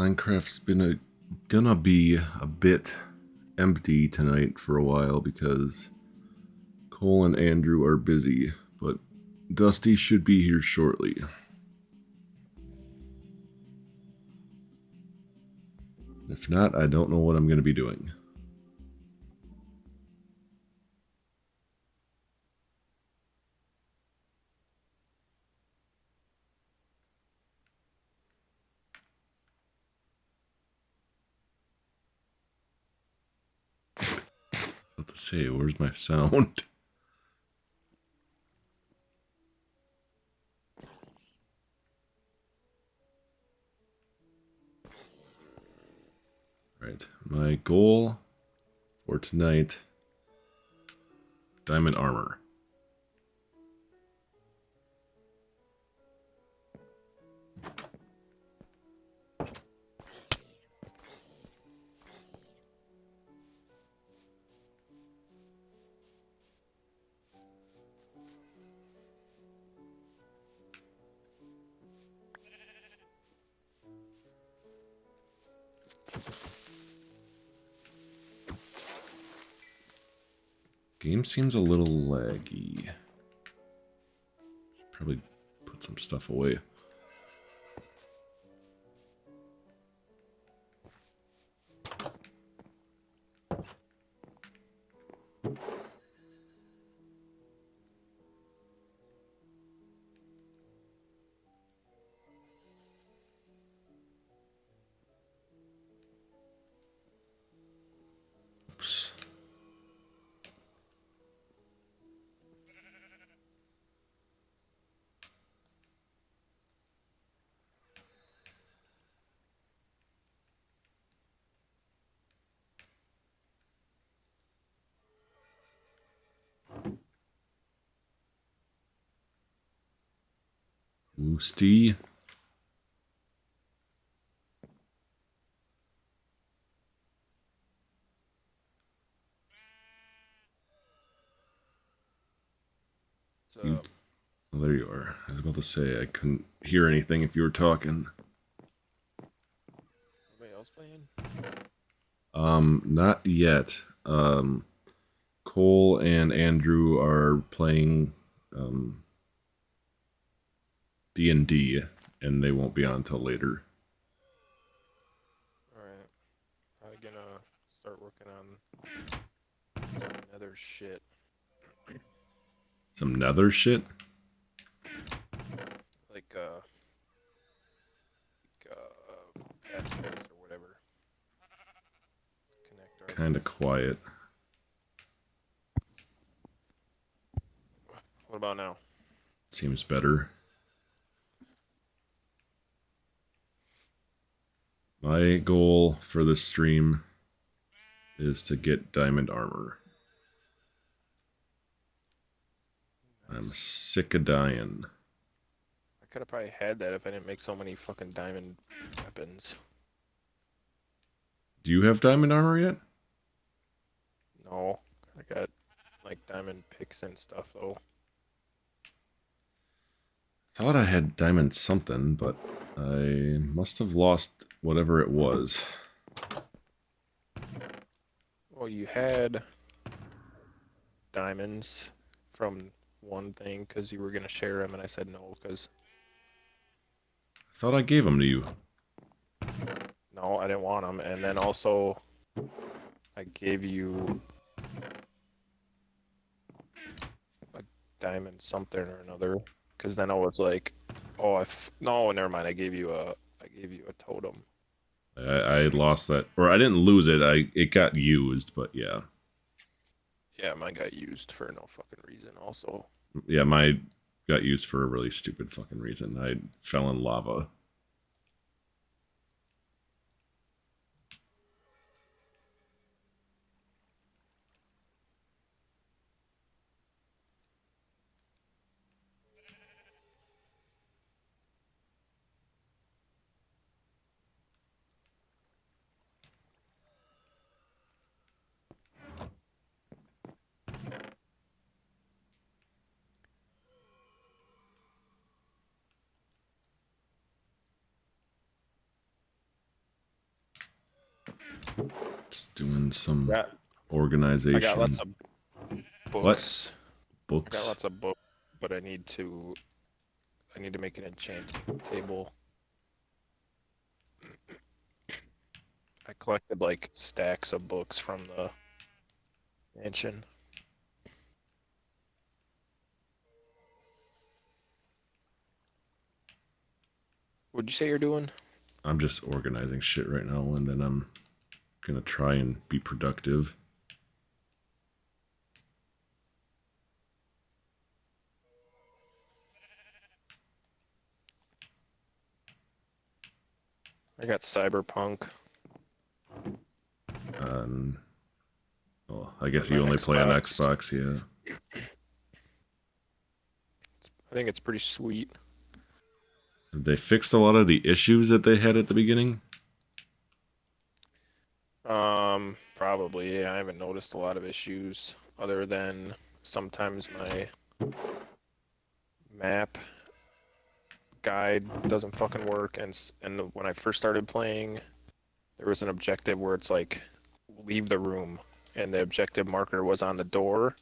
Minecraft's gonna be a bit empty tonight for a while because Cole and Andrew are busy, but Dusty should be here shortly. If not, I don't know what I'm gonna be doing. What to say? Where's my sound? Right, my goal for tonight: diamond armor. Game seems a little laggy. Should probably put some stuff away. Oops. Woosty. Oh, there you are. I was about to say I couldn't hear anything if you were talking. Anybody else playing? Not yet. Cole and Andrew are playing D&D, and they won't be on until later. Alright. I'm gonna start working on some nether shit. Some nether shit? Like, pathways or whatever. Connect our Kinda quiet. What about now? Seems better. My goal for this stream is to get diamond armor. Nice. I'm sick of dying. I could have probably had that if I didn't make so many fucking diamond weapons. Do you have diamond armor yet? No. I got, like, diamond picks and stuff, though. Thought I had diamond something, but I must have lost whatever it was. Well, you had diamonds from one thing because you were gonna share them, and I said no because I thought I gave them to you. no, I didn't want them. And then also, I gave you a diamond something or another because then I was like, oh, no, never mind. I gave you a totem. I lost that, or I didn't lose it. It got used, but yeah. Yeah, mine got used for no fucking reason. Also, Yeah, mine got used for a really stupid fucking reason. I fell in lava. Just doing some Yeah, I got lots organization. of What? books. I got Books? lots of books, but I need to make an enchantment table. I collected like stacks of books from the mansion. What'd you say you're doing? I'm just organizing shit right now, and then I'm gonna try and be productive. I got Cyberpunk Oh, I guess on my you only play on Xbox. Xbox, yeah. I think it's pretty sweet. They fixed a lot of the issues that they had at the beginning. Probably. Yeah, I haven't noticed a lot of issues other than sometimes my map guide doesn't fucking work, and when I first started playing, there was an objective where it's like leave the room, and the objective marker was on the door,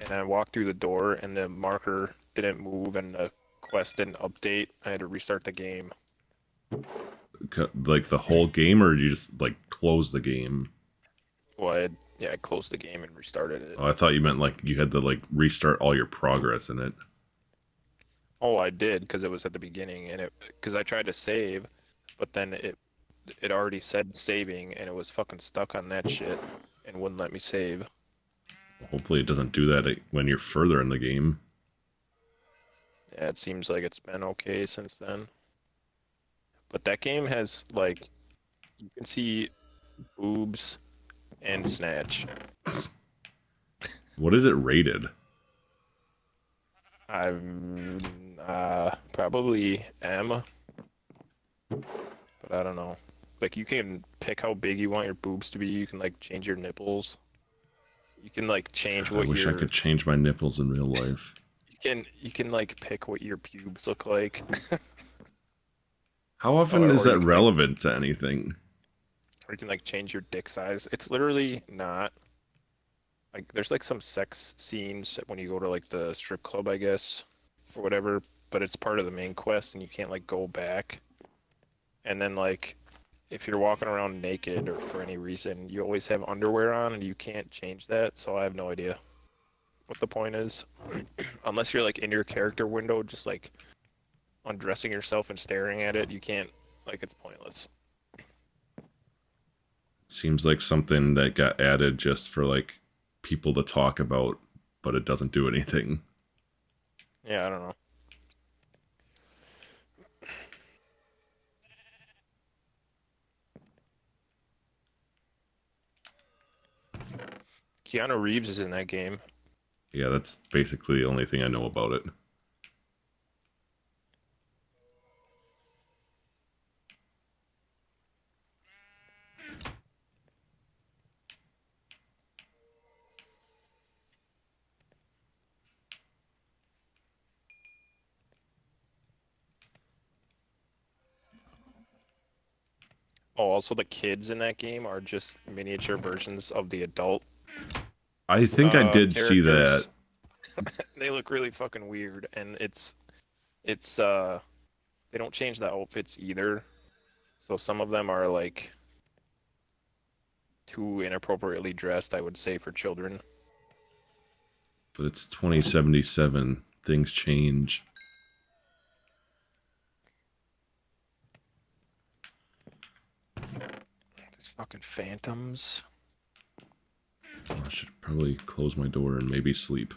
and I walked through the door, and the marker didn't move, and the quest didn't update. I had to restart the game. Like the whole game, or you just like close the game? Well, I closed the game and restarted it. Oh, I thought you meant like you had to like restart all your progress in it. Oh, I did because it was at the beginning, and because I tried to save, but then it already said saving, and it was fucking stuck on that shit, and wouldn't let me save. Hopefully, it doesn't do that when you're further in the game. Yeah, it seems like it's been okay since then. But that game has like you can see boobs and snatch. What is it rated? I'm probably M, but I don't know. Like you can pick how big you want your boobs to be. You can like change your nipples. You can like change I what wish I your could change my nipples in real life. you can like pick what your pubes look like. How often is Or that you can like relevant to anything? change your dick size. It's literally not like there's like some sex scenes when you go to like the strip club, I guess, or whatever, but it's part of the main quest and you can't like go back. And then like if you're walking around naked or for any reason, you always have underwear on and you can't change that, so I have no idea what the point is. Unless you're like in your character window just like undressing yourself and staring at it, you can't like it's pointless. Seems like something that got added just for like people to talk about, but it doesn't do anything. Yeah, I don't know. Keanu Reeves is in that game. Yeah, that's basically the only thing I know about it. Oh, also the kids in that game are just miniature versions of the adult I think I did see that. characters. They look really fucking weird, and it's they don't change the outfits either. So some of them are like too inappropriately dressed, I would say, for children. But it's 2077. Things change. These fucking phantoms. I should probably close my door and maybe sleep.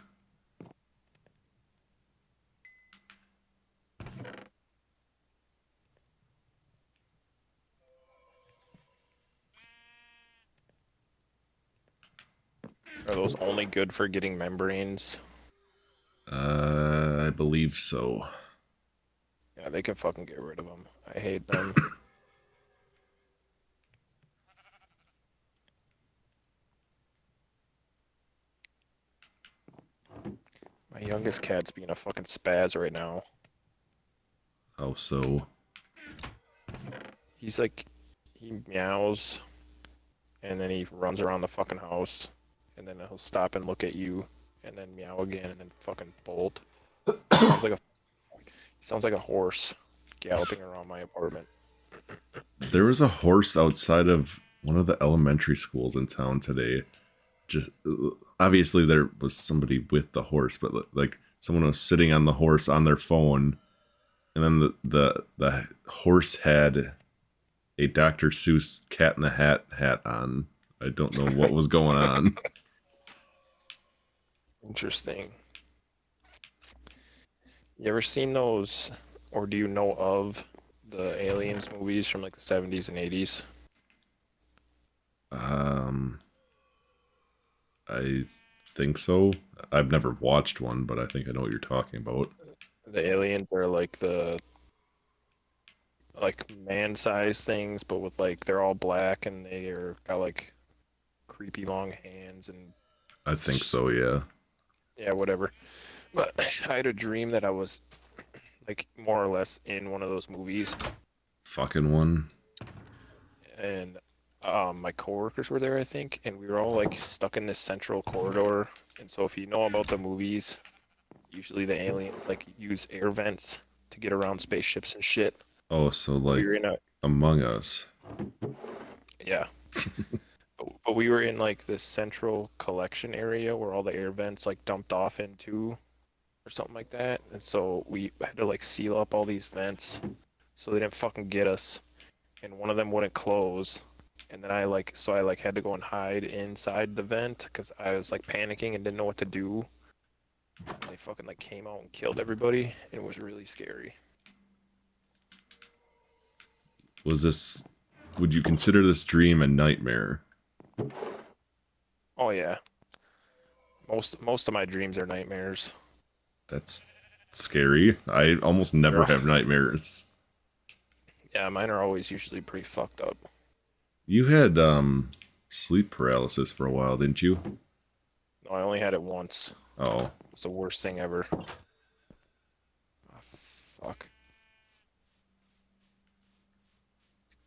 Are those only good for getting membranes? I believe so. Yeah, they can fucking get rid of them. I hate them. My youngest cat's being a fucking spaz right now. How so? He's like, he meows and then he runs around the fucking house, and then he'll stop and look at you, and then meow again, and then fucking bolt. Sounds like a sounds like a horse galloping around my apartment. There was a horse outside of one of the elementary schools in town today. Just obviously there was somebody with the horse, but like someone was sitting on the horse on their phone, and then the horse had a Dr. Seuss Cat in the hat on. I don't know what was going on. Interesting. You ever seen those, or do you know of the Aliens movies from like the 70s and 80s? I think so. I've never watched one, but I think I know what you're talking about. The aliens are like the like man-sized things, but with like they're all black and they are got like creepy long hands and I think so, yeah. yeah, whatever. But I had a dream that I was like more or less in one of those movies, Fucking one. and my coworkers were there, I think, and we were all like stuck in this central corridor. And so if you know about the movies, usually the aliens like use air vents to get around spaceships and shit. Oh, so like We were in a Among Us. yeah. But we were in like this central collection area where all the air vents like dumped off into or something like that. And so we had to like seal up all these vents so they didn't fucking get us. And one of them wouldn't close. And then I had to go and hide inside the vent because I was like panicking and didn't know what to do. And they fucking like came out and killed everybody. And it was really scary. Would you consider this dream a nightmare? Oh yeah. Most of my dreams are nightmares. That's scary. I almost never Yeah. have nightmares. Yeah, mine are always usually pretty fucked up. You had sleep paralysis for a while, didn't you? No, I only had it once. Oh. It's the worst thing ever. Oh, fuck.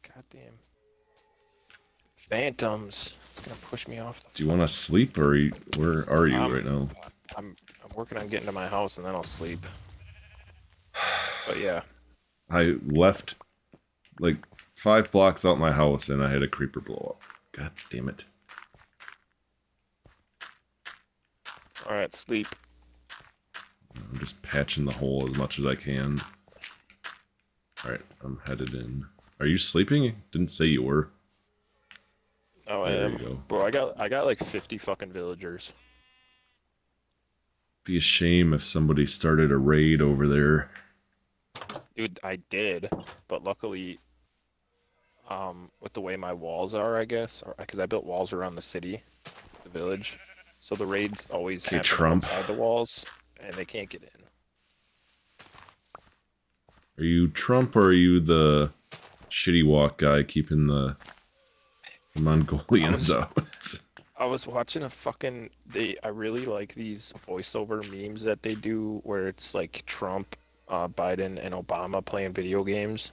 Goddamn. Phantoms. It's gonna push me off the Do you want to sleep, or where are you right now? I'm working on getting to my house and then I'll sleep. But yeah. I left like 5 blocks out my house and I had a creeper blow up. God damn it. Alright, sleep. I'm just patching the hole as much as I can. Alright, I'm headed in. Are you sleeping? Didn't say you were. Oh, I There am. you go. Bro, I got like 50 fucking villagers. Be a shame if somebody started a raid over there. Dude, I did, but luckily, with the way my walls are, I guess, because I built walls around the city, the village, so the raids always Okay, happen Trump. outside the walls, and they can't get in. Are you Trump or are you the shitty walk guy keeping the Mongolians out? I was watching a fucking I really like these voiceover memes that they do where it's like Trump, Biden, and Obama playing video games.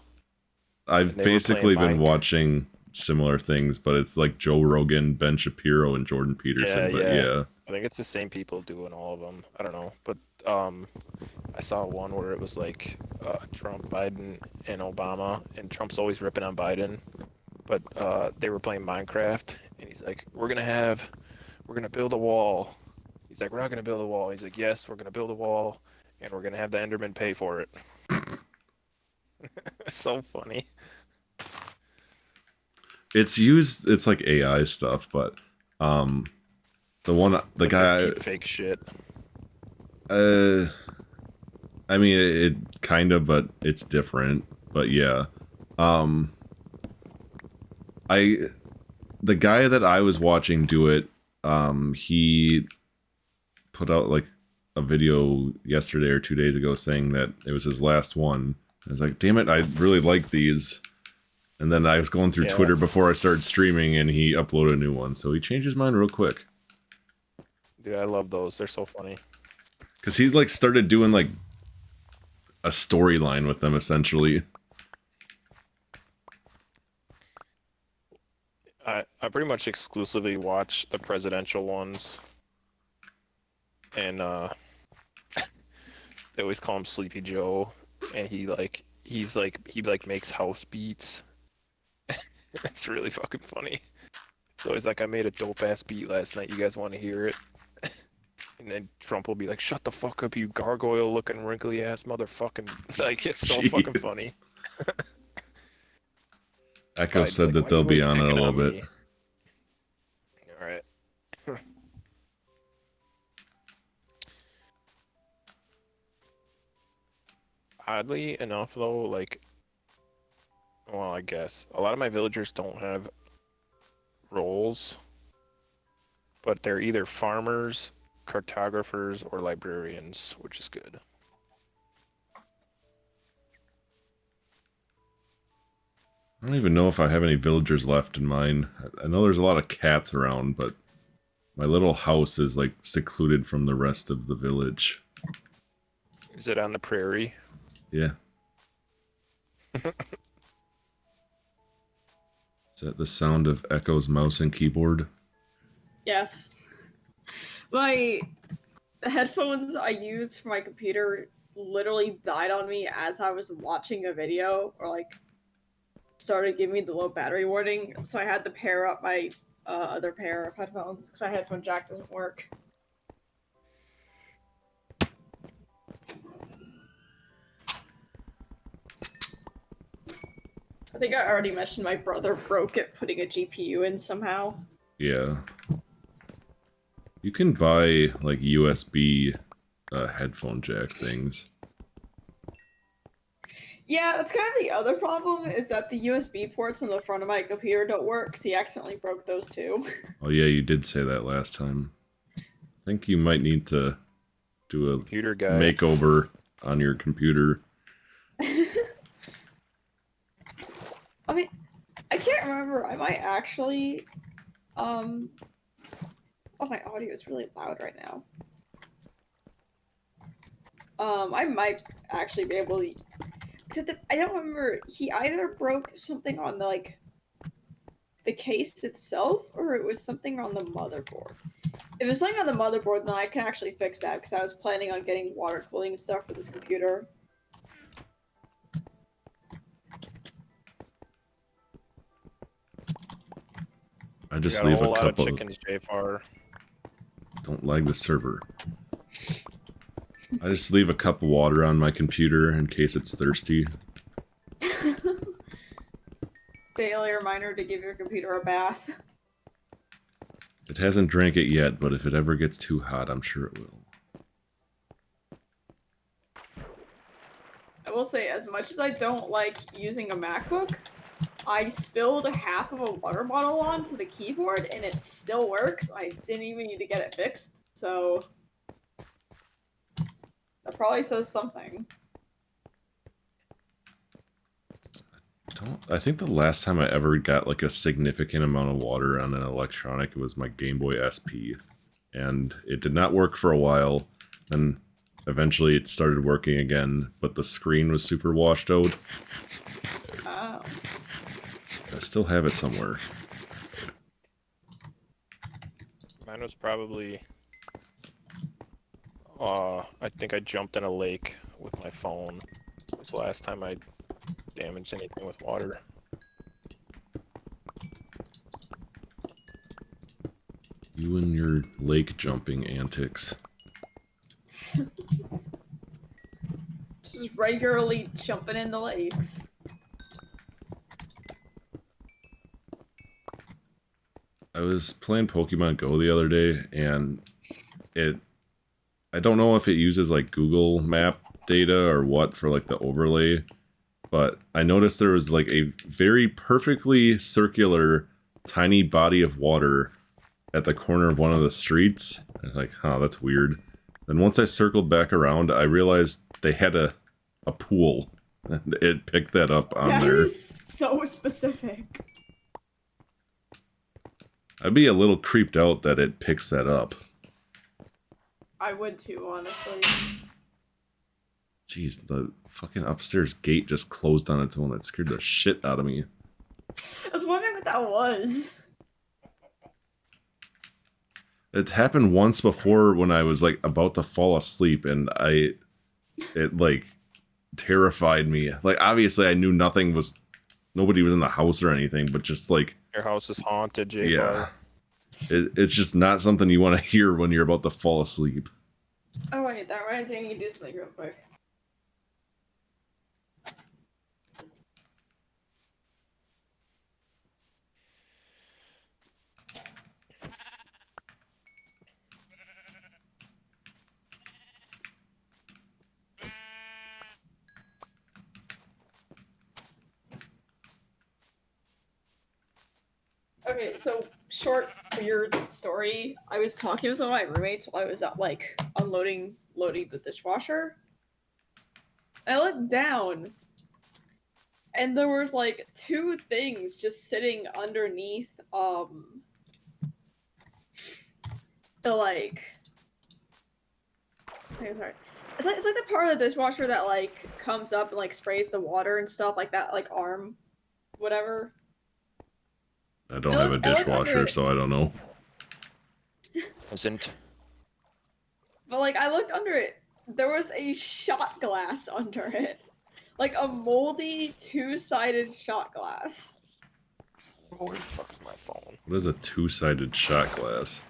I've They were basically playing been watching similar things, but it's like Joe Rogan, Ben Shapiro, and Jordan Peterson. But yeah. I think it's the same people doing all of them. I don't know, but I saw one where it was like Trump, Biden, and Obama, and Trump's always ripping on Biden, but they were playing Minecraft, and he's like, "We're gonna build a wall." He's like, "We're not gonna build a wall." He's like, "Yes, we're gonna build a wall, and we're gonna have the Enderman pay for it." It's so funny. It's like AI stuff, but the guy, fake shit. I mean it kind of, but it's different. But yeah, the guy that I was watching do it, he put out like a video yesterday or 2 days ago saying that it was his last one. I was like, damn it, I really like these. And then I was going through Twitter before I started streaming, and he uploaded a new one. So he changed his mind real quick. Dude, I love those. They're so funny. Because he like started doing like a storyline with them, essentially. I pretty much exclusively watch the presidential ones, and they always call him Sleepy Joe, and he makes house beats. It's really fucking funny. So he's like, I made a dope ass beat last night. You guys want to hear it? And then Trump will be like, shut the fuck up, you gargoyle looking wrinkly ass motherfucking. Like, it's so fucking funny. Echo Biden's said like, that why they'll you be always on it a picking little on bit. me? All right. Oddly enough, though, like, well, I guess a lot of my villagers don't have roles, but they're either farmers, cartographers, or librarians, which is good. I don't even know if I have any villagers left in mine. I know there's a lot of cats around, but my little house is like secluded from the rest of the village. Is it on the prairie? Yeah. Is that the sound of Echo's mouse and keyboard? Yes. The headphones I use for my computer literally died on me as I was watching a video, or like started giving me the low battery warning, so I had to pair up my other pair of headphones because my headphone jack doesn't work. I think I already mentioned my brother broke it putting a GPU in somehow. Yeah. You can buy like USB headphone jack things. Yeah, that's kind of the other problem, is that the USB ports on the front of my computer don't work, so he accidentally broke those too. Oh yeah, you did say that last time. I think you might need to do a Computer guy. makeover on your computer. I mean, I can't remember. I might actually, oh, my audio is really loud right now. I might actually be able to, except I don't remember, he either broke something on the, like, the case itself, or it was something on the motherboard. If it was something on the motherboard, then I can actually fix that, because I was planning on getting water cooling and stuff for this computer. I just got leave a whole lot couple of chickens, jFar. Don't lag the server. I just leave a cup of water on my computer in case it's thirsty. Daily reminder to give your computer a bath. It hasn't drank it yet, but if it ever gets too hot, I'm sure it will. I will say, as much as I don't like using a MacBook, I spilled half of a water bottle onto the keyboard and it still works. I didn't even need to get it fixed, so that probably says something. I think the last time I ever got like a significant amount of water on an electronic was my Game Boy SP. And it did not work for a while, and eventually it started working again, but the screen was super washed out. Oh. I still have it somewhere. Mine was probably, I think I jumped in a lake with my phone. It was the last time I damaged anything with water. You and your lake jumping antics. Just regularly jumping in the lakes. I was playing Pokemon Go the other day, and I don't know if it uses like Google Map data or what for like the overlay, but I noticed there was like a very perfectly circular tiny body of water at the corner of one of the streets. I was like, huh, that's weird. Then once I circled back around, I realized they had a pool. It picked that up on there. That is so specific. I'd be a little creeped out that it picks that up. I would too, honestly. Jeez, the fucking upstairs gate just closed on its own. That scared the shit out of me. I was wondering what that was. It's happened once before when I was like about to fall asleep, and it like terrified me. Like obviously I knew nobody was in the house or anything, but just like Your house is haunted, jFar. yeah, it's just not something you want to hear when you're about to fall asleep. Oh wait, that reminds me, I need to do something real quick. Okay, so short weird story. I was talking with one of my roommates while I was at like loading the dishwasher. I looked down and there was like two things just sitting underneath the like sorry. It's like the part of the dishwasher that like comes up and like sprays the water and stuff like that, like arm whatever. I don't have a dishwasher, so I don't know. Isn't. But like I looked under it, there was a shot glass under it. Like a moldy two-sided shot glass. Oh, where the fuck is my phone? What is a two-sided shot glass?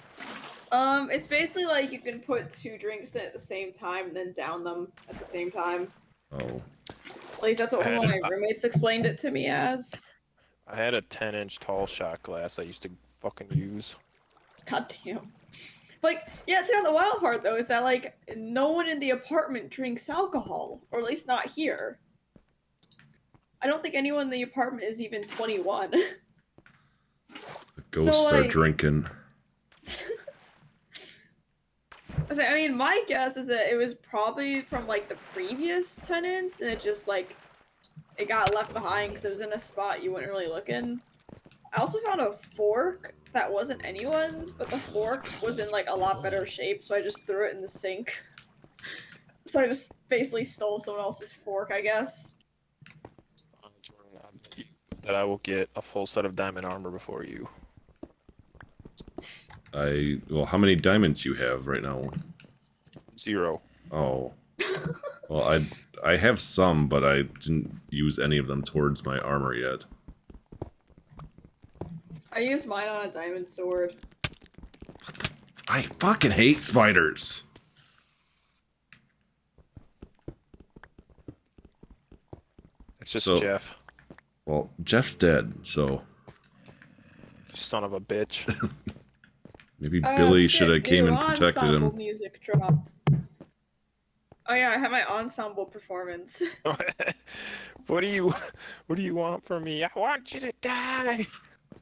It's basically like you can put two drinks in at the same time and then down them at the same time. Oh. At least that's what one of my roommates explained it to me as. I had a 10-inch tall shot glass I used to fucking use. God damn. Like, yeah, see, the wild part though is that like no one in the apartment drinks alcohol, or at least not here. I don't think anyone in the apartment is even 21. The ghosts So, are like- drinking. I mean, my guess is that it was probably from like the previous tenants, and it just like it got left behind because it was in a spot you wouldn't really look in. I also found a fork that wasn't anyone's, but the fork was in like a lot better shape, so I just threw it in the sink. So I just basically stole someone else's fork, I guess. Jordan, I bet you that I will get a full set of diamond armor before you. Well, how many diamonds you have right now? 0. Oh. Well, I have some, but I didn't use any of them towards my armor yet. I used mine on a diamond sword. I fucking hate spiders! It's just So- Jeff. Well, Jeff's dead, so Son of a bitch. maybe Billy Shit, should have came new and protected ensemble him. music dropped. Oh yeah, I have my ensemble performance. What do you want from me? I want you to die.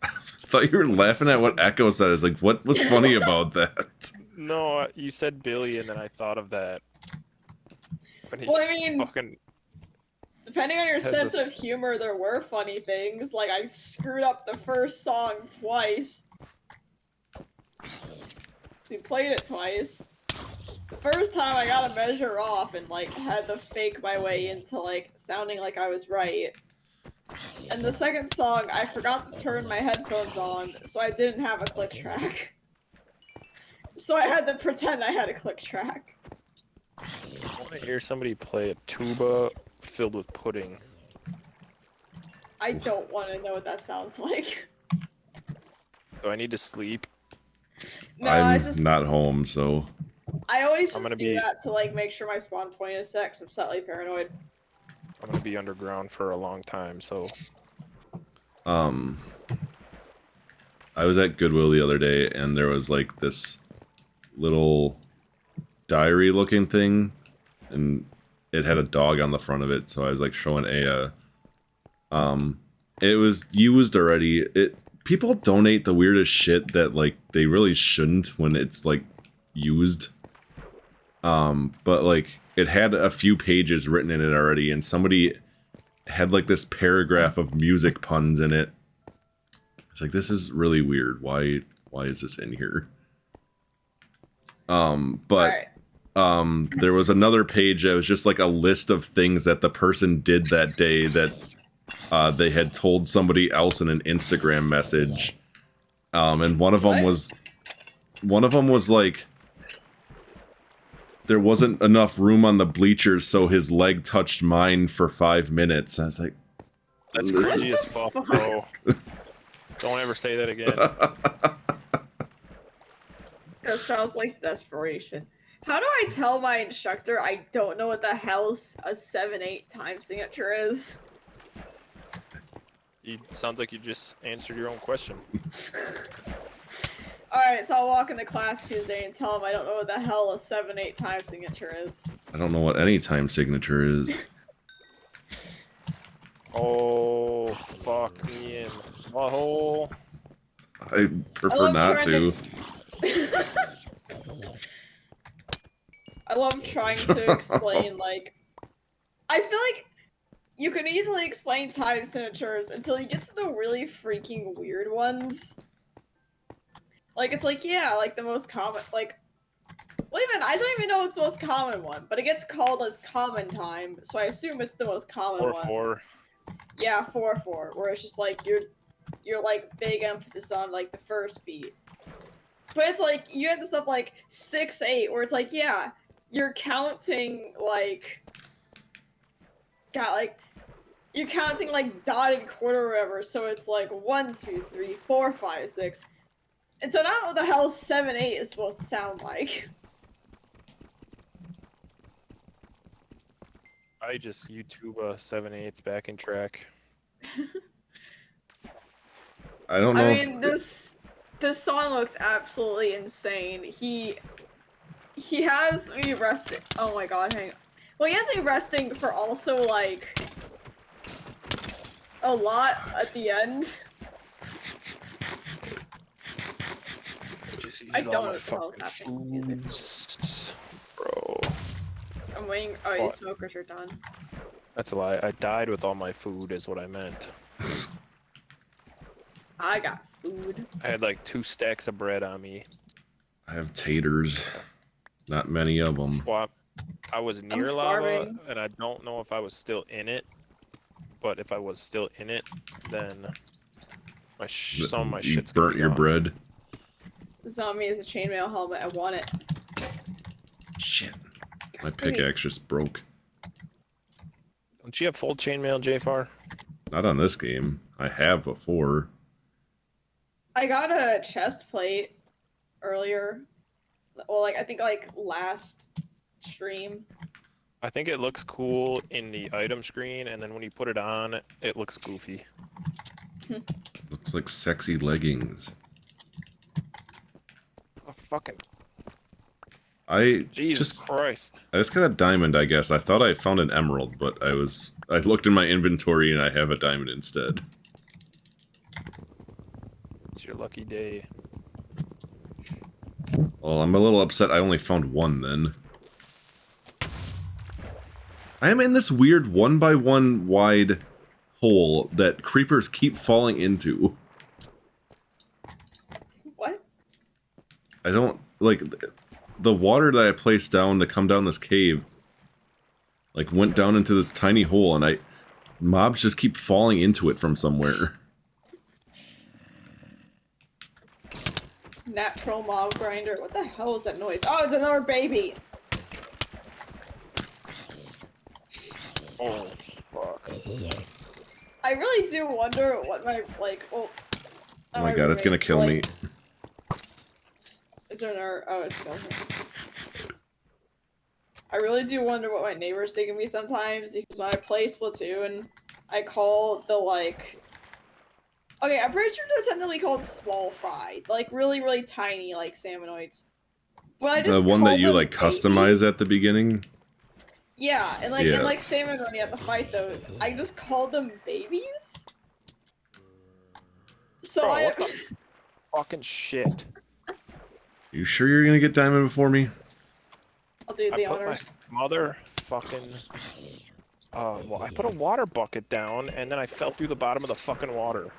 I thought you were laughing at what Echo said. I was like, what was funny about that? No, you said Billy, and then I thought of that. When he Well, I mean- fucking Depending on your Has sense this- of humor, there were funny things. Like I screwed up the first song twice. So we played it twice. The first time I got a measure off and like had to fake my way into like sounding like I was right. And the second song, I forgot to turn my headphones on, so I didn't have a click track. So I had to pretend I had a click track. I want to hear somebody play a tuba filled with pudding. I don't want to know what that sounds like. Do I need to sleep? No, I I'm just not home, so I always I'm just gonna do be- that to like make sure my spawn point is set 'cause I'm slightly paranoid. I'm gonna be underground for a long time, so I was at Goodwill the other day, and there was like this little diary-looking thing, and it had a dog on the front of it. So I was like showing Aya. It was used already. People donate the weirdest shit that like they really shouldn't when it's like used. But like it had a few pages written in it already, and somebody had like this paragraph of music puns in it. It's like, this is really weird. Why is this in here? But Alright. there was another page that was just like a list of things that the person did that day that they had told somebody else in an Instagram message. And one of them What? was one of them was like, there wasn't enough room on the bleachers, so his leg touched mine for 5 minutes. I was like, That's this cringy as fuck, bro. Don't ever say that again. That sounds like desperation. How do I tell my instructor I don't know what the hell a 7/8 time signature is? Sounds like you just answered your own question. Alright, so I'll walk into class Tuesday and tell him I don't know what the hell a 7/8 time signature is. I don't know what any time signature is. Oh, fuck me in my hole. I prefer not to. I love trying to explain, like... I feel like you can easily explain time signatures until you get to the really freaking weird ones. Like, it's like, yeah, like the most common, like... Well, even, I don't even know what's the most common one, but it gets called as common time, so I assume it's the most common one. 4-4. Yeah, 4/4, where it's just like you're like big emphasis on like the first beat. But it's like you have the stuff like 6/8, where it's like, yeah, you're counting like you're counting like dotted quarter or whatever, so it's like 1, 2, 3, 4, 5, 6. And so I don't know what the hell 7/8 is supposed to sound like. I just YouTube 7/8 backing track. I don't know. I mean, this song looks absolutely insane. He has me resting. Oh my god, hang on. Well, he has me resting for also like a lot at the end. Just I eating don't all know my what the hell is fucking happening. foods, bro. I'm waiting. Oh, What? these smokers are done. That's a lie. I died with all my food, is what I meant. I got food. I had like 2 stacks of bread on me. I have taters. Not many of them. Well, I was near lava, starving. and I don't know if I was still in it. But if I was still in it, then some of my You shit's gonna burnt be your gone. bread. Zombie is a chainmail helmet. I want it. Shit. My Yes, baby. pickaxe just broke. Don't you have full chainmail, jFar? Not on this game. I have before. I got a chest plate earlier. Well, like I think like last stream. I think it looks cool in the item screen, and then when you put it on, it looks goofy. Looks like sexy leggings. Oh, fucking I Jesus just Christ. got a diamond, I guess. I thought I found an emerald, but I looked in my inventory and I have a diamond instead. It's your lucky day. Well, I'm a little upset I only found one then. I am in this weird 1x1 wide hole that creepers keep falling into. What? I don't, like, the water that I placed down to come down this cave, like, went down into this tiny hole, and mobs just keep falling into it from somewhere. Natural mob grinder. What the hell is that noise? Oh, it's another baby. Oh, fuck. I really do wonder what my like. Well, Oh my god, it's gonna kill me. Is there another? Oh, it's still here. I really do wonder what my neighbors think of me sometimes, because when I play Splatoon, I call the like. Okay, I'm pretty sure they're technically called small fry, like really, really tiny, like salmonoids. But I just The one call that you, them like, baby. customize at the beginning? Yeah, and like Yeah. in like salmon when you have to fight those, I just call them babies. So Bro, I what the fucking shit? You sure you're gonna get diamond before me? I'll do I the put honors. my motherfucking... well, I put a water bucket down, and then I fell through the bottom of the fucking water.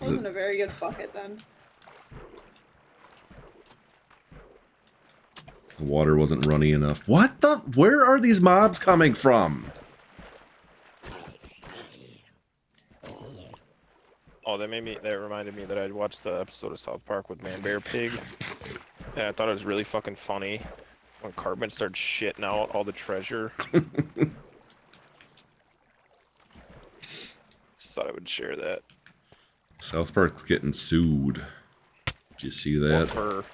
Wasn't a very good bucket then. The water wasn't runny enough. What the? Where are these mobs coming from? Oh, that reminded me that I'd watched the episode of South Park with Man Bear Pig. And I thought it was really fucking funny when Cartman started shitting out all the treasure. Just thought I would share that. South Park's getting sued. Did you see that? For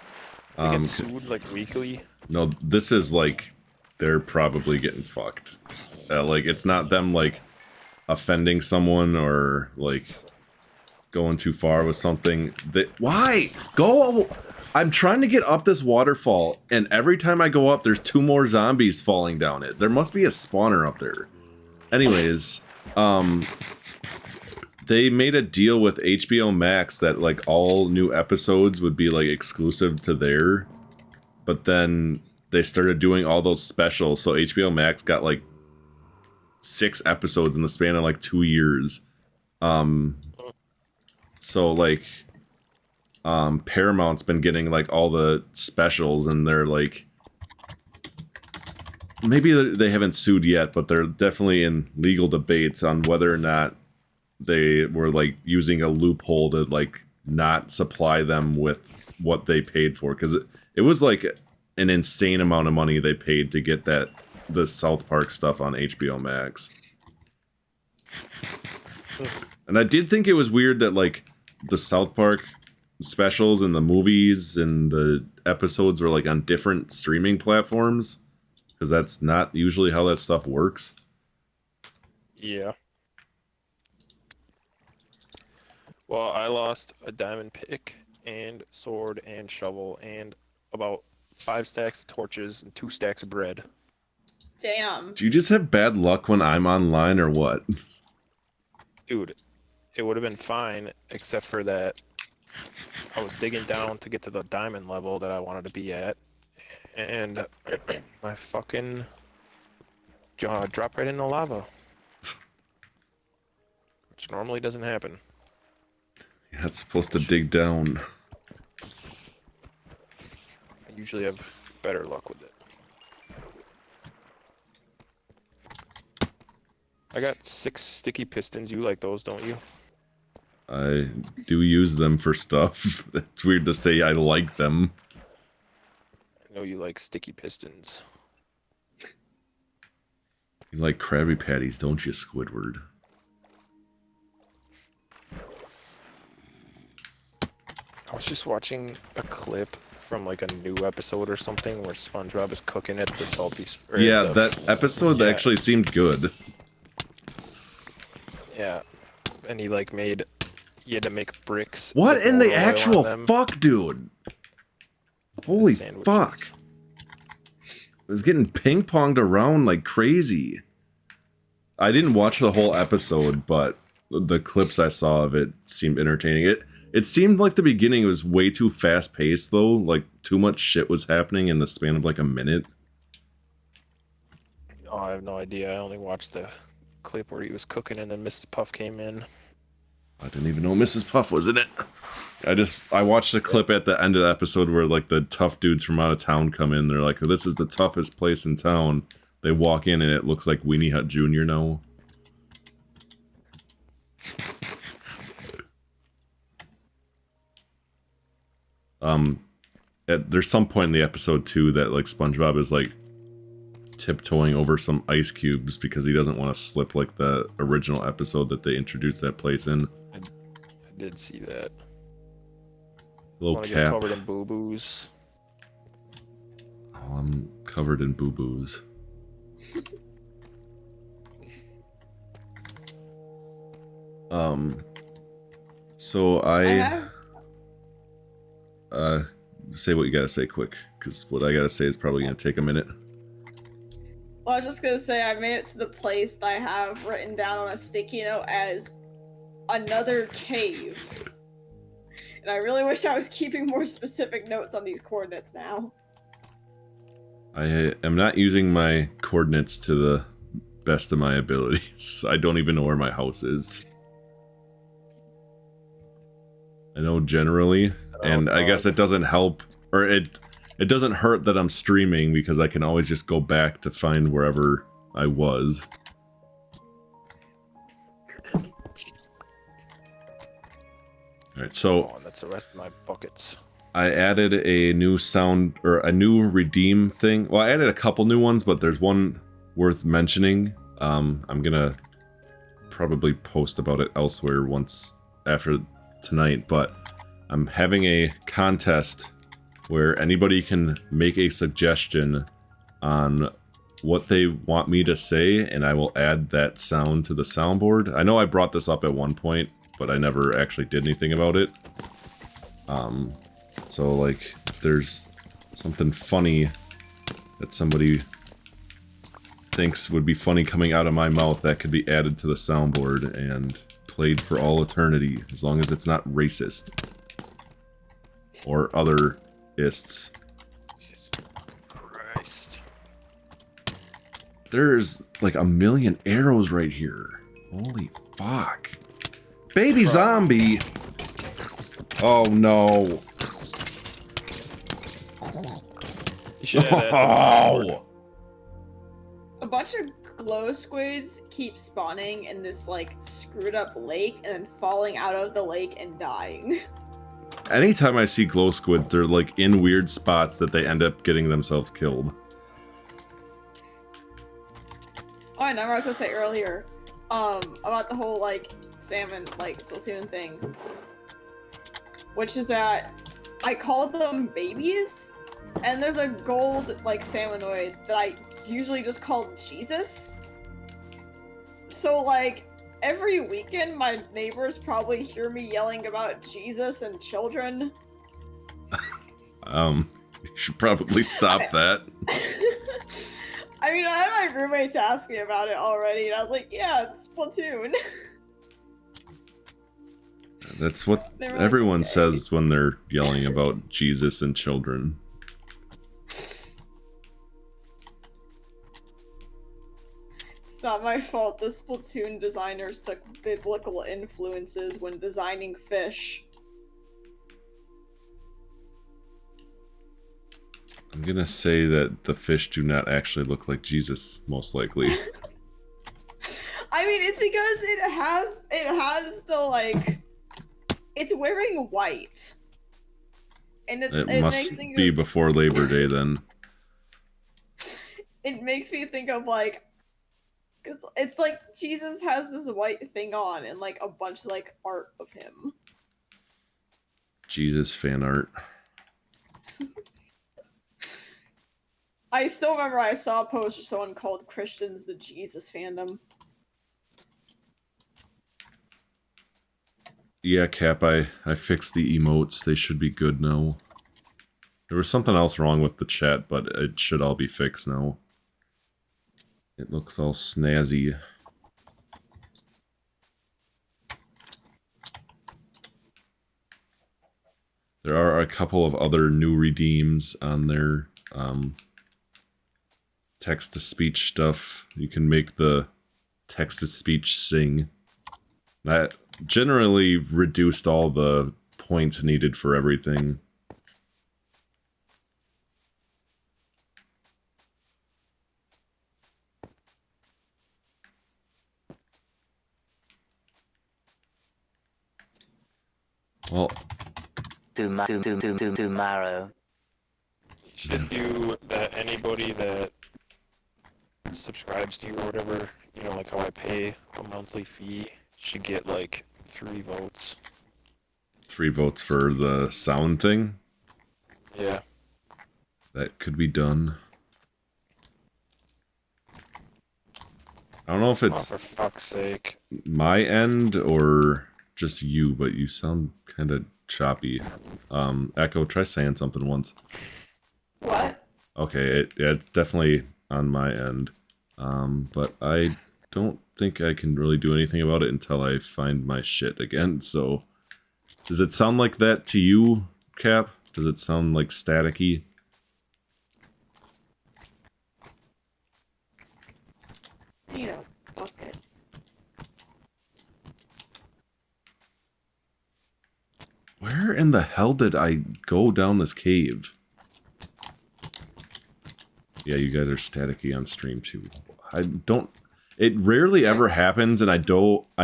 they get sued like weekly. No, this is like they're probably getting fucked. Like it's not them like offending someone or like going too far with something. Why? Go! I'm trying to get up this waterfall, and every time I go up, there's 2 more zombies falling down it. There must be a spawner up there. Anyways, they made a deal with HBO Max that like all new episodes would be like exclusive to there, but then they started doing all those specials, so HBO Max got like 6 episodes in the span of like 2 years. So like Paramount's been getting like all the specials, and they're like, maybe they haven't sued yet, but they're definitely in legal debates on whether or not they were like using a loophole to like not supply them with what they paid for, because it was like an insane amount of money they paid to get the South Park stuff on HBO Max. And I did think it was weird that like the South Park specials and the movies and the episodes were like on different streaming platforms, because that's not usually how that stuff works. Yeah. Well, I lost a diamond pick and sword and shovel and about 5 stacks of torches and 2 stacks of bread. Damn. Do you just have bad luck when I'm online, or what? Dude, it would have been fine, except for that I was digging down to get to the diamond level that I wanted to be at, and my fucking jaw dropped right in the lava. Which normally doesn't happen. Yeah, it's supposed to dig down. I usually have better luck with it. I got 6 sticky pistons. You like those, don't you? I do use them for stuff. It's weird to say I like them. I know you like sticky pistons. You like Krabby Patties, don't you, Squidward? I was just watching a clip from like a new episode or something where SpongeBob is cooking at the salty. Yeah, that episode actually seemed good. Yeah, and he like he had to make bricks. What with in the oil on actual them. fuck, dude? Holy Sandwiches. fuck. It was getting ping-ponged around like crazy. I didn't watch the whole episode, but the clips I saw of it seemed entertaining. It seemed like the beginning was way too fast-paced, though. Like, too much shit was happening in the span of like a minute. Oh, I have no idea. I only watched the clip where he was cooking and then Mrs. Puff came in. I didn't even know Mrs. Puff was in it. I watched the clip at the end of the episode where like the tough dudes from out of town come in. They're like, oh, this is the toughest place in town. They walk in and it looks like Weenie Hut Jr. now. There's some point in the episode too that like SpongeBob is like tiptoeing over some ice cubes because he doesn't want to slip like the original episode that they introduced that place in. I did see that. Little Want to cap. get covered in boo-boos. Oh, I'm covered in boo-boos. So say what you gotta say quick, because what I gotta say is probably gonna take a minute. Well, I was just gonna say I made it to the place that I have written down on a sticky note as another cave. And I really wish I was keeping more specific notes on these coordinates now. I am not using my coordinates to the best of my abilities. I don't even know where my house is. I know generally, and I guess it doesn't help, or it doesn't hurt that I'm streaming because I can always just go back to find wherever I was. Alright, so Oh, and that's the rest of my buckets. I added a new sound, or a new redeem thing. Well, I added a couple new ones, but there's one worth mentioning. I'm gonna probably post about it elsewhere once after tonight, but I'm having a contest where anybody can make a suggestion on what they want me to say, and I will add that sound to the soundboard. I know I brought this up at one point, but I never actually did anything about it. So, like, if there's something funny that somebody thinks would be funny coming out of my mouth, that could be added to the soundboard and played for all eternity, as long as it's not racist. Or other ists. Jesus Christ. There's like a million arrows right here. Holy fuck. Baby zombie! Oh no. You should add that to the soundboard. Oh! A bunch of glow squids keep spawning in this like screwed up lake and then falling out of the lake and dying. Anytime I see glow squids, they're like in weird spots that they end up getting themselves killed. Oh, I know what I was gonna say earlier, about the whole like salmon, like Splatoon thing, which is that I called them babies, and there's a gold like salmonoid that I usually just call Jesus. So like every weekend, my neighbors probably hear me yelling about Jesus and children. You should probably stop that. I mean, I had my roommates ask me about it already, and I was like, yeah, it's Splatoon. That's what They were like, everyone okay. says when they're yelling about Jesus and children. It's not my fault the Splatoon designers took biblical influences when designing fish. I'm gonna say that the fish do not actually look like Jesus, most likely. I mean, it's because it has the like, it's wearing white, and It makes must things, be before Labor Day then. It makes me think of like, because it's like Jesus has this white thing on and like a bunch of like art of him. Jesus fan art. I still remember I saw a post of someone called Christians the Jesus fandom. Yeah, Cap, I fixed the emotes. They should be good now. There was something else wrong with the chat, but it should all be fixed now. It looks all snazzy. There are a couple of other new redeems on their text-to-speech stuff. You can make the text-to-speech sing. That generally reduced all the points needed for everything. Well, Tomorrow. You should do that. Anybody that subscribes to you or whatever, you know, like how I pay a monthly fee, should get like 3 votes. 3 votes for the sound thing. Yeah. That could be done. I don't know if Oh, it's for fuck's sake. my end or just you, but you sound kind of choppy. Echo, try saying something once. What? Okay, it's definitely on my end. But I don't think I can really do anything about it until I find my shit again, so... Does it sound like that to you, Cap? Does it sound like staticky? You know, fuck it. Where in the hell did I go down this cave? Yeah, you guys are staticky on stream too. I don't... It rarely ever Yes. happens, and I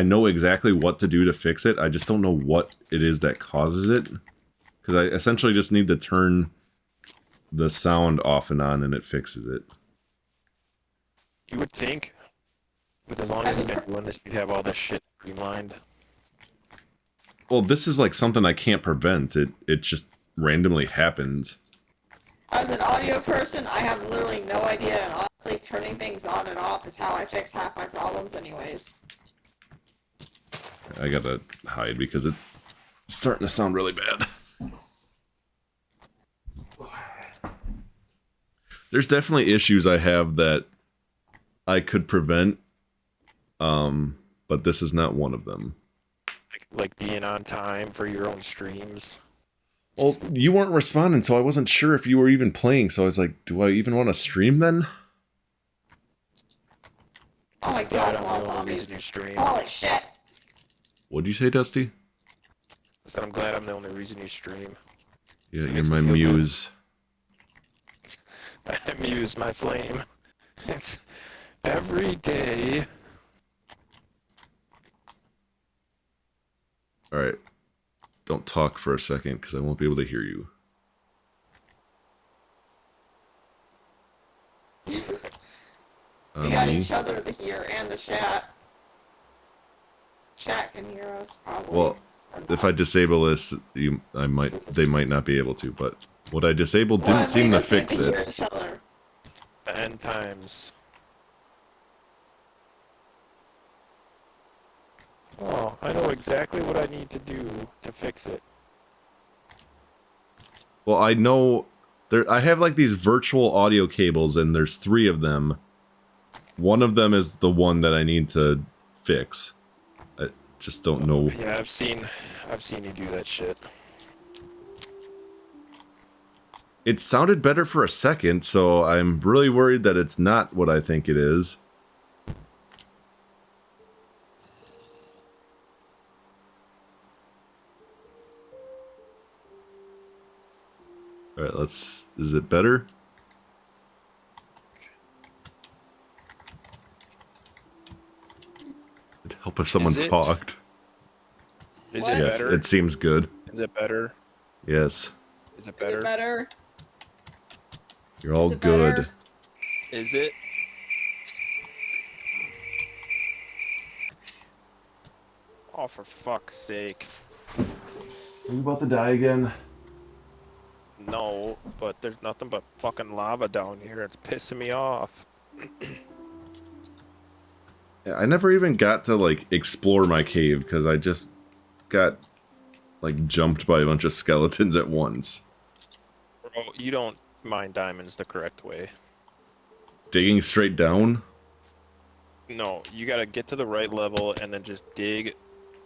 know exactly what to do to fix it. I just don't know what it is that causes it. Because I essentially just need to turn the sound off and on, and it fixes it. You would think, with as long as you've been doing this, you'd have all this shit streamlined. Well, this is like something I can't prevent. It just randomly happens. As an audio person, I have literally no idea, and honestly, turning things on and off is how I fix half my problems anyways. I gotta hide because it's starting to sound really bad. There's definitely issues I have that I could prevent, but this is not one of them. Like being on time for your own streams. Well, you weren't responding, so I wasn't sure if you were even playing, so I was like, do I even want to stream then? Oh my god, Glad it's I'm all the only zombies. reason you stream. Holy shit! What'd you say, Dusty? So I'm glad I'm the only reason you stream. Yeah, you're Makes my me feel good. muse. I muse my flame. It's every day. Alright. Don't talk for a second, because I won't be able to hear you. We got Me? each other to hear, and the chat. Chat can hear us, probably. Well, if I disable this, they might not be able to, but what I disabled didn't seem to fix it. Hear each other. The end times. Oh, I know exactly what I need to do to fix it. Well, I know I have like these virtual audio cables, and there's 3 of them. One of them is the one that I need to fix. I just don't know. Yeah, I've seen you do that shit. It sounded better for a second, so I'm really worried that it's not what I think it is. Alright, is it better? It'd help if someone Is it? talked. Is What? it Yes, better? it seems good. Is it better? Yes. Is it Is better? it better? You're all Is it good. better? Is it? Oh, for fuck's sake. Are you about to die again? No, but there's nothing but fucking lava down here. It's pissing me off. Yeah, I never even got to, like, explore my cave, because I just got, like, jumped by a bunch of skeletons at once. Bro, you don't mine diamonds the correct way. Digging straight down? No, you gotta get to the right level and then just dig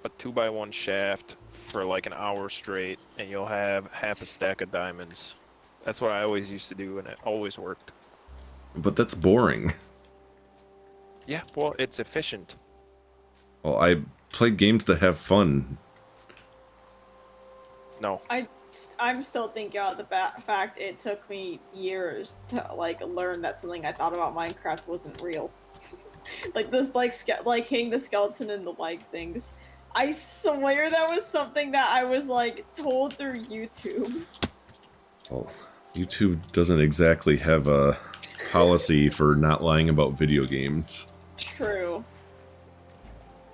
a 2x1 shaft for like an hour straight, and you'll have half a stack of diamonds. That's what I always used to do, and it always worked. But that's boring. Yeah, well, it's efficient. Well, I play games to have fun. No. I'm still thinking about the fact it took me years to like learn that something I thought about Minecraft wasn't real. Like this, like hitting the skeleton and the like things. I swear that was something that I was like told through YouTube. Well, YouTube doesn't exactly have a policy for not lying about video games. True.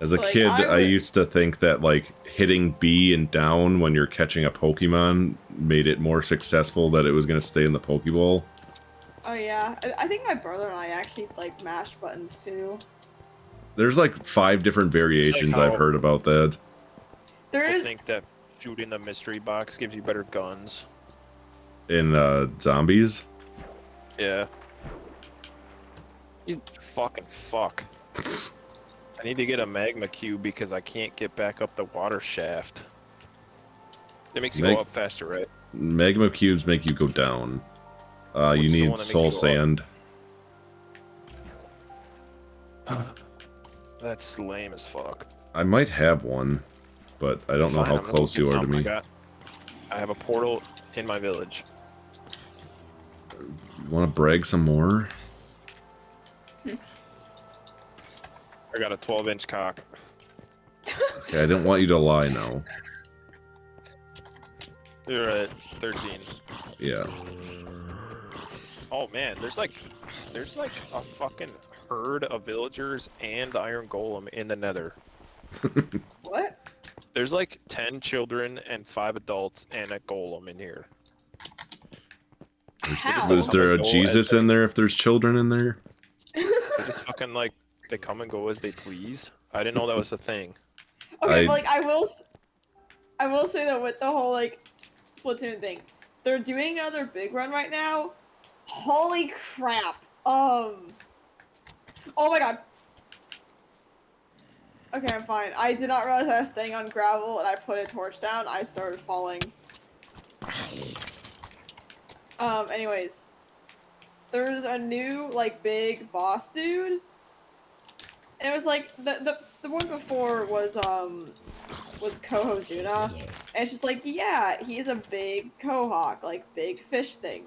As a Like, kid, I I would- used to think that, like, hitting B and down when you're catching a Pokemon made it more successful, that it was going to stay in the Pokeball. Oh yeah, I think my brother and I actually like mashed buttons too. There's, like, 5 different variations how- I've heard about that. There People is think that shooting the mystery box gives you better guns. In, Zombies? Yeah. You fucking fuck. I need to get a magma cube because I can't get back up the water shaft. It makes you Mag- go up faster, right? Magma cubes make you go down. You Which is the one need that makes soul you go up? sand. That's lame as fuck. I might have one, but I don't It's know fine, how I'm gonna close get you are to some. me. I have a portal in my village. You want to brag some more? I got a 12-inch cock. Okay, I didn't want you to lie now. You're at 13. Yeah. Oh man, there's like a fucking herd of villagers and Iron Golem in the Nether. What? There's like 10 children and 5 adults and a golem in here. How? Is there a Go as Jesus they- in there if there's children in there? They just fucking like they come and go as they please. I didn't know that was a thing. Okay, I- but like I will say that with the whole like Splatoon thing, they're doing another big run right now. Holy crap! Oh my god. Okay, I'm fine. I did not realize I was staying on gravel, and I put a torch down. I started falling. Anyways, there's a new like big boss dude, and it was like the one before was Kohozuna, and it's just like, yeah, he's a big quahog, like big fish thing.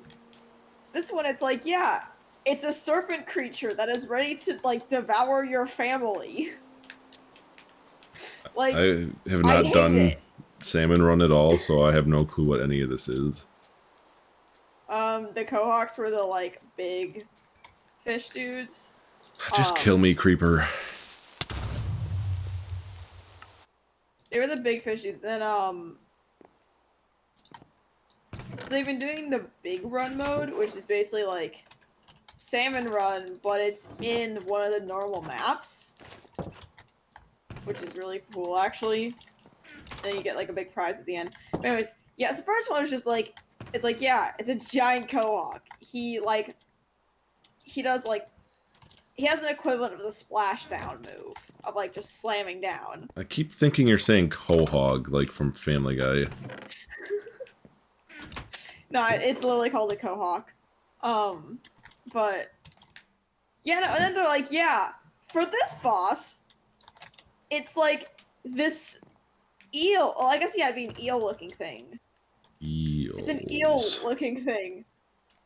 This one, it's like, yeah, it's a serpent creature that is ready to like devour your family. Like, I have I not hate done it. salmon run at all, so I have no clue what any of this is. The quahogs were the like big fish dudes. Just kill me, creeper. They were the big fish dudes. Then so they've been doing the big run mode, which is basically like salmon run, but it's in one of the normal maps, which is really cool actually. Then you get like a big prize at the end. But anyways, yeah, so the first one was just like, it's like, yeah, it's a giant quahog. He does like, he has an equivalent of the splashdown move of like just slamming down. I keep thinking you're saying quahog, like from Family Guy. No, it's literally called a quahog. But yeah, no, and then they're like, yeah, for this boss, it's like this eel. Well, I guess yeah, it'd be an eel-looking thing. Eels. It's an eel-looking thing,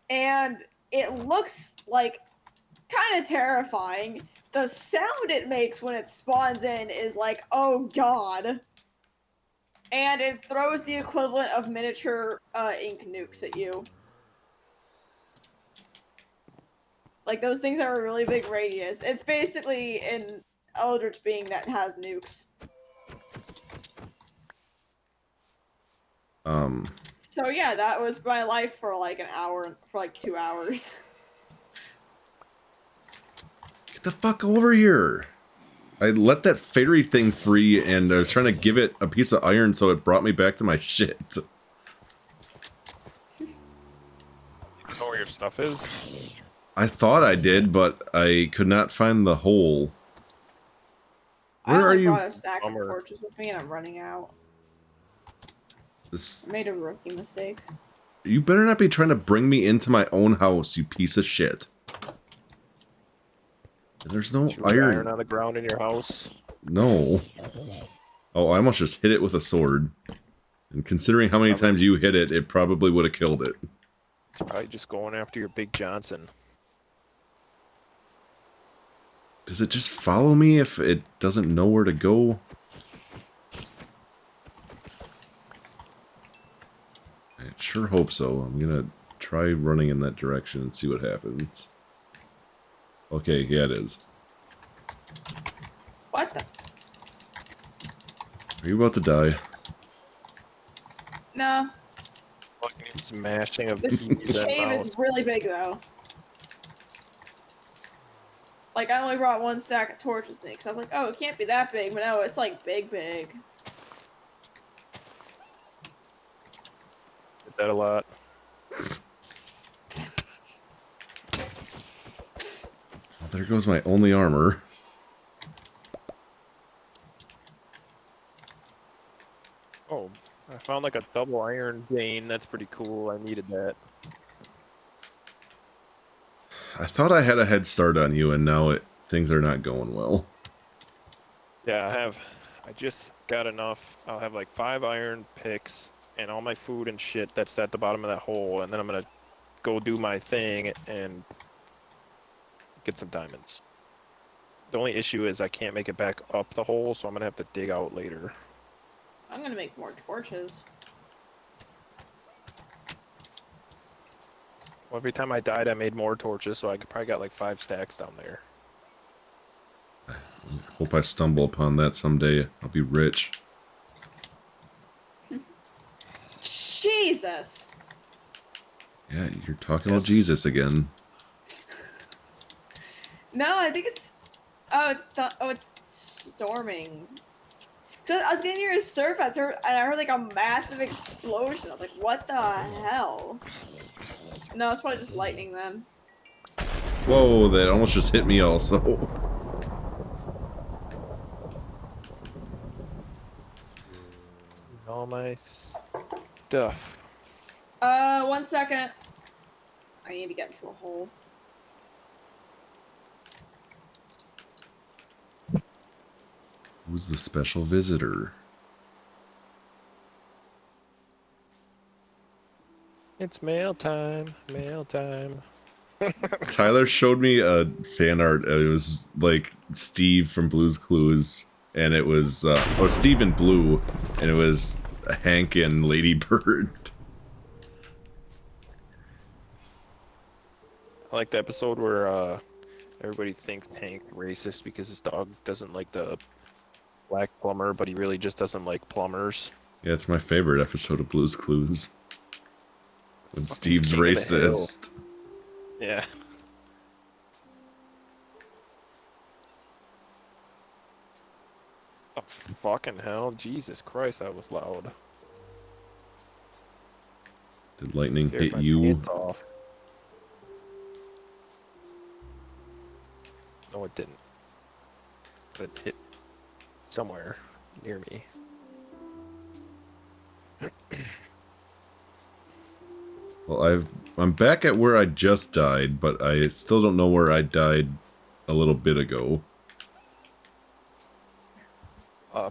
and it looks like kind of terrifying. The sound it makes when it spawns in is like, oh god. And it throws the equivalent of miniature ink nukes at you. Like those things are a really big radius. It's basically an eldritch being that has nukes. So yeah, that was my life for like an hour, for like 2 hours. Get the fuck over here! I let that fairy thing free, and I was trying to give it a piece of iron, so it brought me back to my shit. You know where your stuff is? I thought I did, but I could not find the hole. Where I are only you? brought a stack of Bummer. torches with me and I'm running out. This, I made a rookie mistake. you better not be trying to bring me into my own house, you piece of shit. There's no Should we iron on the ground in your house? No. Oh, I almost just hit it with a sword. And considering how many times you hit it, it probably would have killed it. It's probably just going after your Big Johnson. Does it just follow me if it doesn't know where to go? I sure hope so. I'm gonna try running in that direction and see what happens. Okay, yeah it is. What the? Are you about to die? No. Fucking smashing of This keys and cave mouse. is really big though. Like I only brought one stack of torches today because I was like, oh, it can't be that big, but no, it's like big. Did that a lot. Well, there goes my only armor. Oh, I found like a double iron vein. That's pretty cool. I needed that. I thought I had a head start on you, and now things are not going well. Yeah, I just got enough. I'll have like 5 iron picks and all my food and shit that's at the bottom of that hole, and then I'm gonna go do my thing and get some diamonds. The only issue is I can't make it back up the hole, so I'm gonna have to dig out later. I'm gonna make more torches. Well, every time I died, I made more torches, so I probably got like 5 stacks down there. Hope I stumble upon that someday. I'll be rich. Jesus! Yeah, you're talking about Yes. Jesus again. No, I think it's... Oh, it's storming. So I was getting near a surface, and I heard like a massive explosion. I was like, what the hell? No, it's probably just lightning then. Whoa, that almost just hit me also. All my stuff. 1 second. I need to get into a hole. Who's the special visitor? It's mail time. Mail time. Tyler showed me a fan art. It was like Steve from Blue's Clues, and it was Steve in Blue, and it was Hank and Lady Bird. I like the episode where everybody thinks Hank racist because his dog doesn't like the black plumber, but he really just doesn't like plumbers. Yeah, it's my favorite episode of Blue's Clues. When Fucking Steve's king of the hill. racist. Yeah. Oh, fucking hell. Jesus Christ, that was loud. Did lightning Scared hit my you? pants off. No, it didn't. But it hit somewhere near me. Well, I'm back at where I just died, but I still don't know where I died a little bit ago.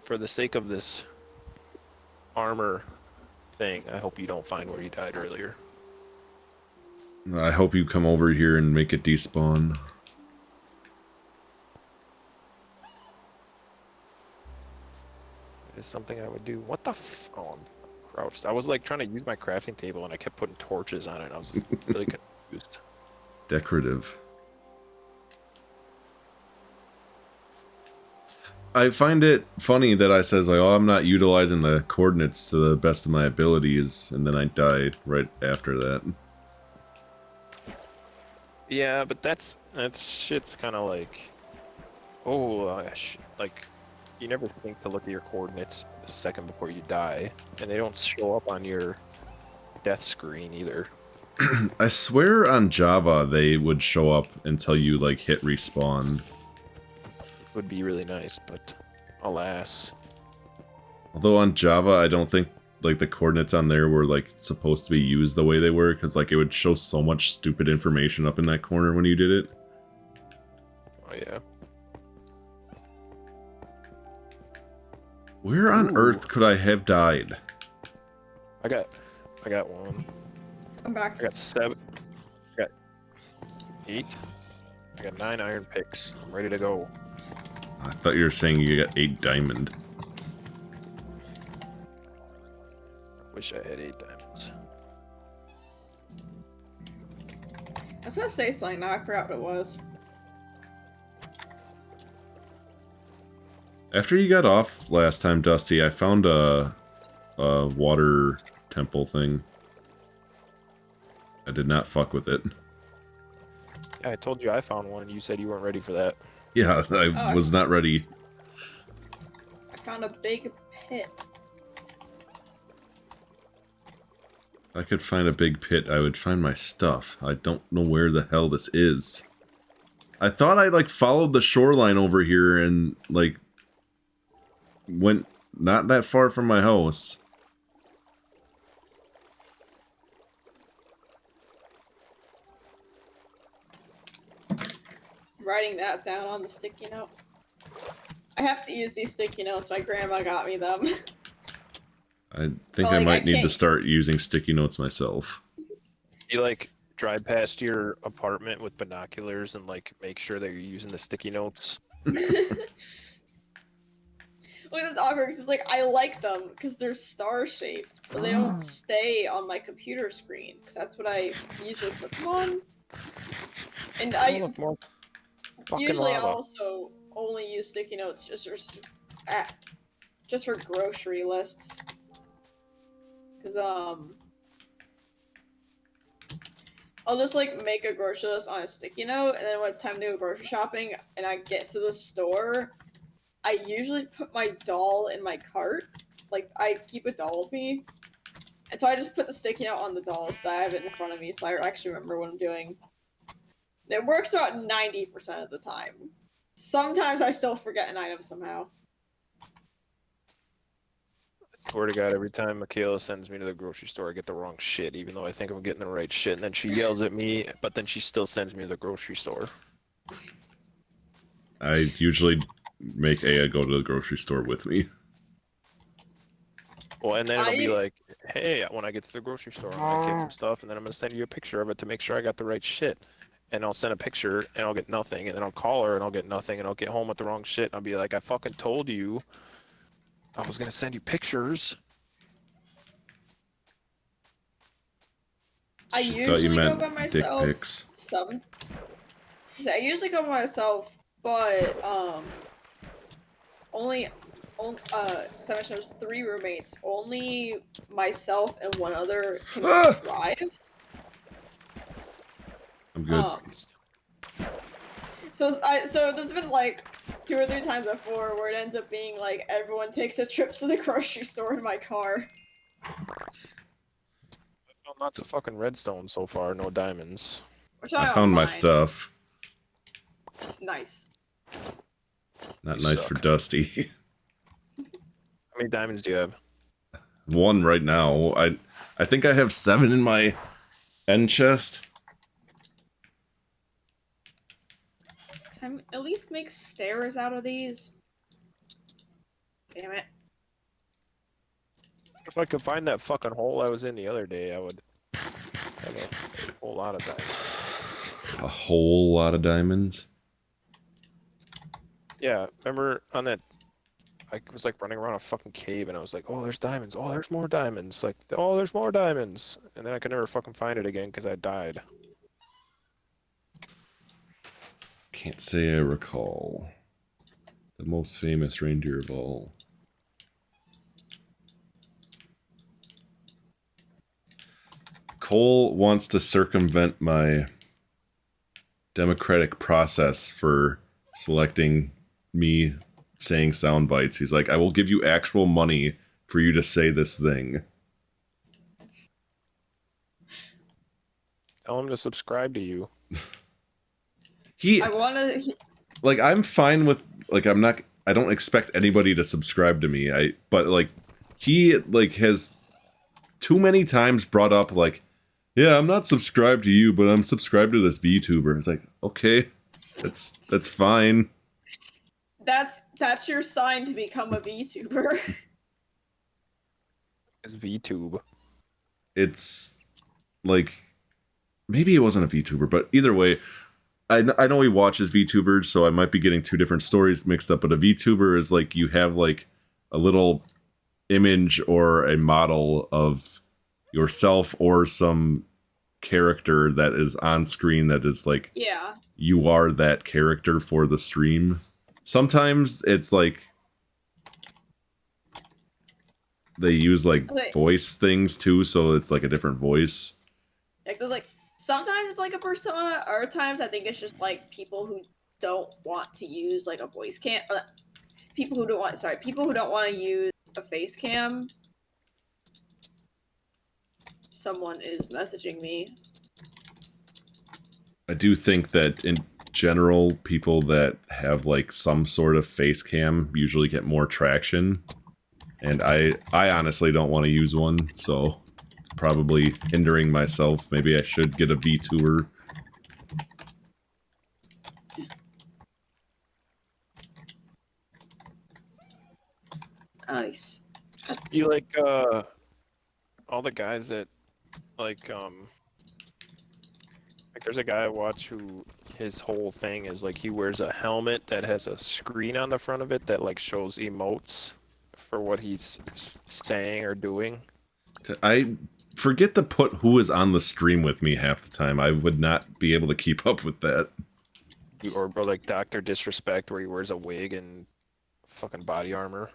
For the sake of this armor thing, I hope you don't find where you died earlier. I hope you come over here and make it despawn. It's something I would do. What the f- Oh, I'm crouched. I was like trying to use my crafting table and I kept putting torches on it and I was just really confused. Decorative. I find it funny that I says like, oh, I'm not utilizing the coordinates to the best of my abilities, and then I die right after that. Yeah, but that's shit's kind of like, oh, like you never think to look at your coordinates a second before you die, and they don't show up on your death screen either. I swear on Java they would show up until you like hit respawn. Would be really nice, but alas. Although on Java I don't think like the coordinates on there were like supposed to be used the way they were, because like it would show so much stupid information up in that corner when you did it. Oh yeah. Where on Ooh. earth could I have died? I got one. I'm back. I got 7. I got 8. I got 9 iron picks. I'm ready to go. I thought you were saying you got 8 diamond. Wish I had 8 diamonds. I was gonna say something now, I forgot what it was. After you got off last time, Dusty, I found a water temple thing. I did not fuck with it. Yeah, I told you I found one and you said you weren't ready for that. Yeah, I was not ready. I found a big pit. If I could find a big pit, I would find my stuff. I don't know where the hell this is. I thought I, like, followed the shoreline over here and, like, went not that far from my house. Writing that down on the sticky note. I have to use these sticky notes. My grandma got me them. I think Well, I like, might I need to can't- start using sticky notes myself. You like drive past your apartment with binoculars and like make sure that you're using the sticky notes. Well, that's awkward because like I like them because they're star shaped, but they don't stay on my computer screen because that's what I usually put them on. And Oh, I look, more fucking usually lava. also only use sticky notes just for grocery lists. Cause I'll just like make a grocery list on a sticky note, and then when it's time to go grocery shopping and I get to the store, I usually put my doll in my cart. Like I keep a doll with me. And so I just put the sticky note on the doll so that I have it in front of me so I actually remember what I'm doing. And it works about 90% of the time. Sometimes I still forget an item somehow. Swear to God, every time Michaela sends me to the grocery store, I get the wrong shit, even though I think I'm getting the right shit. And then she yells at me, but then she still sends me to the grocery store. I usually make Aya go to the grocery store with me. Well, and then it'll be like, hey, when I get to the grocery store, I'm gonna get some stuff, and then I'm gonna send you a picture of it to make sure I got the right shit. And I'll send a picture, and I'll get nothing, and then I'll call her, and I'll get nothing, and I'll get home with the wrong shit, and I'll be like, I fucking told you I was gonna send you pictures. I She thought usually you go meant by dick myself. pics. I usually go by myself, but only so I mentioned there's 3 roommates. Only myself and one other can drive. I'm good. So there's been like 2 or 3 times before where it ends up being like everyone takes a trip to the grocery store in my car. I found lots of fucking redstone so far, no diamonds. Which I don't found my mind. stuff. Nice. Not You nice suck. for Dusty. How many diamonds do you have? 1 right now. I think I have 7 in my end chest. Can I at least make stairs out of these? Damn it. If I could find that fucking hole I was in the other day, I would have a whole lot of diamonds. A whole lot of diamonds. Yeah, remember on that, I was like running around a fucking cave and I was like, oh, there's diamonds. Oh, there's more diamonds. Like, oh, there's more diamonds. And then I could never fucking find it again because I died. Can't say I recall. The most famous reindeer of all. Cole wants to circumvent my democratic process for selecting me saying sound bites. He's like, I will give you actual money for you to say this thing. Tell him to subscribe to you. I wanna. Like, I'm fine with, like, I don't expect anybody to subscribe to me. But like, he, like, has too many times brought up, like, yeah, I'm not subscribed to you, but I'm subscribed to this VTuber. It's like, okay, that's fine. That's your sign to become a VTuber. It's VTube. It's, like, maybe it wasn't a VTuber, but either way, I know he watches VTubers, so I might be getting 2 different stories mixed up, but a VTuber is like, you have, like, a little image or a model of yourself or some character that is on screen that is like, Yeah. you are that character for the stream. Sometimes it's like they use like voice things too, so it's like a different voice. Yeah, 'cause it's like sometimes it's like a persona, other times I think it's just like people who don't want to use like a voice cam. People who don't want to use a face cam. Someone is messaging me. I do think that in general, people that have like some sort of face cam usually get more traction. And I honestly don't want to use one, so it's probably hindering myself. Maybe I should get a VTuber. Nice. Just be like all the guys that like there's a guy I watch who his whole thing is like he wears a helmet that has a screen on the front of it that like shows emotes for what he's saying or doing. I forget to put who is on the stream with me half the time. I would not be able to keep up with that. Or like Dr. Disrespect where he wears a wig and fucking body armor.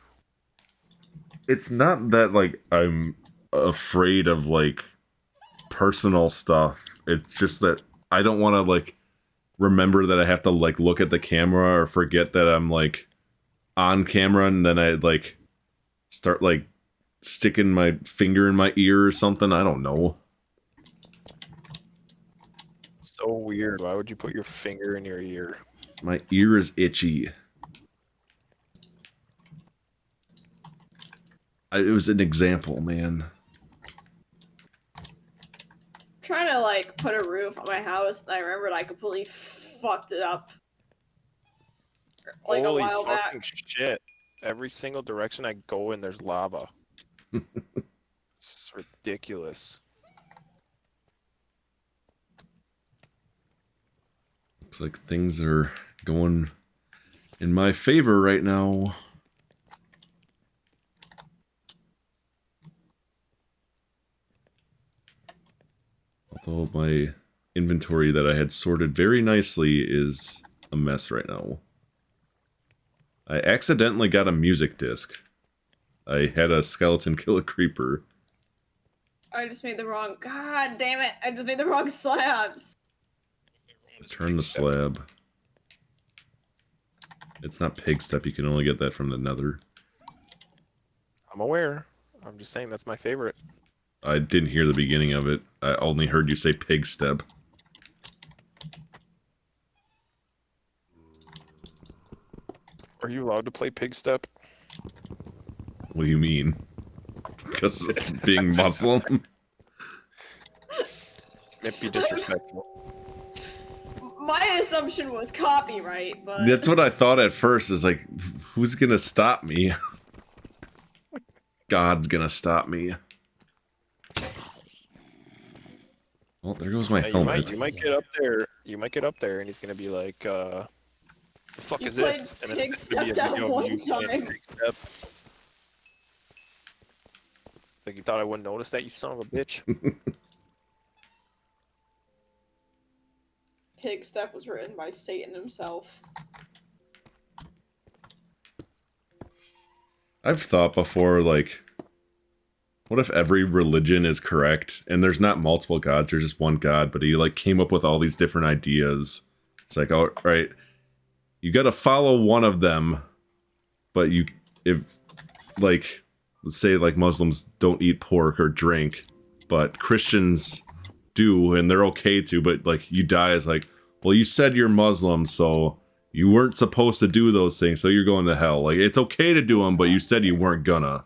It's not that like I'm afraid of like personal stuff. It's just that I don't want to like remember that I have to like look at the camera or forget that I'm like on camera and then I like start like sticking my finger in my ear or something. I don't know. So weird. Why would you put your finger in your ear? My ear is itchy. It was an example, man. Trying to like put a roof on my house, and I remembered I completely fucked it up. Like Holy a while fucking back. shit. Every single direction I go in, there's lava. It's ridiculous. Looks like things are going in my favor right now. Although my inventory that I had sorted very nicely is a mess right now. I accidentally got a music disc. I had a skeleton kill a creeper. I just made the wrong. God damn it! I just made the wrong slabs. Turn the slab. It's not pig step, you can only get that from the nether. I'm aware. I'm just saying that's my favorite. I didn't hear the beginning of it. I only heard you say pig step. Are you allowed to play pig step? What do you mean? Because of being Muslim? It might be disrespectful. My assumption was copyright, but That's what I thought at first, is like, who's gonna stop me? God's gonna stop me. Well, there goes my Yeah, helmet. you might get up there. You might get up there, and he's gonna be like, "The fuck You is this?" played And pig it's gonna be a step that video of one you playing time. pig step. It's like you thought I wouldn't notice that, you son of a bitch. Pig Step was written by Satan himself. I've thought before, like, what if every religion is correct and there's not multiple gods, there's just one god, but he like came up with all these different ideas. It's like, all right, you got to follow one of them, but if like, let's say like Muslims don't eat pork or drink, but Christians do and they're okay to, but like you die as like, well, you said you're Muslim, so you weren't supposed to do those things, so you're going to hell. Like, it's okay to do them, but you said you weren't gonna.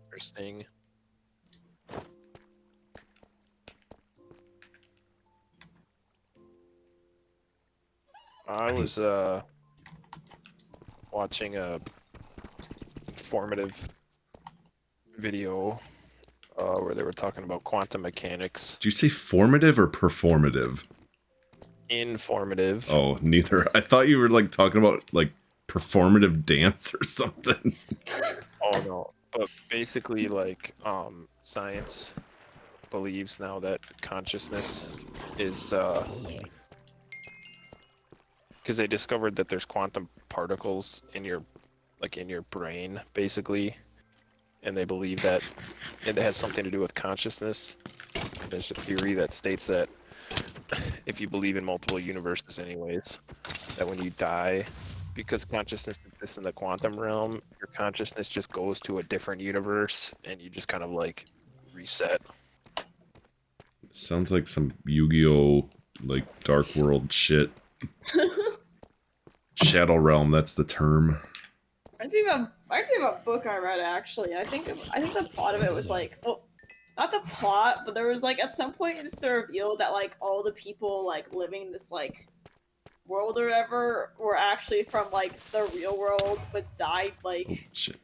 Interesting. I was watching a informative video where they were talking about quantum mechanics. Did you say formative or performative? Informative. Oh, neither. I thought you were like talking about like performative dance or something. Oh no. But basically, like, science believes now that consciousness is because they discovered that there's quantum particles in your brain, basically, and they believe that it has something to do with consciousness. There's a theory that states that if you believe in multiple universes anyways, that when you die, because consciousness exists in the quantum realm, your consciousness just goes to a different universe and you just kind of like reset. Sounds like some Yu-Gi-Oh! Like Dark World shit. Shadow Realm, that's the term. I do have a book I read actually. I think the plot of it was like, well, not the plot, but there was like at some point it's revealed that like all the people like living this like world or whatever were actually from like the real world, but died like Oh, shit.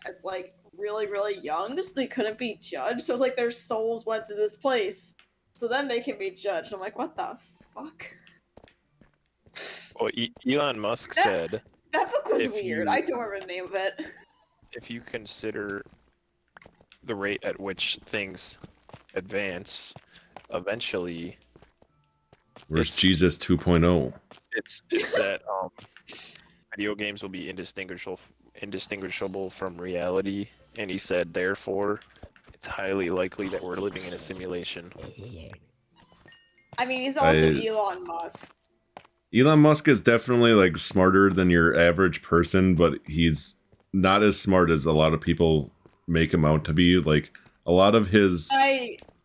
as like really young, so they couldn't be judged. So it's like their souls went to this place so then they can be judged. I'm like, what the fuck? Well, Elon Musk That- said That book was If weird. you- I don't remember the name of it. if you consider the rate at which things advance, eventually Where's It's- Jesus 2.0? it's that video games will be indistinguishable from reality, and he said therefore it's highly likely that we're living in a simulation. I mean, he's also I- Elon Musk. Elon Musk is definitely like smarter than your average person, but he's not as smart as a lot of people make him out to be. Like a lot of his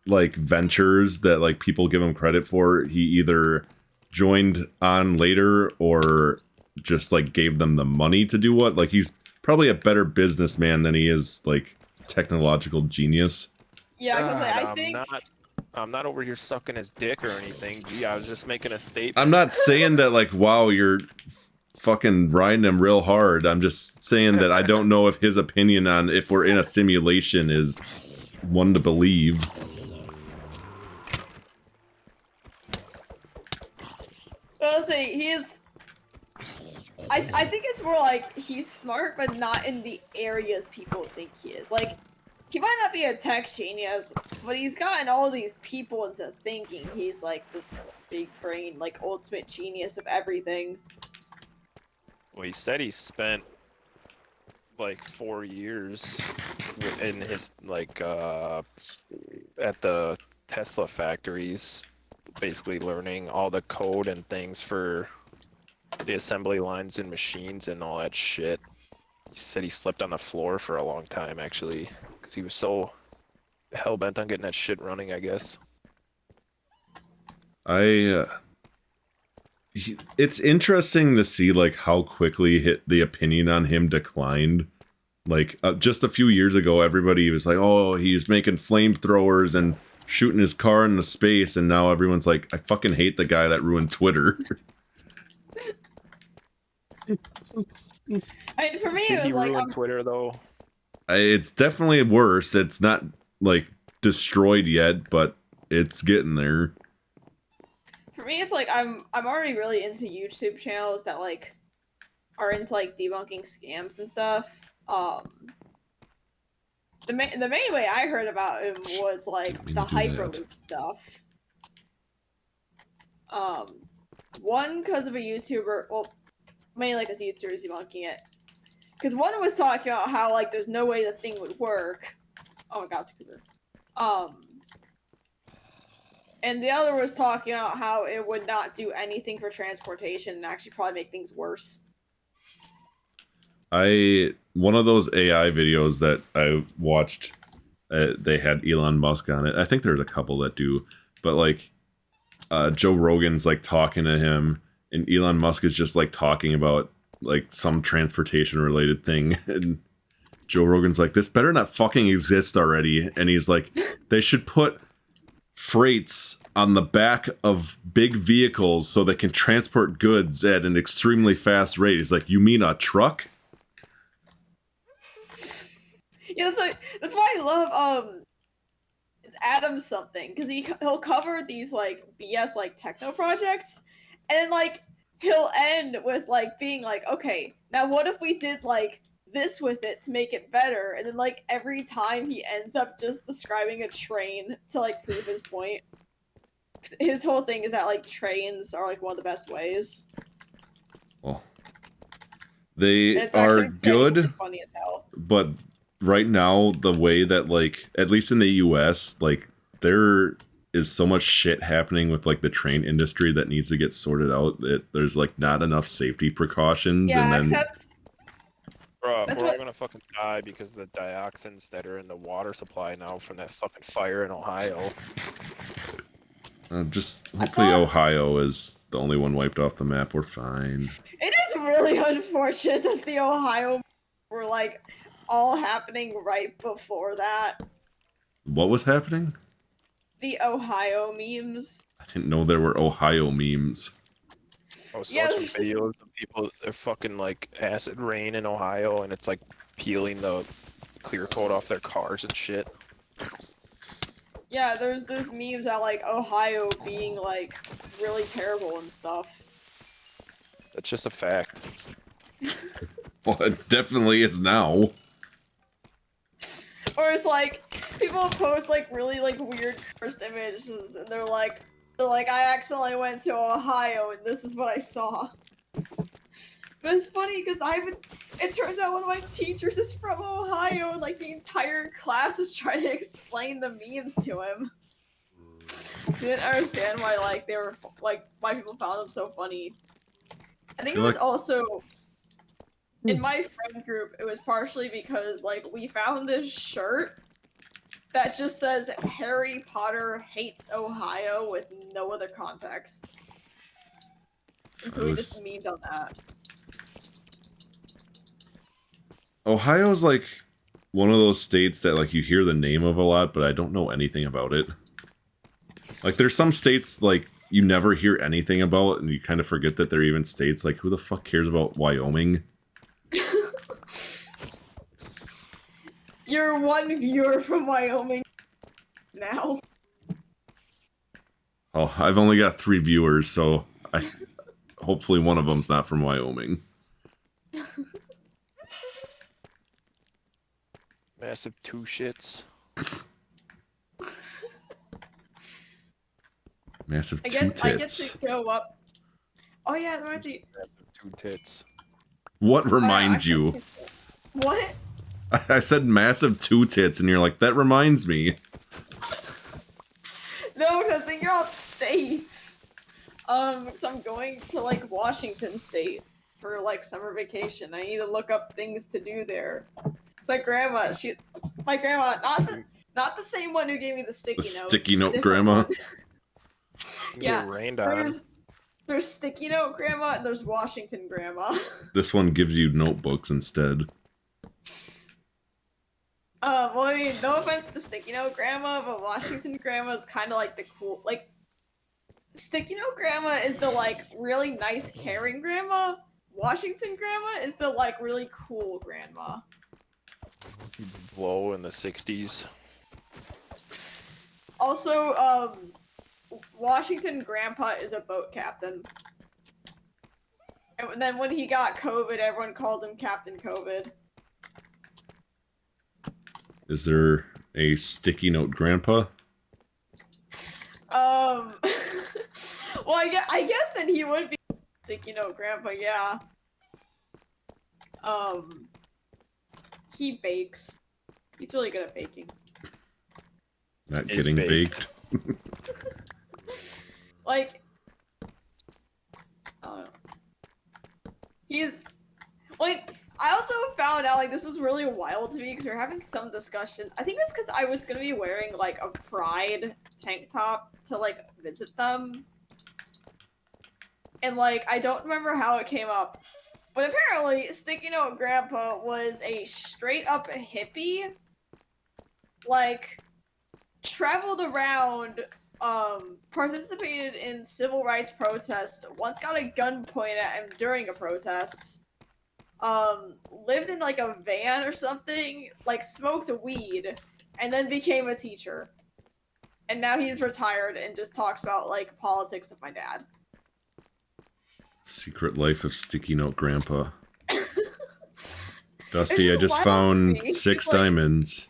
like ventures that like people give him credit for, he either joined on later or just like gave them the money to do what. Like he's probably a better businessman than he is like technological genius. Yeah, because like, I God, think I'm not over here sucking his dick or anything. Gee, I was just making a statement. I'm not saying that like, wow, you're fucking riding him real hard. I'm just saying that I don't know if his opinion on if we're in a simulation is one to believe. I'll say he is. I think it's more like he's smart, but not in the areas people think he is. Like, he might not be a tech genius, but he's gotten all these people into thinking he's like this big brain, like ultimate genius of everything. Well, he said he spent like 4 years in his like at the Tesla factories, basically learning all the code and things for the assembly lines and machines and all that shit. He said he slept on the floor for a long time, actually, because he was so hell-bent on getting that shit running, I guess. It's interesting to see like how quickly the opinion on him declined. Like just a few years ago, everybody was like, "Oh, he's making flamethrowers and shooting his car into space," and now everyone's like, "I fucking hate the guy that ruined Twitter." I mean, for me, Did it he was like, ruin Twitter though? It's definitely worse. It's not like destroyed yet, but it's getting there. for me, it's like I'm already really into YouTube channels that like are into like debunking scams and stuff. The main way I heard about him was like Didn't mean the to do that. Hyperloop stuff. One because of a YouTuber, well, mainly because YouTubers debunking it. Because one was talking about how like there's no way the thing would work. Oh my god, it's a Cooper. And the other was talking about how it would not do anything for transportation and actually probably make things worse. One of those AI videos that I watched, they had Elon Musk on it. I think there's a couple that do, but like Joe Rogan's like talking to him, and Elon Musk is just like talking about like some transportation related thing, and Joe Rogan's like, "This better not fucking exist already," and he's like, "They should put freights on the back of big vehicles so they can transport goods at an extremely fast rate." He's like, "You mean a truck?" Yeah, that's why I love it's Adam something because he'll cover these like BS like techno projects, and then like he'll end with like being like, okay, now what if we did like this with it to make it better? And then like every time he ends up just describing a train to like prove his point. 'Cause his whole thing is that like trains are like one of the best ways. Well, they And it's are actually genuinely good, funny as hell. but right now the way that like at least in the US, like there is so much shit happening with like the train industry that needs to get sorted out that there's like not enough safety precautions. Yeah, And then 'cause that's Bro, That's we're all what- gonna fucking die because of the dioxins that are in the water supply now from that fucking fire in Ohio. just hopefully saw- Ohio is the only one wiped off the map. We're fine. it is really unfortunate that the Ohio were like all happening right before that. What was happening? The Ohio memes. I didn't know there were Ohio memes. I was Yeah, watching there's just- videos of people, they're fucking like acid rain in Ohio, and it's like peeling the clear coat off their cars and shit. Yeah, there's memes at like Ohio being like really terrible and stuff. That's just a fact. Well, it definitely is now. Or it's like people post like really like weird cursed images and they're like I accidentally went to Ohio and this is what I saw. But it's funny because it turns out one of my teachers is from Ohio and like the entire class is trying to explain the memes to him. So I didn't understand why like they were like why people found them so funny. I think it was also in my friend group, it was partially because like we found this shirt that just says Harry Potter hates Ohio with no other context. And so we just memed on that. Ohio's like one of those states that like you hear the name of a lot, but I don't know anything about it. Like there's some states like you never hear anything about and you kind of forget that they're even states. Like who the fuck cares about Wyoming? You're one viewer from Wyoming now. Oh, I've only got 3 viewers, so hopefully one of them's not from Wyoming. Massive two shits. Massive I two get tits. to go up. Oh yeah, that reminds me. Massive two tits. What reminds you? What? I said massive 2 tits, and you're like, that reminds me. No, because you're all states. Because I'm going to like Washington State for like summer vacation. I need to look up things to do there. It's like my grandma, not the same one who gave me the sticky notes. The sticky note different grandma. one. Yeah, Get rained on. there's sticky note grandma and there's Washington grandma. This one gives you notebooks instead. Well, I mean, no offense to Sticky Note Grandma, but Washington Grandma is kind of like the cool, like, Sticky Note Grandma is the, like, really nice, caring grandma. Washington Grandma is the, like, really cool grandma. Blow in the 60s. Also, Washington Grandpa is a boat captain. And then when he got COVID, everyone called him Captain COVID. Is there a sticky note grandpa? Well, I guess then he would be Sticky Note Grandpa, yeah. He bakes. He's really good at baking. Not Is getting baked. baked. Like, I don't know. He's, like, I also found out, like, this was really wild to me because we were having some discussion. I think it's because I was gonna be wearing, like, a Pride tank top to, like, visit them. And, like, I don't remember how it came up. But apparently, Sticky Note Grandpa was a straight-up hippie. Like, traveled around, participated in civil rights protests, once got a gun pointed at him during a protest, lived in like a van or something, like smoked weed, and then became a teacher. And now he's retired and just talks about like politics with my dad. Secret life of Sticky Note Grandpa. Dusty, I just just wild to found me. 6 Like- diamonds.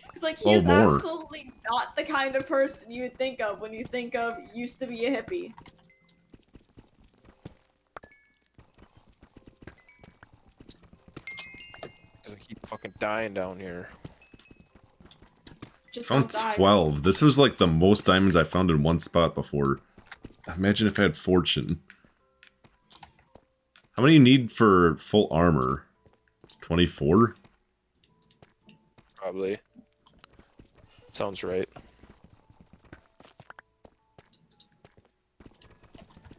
Because like Oh, he's more. absolutely not the kind of person you would think of when you think of used to be a hippie. I keep fucking dying down here. Just Found don't die. 12. This was like the most diamonds I found in one spot before. Imagine if I had fortune. How many you need for full armor? 24? Probably. Sounds right.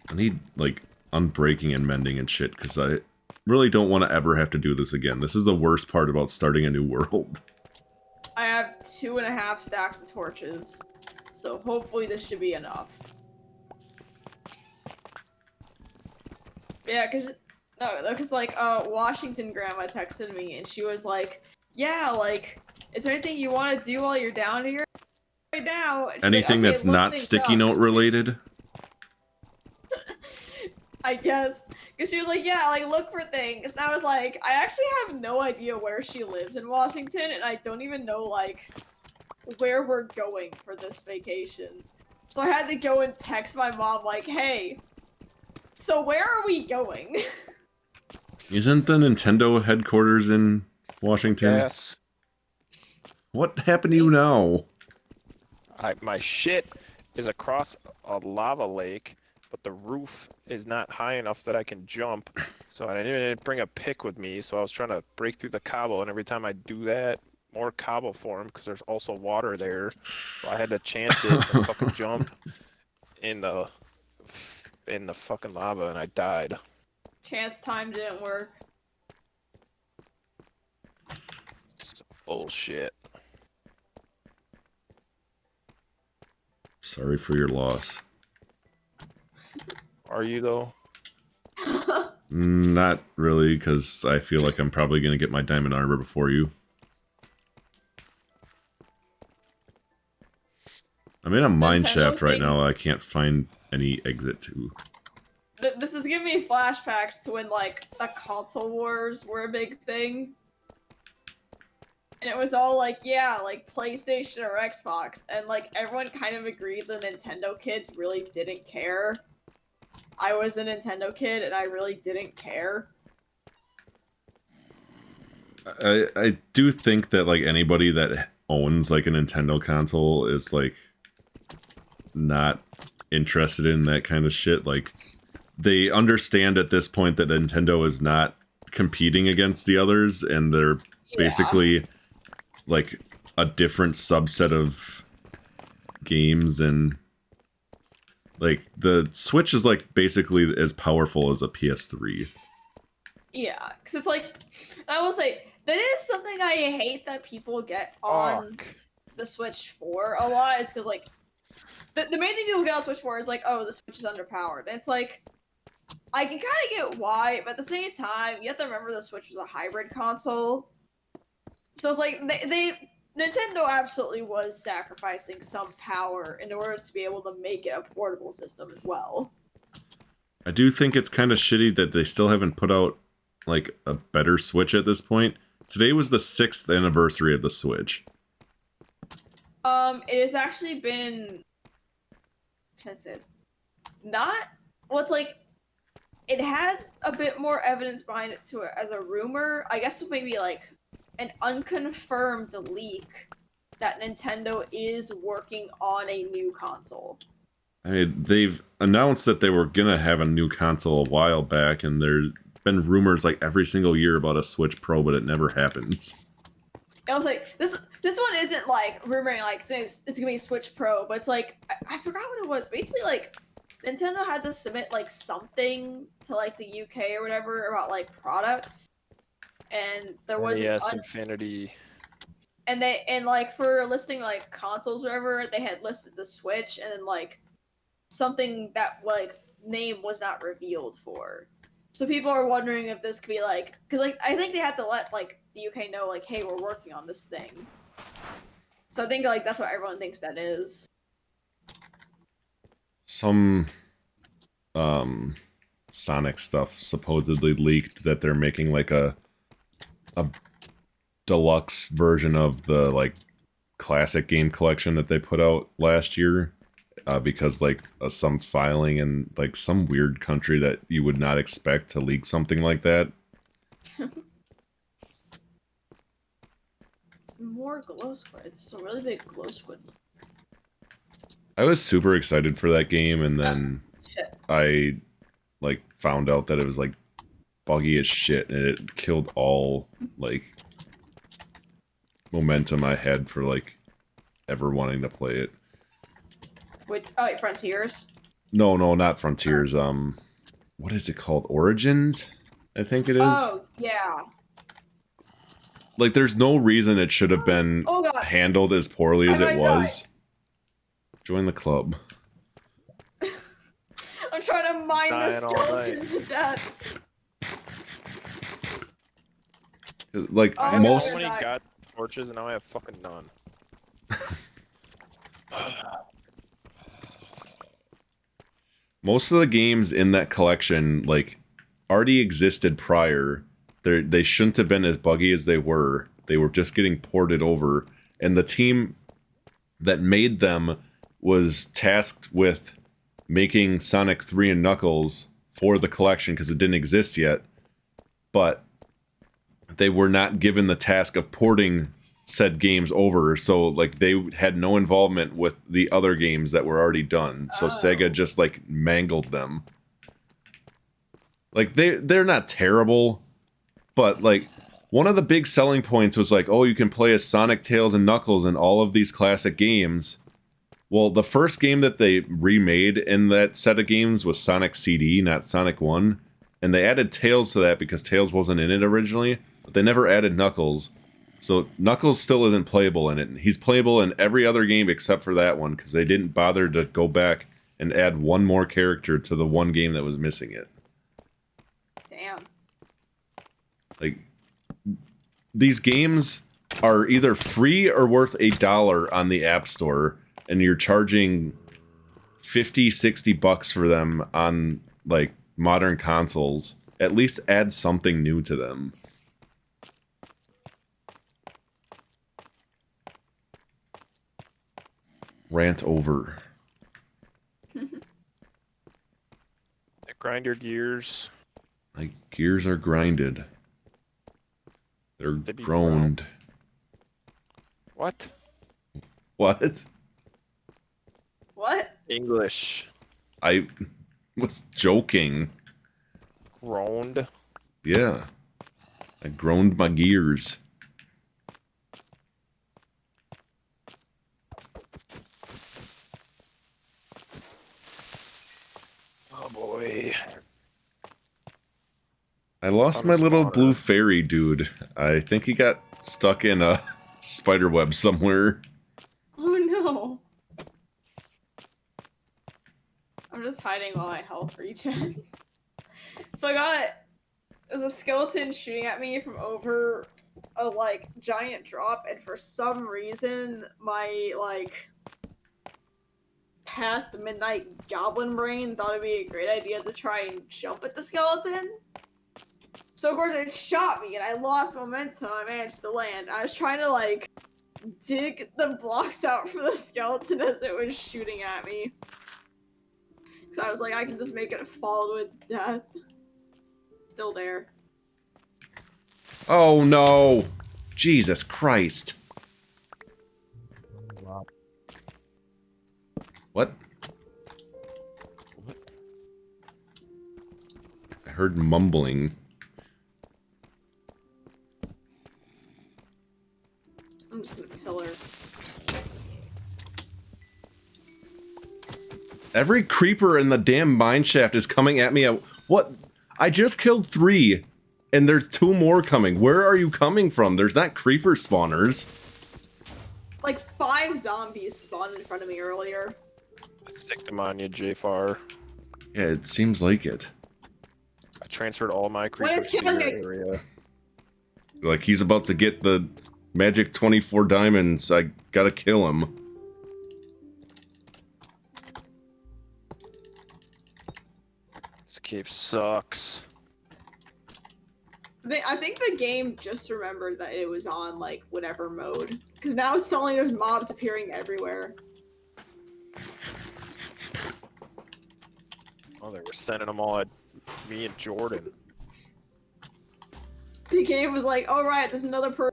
I need, like, unbreaking and mending and shit, because I really don't want to ever have to do this again. This is the worst part about starting a new world. I have 2.5 stacks of torches, so hopefully this should be enough. Yeah, cause like Washington Grandma texted me and she was like, "Yeah, like, is there anything you want to do while you're down here?" right now. And she's Anything like, okay, that's look not things sticky up. note related? I guess. Because she was like, yeah, like, look for things. And I was like, I actually have no idea where she lives in Washington, and I don't even know, like, where we're going for this vacation. So I had to go and text my mom, like, hey, so where are we going? Isn't the Nintendo headquarters in Washington? Yes. What happened to you now? My shit is across a lava lake, but the roof is not high enough that I can jump. So I didn't bring a pick with me, so I was trying to break through the cobble, and every time I do that, more cobble form because there's also water there. So I had to chance it and fucking jump in the fucking lava, and I died. Chance time didn't work. It's bullshit. Sorry for your loss. Are you though? Not really, because I feel like I'm probably going to get my diamond armor before you. I'm in a mine shaft right now I can't find any exit to. This is giving me flashbacks to when, like, the console wars were a big thing. And it was all like, yeah, like, PlayStation or Xbox. And, like, everyone kind of agreed the Nintendo kids really didn't care. I was a Nintendo kid, and I really didn't care. I do think that, like, anybody that owns, like, a Nintendo console is, like, not interested in that kind of shit. Like, they understand at this point that Nintendo is not competing against the others, and they're basically, like, a different subset of games, and, like, the Switch is, like, basically as powerful as a PS3. Yeah, because it's like, I will say, that is something I hate that people get on the Switch for a lot, is because, like, the main thing people get on Switch for is like, oh, the Switch is underpowered. And it's like, I can kind of get why, but at the same time, you have to remember the Switch was a hybrid console. So it's like, Nintendo absolutely was sacrificing some power in order to be able to make it a portable system as well. I do think it's kind of shitty that they still haven't put out, like, a better Switch at this point. Today was the 6th anniversary of the Switch. It has actually been... Not... Well, it's like... It has a bit more evidence behind it to it as a rumor. I guess maybe, like, an unconfirmed leak that Nintendo is working on a new console. I mean, they've announced that they were gonna have a new console a while back, and there's been rumors, like, every single year about a Switch Pro, but it never happens. I was like, this one isn't, like, rumoring, like, it's gonna be Switch Pro, but it's like, I forgot what it was. Basically, like, Nintendo had to submit, like, something to, like, the UK or whatever about, like, products. And there was Infinity. And like, for listing, like, consoles or whatever, they had listed the Switch, and then, like, something that, like, name was not revealed for. So people are wondering if this could be, like, because, like, I think they had to let, like, the UK know, like, hey, we're working on this thing. So I think, like, that's what everyone thinks that is. Some Sonic stuff supposedly leaked that they're making, like, a deluxe version of the, like, classic game collection that they put out last year, because, like, some filing in, like, some weird country that you would not expect to leak something like that. It's more glow squid. It's a really big glow squid. I was super excited for that game, and then I, like, found out that it was, like, buggy as shit, and it killed all, like, momentum I had for, like, ever wanting to play it. Wait, oh, wait, Frontiers? No, not Frontiers. What is it called? Origins? I think it is. Oh, yeah. Like, there's no reason it should have been handled as poorly as it was. Join the club. I'm trying to mine the skeleton to death. Like, I have most... so many god torches, and now I have fucking none. most of the games in that collection, like, already existed prior. They shouldn't have been as buggy as they were. They were just getting ported over. And the team that made them was tasked with making Sonic 3 and Knuckles for the collection because it didn't exist yet. But they were not given the task of porting said games over, so like they had no involvement with the other games that were already done. So Sega just like mangled them. Like they're not terrible, but like one of the big selling points was like, oh, you can play as Sonic, Tails, and Knuckles in all of these classic games. Well, the first game that they remade in that set of games was Sonic CD, not Sonic 1. And they added Tails to that because Tails wasn't in it originally, but they never added Knuckles. So Knuckles still isn't playable in it. He's playable in every other game except for that one because they didn't bother to go back and add one more character to the one game that was missing it. Damn. Like, these games are either free or worth $1 on the App Store, and you're charging $50-$60 for them on, like, modern consoles. At least add something new to them. Rant over. Grind your gears. My gears are grinded. They're They'd be groaned. What? What? What? English. I was joking. Groaned. Yeah. I groaned my gears. Oh boy. I lost On my the little spawner. blue fairy dude. I think he got stuck in a spider web somewhere. Oh no. I'm just hiding all my health regen. So there's a skeleton shooting at me from over a like giant drop, and for some reason my like past midnight goblin brain thought it'd be a great idea to try and jump at the skeleton. So of course it shot me and I lost momentum. I managed to land. I was trying to like dig the blocks out for the skeleton as it was shooting at me. So I was like, I can just make it fall to its death. Still there. Oh no! Jesus Christ. What? I heard mumbling. I'm just gonna kill her. Every creeper in the damn mineshaft is coming at me at— what? I just killed 3, and there's 2 more coming. Where are you coming from? There's not creeper spawners. Like 5 zombies spawned in front of me earlier. Stick them on you, jFar. Yeah, it seems like it. I transferred all my What is creepers to your killing me? area. Like, he's about to get the magic 24 diamonds. I gotta kill him. This cave sucks. I think the game just remembered that it was on like whatever mode. Because now suddenly there's mobs appearing everywhere. Oh, they were sending them all at me and Jordan. The game was like, all right, there's another person.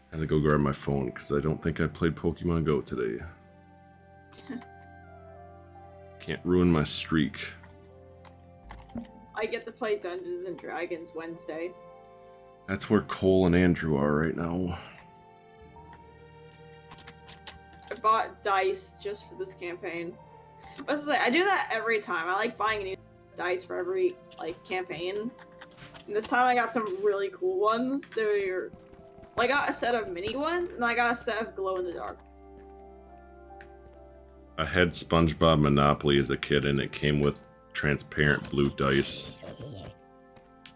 I had to go grab my phone because I don't think I played Pokemon Go today. Can't ruin my streak. I get to play Dungeons and Dragons Wednesday. That's where Cole and Andrew are right now. I bought dice just for this campaign. I was like, I do that every time. I like buying new dice for every like campaign. And this time I got some really cool ones. They're Well, I got a set of mini ones, and I got a set of glow in the dark. I had SpongeBob Monopoly as a kid, and it came with transparent blue dice.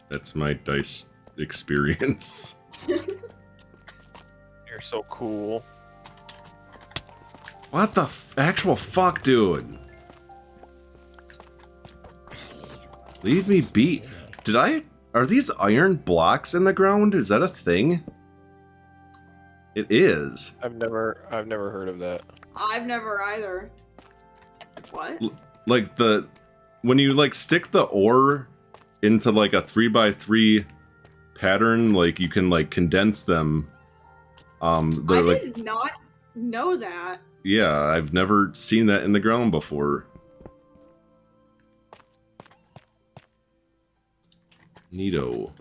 That's my dice experience. You're so cool. What the actual fuck, dude? Leave me be. Are these iron blocks in the ground? Is that a thing? It is. I've never heard of that. I've never either. What? Like when you like stick the ore into like a 3x3 pattern, like you can like condense them. They're like, did not know that. Yeah, I've never seen that in the ground before. Neato.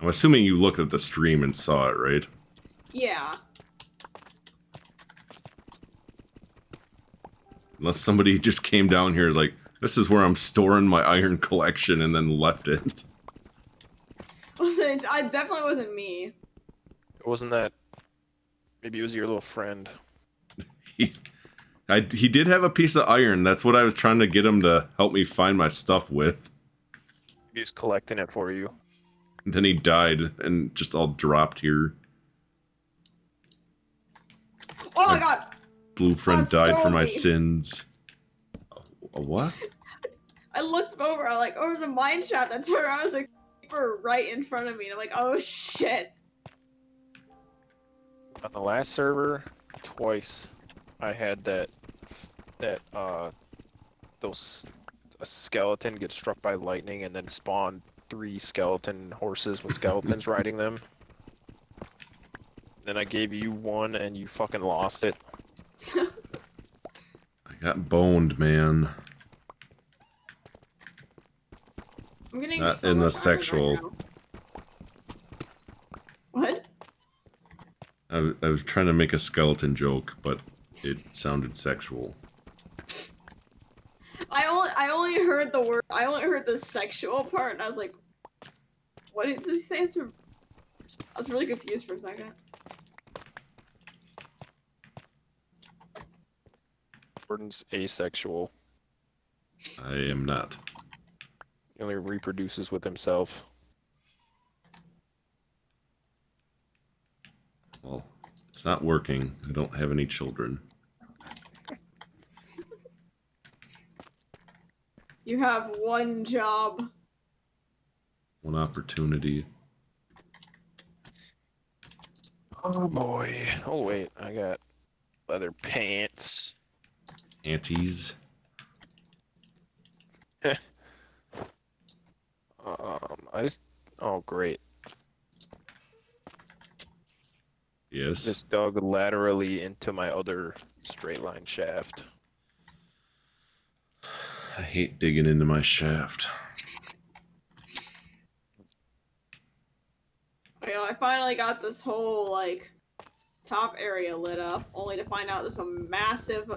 I'm assuming you looked at the stream and saw it, right? Yeah. Unless somebody just came down here like, this is where I'm storing my iron collection and then left it. I definitely wasn't me. Wasn't that... Maybe it was your little friend. He did have a piece of iron. That's what I was trying to get him to help me find my stuff with. He was collecting it for you. And then he died and just all dropped here. Oh my god! Blue friend That's died so for my mean. sins. A what? I looked over, I was like, oh, there's a mine shaft. I turned around, I was like, creeper right in front of me, and I'm like, oh shit. On the last server, twice, I had a skeleton get struck by lightning and then spawn 3 skeleton horses with skeletons riding them. Then I gave you one and you fucking lost it. I got boned, man. I'm getting Not so in the much iron sexual. right now. What? I was trying to make a skeleton joke, but it sounded sexual. I only heard the word. I only heard the sexual part, and I was like, "What did he say?" After? I was really confused for a second. Jordan's asexual. I am not. He only reproduces with himself. Well, it's not working. I don't have any children. You have one job. One opportunity. Oh boy. Oh wait, I got leather pants. Aunties. Oh great. Yes. Just dug laterally into my other straight line shaft. I hate digging into my shaft. You know, I finally got this whole like top area lit up, only to find out there's a massive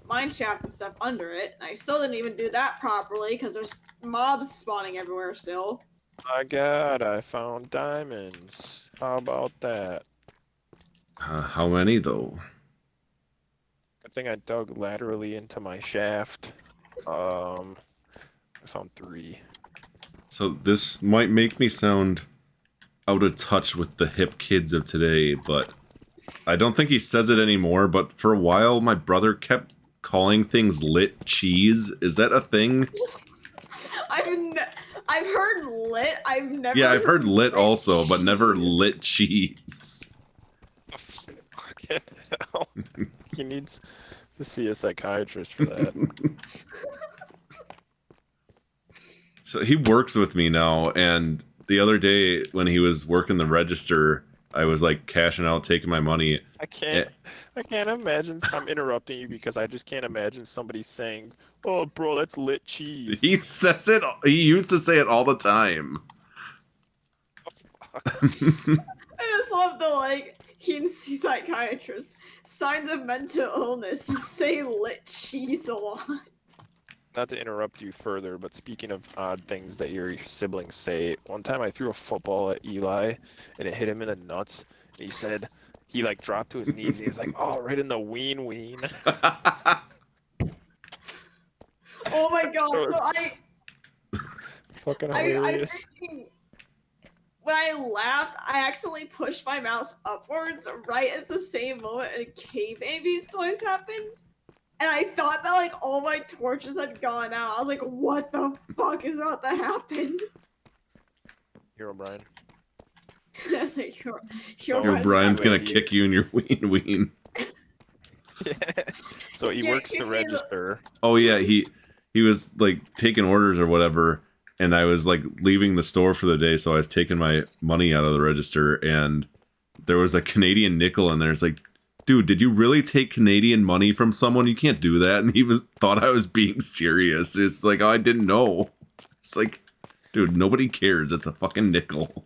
mine shaft and stuff under it. And I still didn't even do that properly because there's mobs spawning everywhere still. My god, I found diamonds. How about that? How many, though? Good thing I dug laterally into my shaft. I found 3. So this might make me sound out of touch with the hip kids of today, but I don't think he says it anymore, but for a while my brother kept calling things lit cheese. Is that a thing? I've heard lit. I've never. Yeah, I've heard lit also, but never lit cheese. Fucking hell. He needs to see a psychiatrist for that. So he works with me now, and the other day when he was working the register, I was like cashing out, taking my money. I can't imagine. I'm interrupting you because I just can't imagine somebody saying, "Oh, bro, that's lit cheese." He says it. He used to say it all the time. Oh, fuck. I just love the like keen psychiatrist signs of mental illness. You say lit cheese a lot. not to interrupt you further, but speaking of odd things that your siblings say, one time I threw a football at Eli and it hit him in the nuts. And he said, he like dropped to his knees and he's like, oh, right in the ween ween. Oh my god! So So fucking I hilarious. freaking, when I laughed, I accidentally pushed my mouse upwards right at the same moment a cave ambience noise happened. And I thought that like all my torches had gone out. I was like, what the fuck is about to happen? Hero Brian. That's like, Hero Your Brian's Brian's gonna gonna kick you in your ween ween. Yeah. So he works the register. Oh yeah, he was like taking orders or whatever, and I was like leaving the store for the day, so I was taking my money out of the register, and there was a Canadian nickel in there. It's like, dude, did you really take Canadian money from someone? You can't do that. And he thought I was being serious. It's like, oh, I didn't know. It's like, dude, nobody cares. It's a fucking nickel.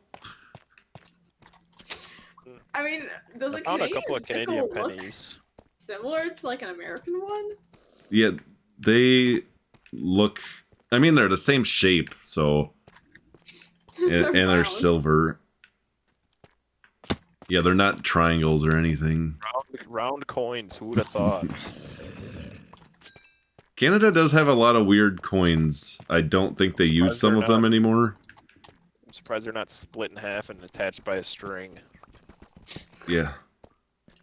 I mean, does I a found a Canadian couple of Canadian nickel look pennies. similar to like an American one? Yeah, they look. I mean, they're the same shape, so and they're round. silver. Yeah, they're not triangles or anything. Round coins, who would have thought? Canada does have a lot of weird coins. I don't think they use some of them anymore. I'm surprised they're not split in half and attached by a string. Yeah.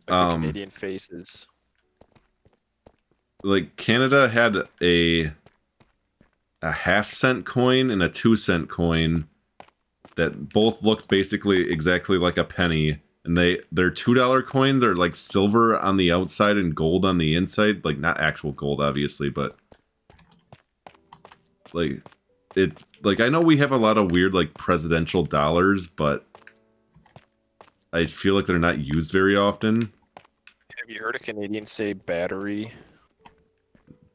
Like the Canadian faces. Like Canada had a half-cent coin and a 2-cent coin that both look basically exactly like a penny, and their $2 coins are like silver on the outside and gold on the inside, like not actual gold obviously, but like it like I know we have a lot of weird like presidential dollars, but I feel like they're not used very often. Have you heard a Canadian say battery?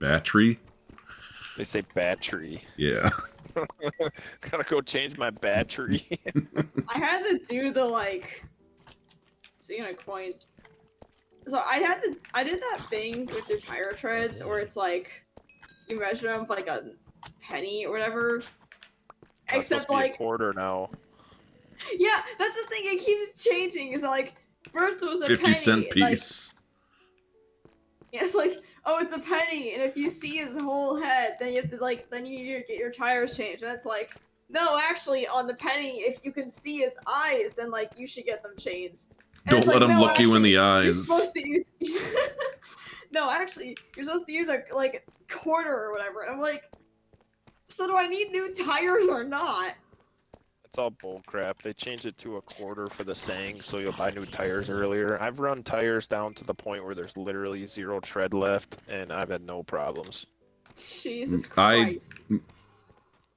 Battery? They say battery. Yeah. Gotta go change my battery. I had to do the like, speaking of coins. So I did that thing with the tire treads, where it's like you measure them like a penny or whatever. It's supposed Except to be a like, quarter now. yeah, that's the thing. It keeps changing. It's like first it was a 50-cent penny, piece. yeah, it's like, oh, it's a penny, and if you see his whole head, then you have to like, then you need to get your tires changed. And it's like, no, actually, on the penny, if you can see his eyes, then like you should get them changed. And Don't it's let like, him no, look you in the You're eyes. supposed to use. No, actually, you're supposed to use a like quarter or whatever. And I'm like, so do I need new tires or not? It's all bullcrap. They changed it to a quarter for the saying, so you'll buy new tires earlier. I've run tires down to the point where there's literally 0 tread left, and I've had no problems. Jesus Christ.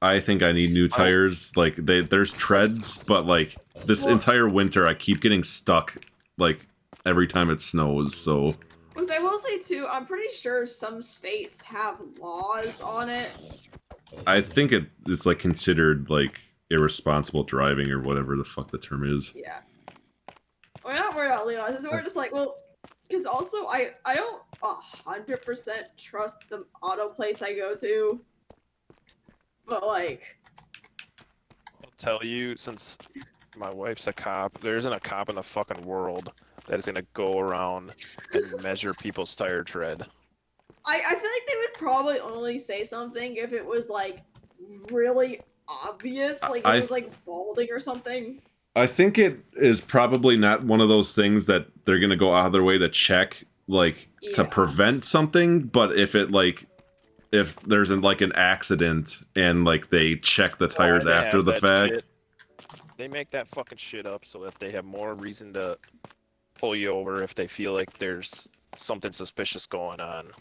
I think I need new tires. Like there's treads, but like this entire winter I keep getting stuck like every time it snows, so Because I will say too, I'm pretty sure some states have laws on it. I think it's like considered like irresponsible driving or whatever the fuck the term is. Yeah. We're not worried about laws. We're just like, well, because also I don't 100% trust the auto place I go to. But like, I'll tell you, since my wife's a cop, there isn't a cop in the fucking world that is gonna go around and measure people's tire tread. I feel like they would probably only say something if it was like really obvious, like if it was like balding or something. I think it is probably not one of those things that they're gonna go out of their way to check, like to prevent something. But if it like, if there's like an accident and like they check the tires after the fact, shit. They make that fucking shit up so that they have more reason to pull you over if they feel like there's something suspicious going on.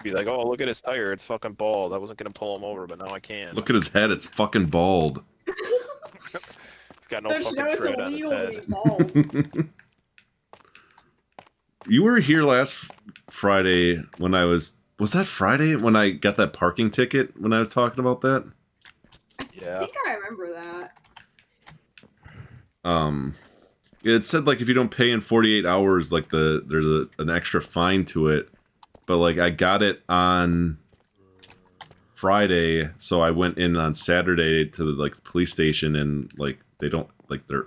Be like, oh, look at his tire, it's fucking bald. I wasn't gonna pull him over, but now I can. look at his head, it's fucking bald. It's got no fucking tread on his head. Bald. You were here last Friday when I was that Friday when I got that parking ticket when I was talking about that? Yeah. I think I remember that. It said like if you don't pay in 48 hours, like there's an extra fine to it. But like I got it on Friday, so I went in on Saturday to the police station, and like they don't like their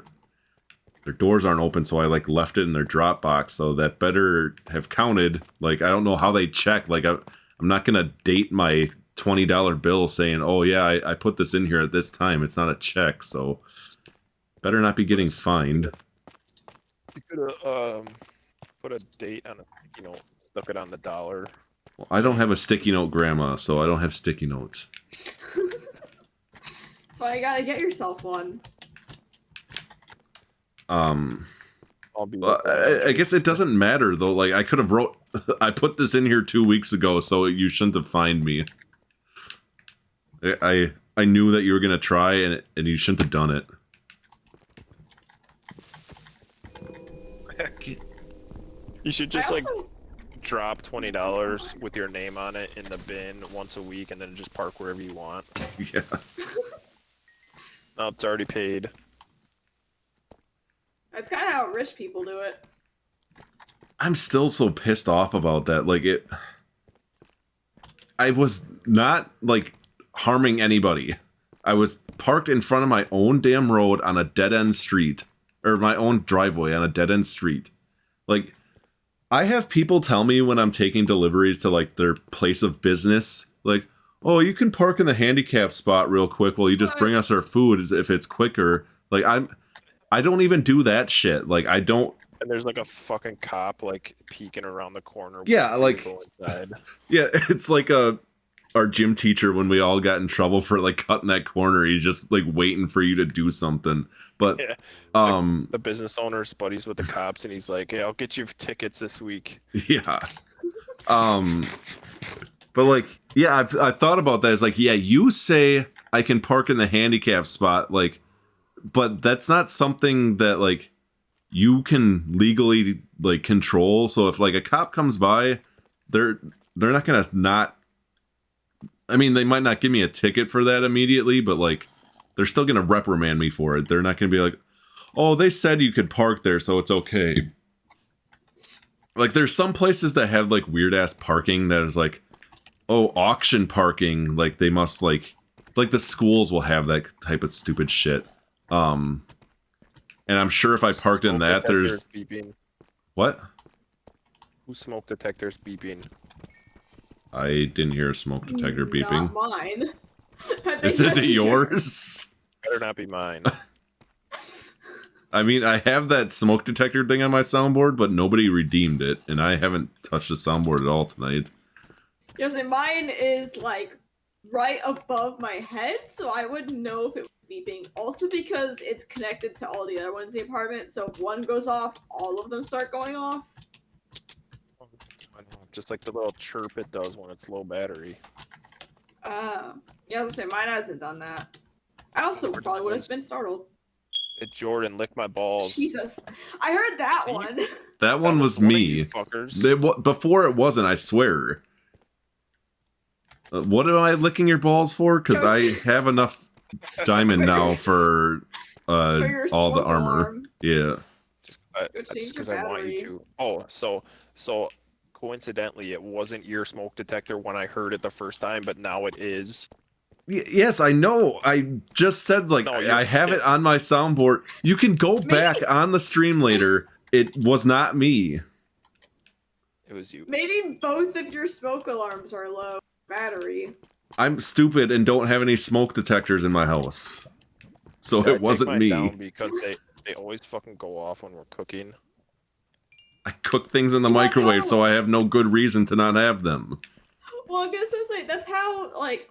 doors aren't open, so I like left it in their drop box. So that better have counted. Like I don't know how they check. Like I'm not gonna date my $20 bill saying, "Oh yeah, I put this in here at this time." It's not a check, so better not be getting fined. You could have put a date on it, stuck it on the dollar. Well, I don't have a sticky note grandma, so I don't have sticky notes. So you gotta get yourself one. I'll be. I guess it doesn't matter though. Like I could have wrote, I put this in here 2 weeks ago, so you shouldn't have fined me. I knew that you were gonna try, and you shouldn't have done it. You should just drop $20 with your name on it in the bin once a week, and then just park wherever you want. Yeah. No, it's already paid. That's kind of how rich people do it. I'm still so pissed off about that. Like I was not like harming anybody. I was parked in front of my own damn road on a dead-end street, or my own driveway on a dead-end street. Like, I have people tell me when I'm taking deliveries to like their place of business, like, "Oh, you can park in the handicap spot real quick while you just bring us our food if it's quicker." Like I don't even do that shit. Like I don't. And there's like a fucking cop like peeking around the corner. Yeah, like inside. Yeah, it's like our gym teacher when we all got in trouble for like cutting that corner. He's just like waiting for you to do something. But yeah. The business owner's buddies with the cops, and he's like, "Hey, I'll get you tickets this week." Yeah. But like, yeah, I thought about that. It's like, yeah, you say I can park in the handicap spot, like, but that's not something that like you can legally like control. So if like a cop comes by, they're not gonna not. I mean, they might not give me a ticket for that immediately, but like they're still gonna reprimand me for it. They're not gonna be like, "Oh, they said you could park there, so it's okay." Like there's some places that have like weird ass parking that is like, oh, auction parking. Like they must like the schools will have that type of stupid shit. And I'm sure if I parked in that, there's beeping. What? Whose smoke detector's beeping? I didn't hear a smoke detector beeping. Not mine. Is it yours? Better not be mine. I mean, I have that smoke detector thing on my soundboard, but nobody redeemed it, and I haven't touched the soundboard at all tonight. Yes, and mine is like right above my head, so I wouldn't know if it was beeping. Also because it's connected to all the other ones in the apartment, so if one goes off, all of them start going off. I know, just like the little chirp it does when it's low battery. Yeah, I was gonna say, mine hasn't done that. I also probably would have been startled. It Jordan, lick my balls. Jesus. I heard that one. That one was One of me. you fuckers. Before it wasn't, I swear. What am I licking your balls for? Because I have enough diamond now for your all the smoke armor. alarm. Yeah. Just change because your I want you battery. to. Oh, so coincidentally, it wasn't your smoke detector when I heard it the first time, but now it is. Yes, I know. I just said, like, No, I have it on my soundboard. You can go back on the stream later. It was not me. It was you. Maybe both of your smoke alarms are low battery. I'm stupid and don't have any smoke detectors in my house. So Yeah, I it take wasn't mine me. down because they always fucking go off when we're cooking. I cook things in the Well, microwave, no. so I have no good reason to not have them. Well, I guess that's like, that's how, like,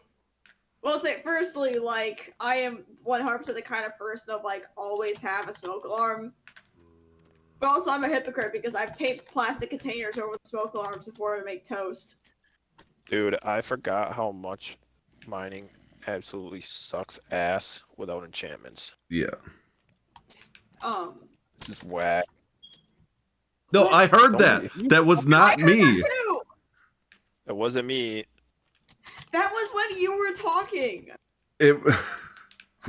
well, say, firstly, like, I am 100% the kind of person of, like, always have a smoke alarm. But also, I'm a hypocrite because I've taped plastic containers over the smoke alarms before to make toast. Dude, I forgot how much mining absolutely sucks ass without enchantments. Yeah. This is whack. No, I heard Don't- that. That was not I heard me. that too! It wasn't me. That was when you were talking! It.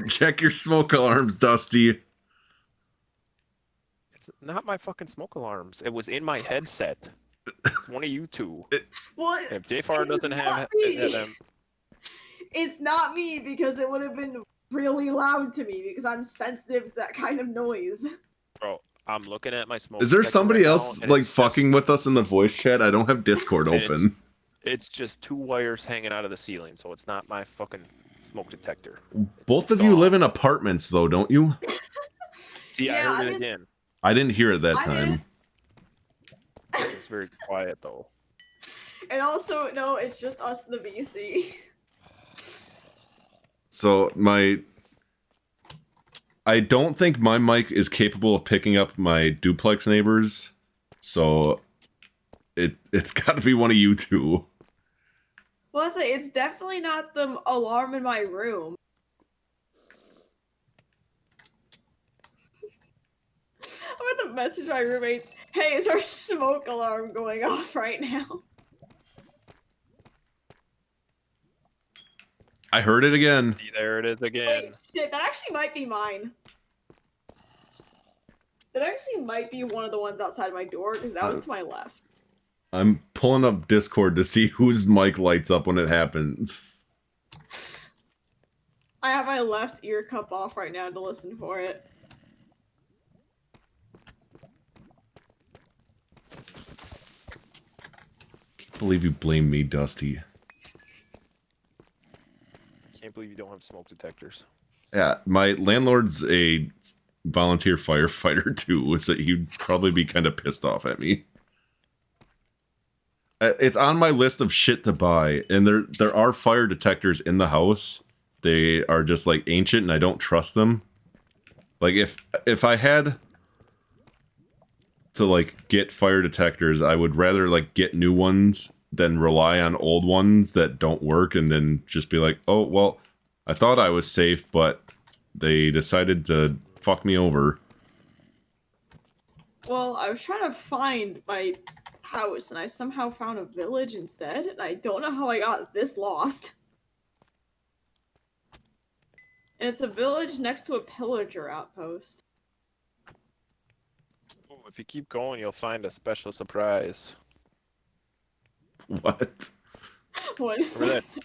Check your smoke alarms, Dusty. It's not my fucking smoke alarms. It was in my headset. It's one of you two. Well, If jFar doesn't have me. them, It's not me because it would have been really loud to me because I'm sensitive to that kind of noise. Bro, I'm looking at my smoke Is there detector somebody right now, else and like it's fucking with us in the voice chat? I don't have Discord And it's- open. It's just 2 wires hanging out of the ceiling, so it's not my fucking smoke detector. Both of you live in apartments, though, don't you? See, I Yeah, heard I it mean- again. I didn't hear it that I time. It's very quiet though. And also, no, it's just us in the VC. So I don't think my mic is capable of picking up my duplex neighbors. So it's got to be one of you two. Well, I say it's definitely not the alarm in my room. I'm going to message my roommates, hey, is our smoke alarm going off right now? I heard it again. See, there it is again. Wait, shit, that actually might be mine. That actually might be one of the ones outside my door, because that was to my left. I'm pulling up Discord to see whose mic lights up when it happens. I have my left ear cup off right now to listen for it. Can't believe you blame me, Dusty. Can't believe you don't have smoke detectors. Yeah, my landlord's a volunteer firefighter too, so he'd probably be kind of pissed off at me. It's on my list of shit to buy, and there are fire detectors in the house. They are just like ancient, and I don't trust them. Like if I had to like get fire detectors, I would rather like get new ones than rely on old ones that don't work, and then just be like, oh well, I thought I was safe, but they decided to fuck me over. Well, I was trying to find my house, and I somehow found a village instead, and I don't know how I got this lost. And it's a village next to a pillager outpost. Oh, if you keep going, you'll find a special surprise. What? What is Remember that?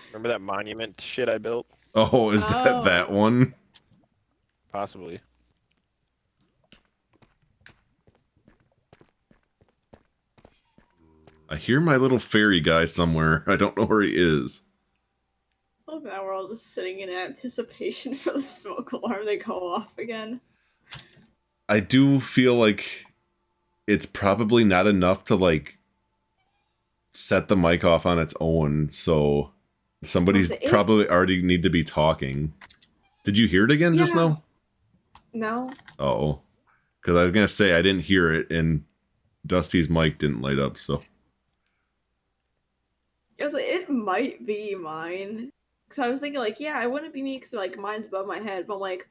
Remember that monument shit I built? Oh, is Oh. that one? Possibly. I hear my little fairy guy somewhere. I don't know where he is. Oh, now we're all just sitting in anticipation for the smoke alarm to go off again. I do feel like it's probably not enough to like set the mic off on its own, so somebody's Well, it- probably already need to be talking. Did you hear it again just Yeah. now? No. Oh, because I was gonna say I didn't hear it, and Dusty's mic didn't light up. So I was like, it might be mine. Because I was thinking, like, yeah, it wouldn't be me because, like, mine's above my head. But I'm like,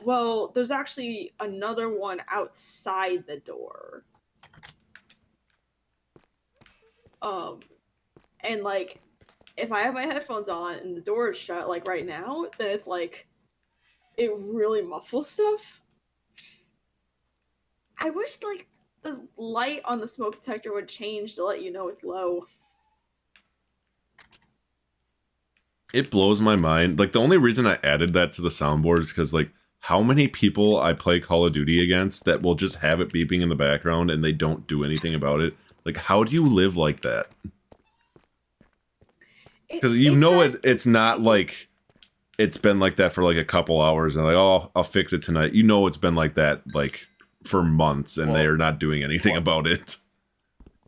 well, there's actually another one outside the door. And, like, if I have my headphones on and the door is shut, like, right now, then it's, like, it really muffles stuff. I wish, like, the light on the smoke detector would change to let you know it's low. it blows my mind. Like the only reason I added that to the soundboard is because like how many people I play Call of Duty against that will just have it beeping in the background and they don't do anything about it. Like, how do you live like that? Because you know it's not like it's been like that for like a couple hours and like, oh, I'll fix it tonight. You know it's been like that like for months and they are not doing anything about it.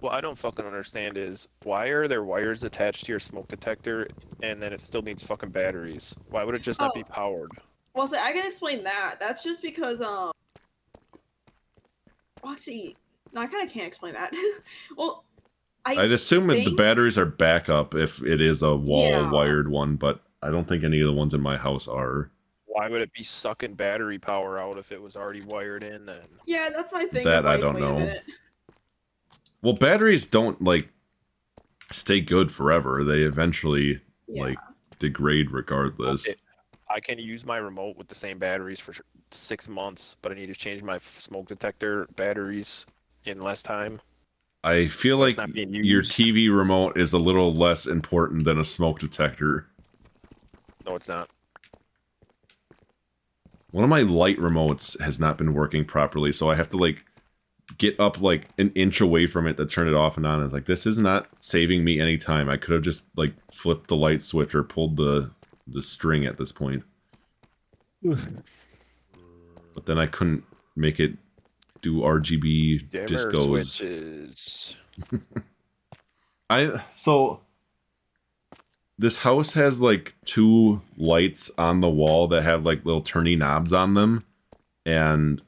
What I don't fucking understand is why are there wires attached to your smoke detector and then it still needs fucking batteries? Why would it just not be powered? Well, so I can explain that. That's just because well, actually, no, I kind of can't explain that. Well, I'd assume that the batteries are backup if it is a wall wired one, but I don't think any of the ones in my house are. Why would it be sucking battery power out if it was already wired in then? Yeah, that's my thing. That I don't know. Well, batteries don't like stay good forever. They eventually like degrade regardless. Okay. I can use my remote with the same batteries for 6 months, but I need to change my smoke detector batteries in less time. I feel like your TV remote is a little less important than a smoke detector. No, it's not. One of my light remotes has not been working properly, so I have to, like, get up, like, an inch away from it to turn it off and on. It's like, this is not saving me any time. I could have just, like, flipped the light switch or pulled the string at this point. But then I couldn't make it do RGB Dimmer discos. switches. So this house has like 2 lights on the wall that have like little turny knobs on them, and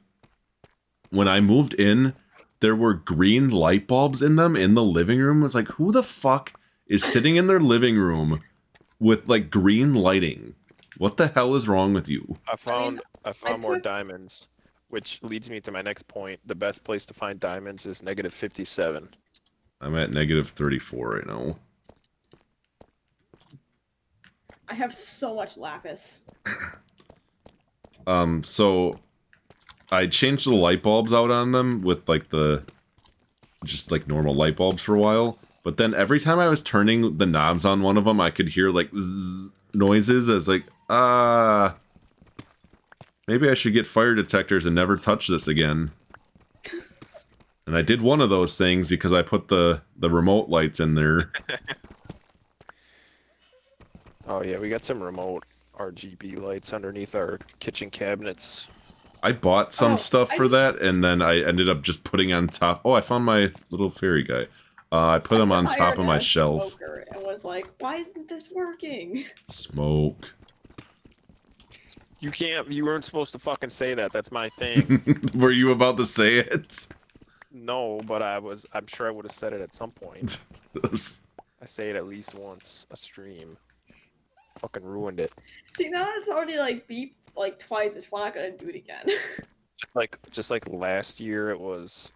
when I moved in, there were green light bulbs in them in the living room. I was like, who the fuck is sitting in their living room with like green lighting? What the hell is wrong with you? I found more diamonds, which leads me to my next point. The best place to find diamonds is -57. I'm at -34 right now. I have so much lapis. So I changed the light bulbs out on them with like just like normal light bulbs for a while, but then every time I was turning the knobs on one of them, I could hear like zzz noises. I was like, maybe I should get fire detectors and never touch this again. And I did one of those things because I put the remote lights in there. Oh yeah, we got some remote RGB lights underneath our kitchen cabinets. I bought some stuff for that, and then I ended up just putting on top. Oh, I found my little fairy guy. I put him on top of my shelf. And was like, why isn't this working? Smoke. You weren't supposed to fucking say that. That's my thing. Were you about to say it? No, but I'm sure I would have said it at some point. I say it at least once a stream. Fucking ruined it. See, now it's already like beeped like twice. It's not gonna do it again. Just like last year, it was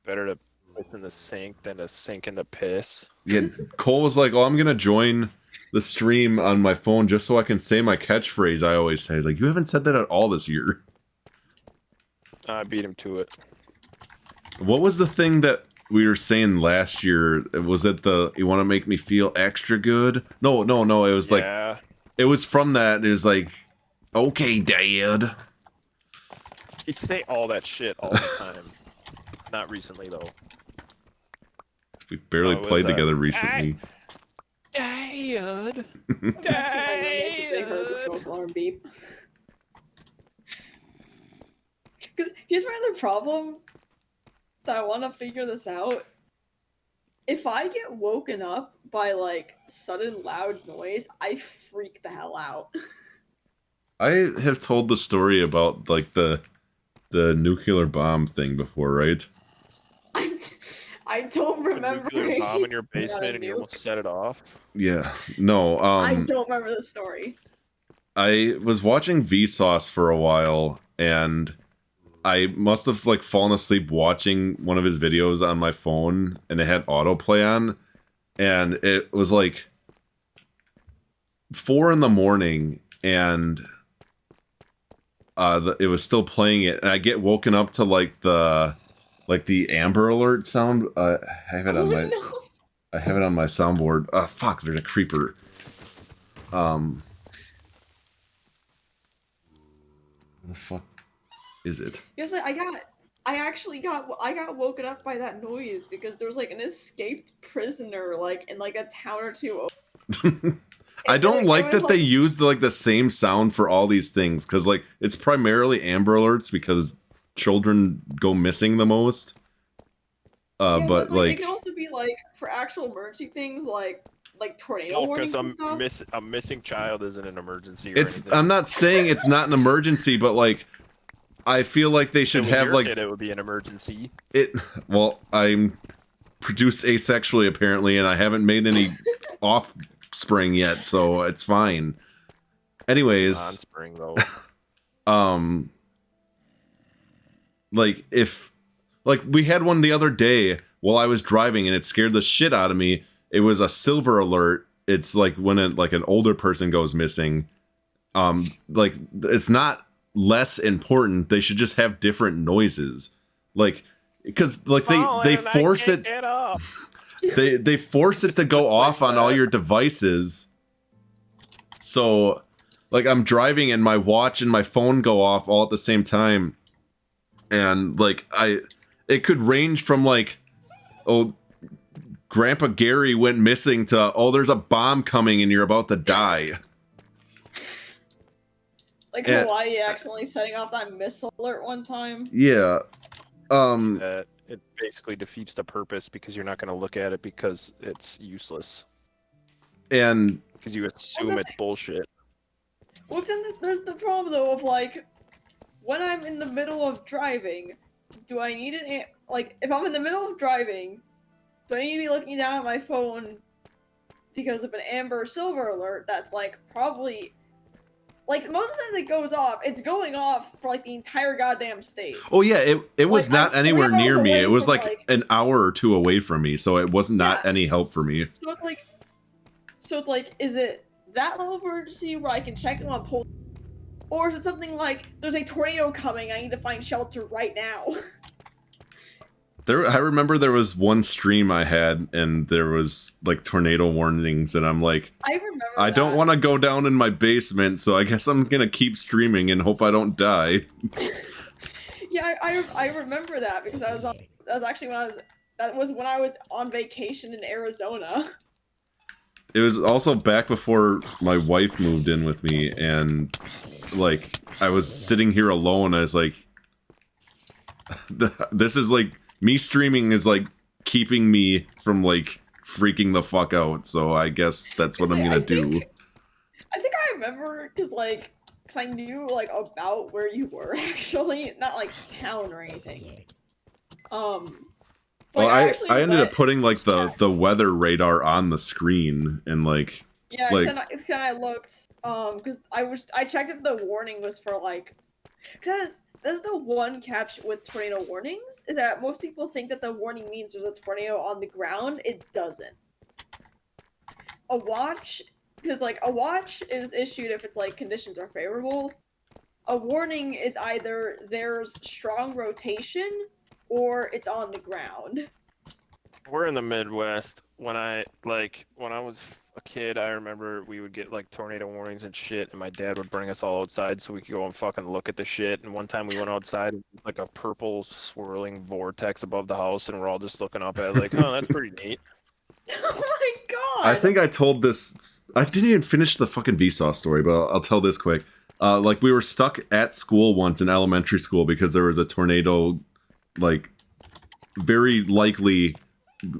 better to piss in the sink than to sink in the piss. Yeah, Cole was like, "Oh, I'm gonna join the stream on my phone just so I can say my catchphrase." I always say, "He's like, you haven't said that at all this year." I beat him to it. What was the thing that we were saying last year? Was it you want to make me feel extra good? No. It was like, it was from that. It was like, okay, Dad. You say all that shit all the time. Not recently though. We barely played together recently. Dad. They heard the smoke alarm beep. Because here's my other problem that I want to figure this out. If I get woken up by like sudden loud noise, I freak the hell out. I have told the story about like the nuclear bomb thing before, right? I don't remember. A nuclear bomb in your basement and you almost set it off. Yeah. No. I don't remember the story. I was watching Vsauce for a while, and I must have like fallen asleep watching one of his videos on my phone, and it had autoplay on, and it was like 4 in the morning, and it was still playing it, and I get woken up to like the Amber Alert sound. I have it on I have it on my soundboard. Fuck, there's a creeper. What the fuck is it? Yes, I got woken up by that noise because there was like an escaped prisoner like in like a town or two. I don't like that they use the same sound for all these things, because like it's primarily Amber Alerts because children go missing the most. Yeah, but like it can also be like for actual emergency things like tornado warnings and stuff. A missing child isn't an emergency. I'm not saying it's not an emergency, but like I feel like they should have like it would be an emergency. Well, I'm produced asexually apparently, and I haven't made any offspring yet, so it's fine. Anyways, it's non-spring though. Like if we had one the other day while I was driving, and it scared the shit out of me. It was a silver alert. It's like when an older person goes missing. Like it's not less important. They should just have different noises, like because like they force it. They force it to go off on all your devices. So, like, I'm driving and my watch and my phone go off all at the same time. And, like, it could range from, like, oh, Grandpa Gary went missing to, oh, there's a bomb coming and you're about to die. Like Hawaii accidentally setting off that missile alert one time. Yeah. That it basically defeats the purpose because you're not going to look at it because it's useless. And because you assume it's bullshit. Well, there's the problem though of like, when I'm in the middle of driving, do I need like if I'm in the middle of driving, do I need to be looking down at my phone because of an amber or silver alert that's like probably. Like, most of the times it goes off, it's going off for, like, the entire goddamn state. Oh, yeah, it was like, not anywhere near me. It was, from, like, an hour or two away from me, so it was not any help for me. So it's like, is it that level of urgency where I can check it on pole? Or is it something like, there's a tornado coming, I need to find shelter right now? I remember there was one stream I had, and there was, like, tornado warnings, and I'm like, I remember I don't want to go down in my basement, so I guess I'm gonna keep streaming and hope I don't die. Yeah, I remember that, because that was actually when I was on vacation in Arizona. It was also back before my wife moved in with me, and, like, I was sitting here alone, I was like, this is, like, me streaming is, like, keeping me from, like, freaking the fuck out, so I guess that's what I'm gonna do. I think I remember, because I knew, like, about where you were, actually. Not, like, town or anything. Well, I ended up putting, like, the weather radar on the screen, and, like... Yeah, like, it's kind of looked, because I checked if the warning was for, like... Because that's the one catch with tornado warnings, is that most people think that the warning means there's a tornado on the ground. It doesn't. A watch, because like a watch is issued if it's like conditions are favorable. A warning is either there's strong rotation or it's on the ground. We're in the Midwest. When I was a kid, I remember we would get like tornado warnings and shit, and my dad would bring us all outside so we could go and fucking look at the shit. And one time we went outside, like a purple swirling vortex above the house, and we're all just looking up at it like, oh, that's pretty neat. Oh my god! I think I told this... I didn't even finish the fucking Vsauce story, but I'll tell this quick. Like, we were stuck at school once in elementary school because there was a tornado, like, very likely,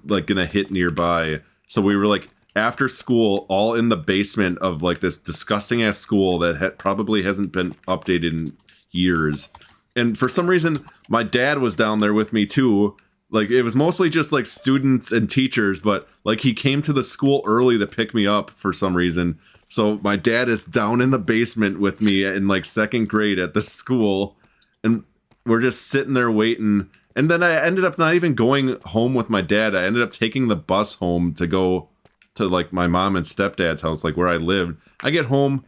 like, gonna hit nearby. So we were, like, after school, all in the basement of, like, this disgusting-ass school that probably hasn't been updated in years. And for some reason, my dad was down there with me, too. Like, it was mostly just, like, students and teachers, but, like, he came to the school early to pick me up for some reason. So my dad is down in the basement with me in, like, 2nd grade at the school, and we're just sitting there waiting. And then I ended up not even going home with my dad. I ended up taking the bus home to go to, like, my mom and stepdad's house, like, where I lived. I get home,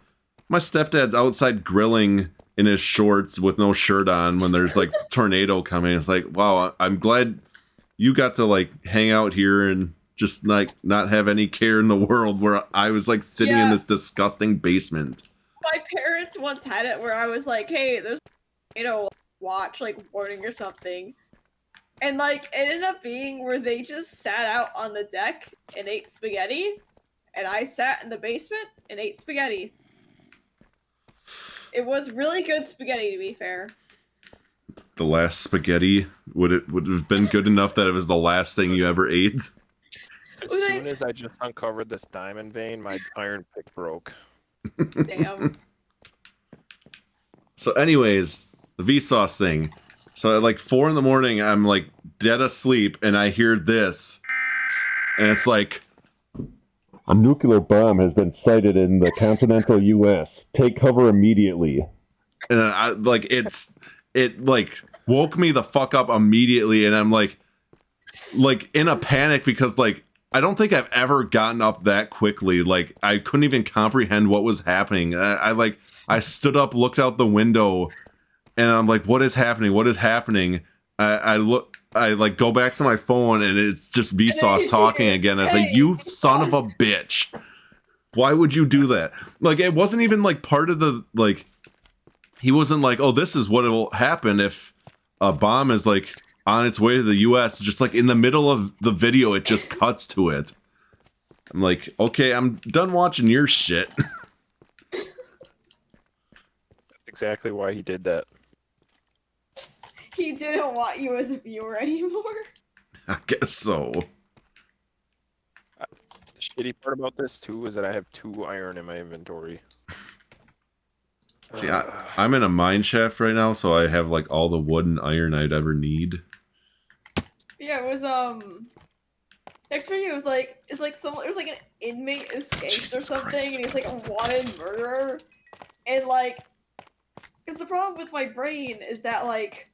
my stepdad's outside grilling in his shorts with no shirt on when there's, like, tornado coming. It's like, wow, I'm glad you got to, like, hang out here and just, like, not have any care in the world where I was, like, sitting in this disgusting basement. My parents once had it where I was like, hey, there's a tornado watch, like, warning or something. And, like, it ended up being where they just sat out on the deck and ate spaghetti, and I sat in the basement and ate spaghetti. It was really good spaghetti, to be fair. The last spaghetti, would have been good enough that it was the last thing you ever ate? As soon as I just uncovered this diamond vein, my iron pick broke. Damn. So anyways, the Vsauce thing. So at like 4 in the morning, I'm like dead asleep, and I hear this, and it's like, a nuclear bomb has been sighted in the continental U.S. Take cover immediately. And I like it like woke me the fuck up immediately, and I'm like in a panic because like I don't think I've ever gotten up that quickly. Like I couldn't even comprehend what was happening. I stood up, looked out the window, and I'm like, what is happening? What is happening? I like go back to my phone, and it's just Vsauce talking again. I was like, you son of a bitch. Why would you do that? Like, it wasn't even like part of the, like, he wasn't like, oh, this is what will happen if a bomb is like on its way to the US. Just like in the middle of the video, it just cuts to it. I'm like, okay, I'm done watching your shit. That's exactly why he did that. He didn't want you as a viewer anymore. I guess so. The shitty part about this too is that I have 2 iron in my inventory. See, I'm in a mine shaft right now, so I have like all the wood and iron I'd ever need. Yeah, it was next video it was like it was like an inmate escaped or Jesus something, Christ. and he's like a wanted murderer, and like, because the problem with my brain is that like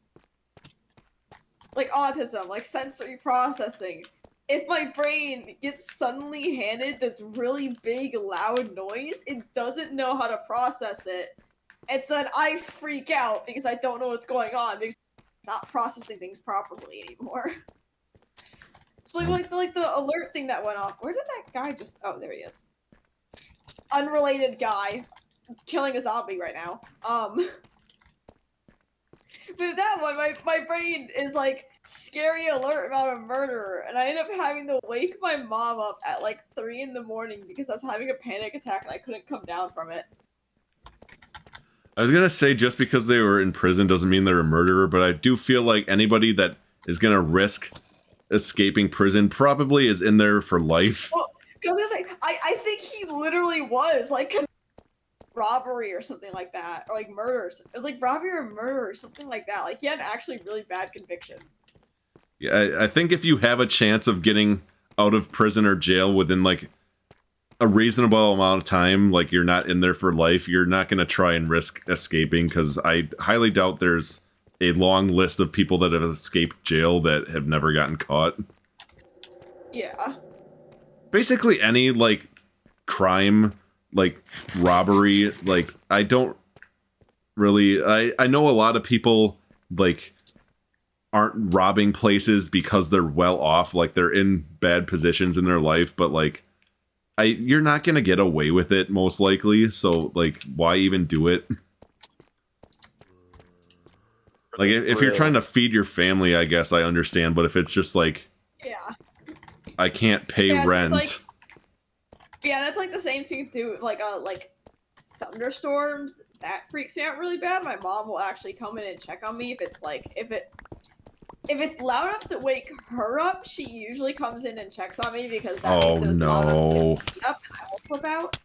autism, like sensory processing. If my brain gets suddenly handed this really big, loud noise, it doesn't know how to process it. And so then I freak out because I don't know what's going on because it's not processing things properly anymore. It's like the alert thing that went off. Where did that guy just... Oh, there he is. Unrelated guy. Killing a zombie right now. But that one, my brain is like, scary alert about a murderer, and I ended up having to wake my mom up at like 3 in the morning because I was having a panic attack and I couldn't come down from it. I was gonna say just because they were in prison doesn't mean they're a murderer, but I do feel like anybody that is gonna risk escaping prison probably is in there for life. Well, because I think he literally was like robbery or something like that, or like murder. It was like robbery or murder or something like that. Like he had actually really bad conviction. Yeah, I think if you have a chance of getting out of prison or jail within like a reasonable amount of time, like you're not in there for life, you're not going to try and risk escaping, because I highly doubt there's a long list of people that have escaped jail that have never gotten caught. Yeah. Basically any like crime, like robbery, like I don't really, I know a lot of people like aren't robbing places because they're well off, like they're in bad positions in their life, but like you're not gonna get away with it most likely, so like why even do it? Like if you're trying to feed your family, I guess I understand, but if it's just like, Yeah. I can't pay rent. It's yeah, that's like the same thing too. Like thunderstorms, that freaks me out really bad. My mom will actually come in and check on me if it's like if it's loud enough to wake her up. She usually comes in and checks on me because that means it was loud enough to wake me up and I will flip out.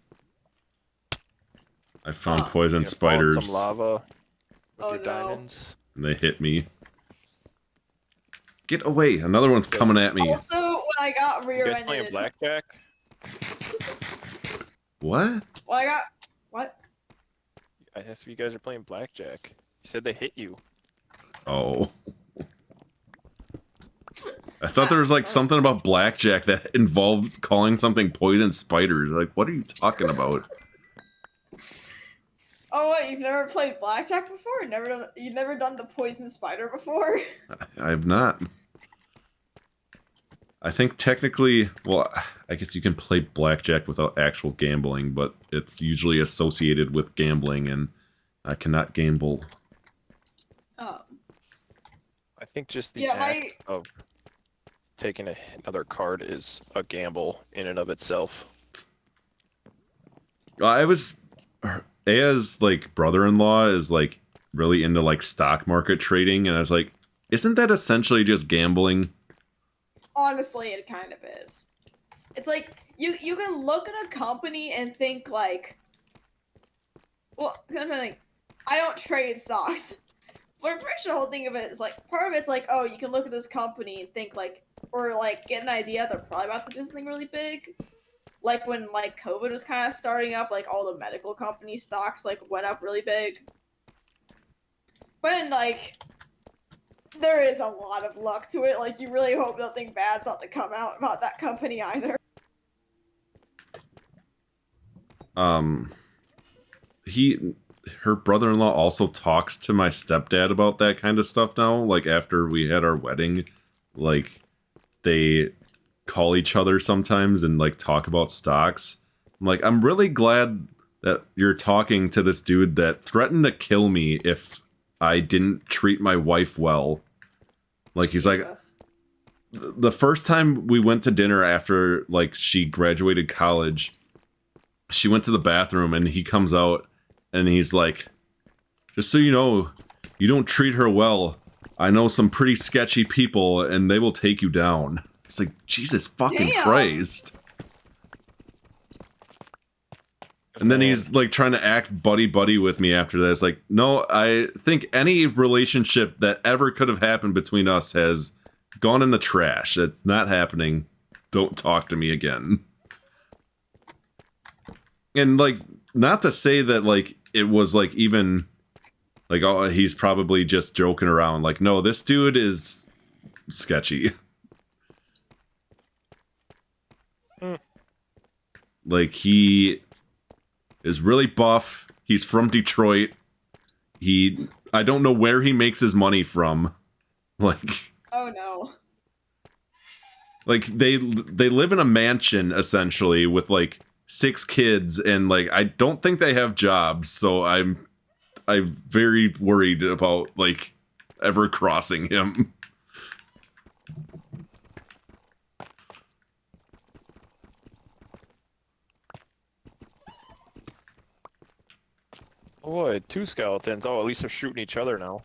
I found poison spiders. Some lava with Oh, your no. diamonds. And they hit me. Get away! Another one's coming at me. Also, when I got You rear-ended, guys playing blackjack? What? When I got what? I asked if you guys are playing blackjack. You said they hit you. Oh. I thought there was like something about blackjack that involves calling something poison spiders. Like, what are you talking about? Oh, what? You've never played blackjack before? You've never done the poison spider before? I have not. I think technically, well, I guess you can play blackjack without actual gambling, but it's usually associated with gambling, and I cannot gamble. Oh. I think just the Yeah, act of taking another card is a gamble in and of itself. I was... Aya's, like, brother-in-law is, like, really into, like, stock market trading, and I was like, isn't that essentially just gambling? Honestly, it kind of is. It's like, you can look at a company and think, like... Well, I don't trade stocks. But I'm pretty sure the whole thing of it is, like, part of it's like, oh, you can look at this company and think, like, or, like, get an idea they're probably about to do something really big. Like, when, like, COVID was kind of starting up, like, all the medical company stocks, like, went up really big. But then, like... there is a lot of luck to it. Like, you really hope nothing bad's not to come out about that company either. Her brother-in-law also talks to my stepdad about that kind of stuff now. Like, after we had our wedding, like, they call each other sometimes and, like, talk about stocks. I'm like, I'm really glad that you're talking to this dude that threatened to kill me if I didn't treat my wife well. Like, he's like, Jesus. the first time we went to dinner after, like, she graduated college, she went to the bathroom and he comes out and he's like, just so you know, you don't treat her well. I know some pretty sketchy people and they will take you down. It's like, Jesus fucking Damn. Christ. And then he's like trying to act buddy-buddy with me after that. It's like, no, I think any relationship that ever could have happened between us has gone in the trash. It's not happening. Don't talk to me again. And like, not to say that like it was like even like, oh, he's probably just joking around. Like, no, this dude is sketchy. Like, he is really buff. He's from Detroit. I don't know where he makes his money from. Like, Oh no. like they live in a mansion essentially with like 6 kids, and like I don't think they have jobs, so I'm very worried about like ever crossing him. Oh boy, 2 skeletons. Oh, at least they're shooting each other now.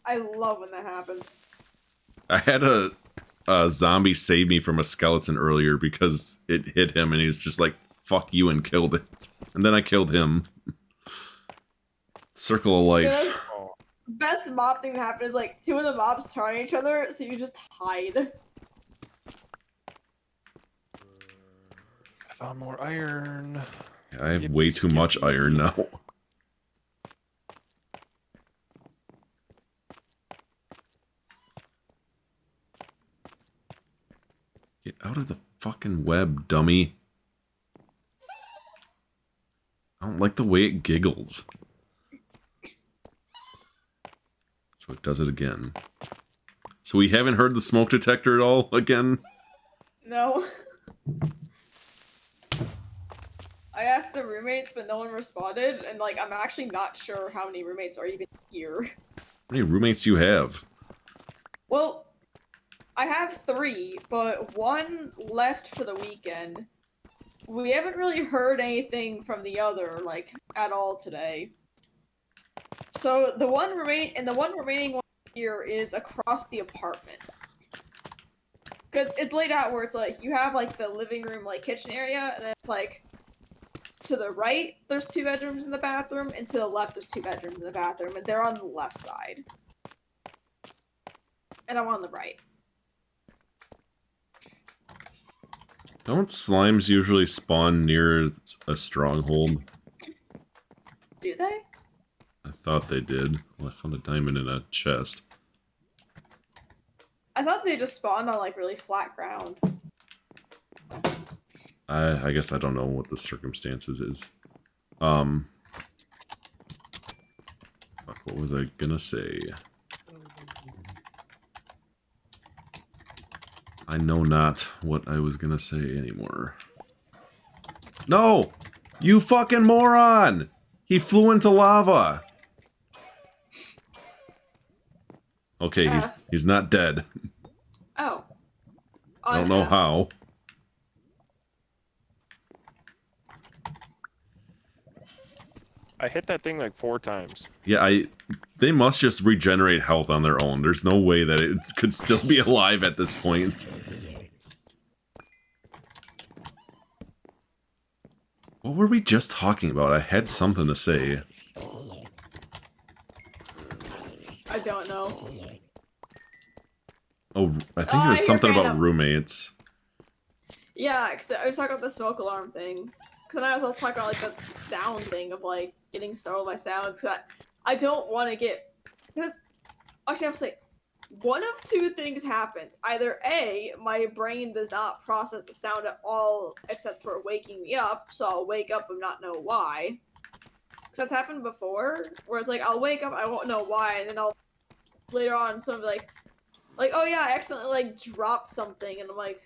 I love when that happens. I had a zombie save me from a skeleton earlier because it hit him and he's just like, fuck you, and killed it. And then I killed him. Circle of life. Yeah. Oh, Best mob thing that happened is like 2 of the mobs targeting each other, so you just hide. I found more iron. I have way too much iron now. Get out of the fucking web, dummy. I don't like the way it giggles. So it does it again. So we haven't heard the smoke detector at all again? No. I asked the roommates, but no one responded, and like I'm actually not sure how many roommates are even here. How many roommates do you have? Well, I have 3, but 1 left for the weekend. We haven't really heard anything from the other, like, at all today. So the one remaining one here is across the apartment. Because it's laid out where it's like, you have like the living room, like kitchen area, and then it's like, to the right, there's 2 bedrooms in the bathroom, and to the left, there's 2 bedrooms in the bathroom, and they're on the left side. And I'm on the right. Don't slimes usually spawn near a stronghold? Do they? I thought they did. Well, I found a diamond in a chest. I thought they just spawned on like really flat ground. I guess I don't know what the circumstances is. Fuck, what was I gonna say? I know not what I was gonna say anymore. No! You fucking moron! He flew into lava! Okay, he's not dead. Oh. I don't know how. I hit that thing like 4 times. Yeah, they must just regenerate health on their own. There's no way that it could still be alive at this point. What were we just talking about? I had something to say. I don't know. Oh, I think it was something about random. roommates. Yeah, because I was talking about the smoke alarm thing. Because I was talking about like the sound thing of like getting startled by sounds. Cause I don't want to get. Because actually, I'm saying one of 2 things happens. Either A, my brain does not process the sound at all except for waking me up, so I'll wake up and not know why. Because that's happened before, where it's like I'll wake up, I won't know why, and then I'll later on someone will be like, oh yeah, I accidentally like dropped something, and I'm like,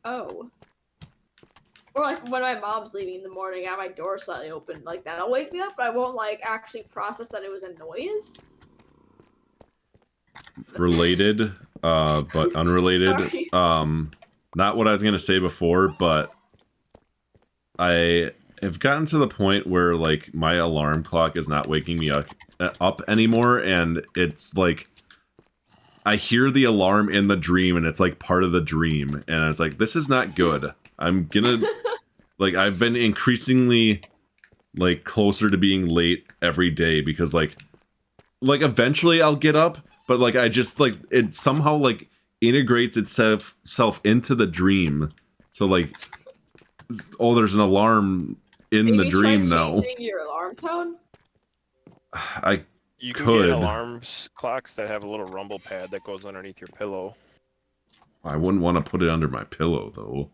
oh. Or like when my mom's leaving in the morning, I have my door slightly open, like that'll wake me up, but I won't like actually process that it was a noise. Related, but unrelated. Sorry. Not what I was gonna say before, but I have gotten to the point where like my alarm clock is not waking me up anymore, and it's like I hear the alarm in the dream, and it's like part of the dream, and I was like, this is not good. I'm gonna like I've been increasingly like closer to being late every day because like eventually I'll get up, but like I just like it somehow like integrates itself into the dream. So like, oh, there's an alarm in Maybe the dream try now. changing your alarm tone. You can Could. get alarms clocks that have a little rumble pad that goes underneath your pillow. I wouldn't want to put it under my pillow though.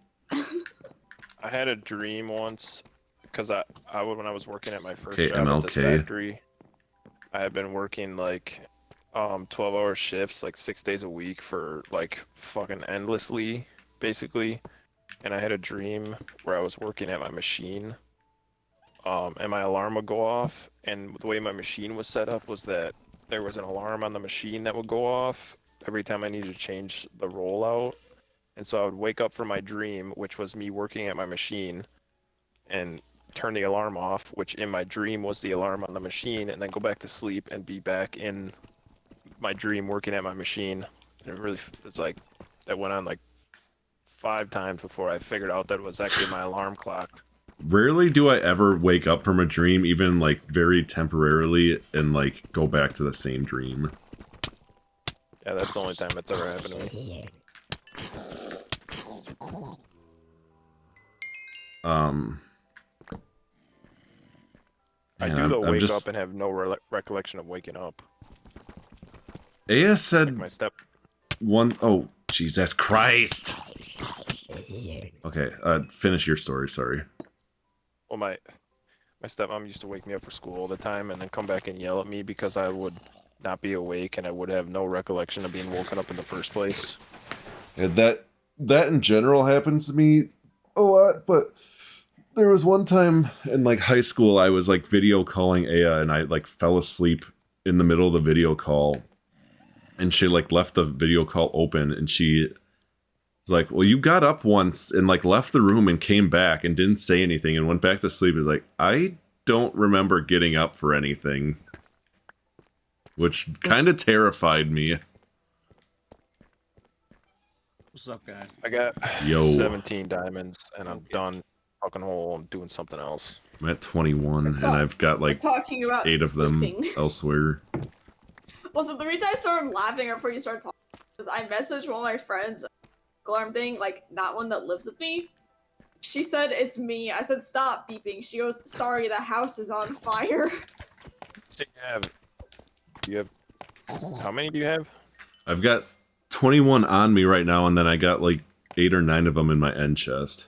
I had a dream once because I when I was working at my first Okay, job at this MLK. factory, I had been working like 12-hour shifts like 6 days a week for like fucking endlessly, basically. And I had a dream where I was working at my machine, and my alarm would go off. And the way my machine was set up was that there was an alarm on the machine that would go off every time I needed to change the rollout. And so I would wake up from my dream, which was me working at my machine, and turn the alarm off, which in my dream was the alarm on the machine, and then go back to sleep and be back in my dream working at my machine. And it's like, that went on like 5 times before I figured out that it was actually my alarm clock. Rarely do I ever wake up from a dream, even like very temporarily, and like go back to the same dream. Yeah, that's the only time it's ever happened to me. I do though wake up and have no recollection of waking up. Aya said Like my step. Oh, Jesus Christ! Okay, finish your story, sorry. Well, my stepmom used to wake me up for school all the time and then come back and yell at me because I would not be awake and I would have no recollection of being woken up in the first place. Yeah, that in general happens to me a lot, but there was one time in like high school I was like video calling Aya and I like fell asleep in the middle of the video call, and she like left the video call open, and she was like, well, you got up once and like left the room and came back and didn't say anything and went back to sleep. It's like, I don't remember getting up for anything, which kind of terrified me. What's up, guys? I got Yo. 17 diamonds and I'm done fucking hole and doing something else. I'm at 21 and I've got like talking about 8 of sleeping. them elsewhere. Well, so the reason I started laughing before you started talking is I messaged one of my friends, alarm thing, like that one that lives with me. She said it's me. I said stop beeping. She goes, sorry, the house is on fire. So you have how many do you have? I've got 21 on me right now, and then I got like 8 or 9 of them in my end chest.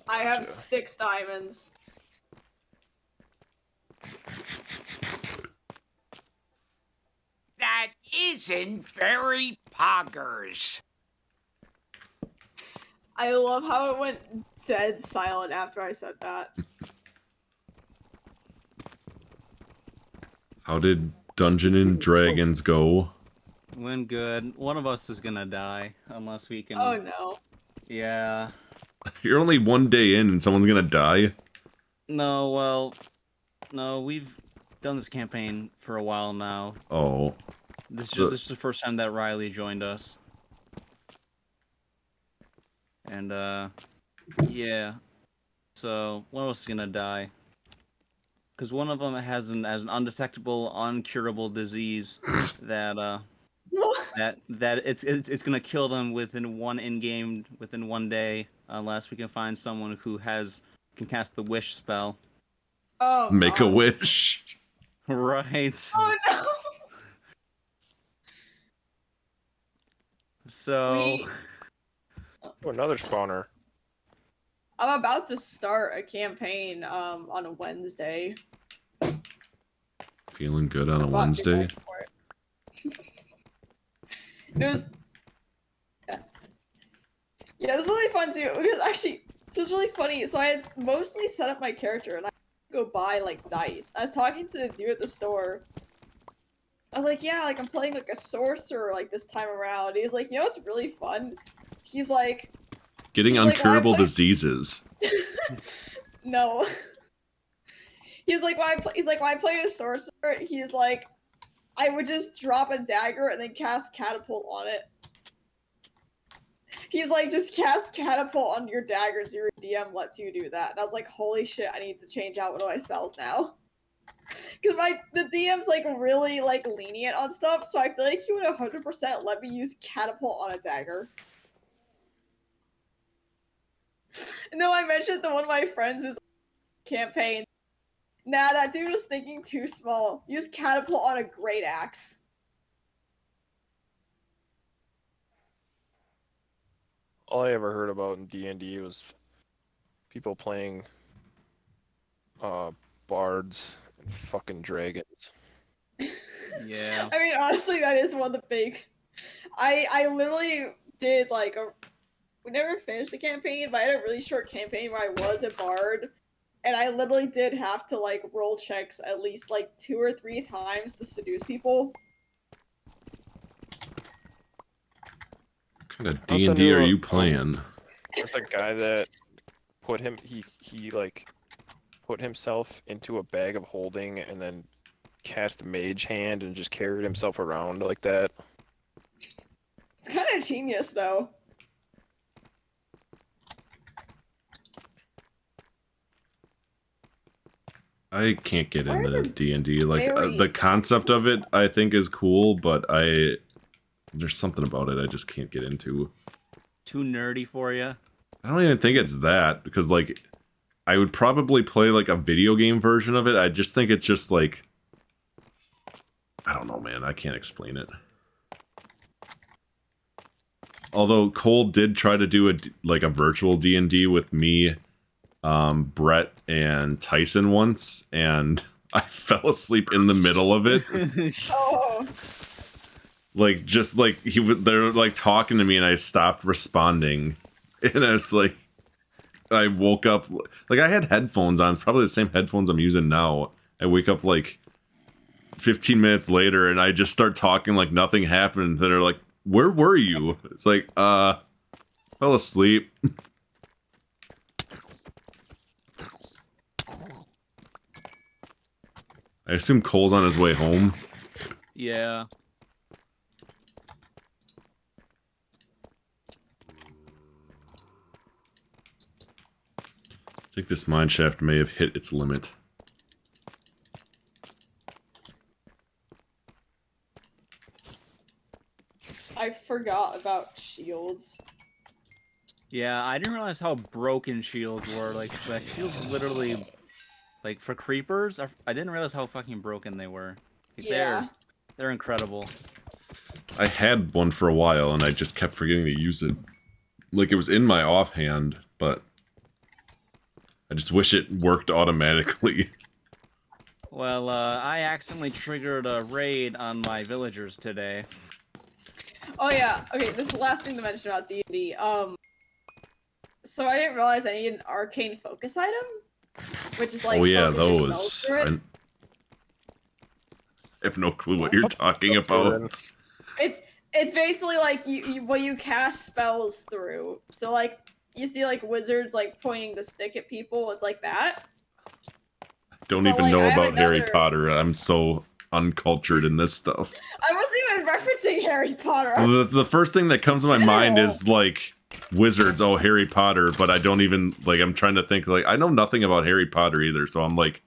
I have 6 diamonds. That isn't very poggers. I love how it went dead silent after I said that. How did Dungeon and Dragons go? Went good. One of us is gonna die unless we can. Oh no. Yeah. You're only 1 day in and someone's gonna die? No, well, no, we've done this campaign for a while now. Oh. This is the first time that Riley joined us. And, yeah. So, one of us is gonna die. Because one of them has an undetectable, uncurable disease that, that it's gonna kill them within within 1 day, unless we can find someone who can cast the wish spell. Oh, Make God. a wish. Right. Oh no. So. Oh, another spawner. I'm about to start a campaign on a Wednesday. Feeling good on a I bought Wednesday? tickets for it. It was... Yeah, this is really fun too, because actually, This is really funny. So I had mostly set up my character and I go buy like dice. I was talking to the dude at the store. I was like, yeah, like I'm playing like a sorcerer like this time around. He's like, you know what's really fun? He's like Getting He's like, "Why uncurable play-" diseases. No. He's like, he's like, when I played a sorcerer, he's like, I would just drop a dagger and then cast catapult on it. He's like, just cast catapult on your daggers. Your DM lets you do that. And I was like, holy shit, I need to change out one of my spells now. Because the DM's like really like lenient on stuff, so I feel like he would 100% let me use catapult on a dagger. And then I mentioned to one of my friends who's campaign. Nah, that dude was thinking too small. Use catapult on a great axe. All I ever heard about in D&D was people playing bards and fucking dragons. Yeah. I mean, honestly, that is one of the big. I literally did like a. We never finished a campaign, but I had a really short campaign where I was a bard, and I literally did have to like roll checks at least like 2 or 3 times to seduce people. What kind of I also D&D are knew, you playing? There's a guy that put him he like put himself into a bag of holding and then cast mage hand and just carried himself around like that. It's kind of genius, though. I can't get Why are into the D&D. Like the berries concept of it, I think, is cool, but there's something about it I just can't get into. Too nerdy for you. I don't even think it's that, because like I would probably play like a video game version of it. I just think it's just like, I don't know, man. I can't explain it. Although Cole did try to do a virtual D&D with me, Brett, and Tyson once, and I fell asleep in the middle of it. Oh, Like, just like they're like talking to me, and I stopped responding, and I was like, I woke up like I had headphones on. It's probably the same headphones I'm using now. I wake up like 15 minutes later, and I just start talking like nothing happened. They're like, "Where were you?" It's like, fell asleep. I assume Cole's on his way home. Yeah. I think this mine shaft may have hit its limit. I forgot about shields. Yeah, I didn't realize how broken shields were. Like, the shields literally, like, for creepers, I didn't realize how fucking broken they were. Like, Yeah. they're incredible. I had one for a while, and I just kept forgetting to use it. Like, it was in my offhand, but I just wish it worked automatically. Well, I accidentally triggered a raid on my villagers today. Oh yeah. Okay, this is the last thing to mention about D&D. So I didn't realize I need an arcane focus item, which is like Oh yeah, focus your spells those. through it. I have no clue what you're talking about. It's basically like you cast spells through. So like you see like wizards like pointing the stick at people. It's like that. Don't But, even like, know I have about Harry another- Potter. I'm so uncultured in this stuff. I wasn't even referencing Harry Potter. The first thing that comes to my mind is like wizards. Oh, Harry Potter, but I don't even like. I'm trying to think like I know nothing about Harry Potter either. So I'm like,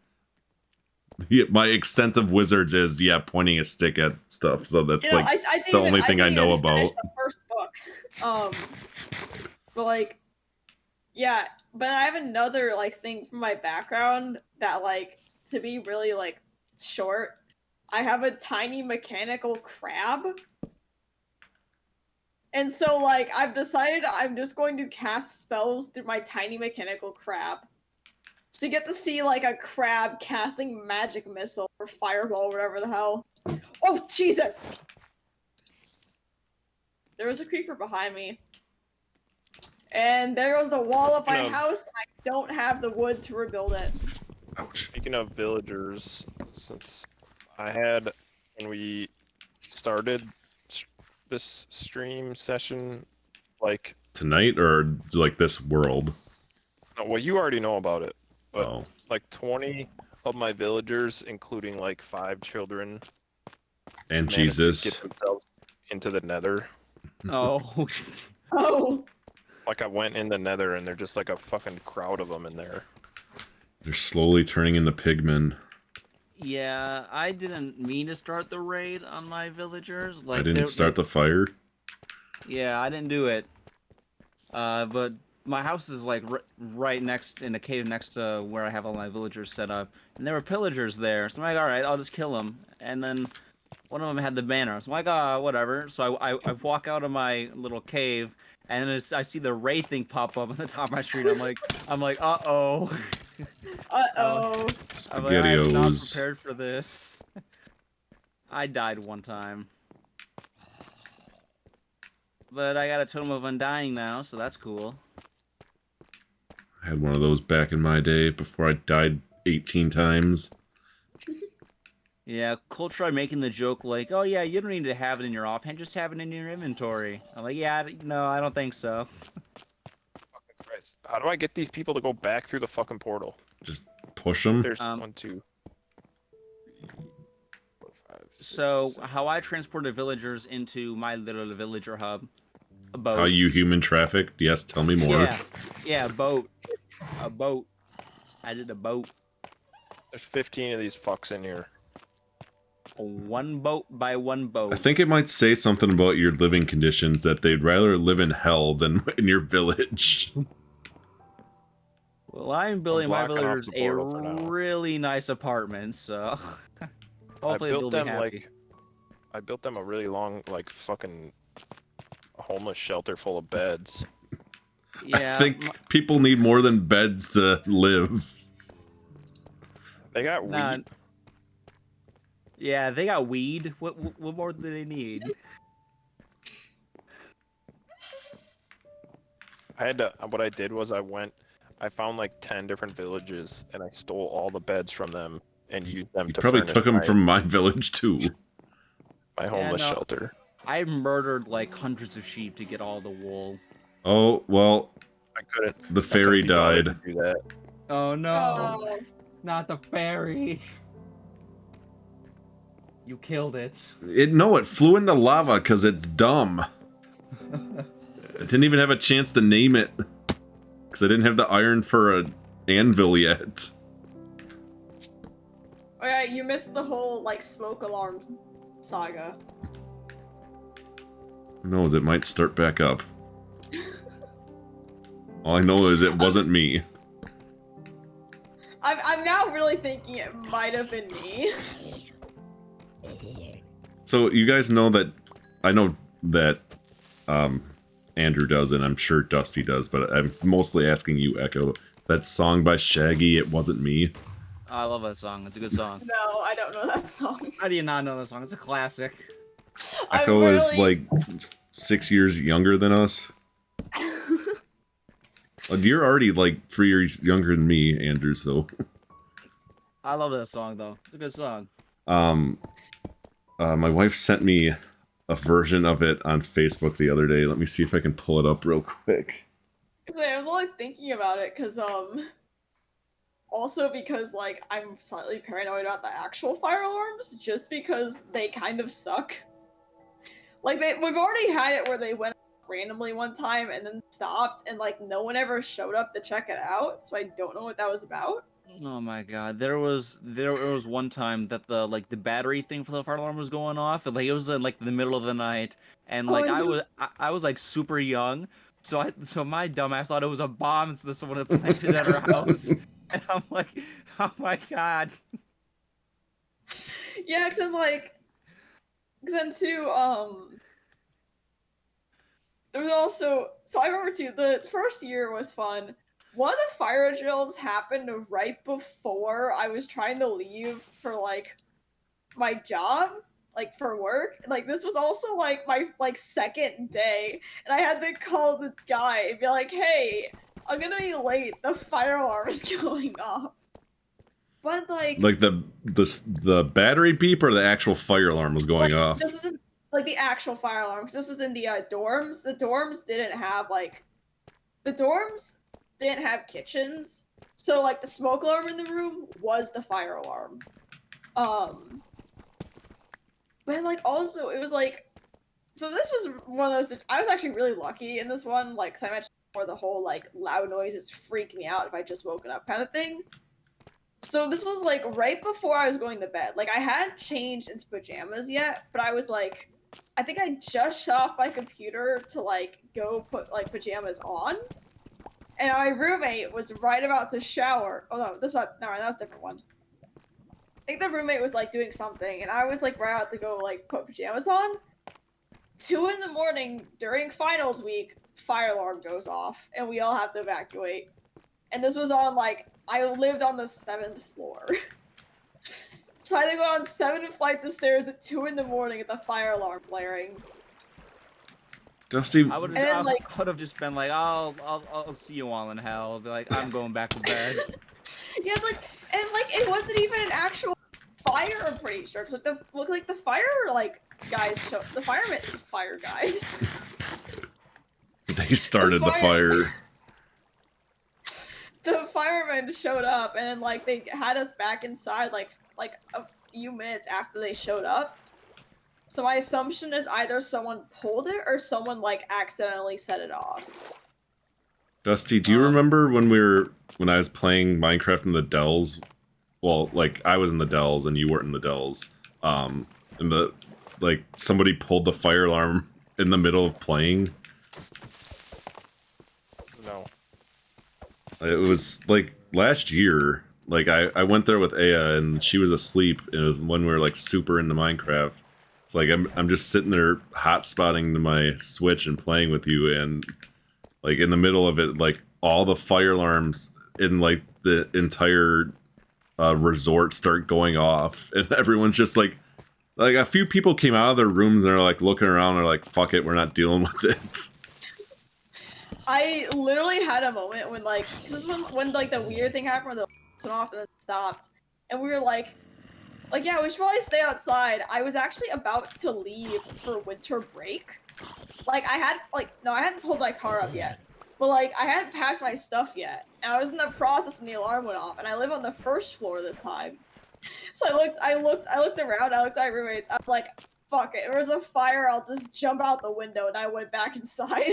my extent of wizards is pointing a stick at stuff. So that's You know, like I didn't the only thing I didn't know even finish about. the first book. But like, yeah. But I have another like thing from my background that like to be really like short. I have a tiny mechanical crab. And so, like, I've decided I'm just going to cast spells through my tiny mechanical crab. So you get to see, like, a crab casting magic missile or fireball or whatever the hell. Oh, Jesus! There was a creeper behind me. And there goes the wall of my No. house. I don't have the wood to rebuild it. Ouch. Speaking of villagers, since I had when we started this stream session, like, Tonight or like this world? well, you already know about it, but Oh. like 20 of my villagers, including like 5 children, And managed to Jesus. get themselves into the Nether. Oh, Oh, Like I went in the Nether, and they're just like a fucking crowd of them in there. They're slowly turning into pigmen. yeah. I didn't mean to start the raid on my villagers. Like I didn't start the fire. Yeah, I didn't do it. But my house is like right next in a cave next to where I have all my villagers set up, and there were pillagers there. So I'm like, all right, I'll just kill them. And then one of them had the banner. So I'm like, whatever. So I walk out of my little cave, and then I see the raid thing pop up on the top of my street. I'm like, uh-oh. uh-oh. I'm like, I am not SpaghettiOs. prepared for this. I died one time. But I got a Totem of Undying now, so that's cool. I had one of those back in my day before I died 18 times. Yeah, Cole tried making the joke like, oh yeah, you don't need to have it in your offhand, just have it in your inventory. I'm like, yeah, no, I don't think so. Fucking Christ. How do I get these people to go back through the fucking portal? Just push them. There's 1, 2, 3, 4, 5, 6, So, 7. how I transported villagers into my little villager hub, a boat. How you human trafficked? Yes, tell me more. Yeah, boat. A boat. I did a boat. There's 15 of these fucks in here. One boat by one boat. I think it might say something about your living conditions that they'd rather live in hell than in your village. Well, I'm building my blocking off villagers the a portal for now. really nice apartment, so hopefully they'll be happy. I built them a really long, like, fucking homeless shelter full of beds. Yeah, I think people need more than beds to live. They got Nah. weed. Yeah, they got weed. What more do they need? What I did was I found like 10 different villages, and I stole all the beds from them and used them You to probably furnish took them from my village too. my homeless no. shelter. I murdered like hundreds of sheep to get all the wool. Oh, well, I couldn't. the fairy I couldn't be bothered died. to do that. Oh no, Oh. not the fairy. You killed it. No, it flew into lava because it's dumb. I didn't even have a chance to name it. Because I didn't have the iron for an anvil yet. Oh yeah, you missed the whole, like, smoke alarm saga. Who knows, it might start back up. All I know is it wasn't me. I'm now really thinking it might have been me. So you guys know that, I know that Andrew does, and I'm sure Dusty does, but I'm mostly asking you, Echo. That song by Shaggy, It Wasn't Me. I love that song. It's a good song. No, I don't know that song. How do you not know that song? It's a classic. Echo is like 6 years younger than us. You're already like 3 years younger than me, Andrew, so. I love that song though. It's a good song. My wife sent me a version of it on Facebook the other day. Let me see if I can pull it up real quick. I was only thinking about it because, also because, like, I'm slightly paranoid about the actual fire alarms, just because they kind of suck. Like, we've already had it where they went randomly one time and then stopped, and, like, no one ever showed up to check it out, so I don't know what that was about. Oh my god, there was one time that the battery thing for the fire alarm was going off, and like it was in like the middle of the night, and like no. I was like super young, so my dumbass thought it was a bomb that someone had planted at our house, and I'm like, oh my god. Yeah, cause then too, there was also, so I remember too, the first year was fun. One of the fire drills happened right before I was trying to leave for, like, my job. like for work. Like this was also like my like second day, and I had to call the guy and be like, "Hey, I'm gonna be late. The fire alarm is going off." But like the battery beep or the actual fire alarm was going like, off. this was in, like the actual fire alarm because this was in the dorms. The dorms didn't have kitchens, so like the smoke alarm in the room was the fire alarm. But like also it was like, so this was one of those. I was actually really lucky in this one, like, cause I mentioned before the whole like loud noises freak me out if I just woken up kind of thing. So this was like right before I was going to bed. Like I hadn't changed into pajamas yet, but I was like, I think I just shut off my computer to like go put like pajamas on. And my roommate was right about to shower. Oh no, that was a different one. I think the roommate was like doing something, and I was like right out to go like put pajamas on. 2 in the morning during finals week, fire alarm goes off, and we all have to evacuate. And this was on like, I lived on the 7th floor. So I had to go on 7 flights of stairs at 2 in the morning with the fire alarm blaring. Dusty, I would have just been like, I'll see you all in hell. I'll be like, I'm going back to bed. Yeah, it's like, and like it wasn't even an actual fire. I'm pretty sure because like the fire like guys the fire guys. they started the fire. The firemen showed up and like they had us back inside like a few minutes after they showed up. So my assumption is either someone pulled it or someone like accidentally set it off. Dusty, do you remember when I was playing Minecraft in the Dells? Well, like I was in the Dells and you weren't in the Dells. And somebody pulled the fire alarm in the middle of playing. No. It was like last year. Like I went there with Aya and she was asleep. And it was when we were like super into Minecraft. It's like I'm just sitting there hotspotting to my Switch and playing with you, and like in the middle of it, like all the fire alarms in like the entire resort start going off, and everyone's just like a few people came out of their rooms and they're like looking around, and they're like, "Fuck it, we're not dealing with it." I literally had a moment when like this is when like the weird thing happened where the lights went off and then stopped, and we were like, yeah, we should probably stay outside. I was actually about to leave for winter break. Like I hadn't pulled my car up yet, but like I hadn't packed my stuff yet, and I was in the process and the alarm went off, and I live on the 1st floor this time. So I looked around, I looked at my roommates, I was like, fuck it, if there's a fire, I'll just jump out the window, and I went back inside.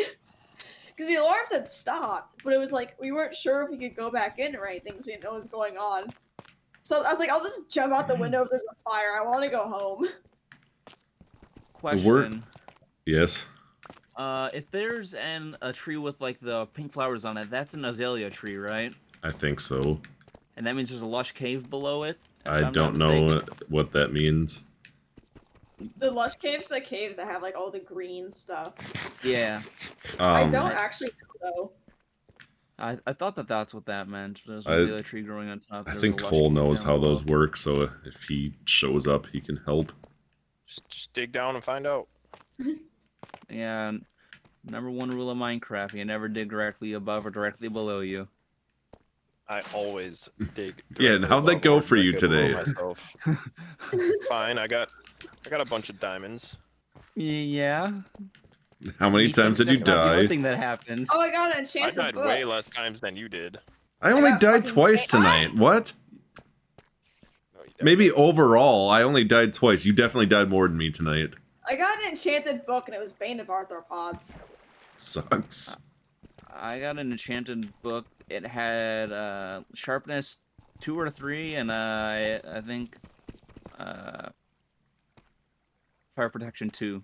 Because the alarms had stopped, but it was like, we weren't sure if we could go back in or anything, because we didn't know what was going on. So I was like, I'll just jump out the window if there's a fire, I want to go home. Question. Yes. If there's a tree with like the pink flowers on it, that's an azalea tree, right? I think so. And that means there's a lush cave below it? I don't know what that means. The lush caves are the caves that have like all the green stuff. Yeah. I don't actually know though. I thought that's what that meant. There's a azalea tree growing on top. I think Cole knows how those work, so if he shows up, he can help. Just dig down and find out. Yeah, number 1 rule of Minecraft, you never dig directly above or directly below you. I always dig. Yeah, and how'd that go for you today? Myself. Fine, I got a bunch of diamonds. Yeah. How many times did you That's not the die? only thing that happened. Oh, I got an enchanted I died book. way less times than you did. I only got died fucking twice tonight. What? No, you Maybe overall, I only died twice. You definitely died more than me tonight. I got an enchanted book and it was Bane of Arthropods. Sucks. I got an enchanted book. It had sharpness 2 or 3, and I think fire protection 2.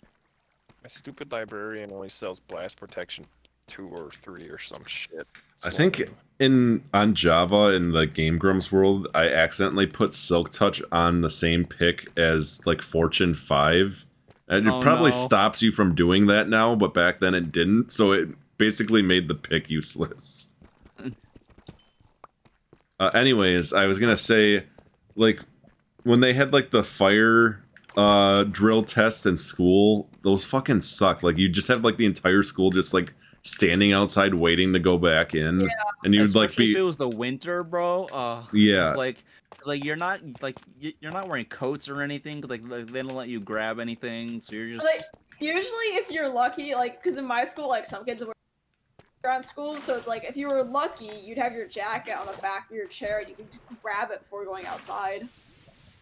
My stupid librarian only sells blast protection 2 or 3 or some shit. I think on Java in the Game Grumps world, I accidentally put Silk Touch on the same pick as like Fortune 5. And it probably stops you from doing that now, but back then it didn't, so it basically made the pick useless. Anyways, I was gonna say, like, when they had like the fire drill tests in school, those fucking suck. Like, you just have like the entire school just like standing outside waiting to go back in, and you'd Especially like be if it was the winter, bro. Yeah. It's like you're not you're not wearing coats or anything. Like they don't let you grab anything, so you're just. Like, usually, if you're lucky, like, because in my school, like, some kids wear around school, so it's like if you were lucky, you'd have your jacket on the back of your chair and you could grab it before going outside.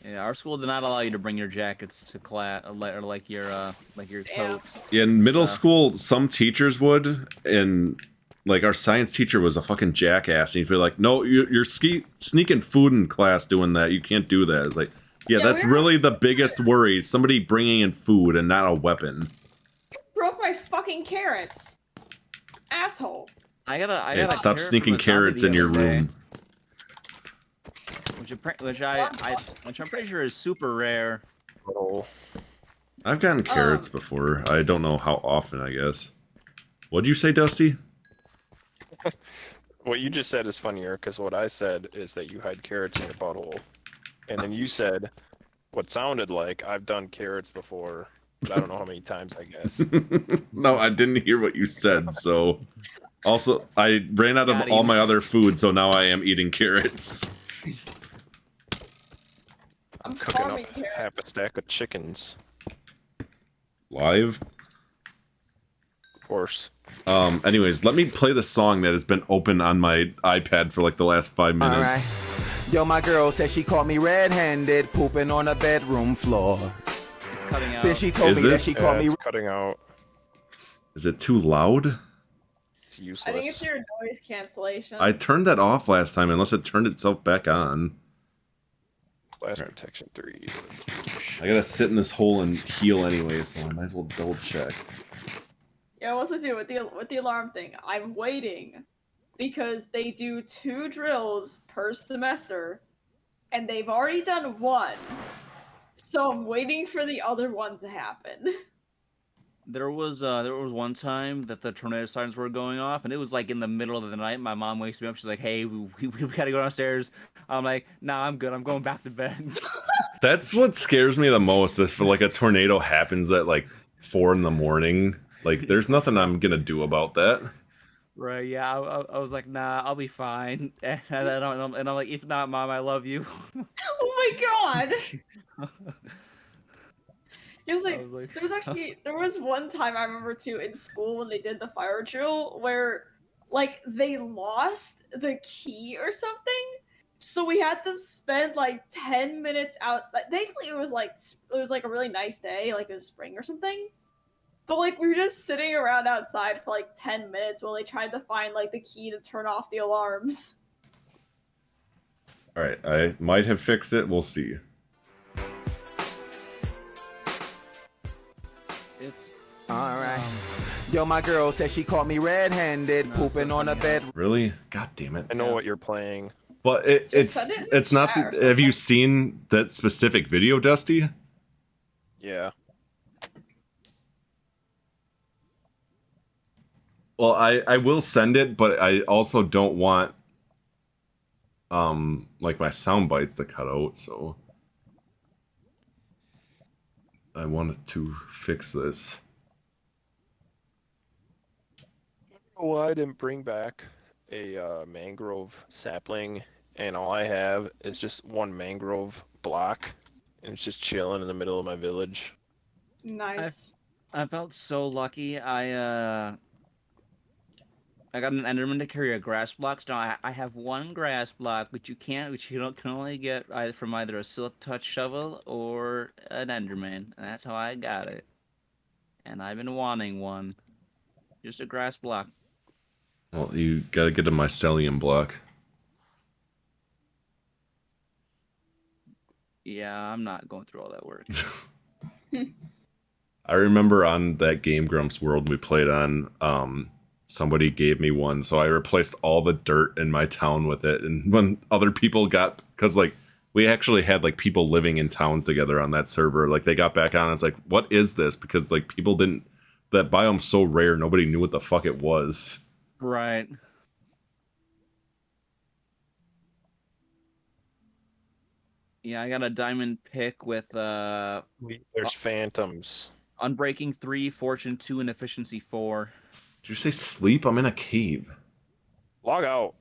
Yeah, our school did not allow you to bring your jackets to class, or like your coats. Yeah, in middle school, some teachers would, and like our science teacher was a fucking jackass, and he'd be like, "No, you're sneaking food in class doing that. You can't do that." It's like, yeah, that's really the biggest worry. Somebody bringing in food and not a weapon. Broke my fucking carrots, asshole. I gotta stop sneaking carrots in your room. Which I'm pretty sure is super rare. Oh. I've gotten carrots before. I don't know how often, I guess. What'd you say, Dusty? What you just said is funnier, because what I said is that you hide carrots in your butthole. And then you said, what sounded like, I've done carrots before, but I don't know how many times, I guess. No, I didn't hear what you said, so... Also, I ran out of all my other food, so now I am eating carrots. I'm cooking up half a stack of chickens. Live? Of course. Anyways, let me play the song that has been open on my iPad for like the last 5 minutes. Alright. Yo, my girl said she caught me red-handed, pooping on a bedroom floor. It's cutting out. Then she told me that she caught me... It's cutting out. Is it too loud? It's useless. I think it's your noise cancellation. I turned that off last time, unless it turned itself back on. Blast protection 3. I gotta sit in this hole and heal anyway, so I might as well double check. Yeah, what's to do with the alarm thing? I'm waiting because they do 2 drills per semester, and they've already done 1. So I'm waiting for the other one to happen. There was one time that the tornado sirens were going off, and it was like in the middle of the night. My mom wakes me up. She's like, "Hey, we gotta go downstairs." I'm like, "Nah, I'm good. I'm going back to bed." That's what scares me the most, is for like a tornado happens at like 4 in the morning. Like, there's nothing I'm gonna do about that. Right? Yeah. I was like, "Nah, I'll be fine." And I'm like, "If not, Mom, I love you." Oh my god! It was like, there was one time I remember too in school when they did the fire drill where like they lost the key or something, so we had to spend like 10 minutes outside. Thankfully it was like a really nice day, like it was spring or something, but like we were just sitting around outside for like 10 minutes while they tried to find like the key to turn off the alarms. Alright, I might have fixed it, we'll see. It's alright. Yo, my girl said she caught me red-handed, pooping on a bed. Really? God damn it. I know what you're playing. But it's not the, have you seen that specific video, Dusty? Yeah. Well, I will send it, but I also don't want like my sound bites to cut out, so I wanted to fix this. Well, I didn't bring back a mangrove sapling, and all I have is just one mangrove block, and it's just chilling in the middle of my village. Nice. I felt so lucky. I got an Enderman to carry a grass block. So now I have one grass block, which you can only get either from either a Silk Touch shovel or an Enderman, and that's how I got it. And I've been wanting one, just a grass block. Well, you gotta get a mycelium block. Yeah, I'm not going through all that work. I remember on that Game Grumps world we played on, somebody gave me one, so I replaced all the dirt in my town with it. And when other people got, because like we actually had like people living in towns together on that server, like they got back on and it's like, what is this? Because like people didn't, that biome's so rare, nobody knew what the fuck it was. Right. Yeah, I got a diamond pick with There's phantoms. Unbreaking 3, Fortune 2, and Efficiency 4. Did you say sleep? I'm in a cave. Log out.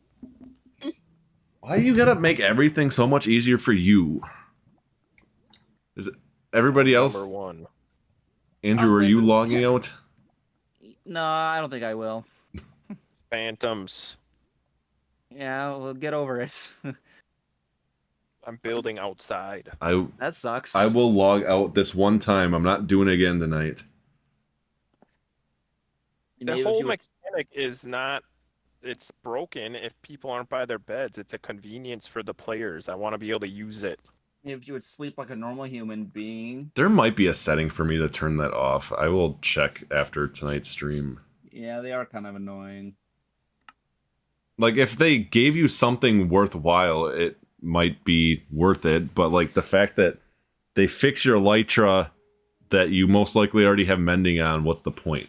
Why do you gotta make everything so much easier for you? Is it everybody else? Number one. Andrew, I'm are you sleeping. logging out? No, I don't think I will. Phantoms. Yeah, we'll get over it. I'm building outside. That sucks. I will log out this one time. I'm not doing it again tonight. The Maybe if whole you would- mechanic is not. It's broken if people aren't by their beds. It's a convenience for the players. I want to be able to use it. if you would sleep like a normal human being. There might be a setting for me to turn that off. I will check after tonight's stream. Yeah, they are kind of annoying. Like, if they gave you something worthwhile, it might be worth it. But, like, the fact that they fix your Elytra that you most likely already have mending on, what's the point?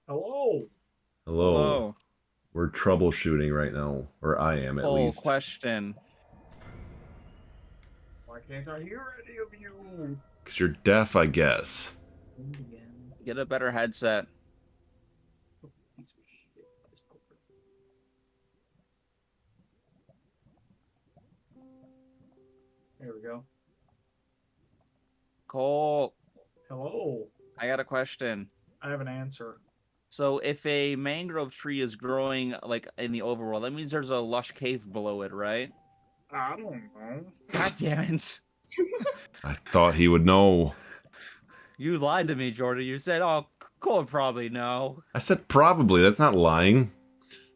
Hello. Hello. We're troubleshooting right now. Or I am, at least. Question. Why can't I hear any of you? Because you're deaf, I guess. Get a better headset. Piece of shit. Let's go. There we go. Cole, Hello. I got a question. I have an answer. So if a mangrove tree is growing like in the overworld, that means there's a lush cave below it, right? I don't know. God damn it. I thought he would know. You lied to me, Jordan. You said, oh, Cole would probably know. I said probably. That's not lying.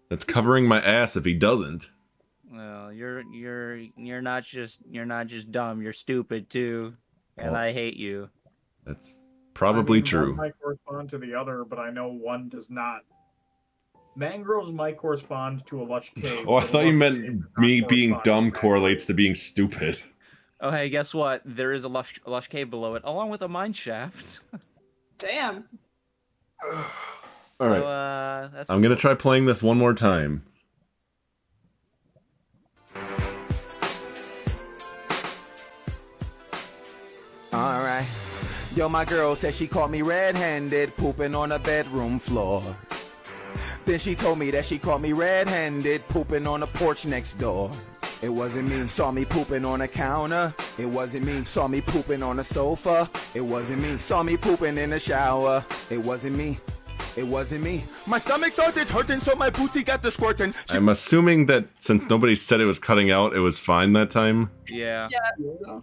That's covering my ass if he doesn't. Well, you're not just dumb, you're stupid too. And Well, I hate you. That's probably I mean, true. One might correspond to the other, but I know one does not. Mangroves might correspond to a lush cave. Oh, I but a thought you lush meant cave does me not being correspond to dumb mangroves. correlates to being stupid. Oh, hey, guess what? There is a lush cave below it, along with a mine shaft. Damn. All right. So, that's I'm going to try playing this one more time. Alright. Yo, my girl said she caught me red-handed, pooping on a bedroom floor. Then she told me that she caught me red-handed, pooping on the porch next door. It wasn't me, saw me pooping on a counter. It wasn't me, saw me pooping on a sofa. It wasn't me, saw me pooping in the shower. It wasn't me. It wasn't me. My stomach started hurting, so my bootsy got the squirting. I'm assuming that since nobody said it was cutting out, it was fine that time. Yeah. Yeah.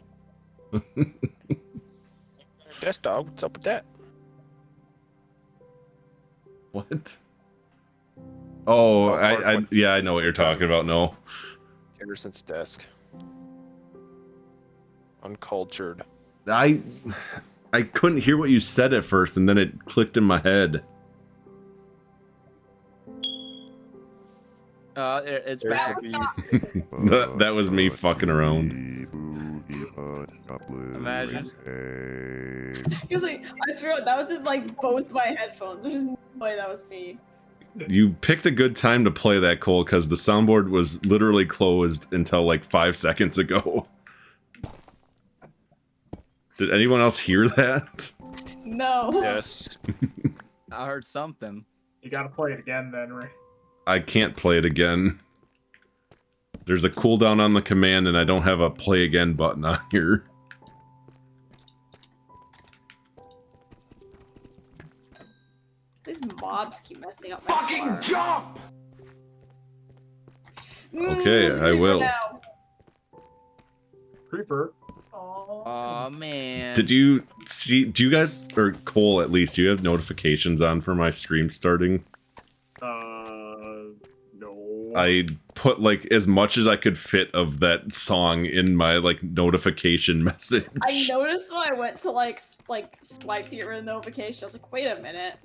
Desk dog, what's up with that? What? Oh, South Park one. yeah, I know what you're talking about. No. Anderson's desk. Uncultured. I couldn't hear what you said at first, and then it clicked in my head. It's There's back. That was me fucking around. Imagine. Because like, I swear that was in like both my headphones. There's no way that was me. You picked a good time to play that, Cole, because the soundboard was literally closed until like 5 seconds ago. Did anyone else hear that? No. Yes. I heard something. You gotta play it again then, Ray. I can't play it again. There's a cooldown on the command, and I don't have a play again button on here. These mobs keep messing up my Fucking car. jump! Okay, there's a I creeper will. now. Creeper. Oh man. Did you see, do you guys, or Cole at least, do you have notifications on for my stream starting? No. I put like as much as I could fit of that song in my like notification message. I noticed when I went to like swipe to get rid of the notification, I was like, wait a minute.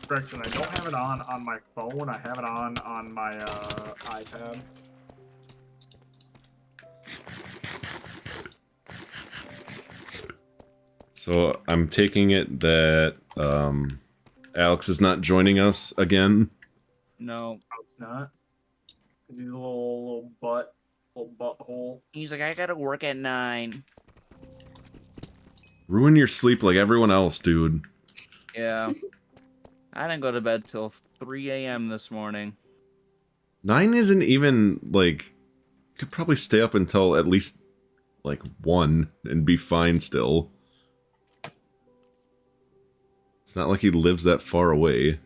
Correction, I don't have it on my phone. I have it on my iPad. So I'm taking it that Alex is not joining us again. No. It's not. Cause he's a little butthole. He's like, I gotta work at 9. Ruin your sleep like everyone else, dude. Yeah. I didn't go to bed till 3 a.m. this morning. 9 isn't even, like... You could probably stay up until at least, like, 1 and be fine still. It's not like he lives that far away.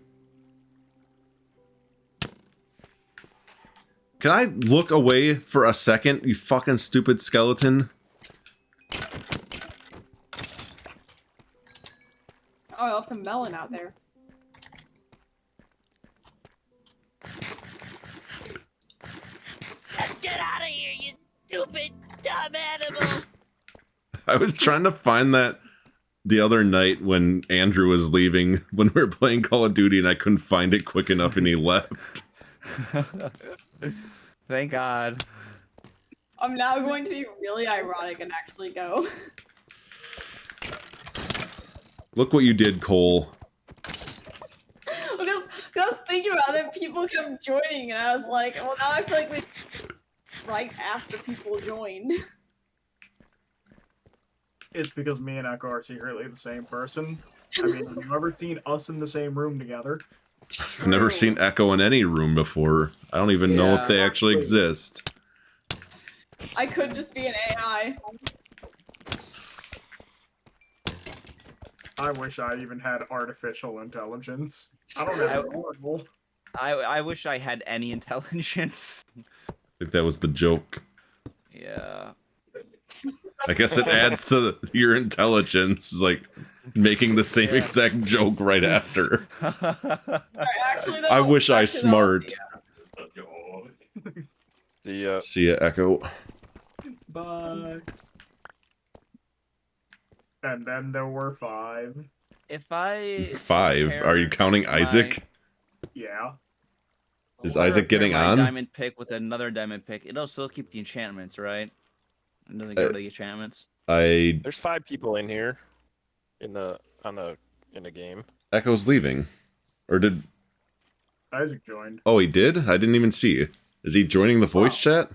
Can I look away for a second, you fucking stupid skeleton? Oh, I left a melon out there. Get out of here, you stupid, dumb animal! I was trying to find that the other night when Andrew was leaving, when we were playing Call of Duty, and I couldn't find it quick enough and he left. Thank God. I'm now going to be really ironic and actually go. Look what you did, Cole. Because I was thinking about it, people kept joining, and I was like, well, now I feel like we right after people joined. It's because me and Echo are secretly the same person. I mean, have you ever seen us in the same room together? I've never seen Echo in any room before. I don't even know if they actually exist. I could just be an AI. I wish I even had artificial intelligence. I don't have normal. I wish I had any intelligence. I think that was the joke. Yeah. I guess it adds to your intelligence, like making the same exact joke right after. Actually, though, I wish I back to the smart. See ya, Echo. Bye. And then there were 5. If I 5? Are you counting Isaac? Yeah. Is Isaac getting my on? diamond pick with another diamond pick, it'll still keep the enchantments, right? It doesn't go to the enchantments. There's 5 people in here, in the game. Echo's leaving, or did Isaac joined. Oh, he did? I didn't even see. Is he joining the voice chat?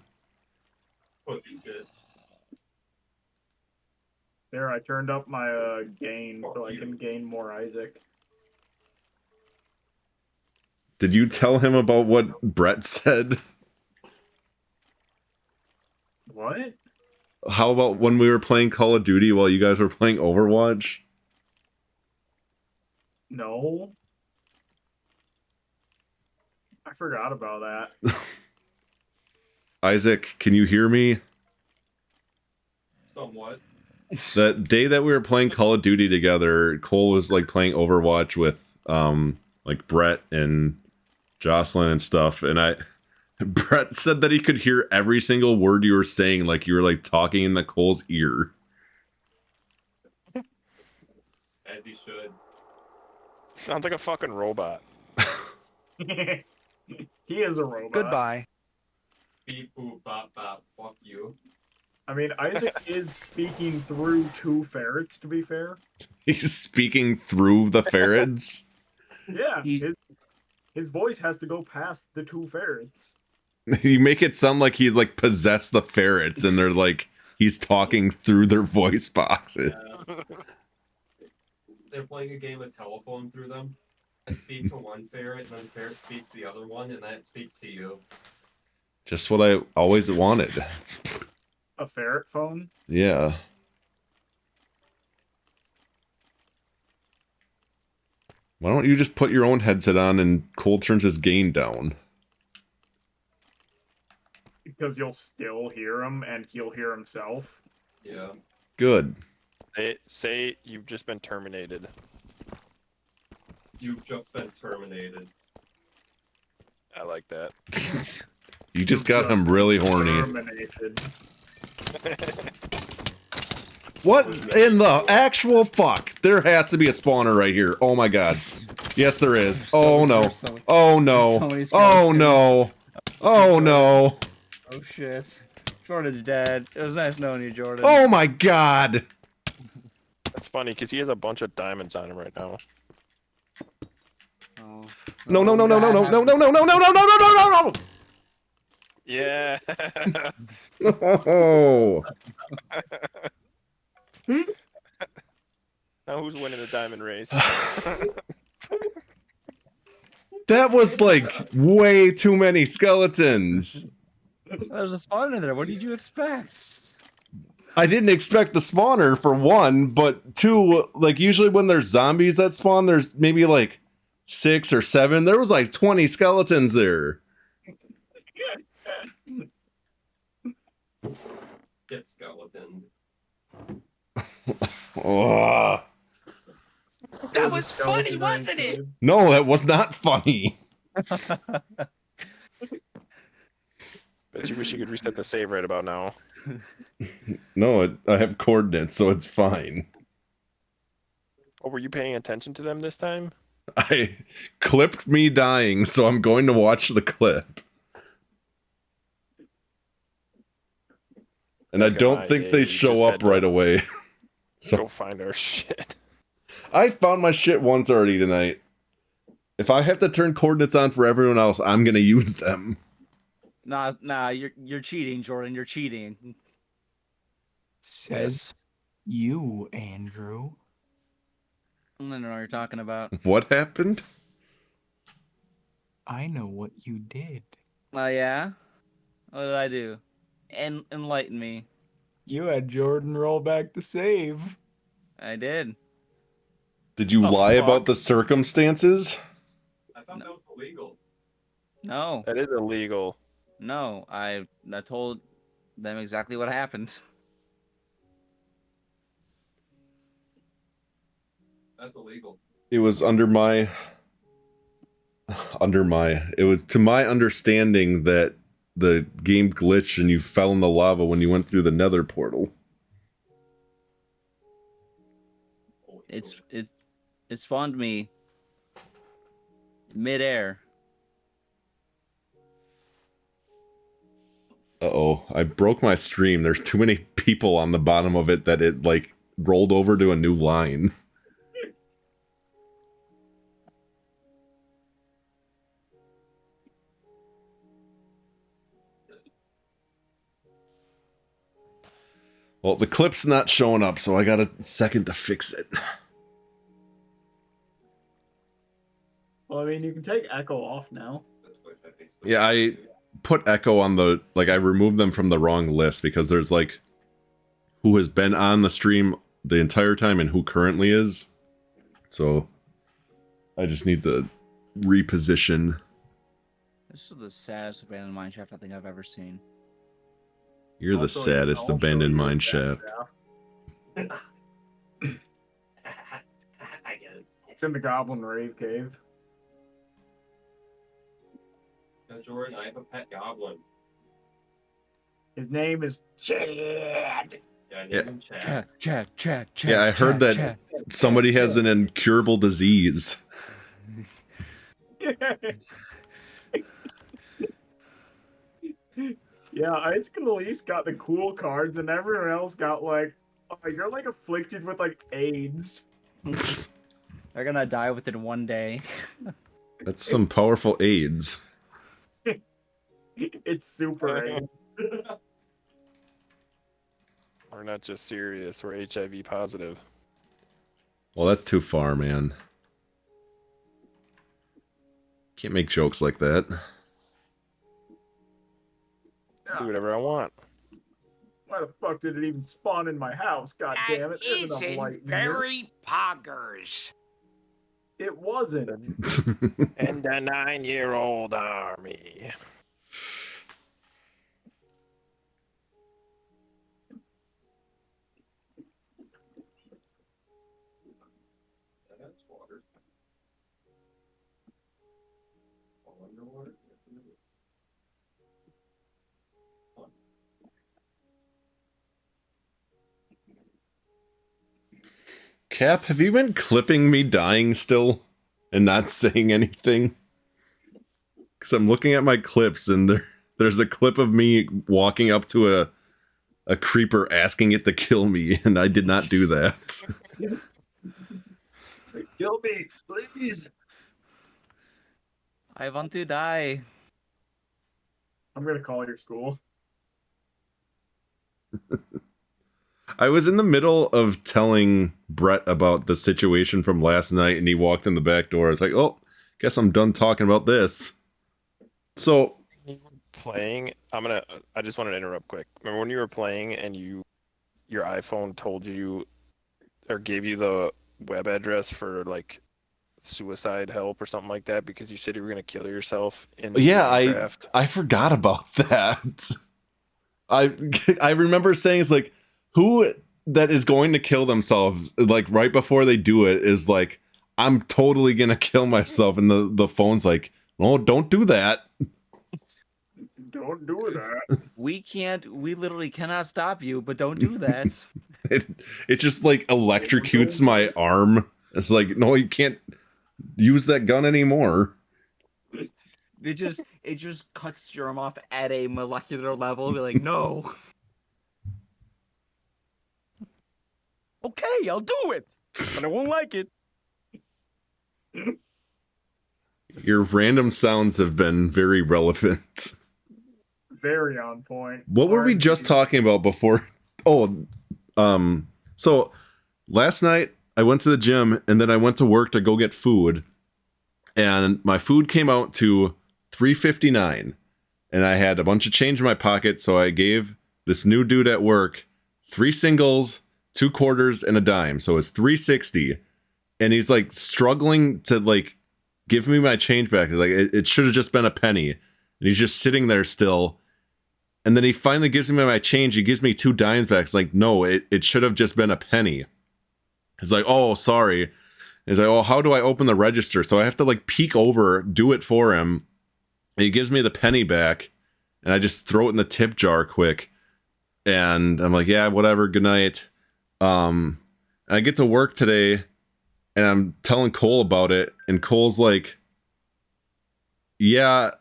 There, I turned up my gain so I can gain more Isaac. Did you tell him about what Brett said? What? How about when we were playing Call of Duty while you guys were playing Overwatch? No. I forgot about that. Isaac, can you hear me? Somewhat. That day that we were playing Call of Duty together, Cole was like playing Overwatch with like Brett and Jocelyn and stuff, and Brett said that he could hear every single word you were saying, like you were like talking in the Cole's ear. As he should. Sounds like a fucking robot. He is a robot. Goodbye. Beep boop bop bop. Fuck you. I mean, Isaac is speaking through 2 ferrets, to be fair. He's speaking through the ferrets. Yeah, his voice has to go past the 2 ferrets. You make it sound like he's like possessed the ferrets, and they're like he's talking through their voice boxes. Yeah. They're playing a game of telephone through them. I speak to one ferret, and then the ferret speaks to the other one, and that speaks to you. Just what I always wanted. A ferret phone? Yeah. Why don't you just put your own headset on and Cole turns his gain down? Because you'll still hear him, and he'll hear himself. Yeah. Good. Say you've just been terminated. You've just been terminated. I like that. You just got him really horny. Terminated. What in the actual fuck? There has to be a spawner right here. Oh my god. Yes, there is. Oh no. Oh no. Oh no. Oh no. Oh shit. Jordan's dead. It was nice knowing you, Jordan. Oh my god. That's funny because he has a bunch of diamonds on him right now. Oh. No, no, no, no, no, no, no, no, no, no, no, no, no, no, no, no, Yeah. no. Now who's winning the diamond race? That was like way too many skeletons. There's a spawner in there. What did you expect? I didn't expect the spawner for one, but two, like usually when there's zombies that spawn, there's maybe like 6 or 7. There was like 20 skeletons there. Get skeleton. Ugh. That was funny, wasn't it? No, that was not funny. Bet you wish you could reset the save right about now. No, I have coordinates, so it's fine. Oh, were you paying attention to them this time? I clipped me dying, so I'm going to watch the clip. And I Back in don't my think day, they you show just up had to right away. So Go find our shit. I found my shit once already tonight. If I have to turn coordinates on for everyone else, I'm gonna use them. Nah, you're cheating, Jordan. You're cheating. Says you, Andrew. I don't know what you're talking about. What happened? I know what you did. Oh yeah? What did I do? Enlighten me. You had Jordan roll back the save. I did. Did you The lie fuck? about the circumstances? I thought that was illegal. No, That is illegal. no. I told them exactly what happened. That's illegal. It was it was to my understanding that the game glitched and you fell in the lava when you went through the nether portal. It spawned me midair. Uh-oh, I broke my stream. There's too many people on the bottom of it that it, like, rolled over to a new line. Well, the clip's not showing up, so I got a second to fix it. Well, I mean, you can take Echo off now. Yeah, I put Echo on the, like, I removed them from the wrong list because there's, like, who has been on the stream the entire time and who currently is. So, I just need to reposition. This is the saddest abandoned mineshaft I think I've ever seen. You're the Also, saddest I'll show abandoned you a mine stat shaft. shaft. I get it. It's in the Goblin Rave Cave. Now, Jordan, I have a pet goblin. His name is Chad. Yeah, I named him Chad. Chad. Yeah, I heard that somebody has an incurable disease. Yeah, Isaac and Elise got the cool cards, and everyone else got like, oh, you're like afflicted with like AIDS. They're gonna die within one day. That's some powerful AIDS. It's super AIDS. We're not just serious, we're HIV positive. Well, that's too far, man. Can't make jokes like that. Do whatever I want. Why the fuck did it even spawn in my house? God damn That it! There's enough light isn't in here. very poggers. It wasn't. And the 9-year-old army. That's water. All underwater? Yes, it is. Fun. Cap, have you been clipping me dying still and not saying anything? Because I'm looking at my clips and there's a clip of me walking up to a creeper asking it to kill me, and I did not do that. Kill me, please. I want to die. I'm gonna call your school. I was in the middle of telling Brett about the situation from last night, and he walked in the back door. I was like, oh, guess I'm done talking about this. So, Playing, I just wanted to interrupt quick. Remember when you were playing and your iPhone told you or gave you the web address for like suicide help or something like that because you said you were gonna kill yourself in Minecraft? I forgot about that. I remember saying it's like, who that is going to kill themselves like right before they do it is like, I'm totally gonna kill myself, and the phone's like, oh, don't do that. Don't do that. We literally cannot stop you, but don't do that. It just like electrocutes my arm. It's like, no, you can't use that gun anymore. It just cuts your arm off at a molecular level. Be like, no. Okay, I'll do it, but I won't like it. Your random sounds have been very relevant. Very on point. What were we just talking about before? Oh, so last night I went to the gym and then I went to work to go get food, and my food came out to $3.59, and I had a bunch of change in my pocket, so I gave this new dude at work 3 singles, 2 quarters, and a dime, so it's $3.60, and he's like struggling to like give me my change back. He's like, it should have just been a penny, and he's just sitting there still. And then he finally gives me my change. He gives me 2 dimes back. It's like, no, it should have just been a penny. He's like, oh, sorry. He's like, oh, how do I open the register? So I have to like peek over, do it for him. And he gives me the penny back, and I just throw it in the tip jar quick. And I'm like, yeah, whatever, good night. And I get to work today, and I'm telling Cole about it, and Cole's like, yeah,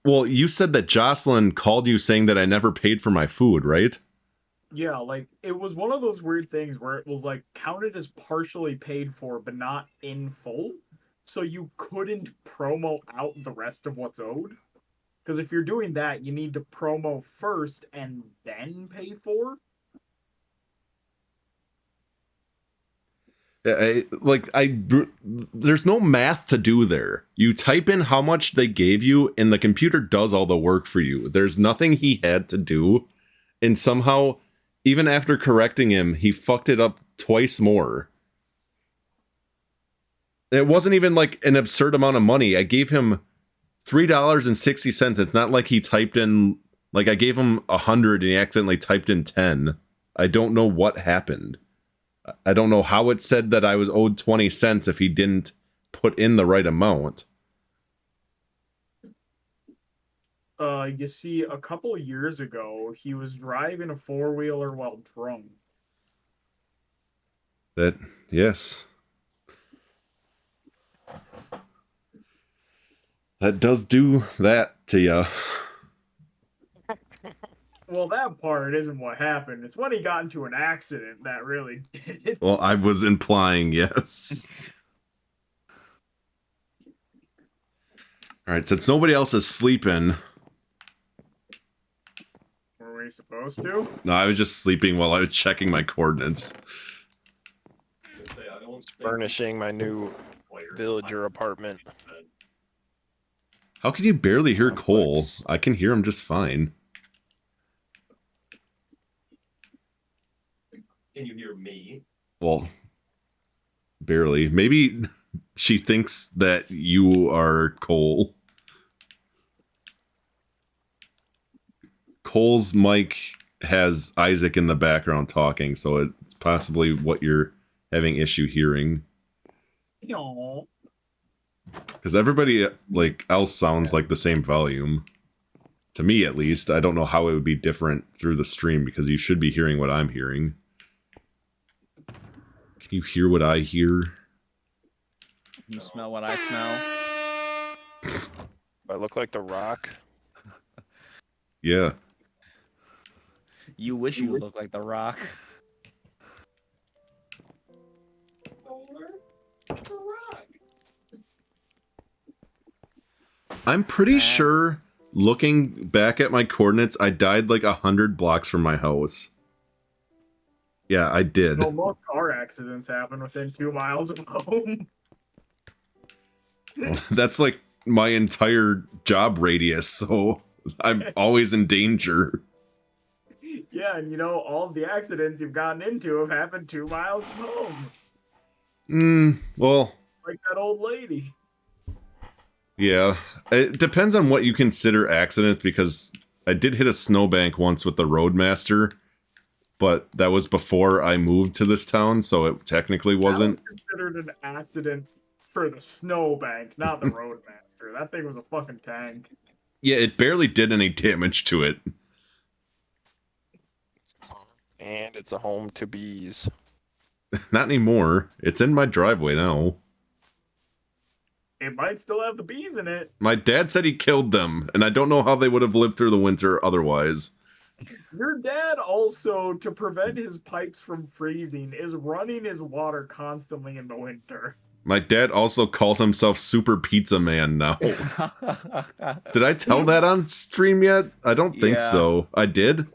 well, you said that Jocelyn called you saying that I never paid for my food, right? Yeah, like it was one of those weird things where it was like counted as partially paid for, but not in full. So you couldn't promo out the rest of what's owed. Because if you're doing that, you need to promo first and then pay for. There's no math to do there. You type in how much they gave you, and the computer does all the work for you. There's nothing he had to do, and somehow, even after correcting him, he fucked it up twice more. It wasn't even like an absurd amount of money. I gave him $3.60. It's not like he typed in, like I gave him 100 and he accidentally typed in 10. I don't know what happened. I don't know how it said that I was owed 20 cents if he didn't put in the right amount. You see, a couple of years ago, he was driving a 4-wheeler while drunk. Yes. That does do that to you. Well, that part isn't what happened. It's when he got into an accident that really did it. Well, I was implying yes. Alright, since nobody else is sleeping... Were we supposed to? No, I was just sleeping while I was checking my coordinates. Furnishing my new villager apartment. How can you barely hear Cole? I can hear him just fine. And you hear me. Well, barely. Maybe she thinks that you are Cole. Cole's mic has Isaac in the background talking, so it's possibly what you're having issue hearing. No. Because everybody like else sounds like the same volume. To me, at least. I don't know how it would be different through the stream, because you should be hearing what I'm hearing. Can you hear what I hear? You smell what I smell? I look like The Rock. Yeah. You wish you looked like The Rock. I'm pretty Matt. sure, looking back at my coordinates, I died like 100 blocks from my house. Yeah, I did. Well, most car accidents happen within 2 miles of home. That's like my entire job radius, so I'm always in danger. Yeah, and all of the accidents you've gotten into have happened 2 miles from home. Well, Like that old lady. yeah. It depends on what you consider accidents, because I did hit a snowbank once with the Roadmaster, but that was before I moved to this town, so it technically wasn't. That was considered an accident for the snowbank, not the Roadmaster. That thing was a fucking tank. Yeah, it barely did any damage to it. And it's a home to bees. Not anymore. It's in my driveway now. It might still have the bees in it. My dad said he killed them, and I don't know how they would have lived through the winter otherwise. Your dad also, to prevent his pipes from freezing, is running his water constantly in the winter. My dad also calls himself Super Pizza Man now. Did I tell that on stream yet? I don't think Yeah. so. I did?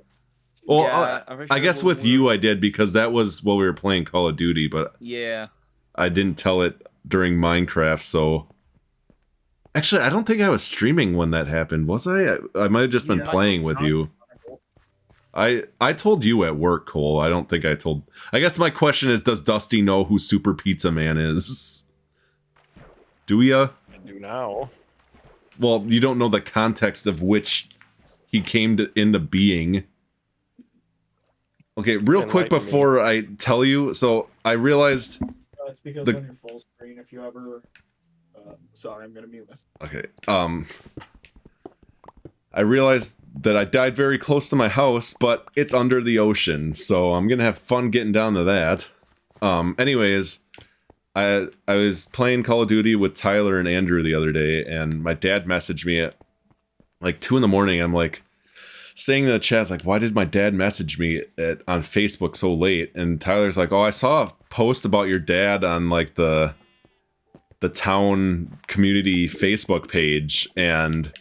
Well, Yeah, I'm pretty I sure guess with you I did, because that was while we were playing Call of Duty, but Yeah. I didn't tell it during Minecraft, so... Actually, I don't think I was streaming when that happened, was I? I might have just been playing with you. I told you at work, Cole. I don't think I told... I guess my question is, does Dusty know who Super Pizza Man is? Do ya? I do now. Well, you don't know the context of which he came into being. Okay, real quick Enlighten me. before I tell you, so I realized... That's because The- on your full screen, if you ever... sorry, I'm gonna mute this. Okay, I realized that I died very close to my house, but it's under the ocean, so I'm gonna have fun getting down to that. Anyways, I was playing Call of Duty with Tyler and Andrew the other day, and my dad messaged me at like 2 in the morning. I'm like, saying in the chat, like, why did my dad message me on Facebook so late? And Tyler's like, oh, I saw a post about your dad on like the town community Facebook page, and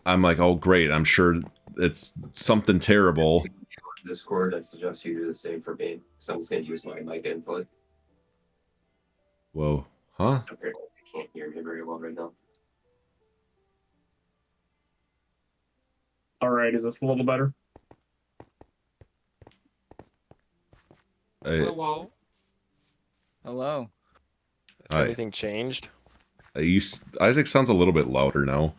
I'm like, oh great, I'm sure it's something terrible. Discord, I suggest you do the same for me. Someone's gonna use my mic input. Whoa, huh? Apparently, I can't hear me very well right now. Alright, is this a little better? Hello. Hello. Has anything changed? Isaac sounds a little bit louder now.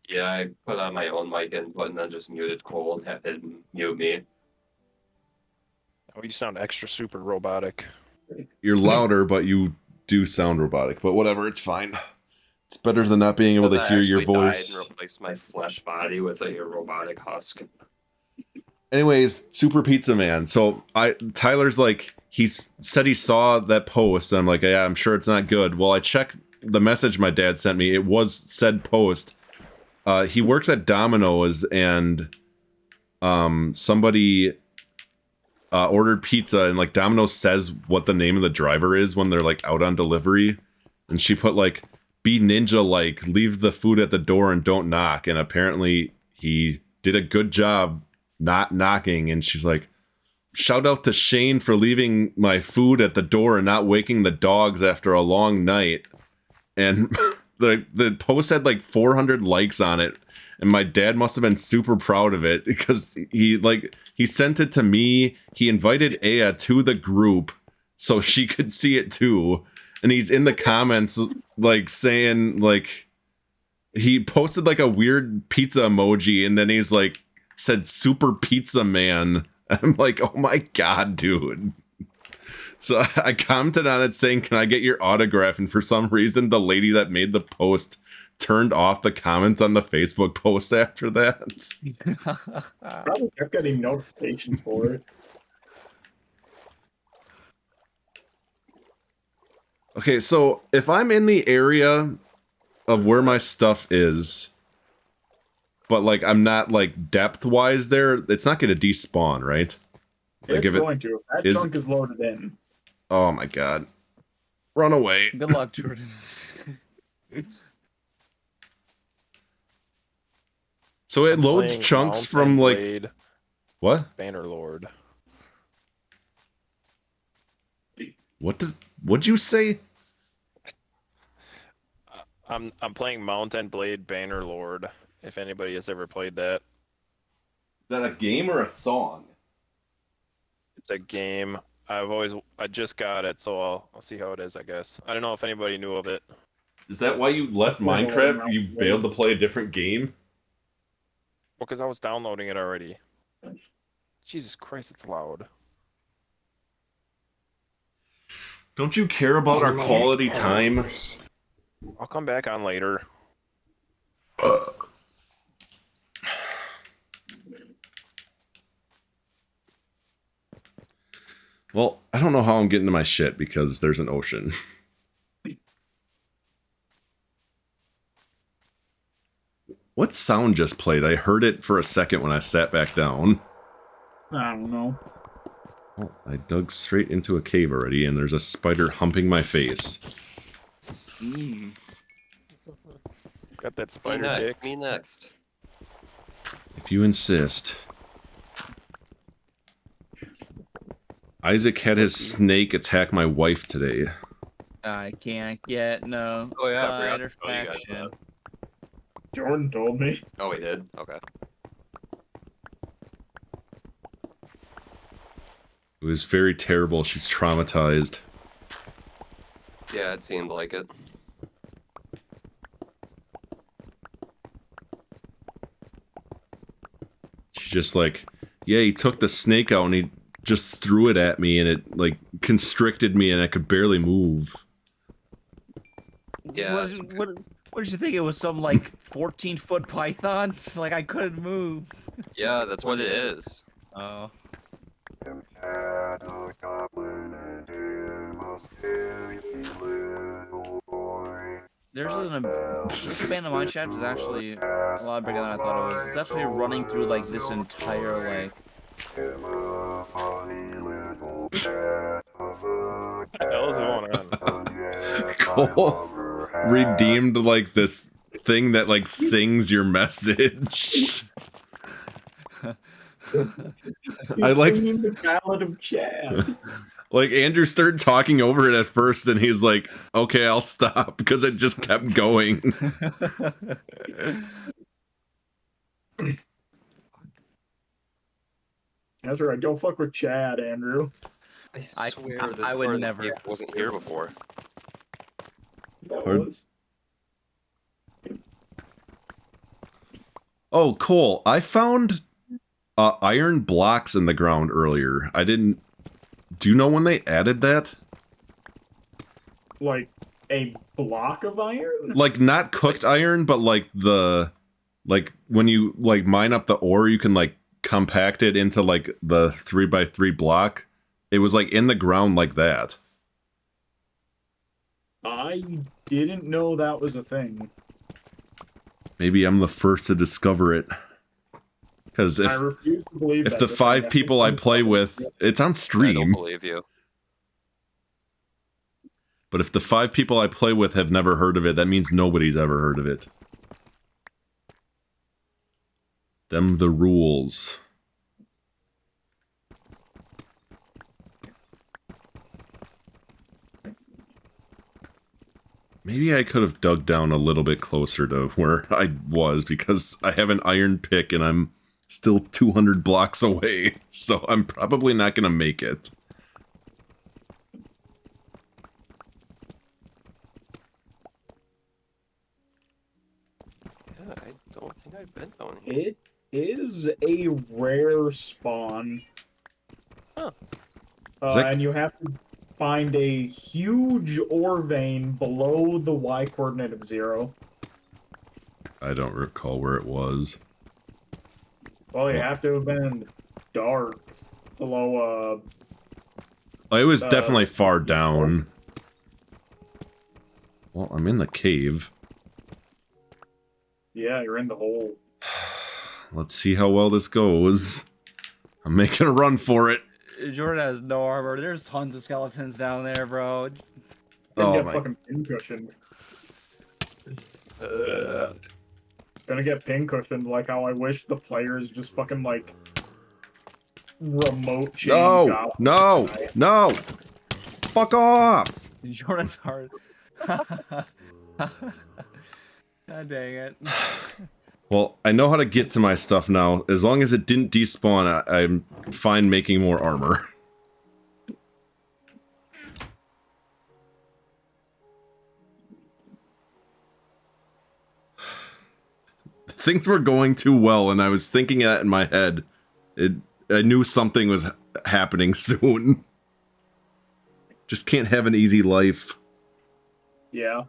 Yeah, I put on my own mic input and then just muted Cole and had him mute me. Oh, you sound extra super robotic. You're louder, but you do sound robotic. But whatever, it's fine. It's better than not being able to I hear your actually died voice. and replaced my flesh body with a robotic husk. Anyways, Super Pizza Man. So Tyler's like, said he saw that post, and I'm like, yeah, I'm sure it's not good. Well, I checked the message my dad sent me. It was said post. He works at Domino's, and somebody ordered pizza, and like Domino's says what the name of the driver is when they're like out on delivery, and she put like, be ninja, like leave the food at the door and don't knock. And apparently he did a good job not knocking, and she's like, shout out to Shane for leaving my food at the door and not waking the dogs after a long night. And the post had like 400 likes on it, and my dad must have been super proud of it, because he sent it to me. He invited Aya to the group so she could see it too, and he's in the comments like saying, like, he posted like a weird pizza emoji, and then he's like said Super Pizza Man. I'm like, oh my god, dude. So I commented on it saying, can I get your autograph? And for some reason, the lady that made the post turned off the comments on the Facebook post after that. Probably kept getting notifications for it. Okay, so if I'm in the area of where my stuff is, but like I'm not like depth-wise there. It's not going to despawn, right? Like It's if going to. That is- chunk is loaded in. Oh my god. Run away. Good luck, Jordan. So it I'm loads playing chunks Mount from and like Blade, what? Bannerlord. What'd you say? I'm playing Mount and Blade Bannerlord. If anybody has ever played that, Is that a game or a song? it's a game. I just got it, so I'll see how it is. I guess I don't know if anybody knew of it. Is that why you left Minecraft? You failed to play a different game? Well, because I was downloading it already. Jesus Christ, it's loud. Don't you care about our quality time? I'll come back on later. Well, I don't know how I'm getting to my shit because there's an ocean. What sound just played? I heard it for a second when I sat back down. I don't know. Oh, I dug straight into a cave already, and there's a spider humping my face. Got that spider dick. Me next. If you insist. Isaac had his snake attack my wife today. I can't get no Oh, yeah, I forgot spider to tell you guys faction. Jordan told me. Oh, he did? Okay. It was very terrible. She's traumatized. Yeah, it seemed like it. She's just like, yeah, he took the snake out and he just threw it at me and it, like, constricted me and I could barely move. Yeah. What did you think? It was some, like, 14-foot python? Like, I couldn't move. Yeah, that's what it is. Oh. This band of my chat is actually a lot bigger than I thought it was. It's actually running through like this entire like. What the hell is going on? Cole redeemed like this thing that like sings your message. I like Singing the Ballad of Chad. Like Andrew started talking over it at first, and he's like, "Okay, I'll stop," because it just kept going. That's right. Don't fuck with Chad, Andrew. I swear this I would part of the never. game wasn't here before. That Pardon? was. Oh, Cole, I found iron blocks in the ground earlier. I didn't. Do you know when they added that? Like a block of iron? Like not cooked iron, but like when you like mine up the ore, you can like compact it into like the 3x3 block. It was like in the ground like that. I didn't know that was a thing. Maybe I'm the first to discover it. Because I refuse to believe if that's the a 5 thing. people I play with, it's on I don't stream. believe you. But if the 5 people I play with have never heard of it, that means nobody's ever heard of it. Them the rules. Maybe I could have dug down a little bit closer to where I was, because I have an iron pick and I'm still 200 blocks away, so I'm probably not going to make it. Yeah, I don't think I've been down here. It is a rare spawn. Huh. And you have to find a huge ore vein below the Y coordinate of 0. I don't recall where it was. Well, you have to have been dark below, It was definitely far down. Well, I'm in the cave. yeah, you're in the hole. Let's see how well this goes. I'm making a run for it. Jordan has no armor. There's tons of skeletons down there, bro. Gonna Oh get my. fucking pincushioned. Gonna get pincushioned like how I wish the players just fucking like remote chain No! goblins. No! No! Fuck off! Jordan's hard. God dang it. Well, I know how to get to my stuff now. As long as it didn't despawn, I'm fine making more armor. Things were going too well, and I was thinking that in my head. I knew something was happening soon. Just can't have an easy life. Yeah.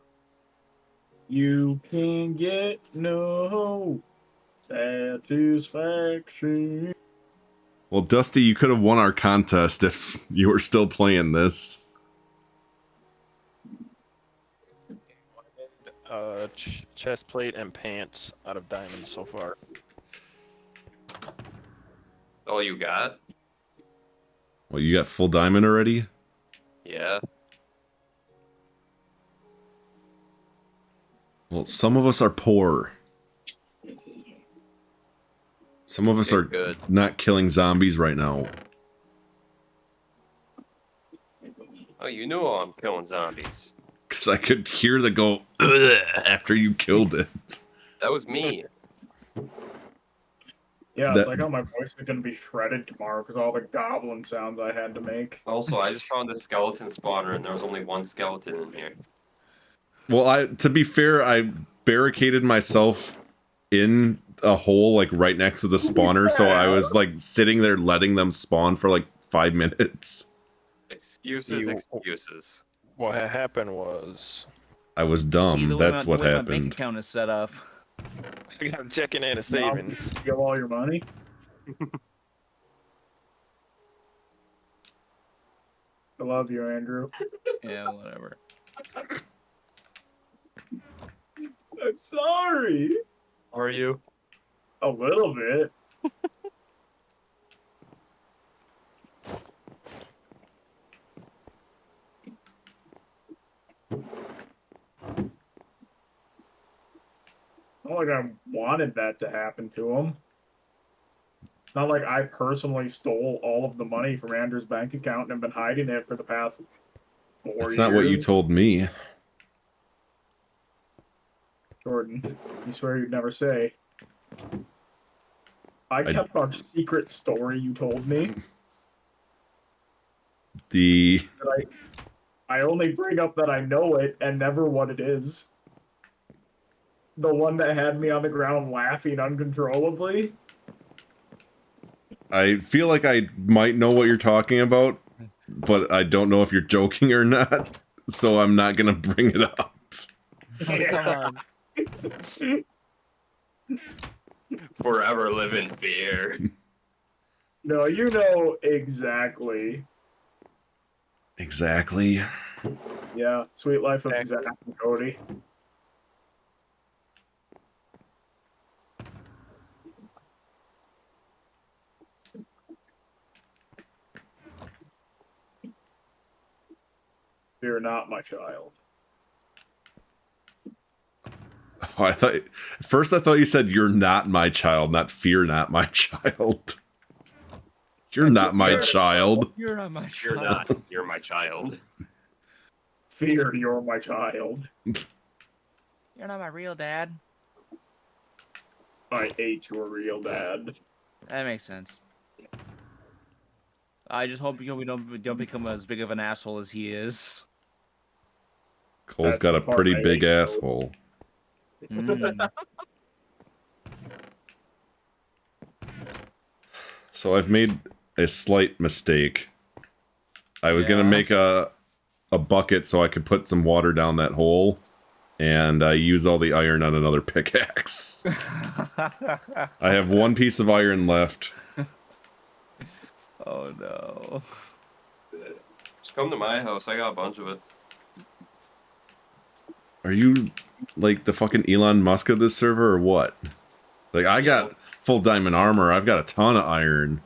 You can get no satisfaction. Well, Dusty, you could have won our contest if you were still playing this. Chest plate and pants out of diamonds so far. All you got? Well, you got full diamond already? Yeah. Well, some of us are poor. Some of us Okay, are good. not killing zombies right now. Oh, you know I'm killing zombies. Because I could hear the go "Ugh," after you killed it. That was me. Yeah, it's That- like how my voice is gonna be shredded tomorrow because all the goblin sounds I had to make. Also, I just found a skeleton spawner and there was only one skeleton in here. Well, to be fair, I barricaded myself in a hole like right next to the spawner, so I was like sitting there letting them spawn for like 5 minutes. Excuses, excuses. What happened was I was See, dumb. the way That's my- what the way my bank happened. account is set up. I'm checking in a savings. Give all your money. I love you, Andrew. Yeah, whatever. I'm sorry. Are you? A little bit. Not like I wanted that to happen to him. It's not like I personally stole all of the money from Andrew's bank account and have been hiding it for the past 4 years. That's not what you told me. Jordan, you swear you'd never say. I kept our secret story you told me. That I only bring up that I know it and never what it is. The one that had me on the ground laughing uncontrollably. I feel like I might know what you're talking about, but I don't know if you're joking or not, so I'm not gonna bring it up. Yeah. Forever live in fear. No, you know exactly. Exactly. Yeah, Sweet Life of Zach and Cody. Fear not, my child. Oh, at first I thought you said you're not my child, not fear not my child. You're not my child. You're not my You're child. not. You're my child. Fear, you're my child. You're not my real dad. I hate your real dad. That makes sense. I just hope we don't become as big of an asshole as he is. Cole's That's got the a part pretty I big hate, though. asshole. Mm. So I've made a slight mistake. I was gonna Yeah. make a bucket so I could put some water down that hole, and I use all the iron on another pickaxe. I have one piece of iron left. Oh no. Just come to my house. I got a bunch of it. Are you like the fucking Elon Musk of this server or what? Like I got full diamond armor. I've got a ton of iron.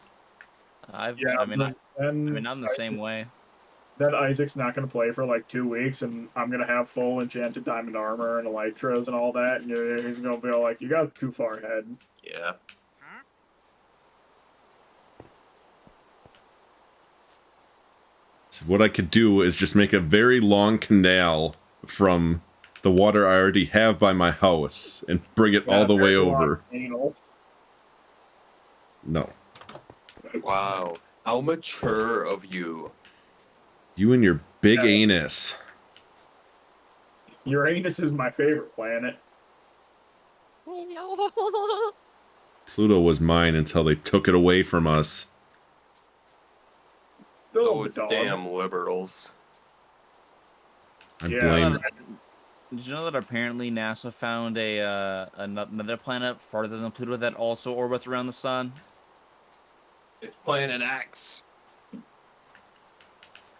I mean, I'm the same way. Then Isaac's not going to play for like 2 weeks, and I'm going to have full enchanted diamond armor and elytras and all that, and he's going to be all like, you guys are too far ahead. Yeah. So what I could do is just make a very long canal from the water I already have by my house and bring it all the way over. No. Wow. How mature of you. You and your big anus. Uranus is my favorite planet. Pluto was mine until they took it away from us. Those damn liberals. I blame. Did you know that apparently NASA found another planet farther than Pluto that also orbits around the sun? It's Planet X.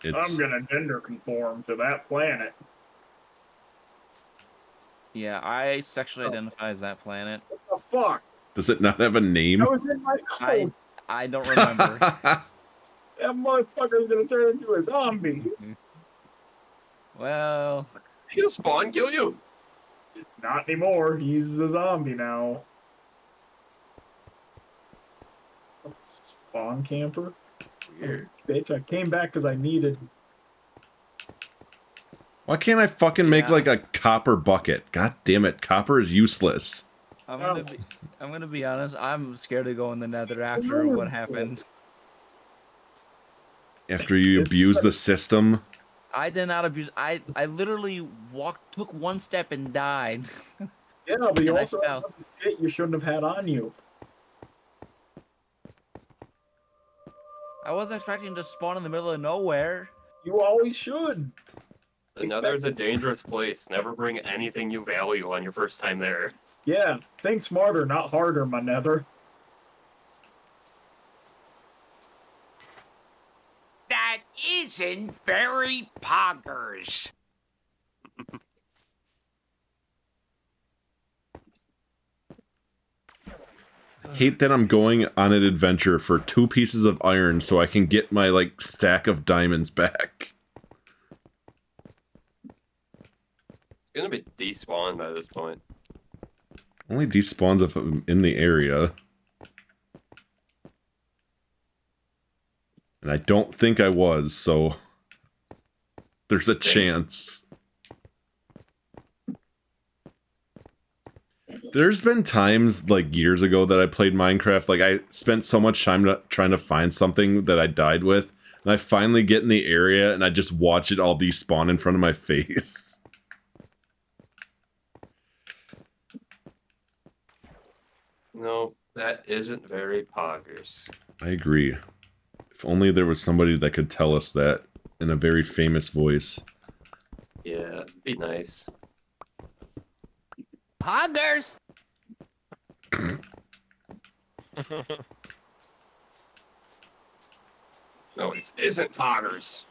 I'm gonna gender conform to that planet. Yeah, I sexually identify as that planet. What the fuck? Does it not have a name? I was in my house. I don't remember. That motherfucker's gonna turn into a zombie. Well, he'll spawn kill you. Not anymore. He's a zombie now. Spawn camper. Weird. Bitch, I came back because I needed. Why can't I fucking make like a copper bucket? God damn it, copper is useless. I'm gonna be honest. I'm scared to go in the Nether after what happened. After you abuse the system. I did not abuse. I literally took one step and died. Yeah, but you And I also fell. have shit you shouldn't have had on you. I wasn't expecting to spawn in the middle of nowhere. You always should. The Nether's a dangerous place. Never bring anything you value on your first time there. Yeah, think smarter, not harder, my Nether. That isn't very poggers. Hate that I'm going on an adventure for 2 pieces of iron so I can get my like stack of diamonds back. It's gonna be despawned by this point. Only despawns if I'm in the area. And I don't think I was, so there's a chance. There's been times, like, years ago that I played Minecraft, like, I spent so much time trying to find something that I died with, and I finally get in the area, and I just watch it all despawn in front of my face. No, that isn't very poggers. I agree. If only there was somebody that could tell us that in a very famous voice. Yeah, be nice. Poggers! No, it isn't poggers.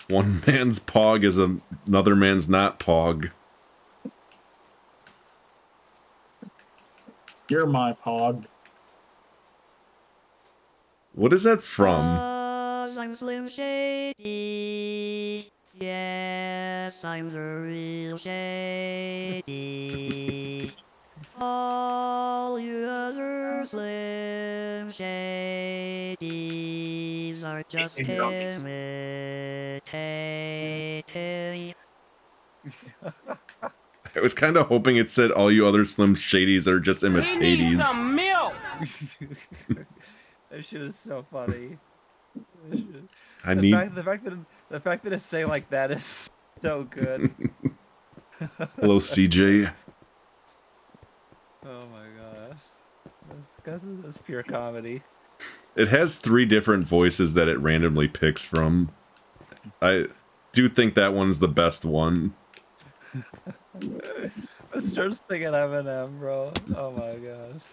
One man's pog is another man's not pog. You're my pog. What is that from? I'm Slim Shady. Yes, I'm the real Shady. All you other Slim Shadys are just imitating. I was kind of hoping it said all you other Slim Shadys are just imitatees. milk! That shit is so funny. The fact that it's saying like that is so good. Hello, CJ. Oh my gosh. That's pure comedy. It has 3 different voices that it randomly picks from. I do think that one's the best one. I started singing Eminem, bro. Oh my gosh.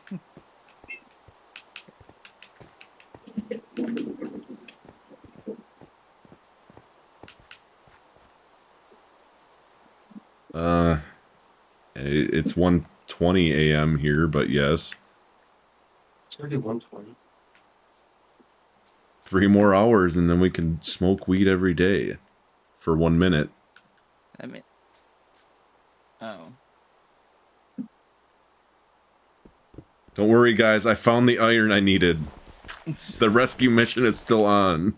It's 1:20 1:20 a.m. here, but yes. It's already 1:20. 3 more hours and then we can smoke weed every day for 1 minute. I mean, oh. Don't worry, guys. I found the iron I needed. The rescue mission is still on.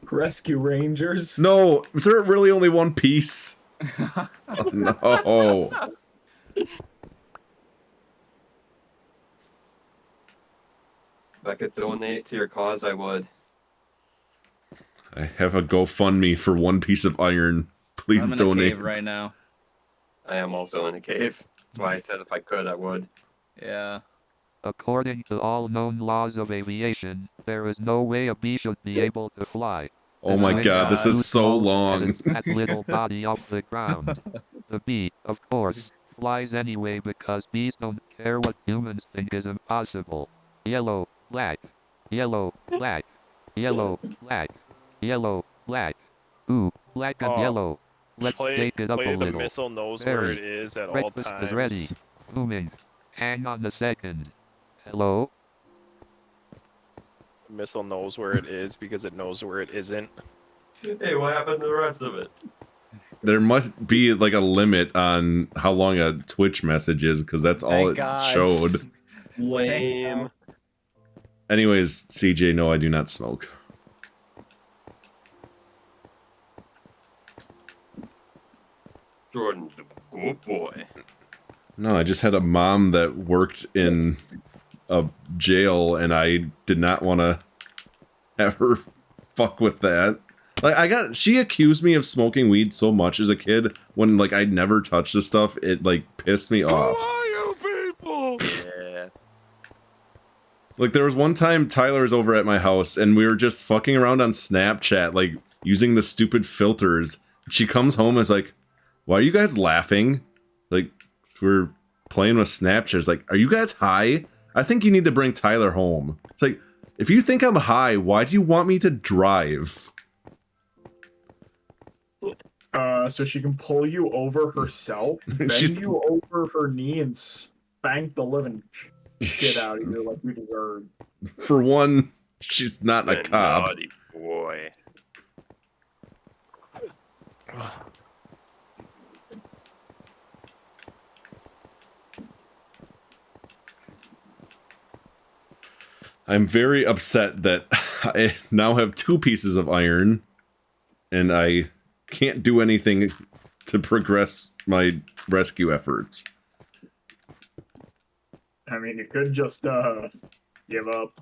Rescue Rangers. No, is there really only one piece? Oh, no. If I could donate to your cause, I would. I have a GoFundMe for 1 piece of iron. Please I'm in donate. a cave right now. I am also in a cave. That's why I said if I could, I would. Yeah. According to all known laws of aviation, there is no way a bee should be able to fly. Oh my god, this is so long. Its fat little body off the ground. The bee, of course, flies anyway because bees don't care what humans think is impossible. Yellow, black. Yellow, black. Yellow, black. Yellow, black. Ooh, black and yellow. Let's take it up a the little. missile knows Barry, where it is at all breakfast times. is ready. Booming. Hang on a second. Hello? The missile knows where it is because it knows where it isn't. Hey, what happened to the rest of it? There must be like a limit on how long a Twitch message is because that's all Thank it God. showed. Lame. Anyways, CJ, no, I do not smoke. Jordan's a good boy. No, I just had a mom that worked in a jail and I did not want to have her fuck with that. Like, she accused me of smoking weed so much as a kid when, like, I never touched the stuff, it, like, pissed me off. Who are you people? Yeah. Like, there was one time Tyler was over at my house and we were just fucking around on Snapchat, like, using the stupid filters. She comes home and is like, why are you guys laughing? Like, we're playing with Snapchat. It's like, are you guys high? I think you need to bring Tyler home. It's like, if you think I'm high, why do you want me to drive? So she can pull you over herself, bend you over her knee, and spank the living shit out of you like you deserve. For one, she's not a cop. Naughty boy. I'm very upset that I now have 2 pieces of iron, and I can't do anything to progress my rescue efforts. I mean, you could just, give up.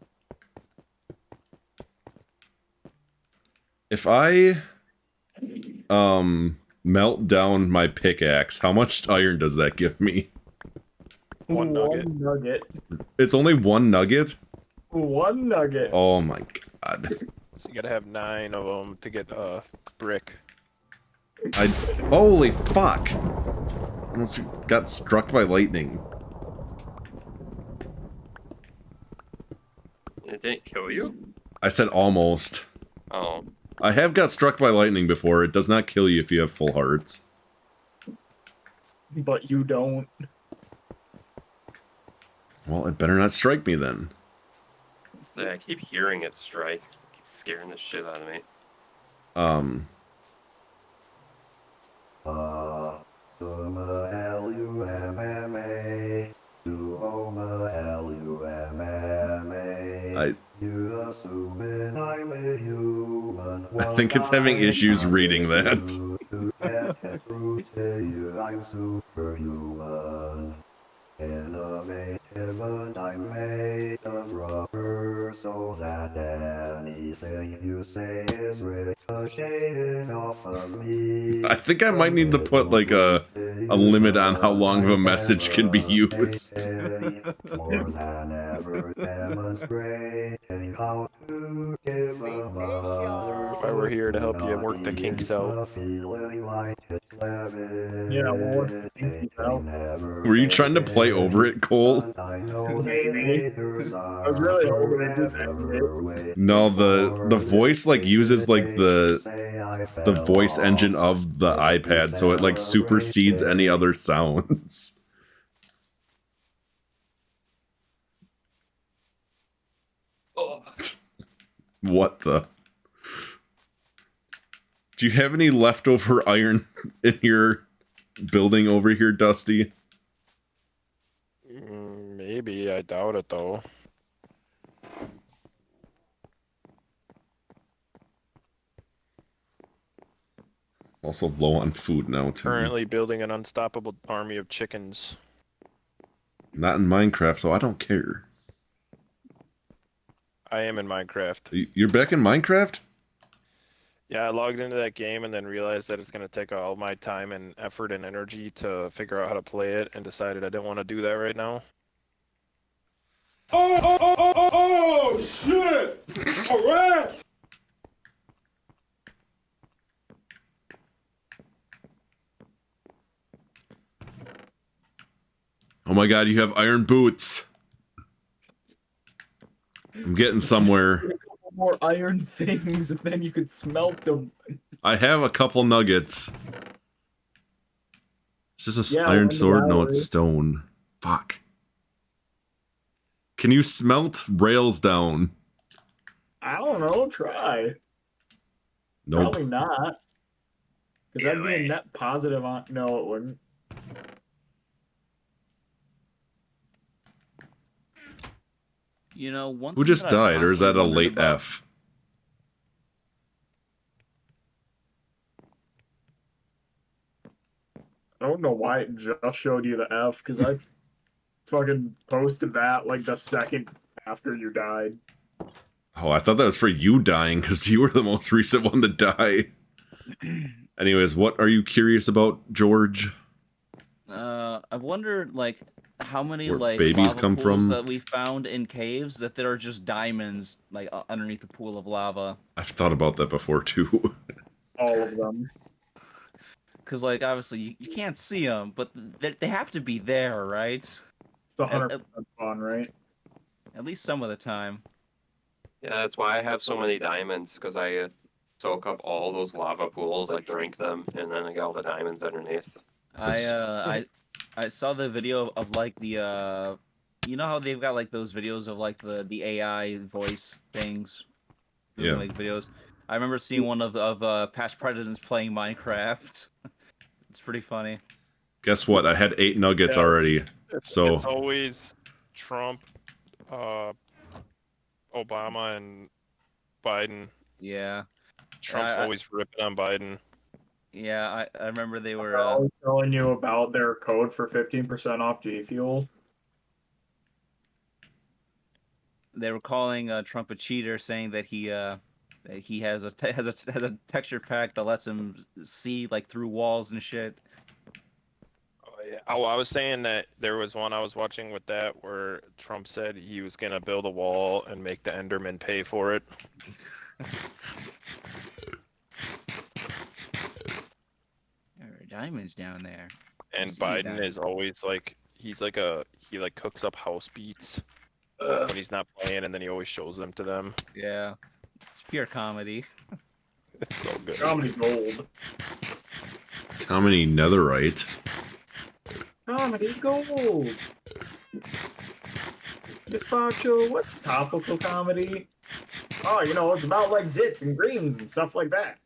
If I, melt down my pickaxe, how much iron does that give me? One nugget. One nugget. It's only 1 nugget? 1 nugget. Oh my god. So you gotta have 9 of them to get a brick. Holy fuck! Almost got struck by lightning. It didn't kill you? I said almost. Oh. I have got struck by lightning before. It does not kill you if you have full hearts. But you don't. Well, it better not strike me then. So I keep hearing it strike. It keeps scaring the shit out of me. I think it's having issues reading that. Innovative, I made of rubber so that anything you say is ricocheting off of me. I think I might need to put like a limit on how long of a message can be used. More than ever demonstrating how to give a mother. If I were here to help you work the kinks out. Yeah, well, what the kinks out? Were you trying to play over it, Cole? Maybe. I was really hoping it just ended. No, the voice like uses like the voice engine of the iPad, so it like supersedes any other sounds. What the? Do you have any leftover iron in your building over here, Dusty? Maybe, I doubt it though. Also low on food now, too. Currently building an unstoppable army of chickens. Not in Minecraft, so I don't care. I am in Minecraft. You're back in Minecraft? Yeah, I logged into that game and then realized that it's going to take all my time and effort and energy to figure out how to play it, and decided I didn't want to do that right now. Oh shit! Alright! Oh my god, you have iron boots. I'm getting somewhere. More iron things, and then you could smelt them. I have a couple nuggets. Is this an Yeah, iron one sword? No, gallery. it's stone. Fuck. Can you smelt rails down? I don't know. Try. Nope. Probably not. Because that'd be a net positive on. No, it wouldn't. You know, one Who thing just that I've died, or is that a constantly wondered late about- F? I don't know why it just showed you the F, because I fucking posted that like the second after you died. Oh, I thought that was for you dying, because you were the most recent one to die. Anyways, what are you curious about, George? I've wondered, like, how many, Where like, babies lava come pools from? that we found in caves that there are just diamonds, like, underneath the pool of lava. I've thought about that before, too. All of them. Because, like, obviously, you can't see them, but they have to be there, right? It's 100% fun, right? At least some of the time. Yeah, that's why I have so many diamonds, because I soak up all those lava pools, I drink them, and then I got all the diamonds underneath. I saw the video of like the you know how they've got like those videos of like the AI voice things, Yeah. like videos. I remember seeing one of past presidents playing Minecraft. It's pretty funny. Guess what? I had 8 nuggets Yeah, already. So It's always Trump, Obama, and Biden. Yeah. Trump's always ripping on Biden. Yeah, I remember they were. They're always telling you about their code for 15% off G Fuel. They were calling Trump a cheater, saying that he has a texture pack that lets him see like through walls and shit. Oh, I was saying that there was one I was watching with that where Trump said he was gonna build a wall and make the Enderman pay for it. There are diamonds down there. And I see Biden that. is always like, he like cooks up house beats when he's not playing, and then he always shows them to them. Yeah, it's pure comedy. It's so good. Comedy gold. comedy netherite. Comedy gold. Gazpacho, what's topical comedy? Oh, you know, it's about like zits and greens and stuff like that.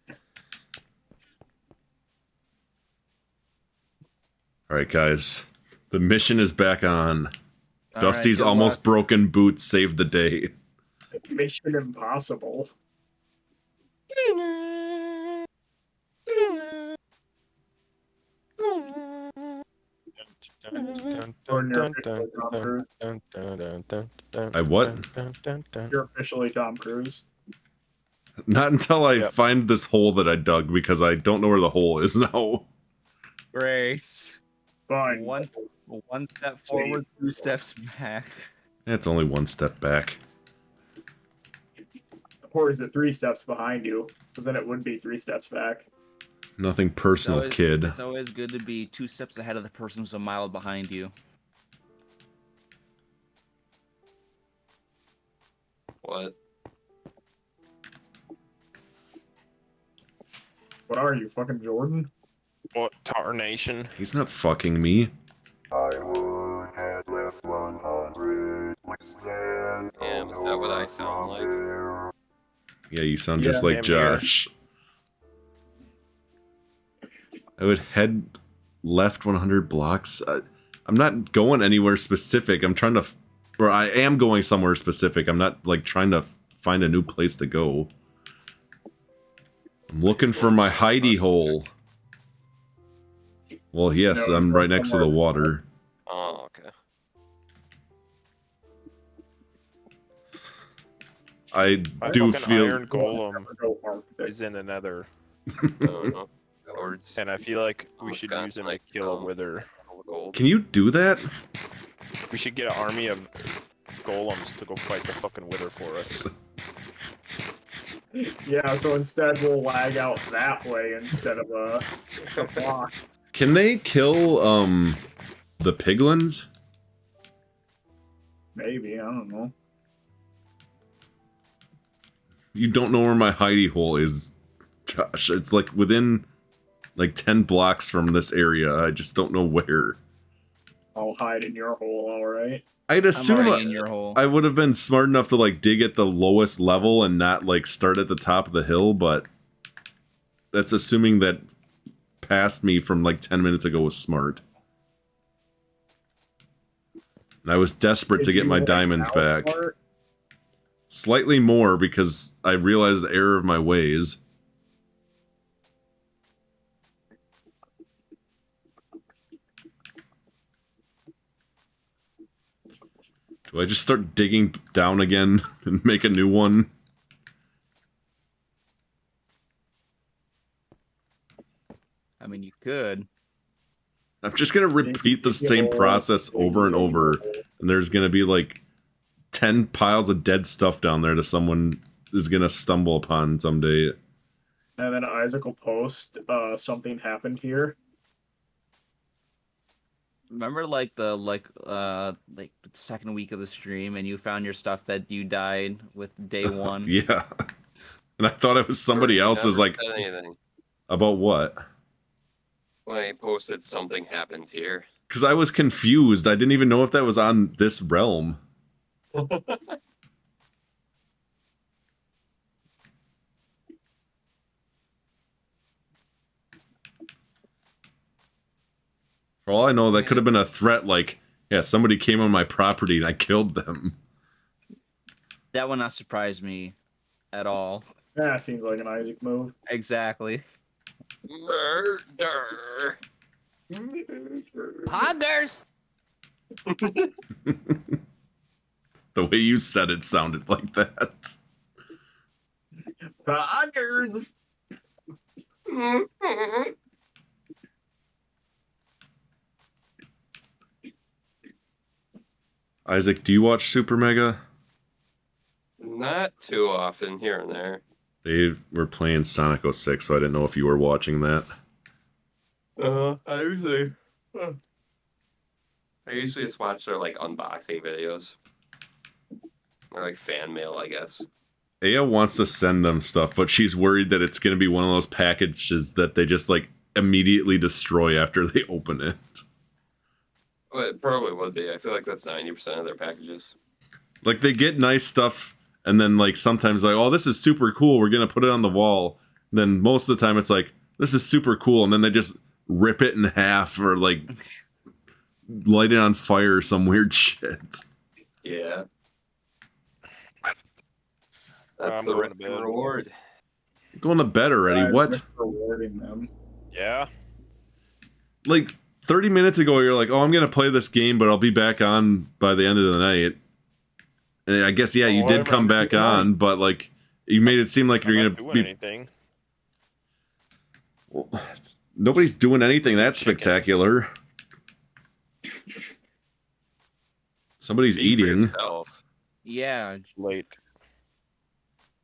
Alright, guys. The mission is back on. All Dusty's right, good almost luck. broken boots saved the day. Mission Impossible. I what? You're officially Tom Cruise. Not until I Yep. find this hole that I dug, because I don't know where the hole is now. Grace. Fine. One step forward, 2 steps back. It's only 1 step back. Or is it 3 steps behind you? Because then it would be 3 steps back. Nothing personal, kid. It's always good to be 2 steps ahead of the person who's a mile behind you. What? What are you, fucking Jordan? What tarnation? He's not fucking me. I would have left 100 Damn, is that what I sound like? Yeah, you sound just Yeah. like Damn near. Josh. I would head left 100 blocks. I'm not going anywhere specific. I'm trying to, or I am going somewhere specific. I'm not like trying to find a new place to go. I'm looking for my hidey hole. Well, yes, No, it's I'm going right next to the somewhere. water. Oh, okay. I My do fucking feel iron golem Go Arctic. is in the nether, I don't know. Cowards. and I feel like we Almost should got, use him like, to kill a wither. all the gold. Can you do that? We should get an army of golems to go fight the fucking wither for us. Yeah, so instead we'll lag out that way instead of a block. Can they kill the piglins? Maybe, I don't know. You don't know where my hidey hole is, Josh. It's like within like 10 blocks from this area. I just don't know where. I'll hide in your hole, alright? I'd I'm assume already in your hole. I would have been smart enough to like dig at the lowest level and not like start at the top of the hill, but that's assuming that past me from like 10 minutes ago was smart. And I was desperate to get my diamonds back. Slightly more because I realized the error of my ways. Do I just start digging down again and make a new one? I mean, you could. I'm just gonna repeat the same process over and over, and there's gonna be like 10 piles of dead stuff down there that someone is gonna stumble upon someday. And then Isaac will post, something happened here. Remember, like the second week of the stream, and you found your stuff that you died with day one. Yeah. And I thought it was somebody else's, Never like, said anything. about what? Well, I posted something happened here. Because I was confused. I didn't even know if that was on this realm. For all I know, that could have been a threat, like, yeah, somebody came on my property and I killed them. That would not surprise me at all. That seems like an Isaac move. Exactly. Murder. Poggers! The way you said it sounded like that. Poggers! Isaac, do you watch Super Mega? Not too often, here and there. They were playing Sonic 06, so I didn't know if you were watching that. I usually just watch their like unboxing videos. Or like fan mail, I guess. Aya wants to send them stuff, but she's worried that it's going to be one of those packages that they just like immediately destroy after they open it. Well, it probably would be. I feel like that's 90% of their packages. Like they get nice stuff, and then like sometimes like, oh, this is super cool, we're going to put it on the wall. Then most of the time it's like, this is super cool, and then they just rip it in half or like light it on fire or some weird shit. Yeah. That's I'm the going risk to and bed. reward. Going to bed already, what? Just rewarding them. Yeah. Like 30 minutes ago you're like, oh, I'm going to play this game, but I'll be back on by the end of the night. And I guess, yeah, you Oh, did come back on, but like, you made it seem like you're going to Doing be... anything. Well, nobody's doing anything that spectacular. Somebody's Speak for eating. yourself. Yeah. Late.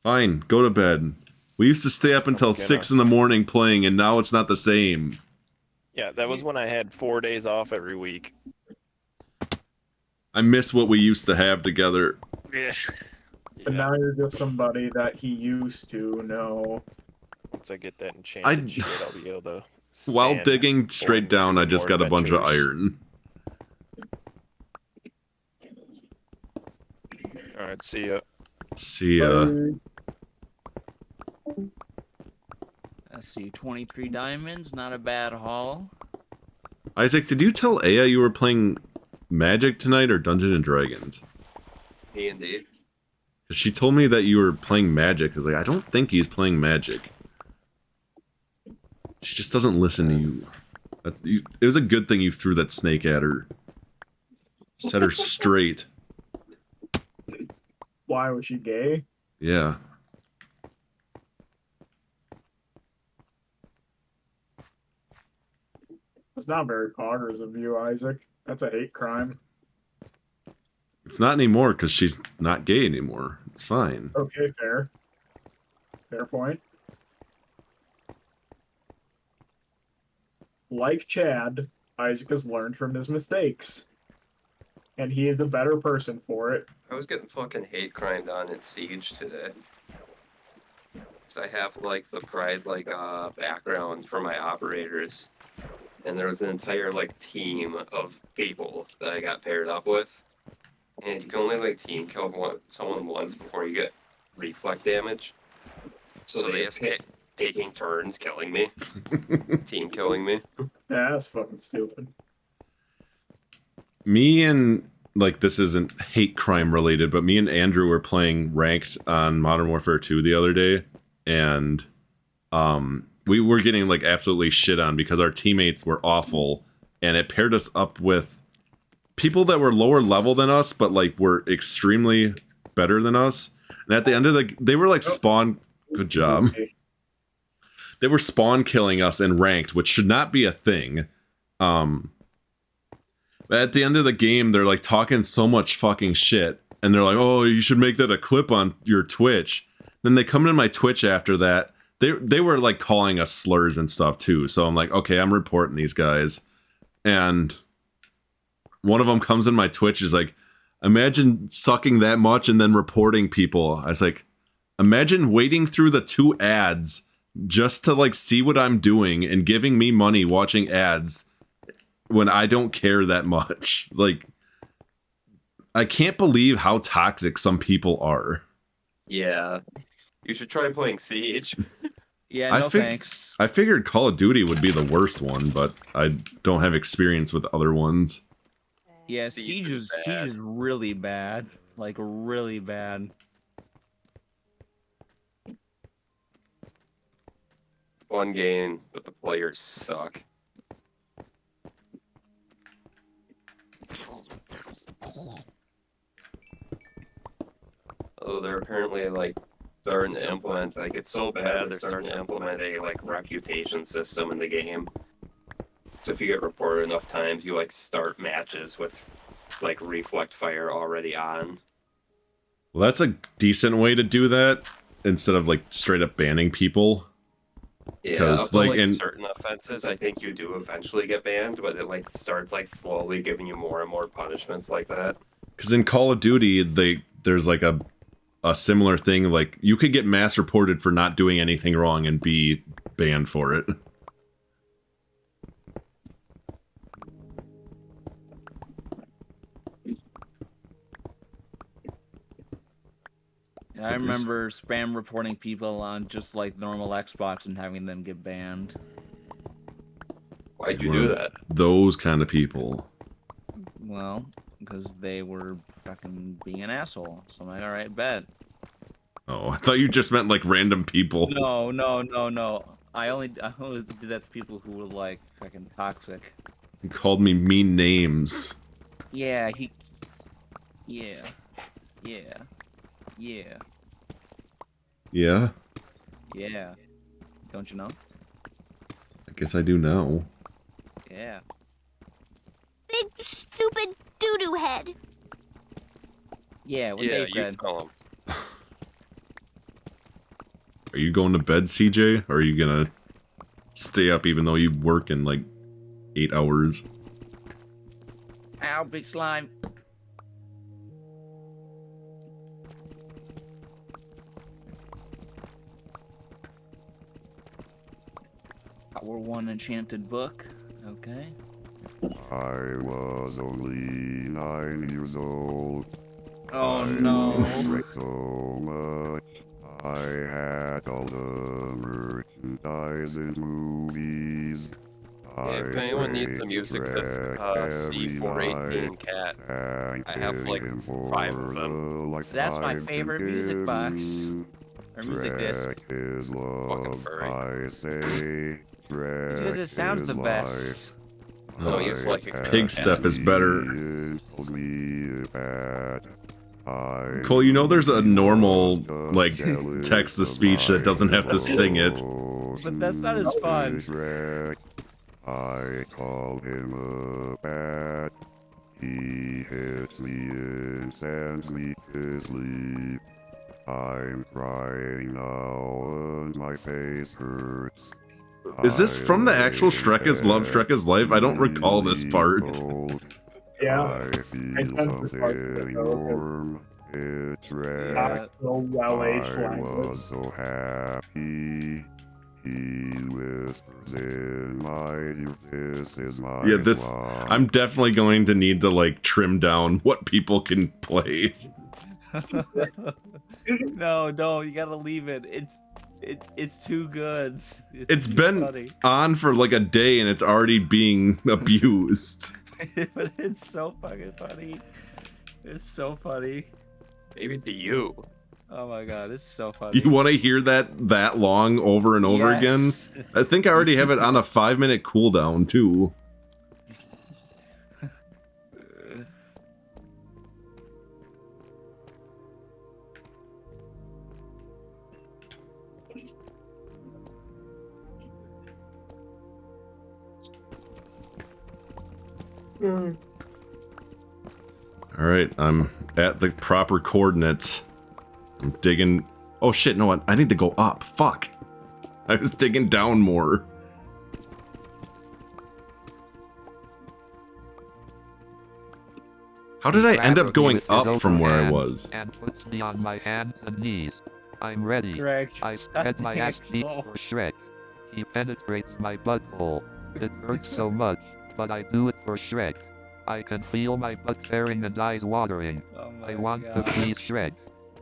Fine, go to bed. We used to stay up until 6 in the morning playing, and now it's not the same. Yeah, that was when I had 4 days off every week. I miss what we used to have together. Yeah. But now you're just somebody that he used to know. Once I get that enchanted shit, I'll be able to. While stand digging straight down, I just more got a bunch of adventures. iron. Alright, see ya. See ya. Let's see, 23 diamonds, not a bad haul. Isaac, did you tell Aya you were playing Magic tonight or Dungeons and Dragons? D&D. She told me that you were playing Magic. I was like, I don't think he's playing Magic. She just doesn't listen to you. It was a good thing you threw that snake at her. Set her straight. Why was she gay? Yeah. That's not very poggers of you, Isaac. That's a hate crime. It's not anymore because she's not gay anymore. It's fine. Okay, fair. Fair point. Like Chad, Isaac has learned from his mistakes. And he is a better person for it. I was getting fucking hate crimed on in Siege today. 'Cause I have like the Pride background for my operators. And there was an entire like team of people that I got paired up with. And you can only like team kill someone once before you get reflect damage. So they just kept taking turns killing me. Team killing me. Yeah, that's fucking stupid. Me and, like, this isn't hate crime related, but me and Andrew were playing ranked on Modern Warfare 2 the other day, and we were getting, like, absolutely shit on because our teammates were awful, and it paired us up with people that were lower level than us, but, like, were extremely better than us. And at the end of they were, like, spawn... Good job. They were spawn killing us in ranked, which should not be a thing. But at the end of the game, they're like talking so much fucking shit, and they're like, "Oh, you should make that a clip on your Twitch." Then they come to my Twitch after that. They were like calling us slurs and stuff too. So I'm like, okay, I'm reporting these guys. And one of them comes in my Twitch is like, "Imagine sucking that much and then reporting people." I was like, imagine waiting through the 2 ads just to like see what I'm doing and giving me money watching ads when I don't care that much. Like, I can't believe how toxic some people are. Yeah. You should try playing Siege. Yeah, no thanks. I figured Call of Duty would be the worst one, but I don't have experience with other ones. Yeah, Siege is really bad. Like, really bad. Fun game, but the players suck. Oh, they're apparently like starting to implement, like, it's so bad they're starting to implement a like reputation system in the game. So if you get reported enough times, you like start matches with like reflect fire already on. Well, that's a decent way to do that instead of like straight up banning people. Yeah, up to, like, certain offenses, I think you do eventually get banned, but it like starts like slowly giving you more and more punishments like that. Because in Call of Duty, there's like a similar thing. Like, you could get mass reported for not doing anything wrong and be banned for it. I remember spam reporting people on just like normal Xbox and having them get banned. Why'd you do that? Those kind of people. Well, because they were fucking being an asshole. So I'm like, alright, bet. Oh, I thought you just meant like random people. No. I only did that to people who were like fucking toxic. He called me mean names. Yeah, Yeah. Yeah? Yeah. Don't you know? I guess I do now. Yeah. Big stupid doo-doo head. Yeah, what they said. You tell 'em. Are you going to bed, CJ? Or are you gonna stay up even though you work in like 8 hours? Ow, big slime. Power 1 enchanted book. Okay. I was only 9 years old. Oh I no. loved Shrek so much. I had all the merchandise in movies. Yeah, if anyone needs some music, this C418 cat. I have like 5 of them. That's my favorite music box. Or music disc. Is love, furry. I say. Because it sounds the best. No, he's like a Pig step is better. Cole, you know there's a normal, like, text-to-speech that doesn't have to sing it. But that's not as fun. I call him a bat. He hits me and sends me to sleep. I'm crying now and my face hurts. Is this from the actual Shrek is Love, Shrek is Life? I don't recall this part. Yeah. I feel something warm. It's red. Not so well-aged I language. was so happy. He whispers in my ear, this is my Yeah, this... swan. I'm definitely going to need to, like, trim down what people can play. No, you gotta leave it. It's too good. It's too been funny. on for, like, a day and it's already being abused. But it's so fucking funny. It's so funny. Maybe to you. Oh my god, it's so funny. You want to hear that long over and over Yes. again? I think I already have it on a 5-minute cooldown, too. Alright, I'm at the proper coordinates. I'm digging... Oh shit, no, I need to go up. Fuck. I was digging down more. How did I end up going up from where I was? And puts me on my hands and knees. I'm ready. Shrek. I spread my ass cheeks for Shrek. He penetrates my butthole. It hurts so much, but I do it for Shrek. I can feel my butt tearing and eyes watering. Oh my I want God. to please Shrek.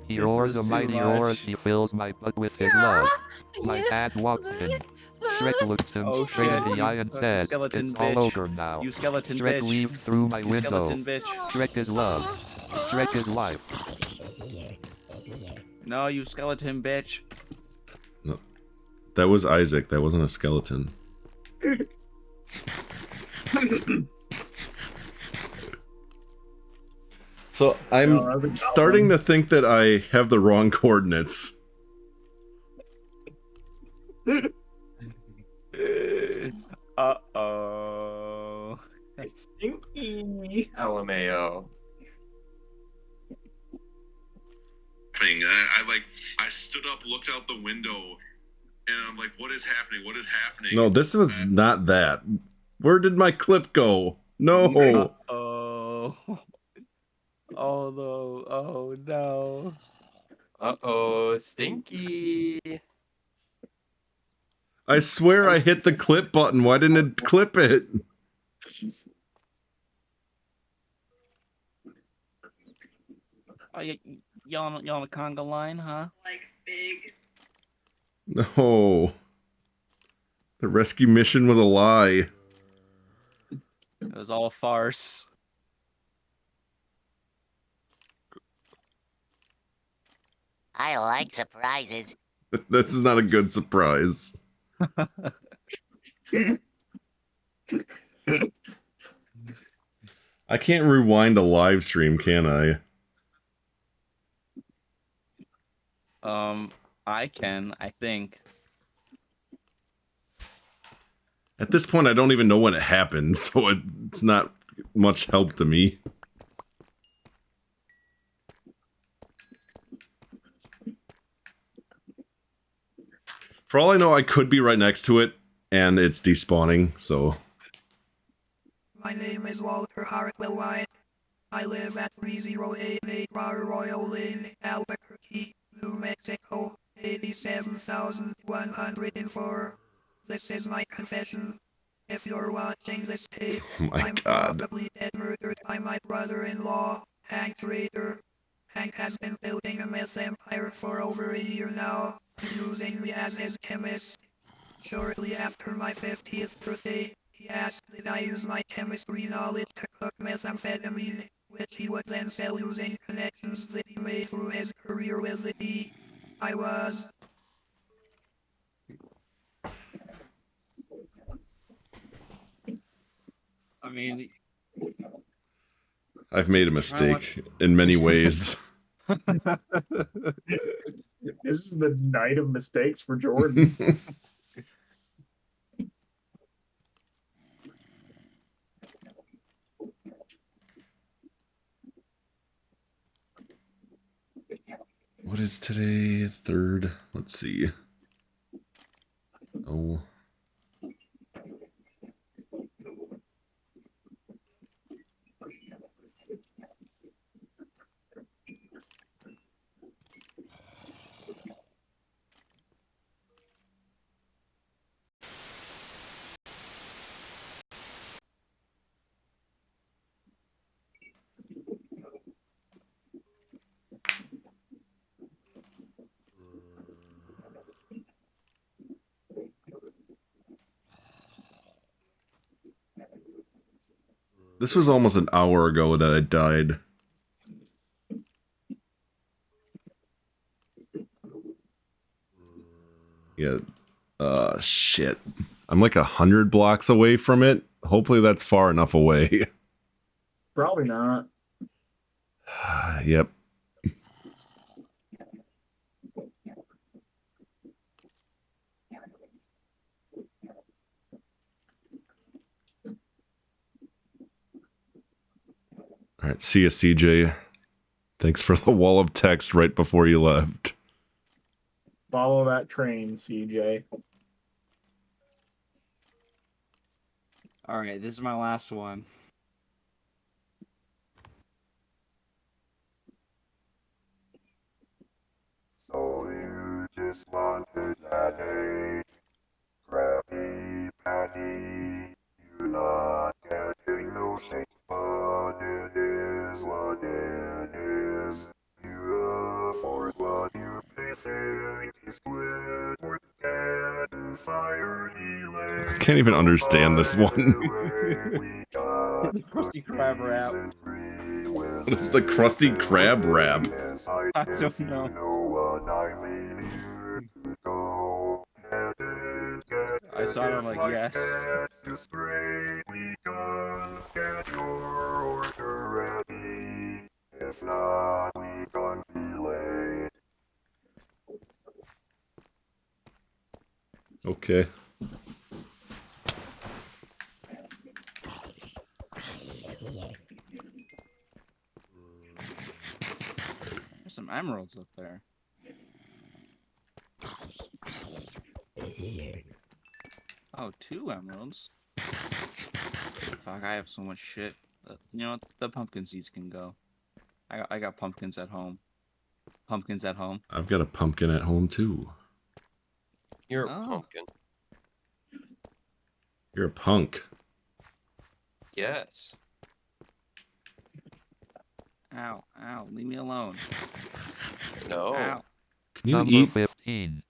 He This roars is a too mighty much. roar as he fills my butt with his love. My dad walks in. Shrek looks him Oh, straight in shit. the eye and Fucking says, skeleton "It's all bitch. over now." You skeleton Shrek bitch. leaves through my You window. skeleton bitch. Shrek is love. Shrek is life. No, you skeleton bitch. No. That was Isaac, that wasn't a skeleton. So I'm starting to think that I have the wrong coordinates. Uh-oh. Stinky. LMAO. I stood up, looked out the window, and I'm like, what is happening? What is happening? No, this was not that. Where did my clip go? No. Uh-oh. Oh no. Oh no. Uh-oh, Stinky. I swear I hit the clip button. Why didn't it clip it? Oh, you on a conga line, huh? Like big. No. The rescue mission was a lie. It was all a farce. I like surprises. This is not a good surprise. I can't rewind a live stream, can I? I can, I think. At this point, I don't even know when it happened, so it's not much help to me. For all I know, I could be right next to it, and it's despawning, so... My name is Walter Hartwell White. I live at 3088 Royal Lane, Albuquerque, New Mexico, 87,104. This is my confession. If you're watching this tape, Oh my I'm God. probably dead murdered by my brother-in-law, Hank Trader. Hank has been building a myth empire for over a year now, using me as his chemist. Shortly after my 50th birthday, he asked that I use my chemistry knowledge to cook methamphetamine, which he would then sell using connections that he made through his career with the D. I was. I mean, I've made a mistake in many ways. This is the night of mistakes for Jordan. What is today? 3rd? Let's see. Oh. This was almost an hour ago that I died. Yeah. Shit. I'm like 100 blocks away from it. Hopefully that's far enough away. Probably not. Yep. Alright, see ya, CJ. Thanks for the wall of text right before you left. Follow that train, CJ. alright, this is my last one. So you just wanted that hate, crappy patty. You're not getting no shake, but it is what it is. You afford what you pay, think is good, worth getting fire delay. I can't even understand this one. The Krusty Krab rap. What is the Krusty Krab rap? I don't know. I saw it, I'm like, yes. If not, we can be late. Okay. There's some emeralds up there. Oh, 2 emeralds. Fuck, I have so much shit. You know what? The pumpkin seeds can go. I got pumpkins at home. Pumpkins at home. I've got a pumpkin at home too. You're a pumpkin. You're a punk. Yes. Ow, ow, leave me alone. No. Ow. Can you Number eat? 15.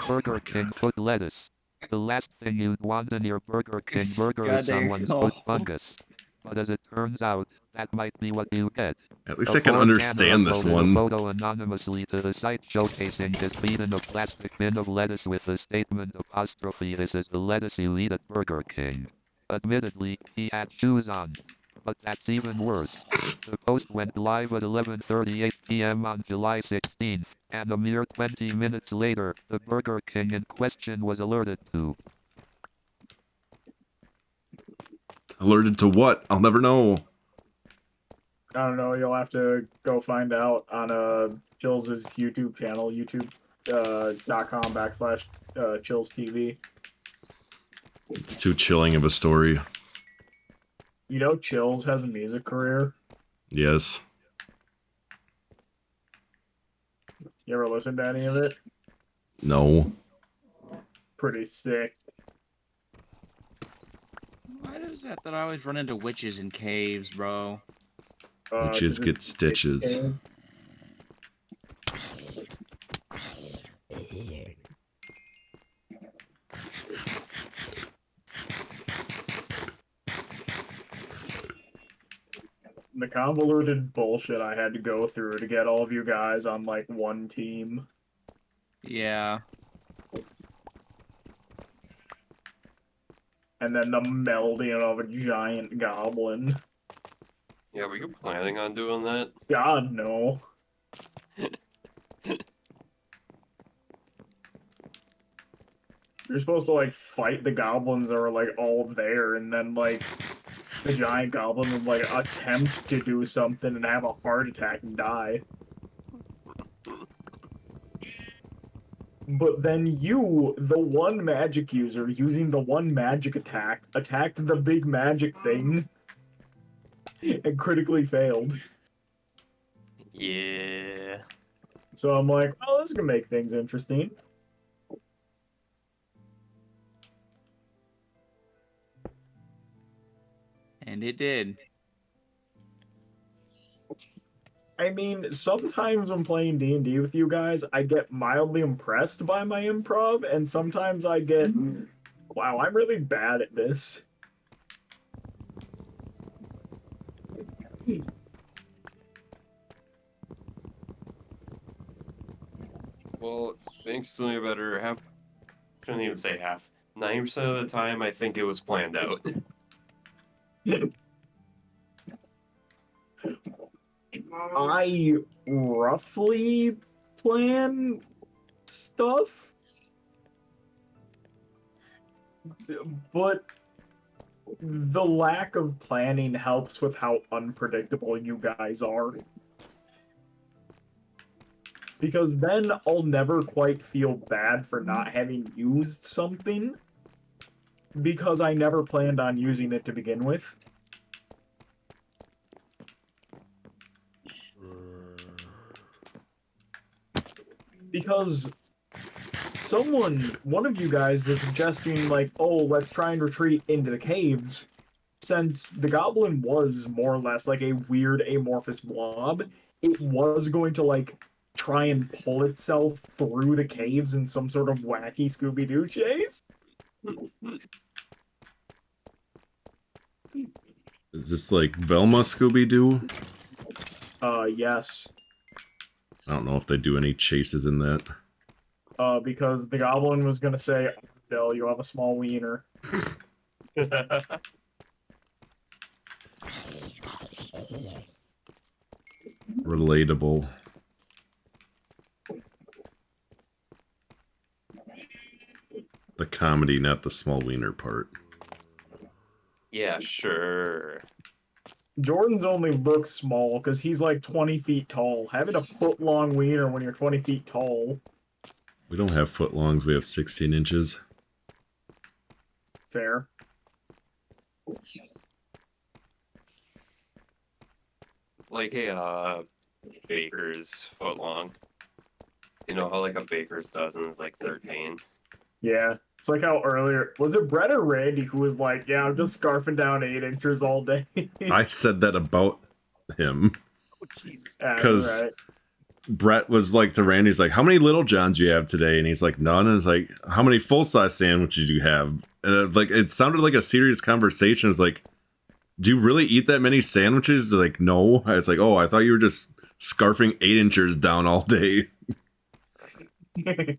Burger King put lettuce. The last thing you'd want in your Burger King burger is Goddamn someone's hell. put fungus. But as it turns out, that might be what you get. At least A I can Ford understand Canada this uploaded one. a photo anonymously to the site showcasing his feet in a plastic bin of lettuce with the statement apostrophe "This is the lettuce you eat at Burger King." Admittedly, he had shoes on. But that's even worse. The post went live at 11:38 p.m. on July 16th, and a mere 20 minutes later, the Burger King in question was alerted to. Alerted to what? I'll never know. I don't know. You'll have to go find out on Chills' YouTube channel, youtube.com/Chills TV. It's too chilling of a story. You know, Chills has a music career. Yes. You ever listen to any of it? No. Pretty sick. Why is that I always run into witches in caves, bro? Witches get stitches. The convoluted bullshit I had to go through to get all of you guys on, like, one team. Yeah. And then the melding of a giant goblin. Yeah, were you planning on doing that? God, no. You're supposed to, like, fight the goblins that were, like, all there, and then, like, the giant goblin would, like, attempt to do something and have a heart attack and die. But then you, the one magic user, using the one magic attack, attacked the big magic thing and critically failed. Yeah. So I'm like, oh, this is gonna make things interesting. And it did. I mean, sometimes when playing D&D with you guys, I get mildly impressed by my improv, and sometimes I get, wow, I'm really bad at this. Well, thanks to me better half. Shouldn't even say half. 90% of the time, I think it was planned out. I roughly plan stuff, but the lack of planning helps with how unpredictable you guys are. Because then I'll never quite feel bad for not having used something, because I never planned on using it to begin with. Because one of you guys was suggesting, like, oh, let's try and retreat into the caves. Since the goblin was more or less like a weird amorphous blob, it was going to, like, try and pull itself through the caves in some sort of wacky Scooby-Doo chase. Is this like Velma Scooby-Doo? Yes. I don't know if they do any chases in that. Because the goblin was gonna say, Bill, you have a small wiener. Relatable. The comedy, not the small wiener part. Yeah, sure. Jordan's only looks small because he's like 20 feet tall. Having a foot-long wiener when you're 20 feet tall. We don't have footlongs, we have 16 inches. Fair. Like a baker's foot long. You know how like a baker's dozen is like 13? Yeah. It's like how earlier, was it Brett or Randy who was like, yeah, I'm just scarfing down 8 inches all day? I said that about him. Oh, Jesus. Because right. Brett was like to Randy, he's like, how many Little Johns do you have today? And he's like, none. And it's like, how many full-size sandwiches do you have? And it sounded like a serious conversation. It was like, do you really eat that many sandwiches? Like, no. It's like, oh, I thought you were just scarfing 8 inches down all day. I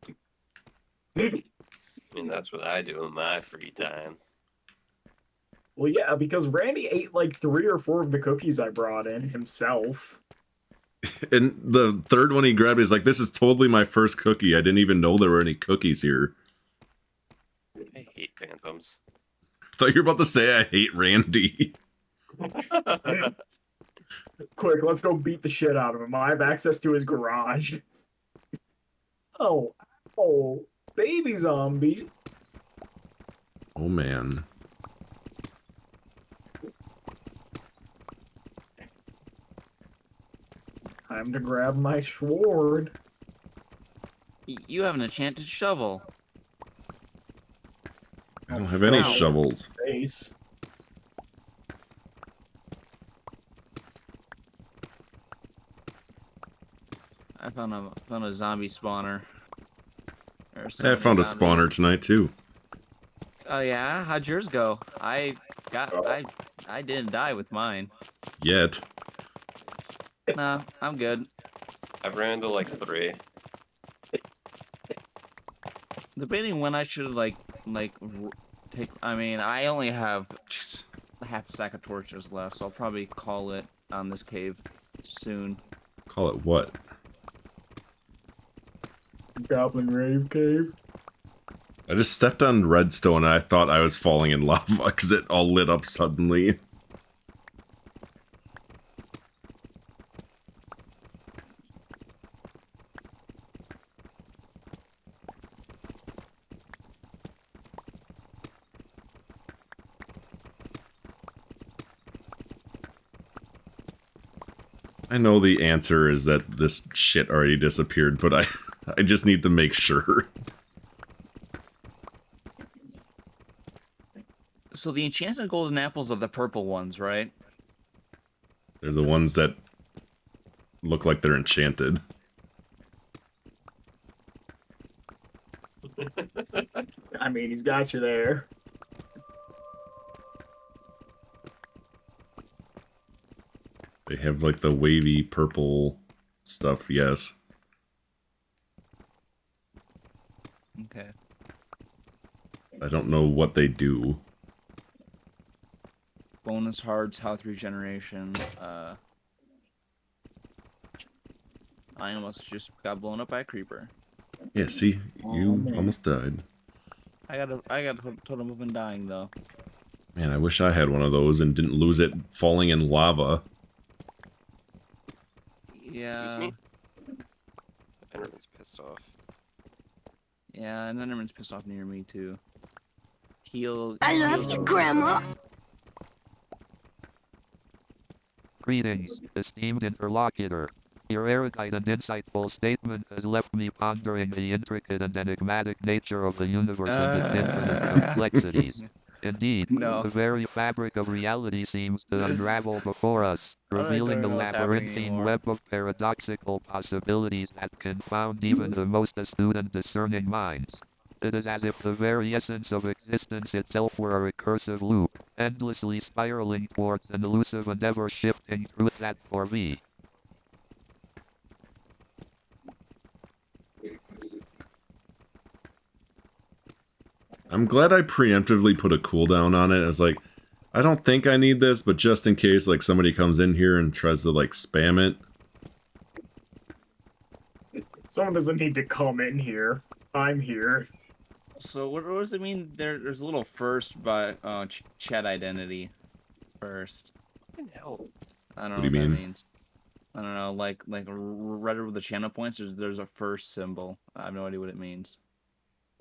mean, that's what I do in my free time. Well, yeah, because Randy ate like 3 or 4 of the cookies I brought in himself. And the third one he grabbed, he's like, this is totally my first cookie. I didn't even know there were any cookies here. I hate phantoms. I thought you were about to say I hate Randy. Quick, let's go beat the shit out of him. I have access to his garage. Oh, baby zombie. Oh, man. Time to grab my sword. You have an enchanted shovel. I don't have any shovels. Face. I found a zombie spawner. I found a spawner tonight too. Oh yeah, how'd yours go? I didn't die with mine. Yet. Nah, I'm good. I've ran into like 3. Debating when I should take. I mean, I only have a half stack of torches left, so I'll probably call it on this cave soon. Call it what? Goblin Rave Cave. I just stepped on redstone and I thought I was falling in lava because it all lit up suddenly. I know the answer is that this shit already disappeared, but I just need to make sure. So the enchanted golden apples are the purple ones, right? They're the ones that look like they're enchanted. I mean, he's got you there. They have like the wavy purple stuff, yes. Okay. I don't know what they do. Bonus hearts, health regeneration. I almost just got blown up by a creeper. Yeah, see? You almost died. I got a totem of undying though. Man, I wish I had one of those and didn't lose it falling in lava. Yeah. Excuse me? Enderman's pissed off. Yeah, and Enderman's pissed off near me too. Heal. I love you, Grandma. Greetings, esteemed interlocutor. Your erudite and insightful statement has left me pondering the intricate and enigmatic nature of the universe and its infinite complexities. Indeed, No. the very fabric of reality seems to unravel before us, revealing a know what's happening labyrinthine anymore. web of paradoxical possibilities that confound even the most astute and discerning minds. It is as if the very essence of existence itself were a recursive loop, endlessly spiraling towards an elusive and ever-shifting truth that for me. I'm glad I preemptively put a cooldown on it. I was like, I don't think I need this, but just in case like somebody comes in here and tries to like spam it. Someone doesn't need to come in here. I'm here. So what does it mean? There's a little first by chat identity. First. Hell. I don't know What do you what that mean? means. I don't know, like right over the channel points. There's a first symbol. I have no idea what it means.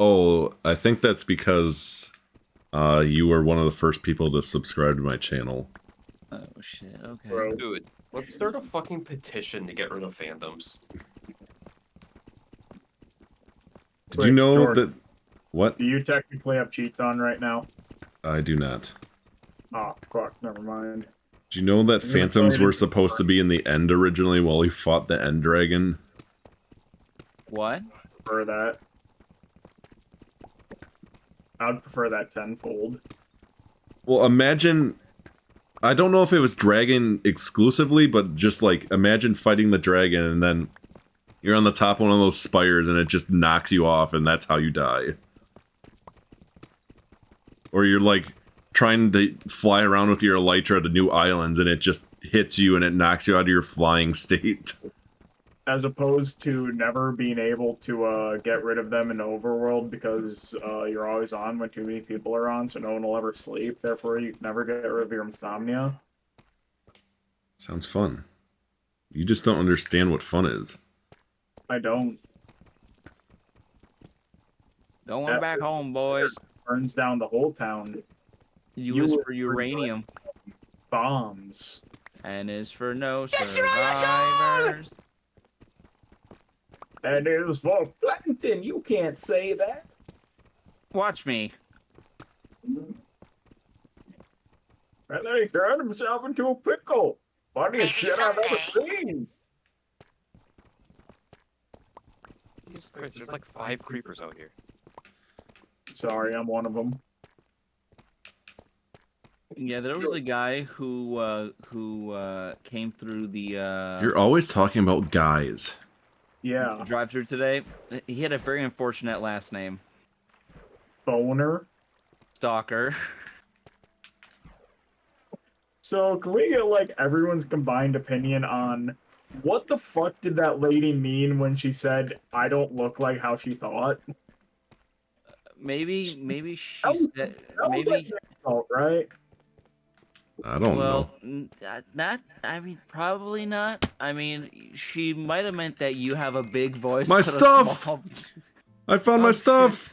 Oh, I think that's because you were one of the first people to subscribe to my channel. Oh shit. Okay. Bro. Dude, let's start a fucking petition to get rid of fandoms. Did you know George, that... What? do you technically have cheats on right now? I do not. Oh, fuck. Never mind. Did you know that I'm gonna phantoms try to- were supposed to be in the end originally while we fought the end dragon? What? Prefer that. I'd prefer that tenfold. Well, imagine... I don't know if it was dragon exclusively, but just like, imagine fighting the dragon and then you're on the top of one of those spires and it just knocks you off and that's how you die. Or you're like trying to fly around with your elytra to new islands and it just hits you and it knocks you out of your flying state. As opposed to never being able to get rid of them in overworld because you're always on when too many people are on, so no one will ever sleep. Therefore, you can never get rid of your insomnia. Sounds fun. You just don't understand what fun is. I don't. Going That back home, boys. burns down the whole town. U is for uranium. Bombs. N is for no survivors. And it was for plankton. You can't say that. Watch me. And then he turned himself into a pickle. Funniest shit I've ever seen. Jesus Christ, there's like 5 creepers out here. Sorry, I'm one of them. Yeah, there was a guy who came through the You're always talking about guys. Yeah. drive-through today. He had a very unfortunate last name. Boner. Stalker. So can we get like everyone's combined opinion on what the fuck did that lady mean when she said I don't look like how she thought? Maybe she That was, said that was like maybe. an insult, right? I don't know. Not. I mean, probably not. I mean, she might have meant that you have a big voice. My but a stuff! small... I found my stuff!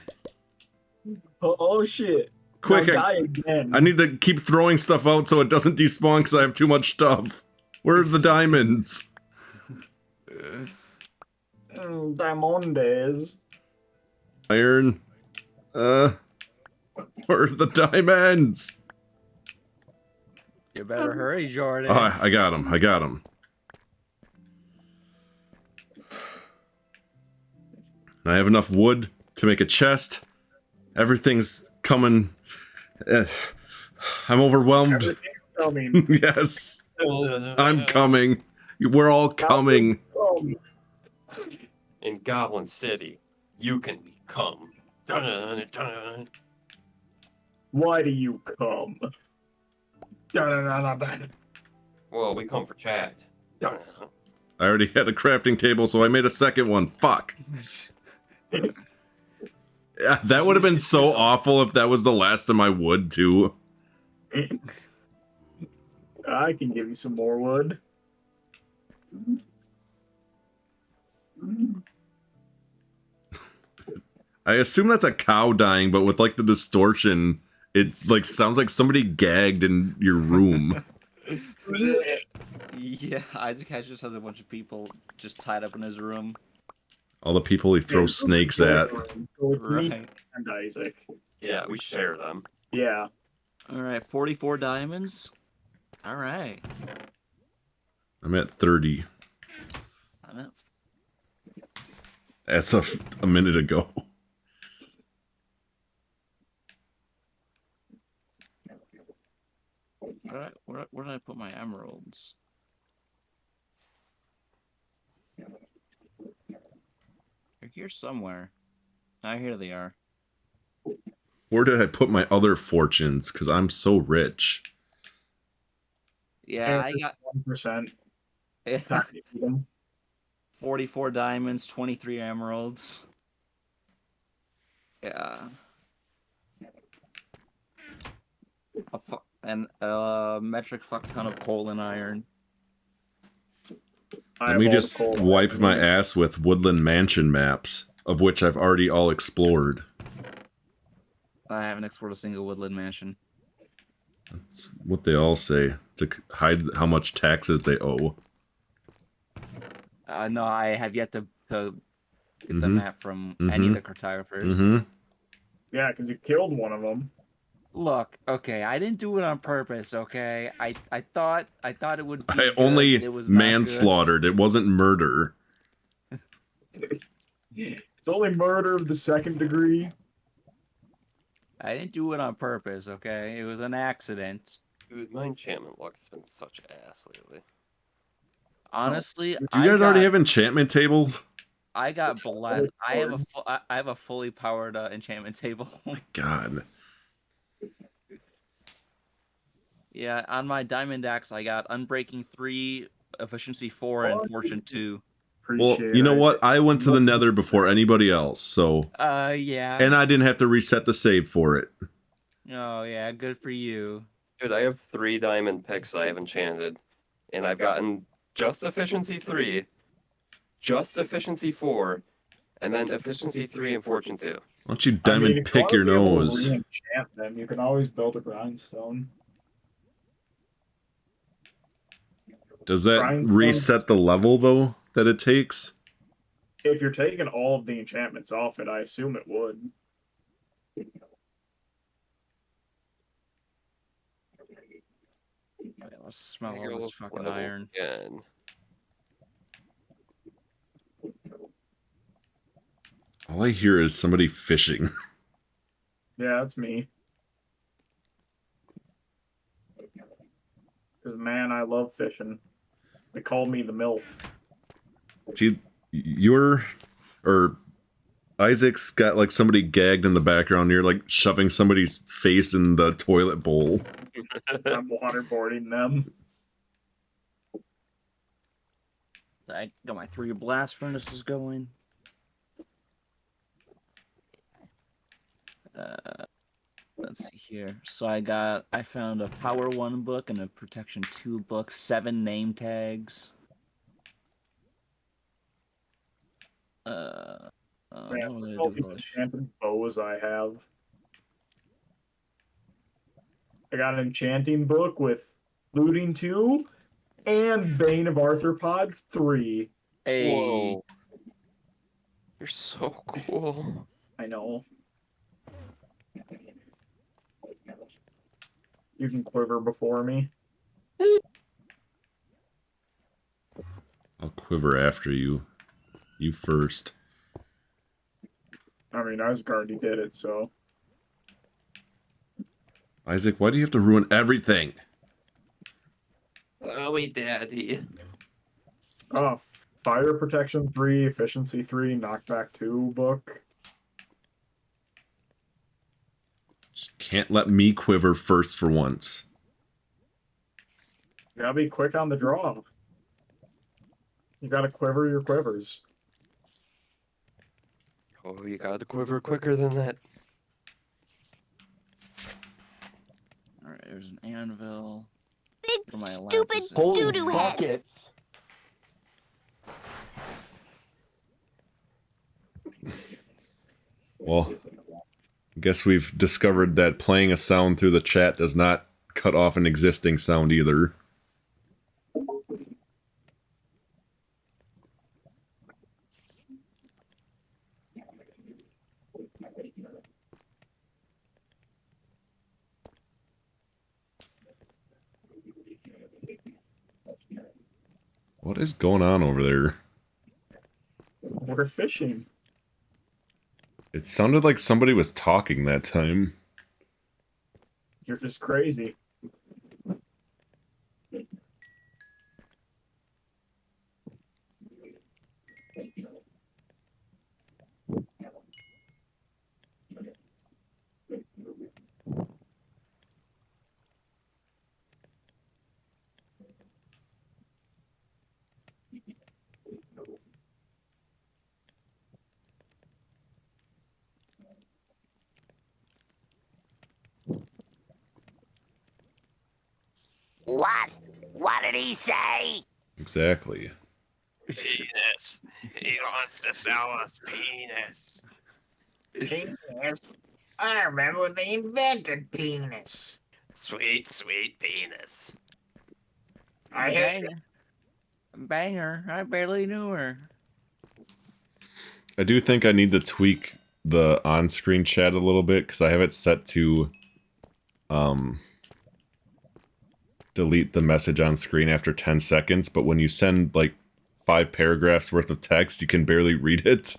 Oh shit. Quick, Now die again. I need to keep throwing stuff out so it doesn't despawn because I have too much stuff. Where's the diamonds? Diamondes. Iron. Where are the diamonds? You better hurry, Jordan. Oh, I got them. I got them. I have enough wood to make a chest. Everything's coming. I'm overwhelmed. Everything's coming. Yes. I'm coming. We're all coming. In Goblin City, you can become. Why do you come? Well, we come for chat. I already had a crafting table, so I made a second one. Fuck. Yeah, that would have been so awful if that was the last of my wood, too. I can give you some more wood. I assume that's a cow dying, but with like the distortion, it's like sounds like somebody gagged in your room. Yeah, Isaac has just has a bunch of people just tied up in his room. All the people he throws snakes at. So it's me Right. and Isaac. Yeah, we share them. Yeah. All right, 44 diamonds. All right. I'm at 30. I'm at As of a minute ago. Where did I put my emeralds? They're here somewhere. Ah, here they are. Where did I put my other fortunes? Because I'm so rich. Yeah, I got 1%. 44 diamonds, 23 emeralds. Yeah. And a metric fuck ton of coal and iron. Let me just wipe my ass with Woodland Mansion maps, of which I've already all explored. I haven't explored a single woodland mansion. That's what they all say, to hide how much taxes they owe. No, I have yet to get the Mhm. map from any of the cartographers. Mm-hmm. Yeah, because you killed one of them. Look, okay, I didn't do it on purpose. Okay, I thought it would. Be I good. only It was not manslaughtered. It wasn't murder. It's only murder of the second degree. I didn't do it on purpose. Okay, it was an accident. Dude, my enchantment luck has been such ass lately. Honestly, Do you guys already have enchantment tables? I got blessed. I have a fully powered enchantment table. God. Yeah, on my diamond axe, I got Unbreaking 3, Efficiency 4, and Fortune 2. Well, you know what? I went to the Nether before anybody else, so. Yeah. And I didn't have to reset the save for it. Oh, yeah, good for you. Dude, I have 3 diamond picks I have enchanted, and I've gotten just Efficiency 3, just Efficiency 4, and then Efficiency 3 and Fortune 2. Why don't you diamond if you pick your wanna be able to nose? re-enchant them, you can always build a grindstone. Does that Grindstone- reset the level, though, that it takes? If you're taking all of the enchantments off it, I assume it would. Right, let's smell Here, all this let's fucking level iron. Again. All I hear is somebody fishing. Yeah, that's me. Because, man, I love fishing. They call me the MILF. See, or Isaac's got like somebody gagged in the background. You're like shoving somebody's face in the toilet bowl. I'm waterboarding them. I got my 3 blast furnaces going. Let's see here. So I found a Power 1 book and a Protection 2 book, 7 name tags. Man, What am I look at gonna all do with these all this shit? enchanted bows I have. I got an enchanting book with Looting 2 and Bane of Arthropods 3. Hey. Whoa. You're so cool. I know. You can quiver before me. I'll quiver after you. You first. I mean, Isaac already did it, so. Isaac, why do you have to ruin everything? Oh, wait, Daddy. Fire Protection 3, Efficiency 3, Knockback 2 book. Just can't let me quiver first for once. You gotta be quick on the draw. You gotta quiver your quivers. Oh, you gotta quiver quicker than that. Alright, there's an anvil. Big For my stupid lapis. doo-doo head. Well, I guess we've discovered that playing a sound through the chat does not cut off an existing sound either. What is going on over there? We're fishing. It sounded like somebody was talking that time. You're just crazy. What? What did he say? Exactly. Penis. He wants to sell us penis. Penis? I remember when they invented penis. Sweet, sweet penis. I hate Banger. I barely knew her. I do think I need to tweak the on-screen chat a little bit, because I have it set to delete the message on screen after 10 seconds, but when you send like 5 paragraphs worth of text, you can barely read it.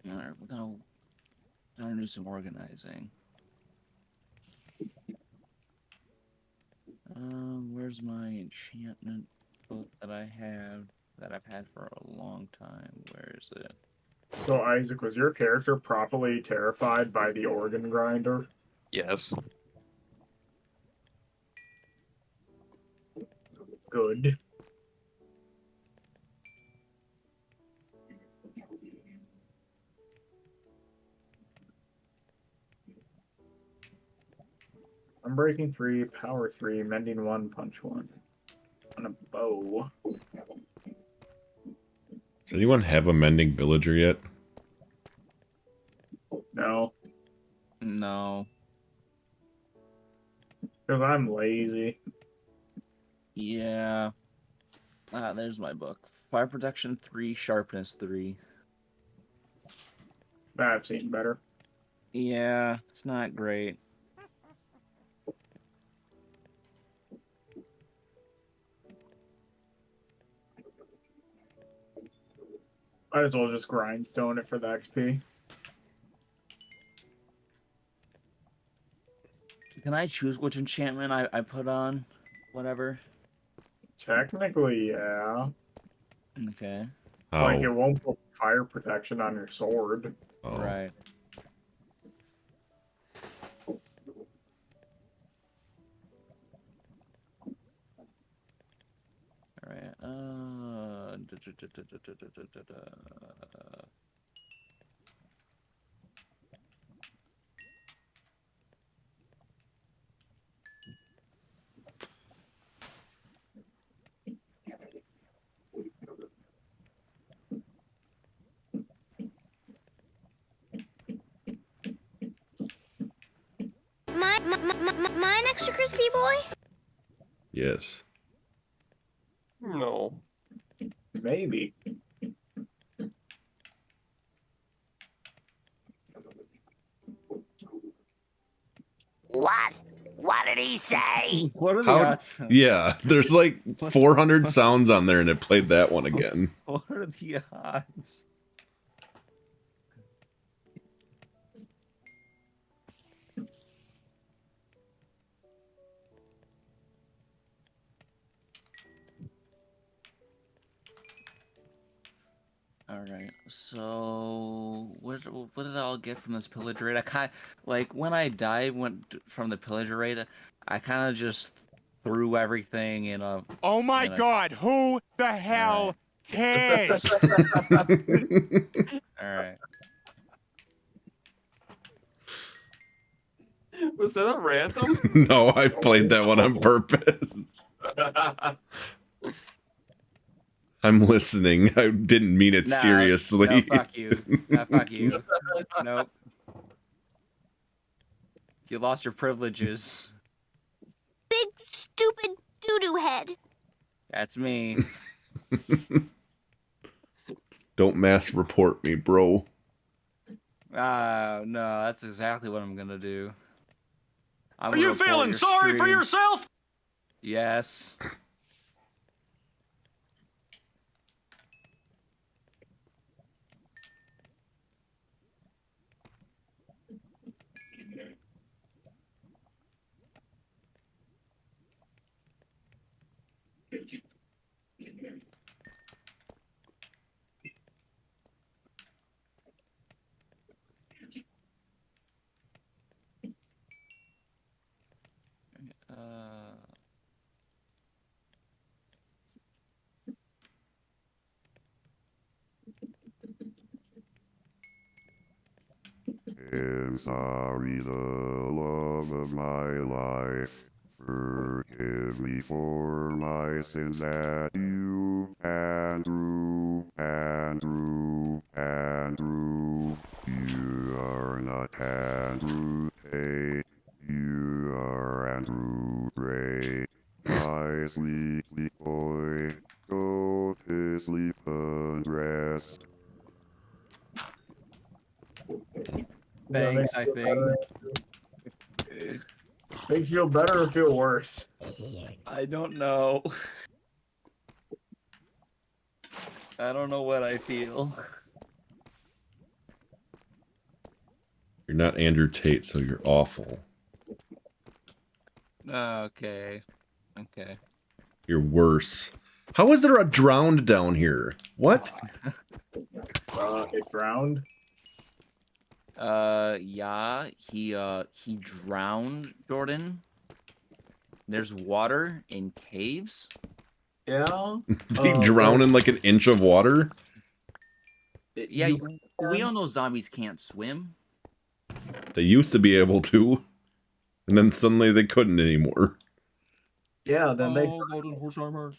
Alright, we're gonna do some organizing. Where's my enchantment book that I have that I've had for a long time? Where is it? So, Isaac, was your character properly terrified by the organ grinder? Yes. Good. Unbreaking 3, Power 3, Mending 1, Punch 1. On a bow. Does anyone have a mending villager yet? No. No. Because I'm lazy. Yeah. There's my book. Fire Protection 3, Sharpness 3. I've seen better. Yeah, it's not great. Might as well just grindstone it for the XP. Can I choose which enchantment I put on? Whatever. Technically, yeah. Okay. Like, it How? won't put fire protection on your sword. Oh. Right. Alright, Mine extra crispy boy? Yes. No. Maybe. What? What did he say? What are the How? odds? Yeah, there's like 400 sounds on there, and it played that one again. What are the odds? Alright, so what did I all get from this pillager raid? I kind like when I from the pillager raid, I kind of just threw everything in a. Oh my God! Who the hell cares? Alright. Was that a ransom? No, I played that one on purpose. I'm listening. I didn't mean it seriously. No, fuck you. No, fuck you. Nope. You lost your privileges. Big stupid doo-doo head. That's me. Don't mass report me, bro. No, that's exactly what I'm gonna do. Are you feeling sorry for yourself? Yes. I'm sorry, the love of my life. Forgive me for my sins at you, Andrew, Andrew, Andrew. You are not Andrew Tate. You are Andrew Gray. My sleepy boy, go to sleep and rest. Thanks, I think. Makes you feel better or feel worse? I don't know. I don't know what I feel. You're not Andrew Tate, so you're awful. Okay. Okay. You're worse. How is there a drowned down here? What? It drowned? Yeah, he drowned, Jordan. There's water in caves. Yeah? Did he drown in like an inch of water? Yeah, we all know zombies can't swim. They used to be able to, and then suddenly they couldn't anymore. Yeah, then they... golden horse armor.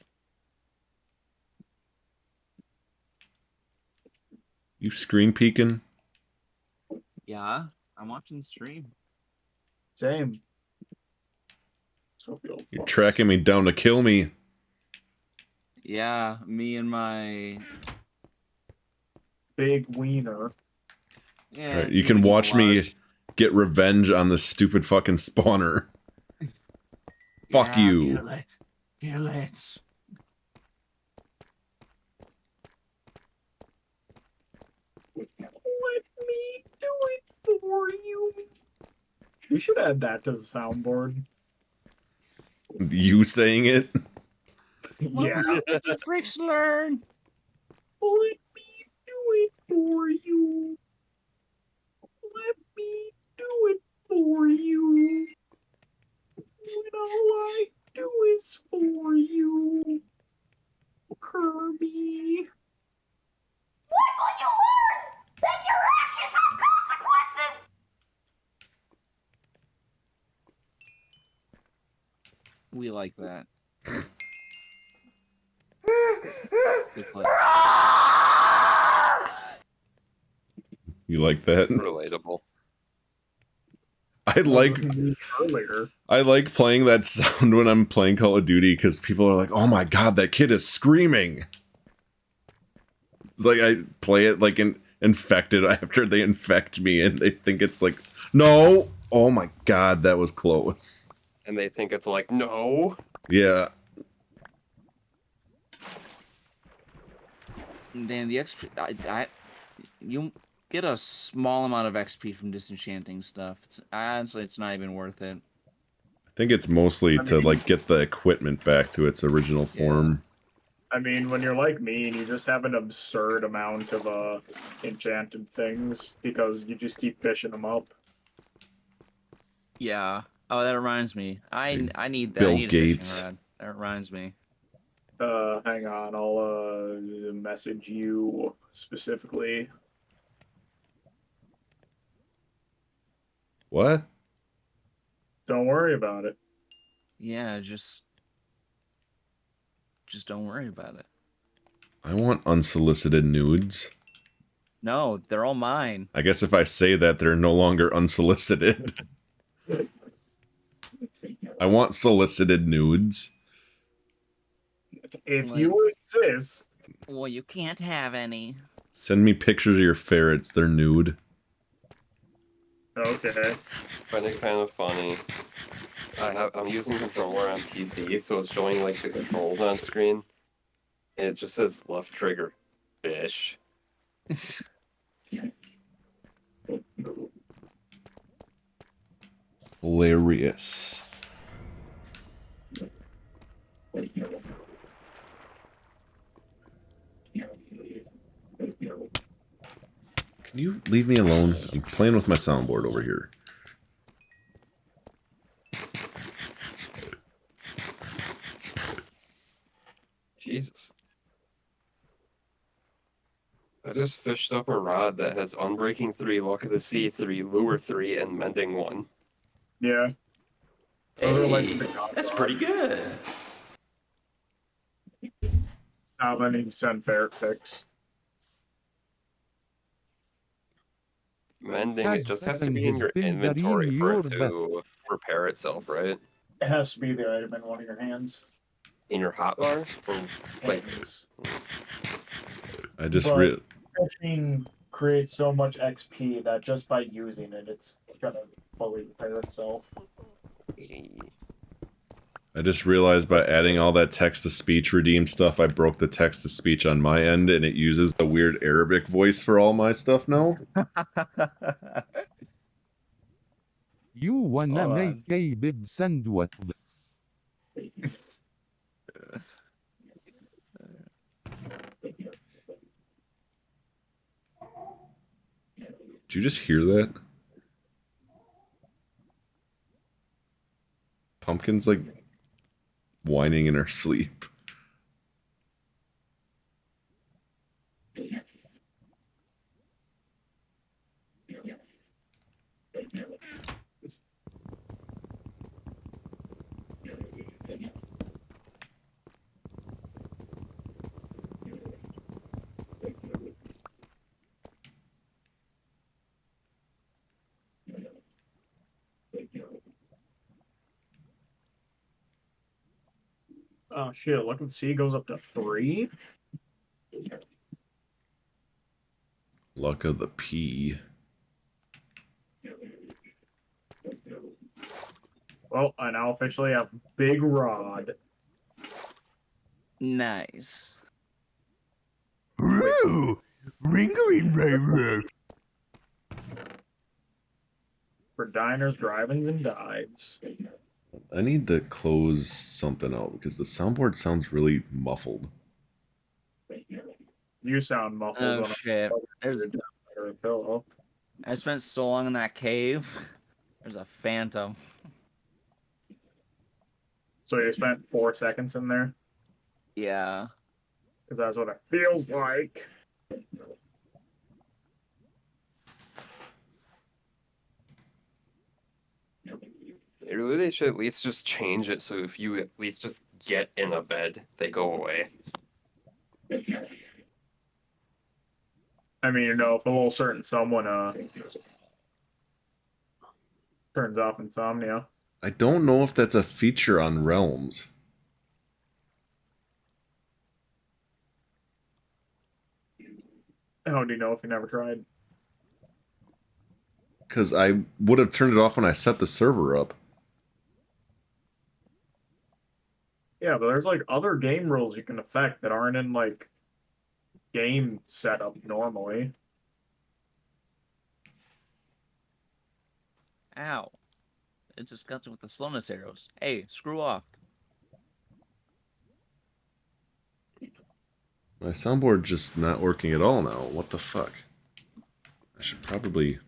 You screen peeking? Yeah, I'm watching the stream. Same. You're tracking me down to kill me. Yeah, me and my big wiener. Yeah, Right, you can watch me get revenge on this stupid fucking spawner. Fuck you. Kill it. Kill it. Let me do it for you. You should add that to the soundboard. You saying it? Yeah. Let the freaks learn. Let me do it for you. Let me do it for you. When all I do is for you. Kirby. What will you learn? That your actions have consequences! We like that. Good play. You like that? Relatable. I like playing that sound when I'm playing Call of Duty because people are like, "Oh my god, that kid is screaming!" It's like I play it like infected after they infect me, and they think it's like, "No, oh my god, that was close." And they think it's like, no. Yeah, Dan, the XP, you get a small amount of XP from disenchanting stuff. It's honestly, it's not even worth it. I think it's mostly to like get the equipment back to its original form. I mean, when you're like me and you just have an absurd amount of enchanted things because you just keep fishing them up. Yeah. Oh, that reminds me. I need that. Bill I need a fishing Gates. rod. That reminds me. Hang on, I'll message you specifically. What? Don't worry about it. Yeah, just don't worry about it. I want unsolicited nudes. No, they're all mine. I guess if I say that, they're no longer unsolicited. I want solicited nudes. If you exist. Well, you can't have any. Send me pictures of your ferrets. They're nude. Okay. Find it kind of funny. I'm using controller on PC, so it's showing like the controls on screen. And it just says left trigger, fish. Hilarious. Can you leave me alone? I'm playing with my soundboard over here. Jesus. I just fished up a rod that has Unbreaking 3, Luck of the Sea 3, Lure 3, and Mending 1. Yeah. Hey, that's pretty good. Now then you send ferret pics. Mending, it just has to be in your inventory for it to repair itself, right? It has to be the item in one of your hands. In your hotbar? Or like I just But fishing creates so much XP that just by using it, it's gonna fully repair itself. I just realized by adding all that text-to-speech redeem stuff, I broke the text-to-speech on my end, and it uses the weird Arabic voice for all my stuff now. You wanna make a big sandwich. Did you just hear that? Pumpkin's like whining in her sleep. Oh shit, Look and See goes up to 3? Luck of the P. Well, I now officially have Big Rod. Nice. Ooh, ring. For diners, drive-ins, and dives. I need to close something out because the soundboard sounds really muffled. You sound muffled Oh on shit. a pillow. I spent so long in that cave. There's a phantom. So you spent 4 seconds in there? Yeah. Because that's what it feels like. Really, they should at least just change it so if you at least just get in a bed, they go away. I mean, you know, if a little certain someone turns off insomnia. I don't know if that's a feature on Realms. How do you know if you never tried? Because I would have turned it off when I set the server up. Yeah, but there's like other game rules you can affect that aren't in like game setup normally. Ow. It just got with the slowness arrows. Hey, screw off. My soundboard just not working at all now. What the fuck? I should probably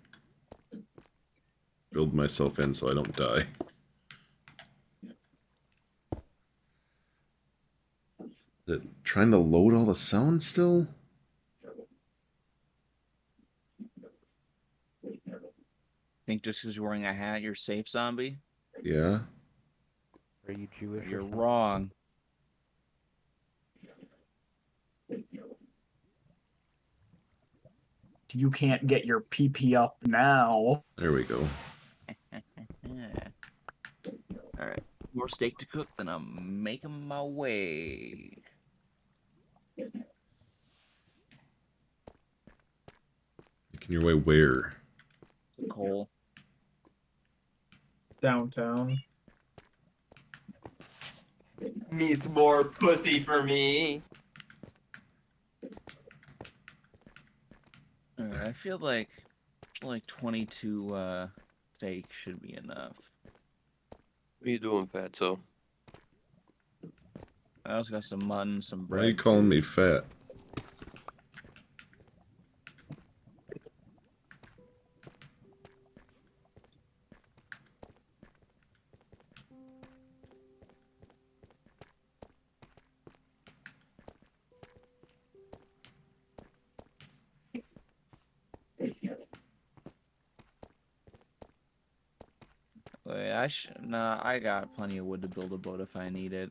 build myself in so I don't die. Is it trying to load all the sound still? Think just because you're wearing a hat, you're safe, zombie? Yeah. Are you Jewish? You're wrong. You can't get your PP up now. There we go. Alright. More steak to cook, then I'm making my way. Making your way where? Cole. Downtown. Needs more pussy for me. Alright, I feel like 22 steak should be enough. What are you doing, Fatso? I also got some mutton, some bread. Why are you calling me fat? Wait, nah, I got plenty of wood to build a boat if I need it.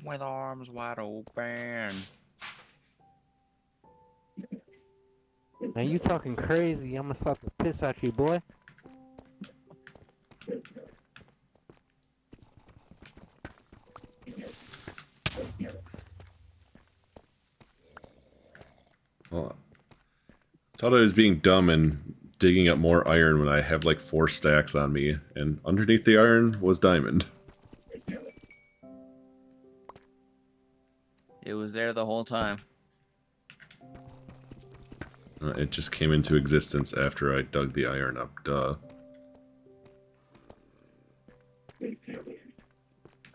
With arms wide open. Now you talking crazy, I'm gonna slap the piss out you, boy. Well, I thought I was being dumb and digging up more iron when I have like 4 stacks on me, and underneath the iron was diamond. It was there the whole time. It just came into existence after I dug the iron up, duh.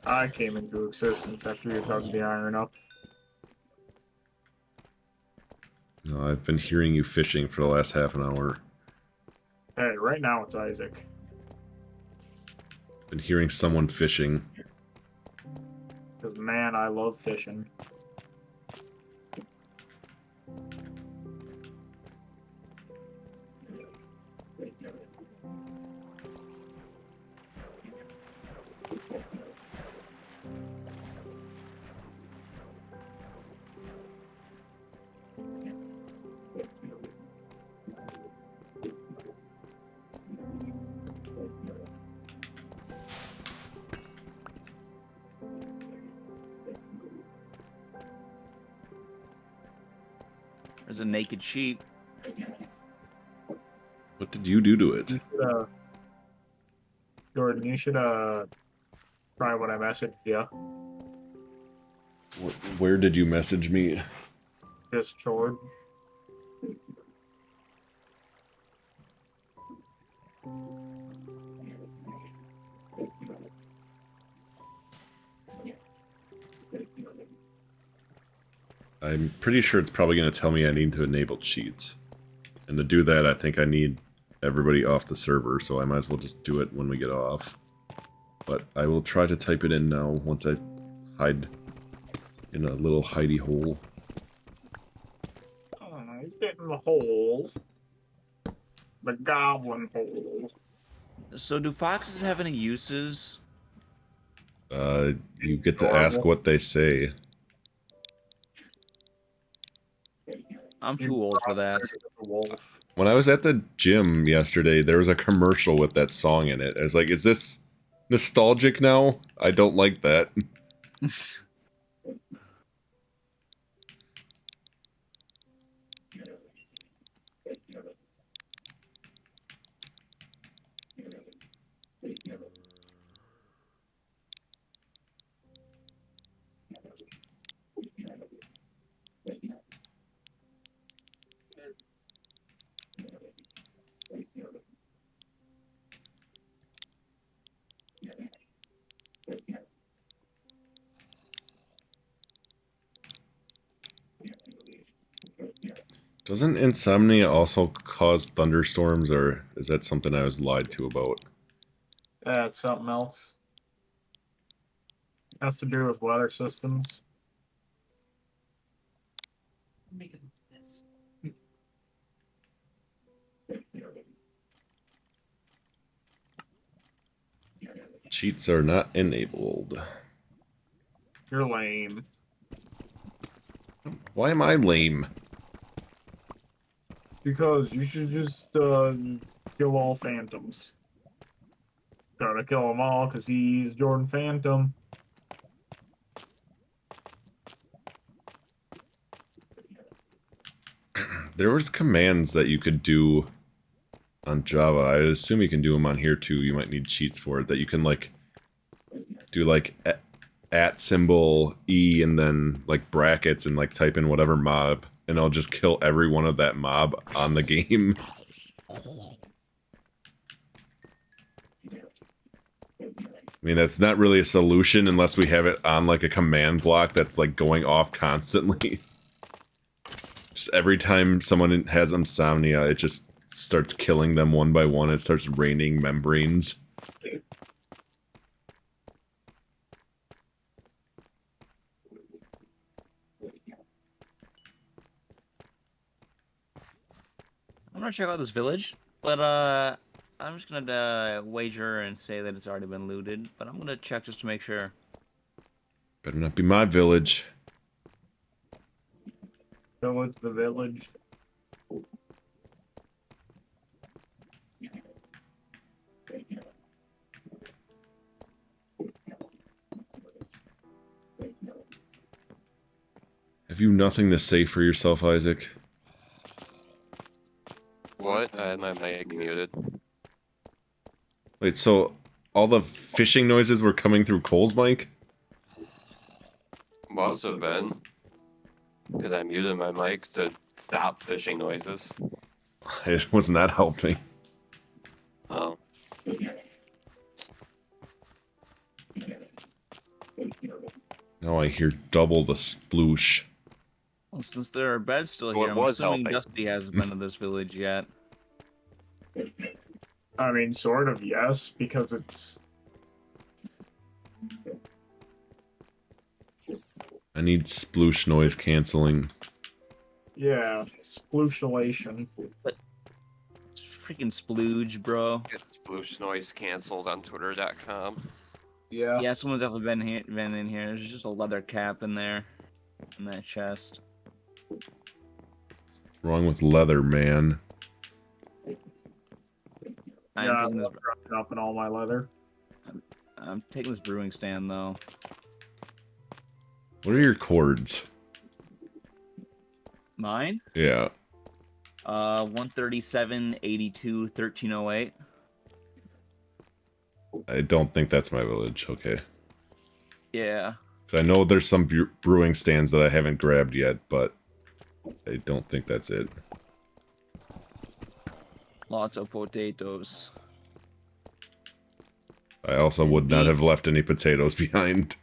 I came into existence after you dug the iron up. No, I've been hearing you fishing for the last half an hour. Hey, right now it's Isaac. Been hearing someone fishing. Because, man, I love fishing. There's a naked sheep. What did you do to it? Jordan, you should try what I messaged you. Where did you message me? Discord. I'm pretty sure it's probably going to tell me I need to enable cheats. And to do that, I think I need everybody off the server, so I might as well just do it when we get off. But I will try to type it in now once I hide in a little hidey hole. Oh, get in the hole. The goblin hole. So do foxes have any uses? You get to ask what they say. I'm too old for that. When I was at the gym yesterday, there was a commercial with that song in it. I was like, is this nostalgic now? I don't like that. Doesn't insomnia also cause thunderstorms, or is that something I was lied to about? That's something else. Has to do with weather systems. Cheats are not enabled. You're lame. Why am I lame? Because you should just kill all phantoms. Gotta kill them all because he's Jordan Phantom. There was commands that you could do on Java. I assume you can do them on here too. You might need cheats for it. That you can like do like at symbol E and then like brackets and like type in whatever mob, and I'll just kill every one of that mob on the game. I mean, that's not really a solution unless we have it on like a command block that's like going off constantly. Just every time someone has insomnia, it just starts killing them one by one. It starts raining membranes. I'm gonna check out this village, but I'm just gonna wager and say that it's already been looted. But I'm gonna check just to make sure. Better not be my village. Village, the village. Have you nothing to say for yourself, Isaac? What? I had my mic muted. Wait, so all the fishing noises were coming through Cole's mic? Must have been. Because I muted my mic to stop fishing noises. It was not helping. Oh. Now I hear double the sploosh. Well, since there are beds still Well, here, it I'm was assuming helping. Dusty hasn't been to this village yet. I mean, sort of, yes, because it's... I need sploosh noise canceling. Yeah, splooshalation. It's freaking splooge, bro. Get sploosh noise canceled on Twitter.com. Yeah. Yeah, someone's definitely been in here. There's just a leather cap in there, in that chest. What's wrong with leather, man? Yeah, I'm dropping up in all my leather. I'm taking this brewing stand though. What are your chords? Mine? Yeah. 137, 82, 1308. I don't think that's my village. Okay. Yeah. So I know there's some brewing stands that I haven't grabbed yet, but I don't think that's it. Lots of potatoes. I also And would not have beets. left any potatoes behind.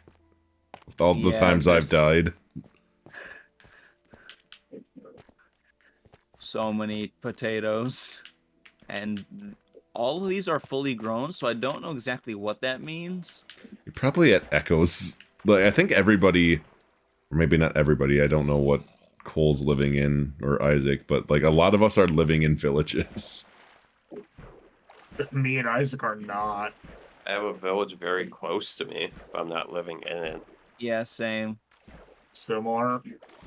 With all the Yeah, times I've died. So many potatoes. And all of these are fully grown, so I don't know exactly what that means. You're probably at Echoes. Like, I think everybody, or maybe not everybody, I don't know what Cole's living in, or Isaac, but like a lot of us are living in villages. Me and Isaac are not. I have a village very close to me, but I'm not living in it. Yeah, same. Similar.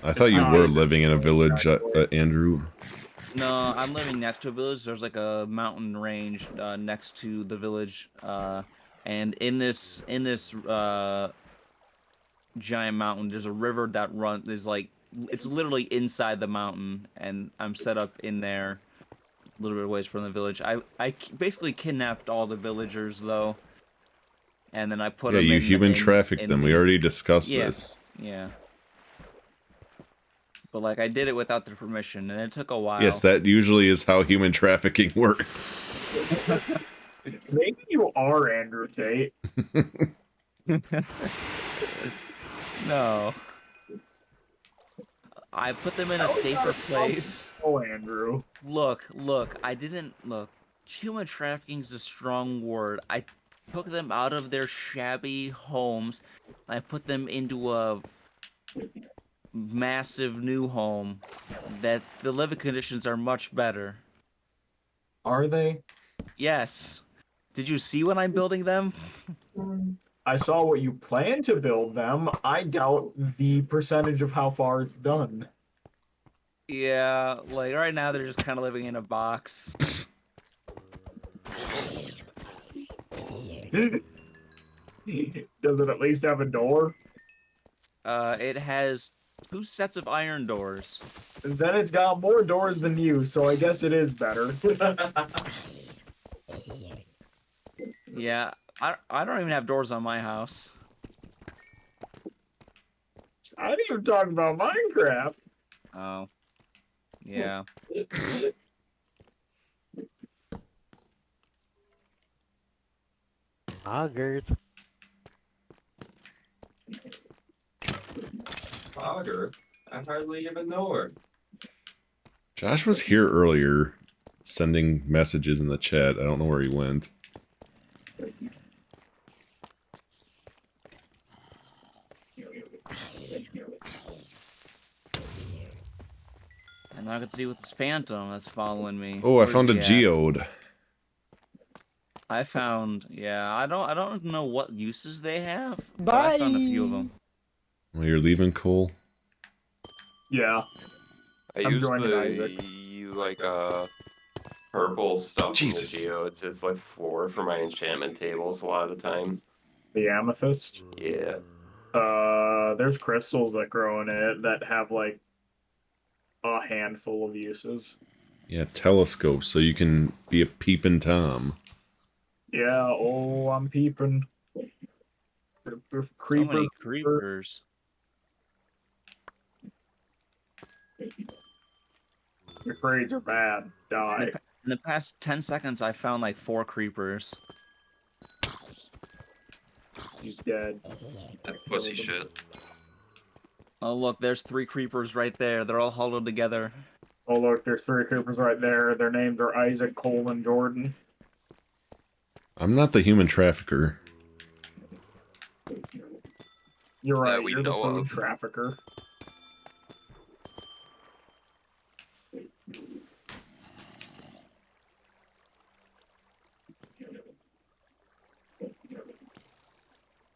I thought It's you not were Isaac. living in a village, Andrew. No, I'm living next to a village. There's like a mountain range next to the village, and in this giant mountain, there's a river that is like it's literally inside the mountain, and I'm set up in there, a little bit ways from the village. I basically kidnapped all the villagers though, and then I put Yeah, them you in human trafficked them. We already discussed yeah, this. Yeah. But like I did it without their permission, and it took a while. Yes, that usually is how human trafficking works. Maybe you are Andrew Tate. No. I put them in a safer place. Oh, Andrew. Look, I didn't look. Human trafficking is a strong word. I took them out of their shabby homes. And I put them into a massive new home that the living conditions are much better. Are they? Yes. Did you see when I'm building them? I saw what you plan to build them. I doubt the percentage of how far it's done. Yeah, like right now they're just kind of living in a box. Does it at least have a door? It has 2 sets of iron doors. Then it's got more doors than you, so I guess it is better. Yeah, I don't even have doors on my house. I didn't even talk about Minecraft. Oh. Yeah. Augers. Fogger? I hardly even know her. Josh was here earlier, sending messages in the chat. I don't know where he went. And now I got to deal with this phantom that's following me. Oh, I Where's found a he at? geode. I found, yeah, I don't know what uses they have, but I found a few of them. Well, you're leaving, Cole? Yeah. I I'm use joining Isaac. purple stuff Jesus. in the geodes as like floor for my enchantment tables a lot of the time. The amethyst? Yeah. There's crystals that grow in it that have like a handful of uses. Yeah, telescopes, so you can be a peeping Tom. Yeah, oh, I'm peeping. So many creepers. Your grades are bad. Die. In the past 10 seconds, I found like 4 creepers. He's dead. That pussy shit. Oh look, there's 3 creepers right there. They're all huddled together. Oh look, there's 3 creepers right there. Their names are Isaac, Cole, and Jordan. I'm not the human trafficker. You're right, we you're the know food of. trafficker.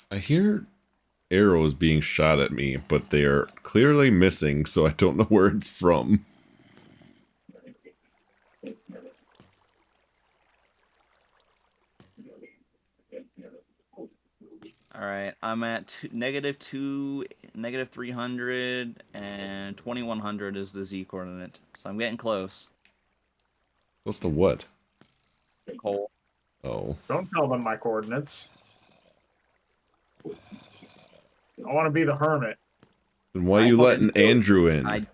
I hear arrows being shot at me, but they are clearly missing, so I don't know where it's from. Alright, I'm at -2, -300, and 2100 is the Z coordinate. So I'm getting close. Close to what? Coal. Oh. Don't tell them my coordinates. I want to be the hermit. Then why you letting Andrew in?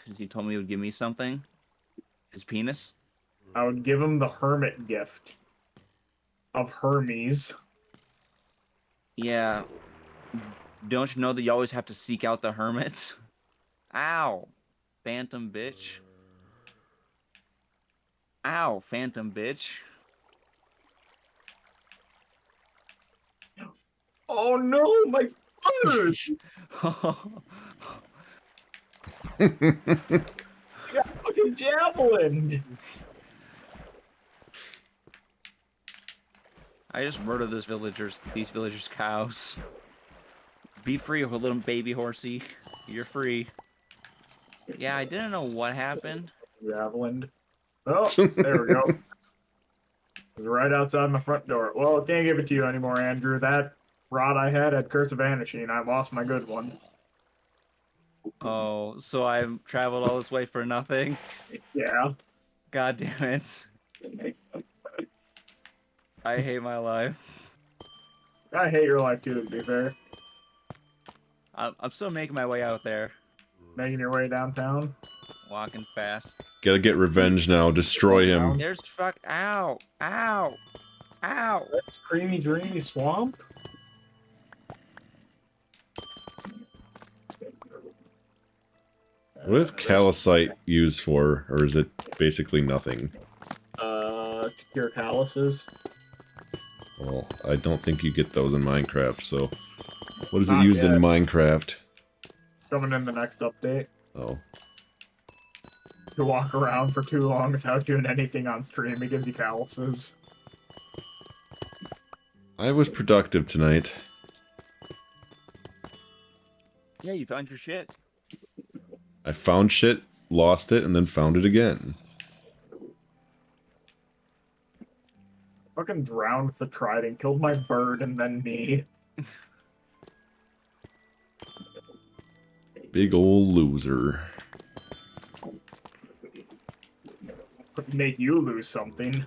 Because he told me he would give me something. His penis. I would give him the hermit gift of Hermes. Yeah. Don't you know that you always have to seek out the hermits? Ow. Phantom bitch. Ow, phantom bitch. Oh no, my bird! I got fucking javelin! I just murdered these villagers' cows. Be free, little baby horsey. You're free. Yeah, I didn't know what happened. Javelin. Oh, there we go. It's right outside my front door. Well, can't give it to you anymore, Andrew. That rod I had Curse of Vanishing. I lost my good one. Oh, so I've traveled all this way for nothing? Yeah. God damn it. I hate my life. I hate your life too, to be fair. I'm still making my way out there. Making your way downtown? Walking fast. Gotta get revenge now. Destroy him. There's ow, ow, ow. That's creamy, dreamy swamp? What is calcite used for, or is it basically nothing? To cure calluses. Well, I don't think you get those in Minecraft, so... What is it Not used in yet. Minecraft? Coming in the next update. Oh. To walk around for too long without doing anything on stream, it gives you calluses. I was productive tonight. Yeah, you found your shit. I found shit, lost it, and then found it again. Fucking drowned the trident, killed my bird, and then me. Big ol' loser. Make you lose something.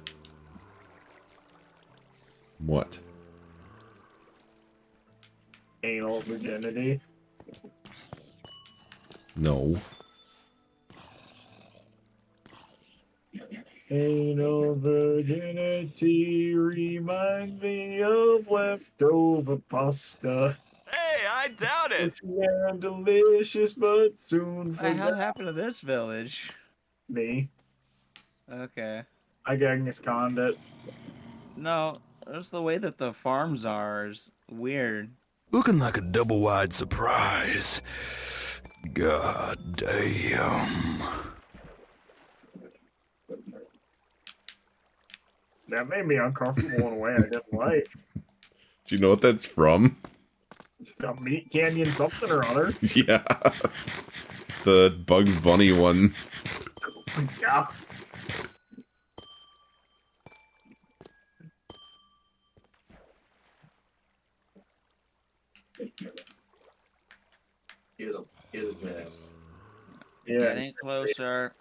What? Anal virginity. No. Anal virginity reminds me of leftover pasta. Hey, I doubt it! It's delicious, but soon What the hell forgot. happened to this village? Me. Okay. I Genghis Khan'd it. No, that's the way that the farms are. Is weird. Looking like a double-wide surprise. God damn. That made me uncomfortable in a way I didn't like. Do you know what that's from? A meat canyon something or other. Yeah. The Bugs Bunny one. Yeah. Get him. Get his ass. Yeah. Getting closer.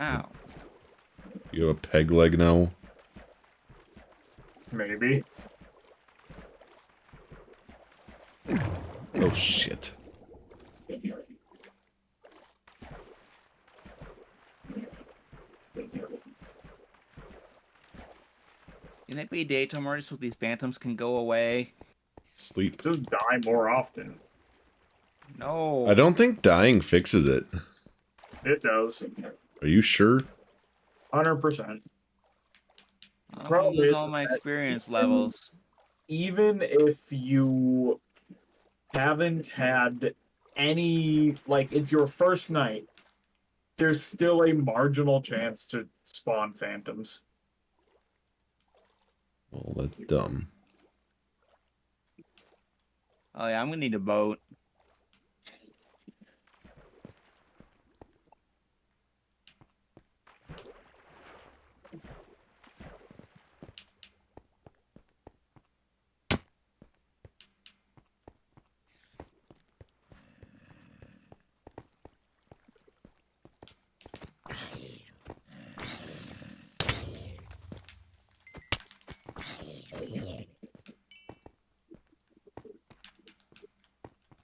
Ow. You have a peg leg now? Maybe. Oh shit. Can it be daytime already so these phantoms can go away? Sleep. Just die more often. No. I don't think dying fixes it. It does. Are you sure? 100%. I'm gonna Problem lose is all my that experience levels. even if you haven't had any, like, it's your first night, there's still a marginal chance to spawn phantoms. Well, that's dumb. Oh yeah, I'm gonna need a boat.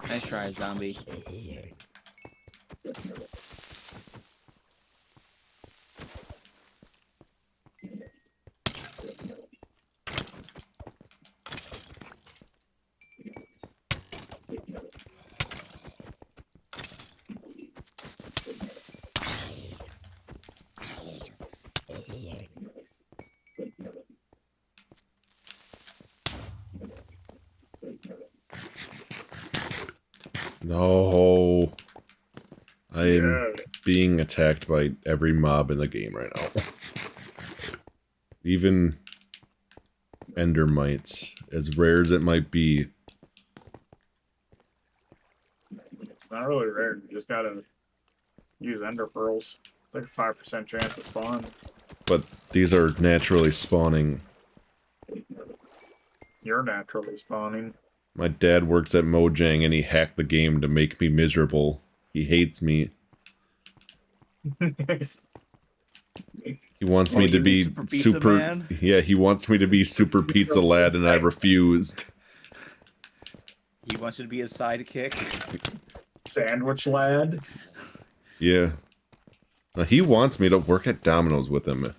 Nice try, zombie. No. I am Yeah. being attacked by every mob in the game right now. Even endermites, as rare as it might be. It's not really rare. You just gotta use ender pearls. It's like a 5% chance of spawn. But these are naturally spawning. You're naturally spawning. My dad works at Mojang and he hacked the game to make me miserable. He hates me. He wants me to be super yeah, he wants me to be super pizza lad and I refused. He wants you to be his sidekick. Sandwich lad. Yeah. Now, he wants me to work at Domino's with him.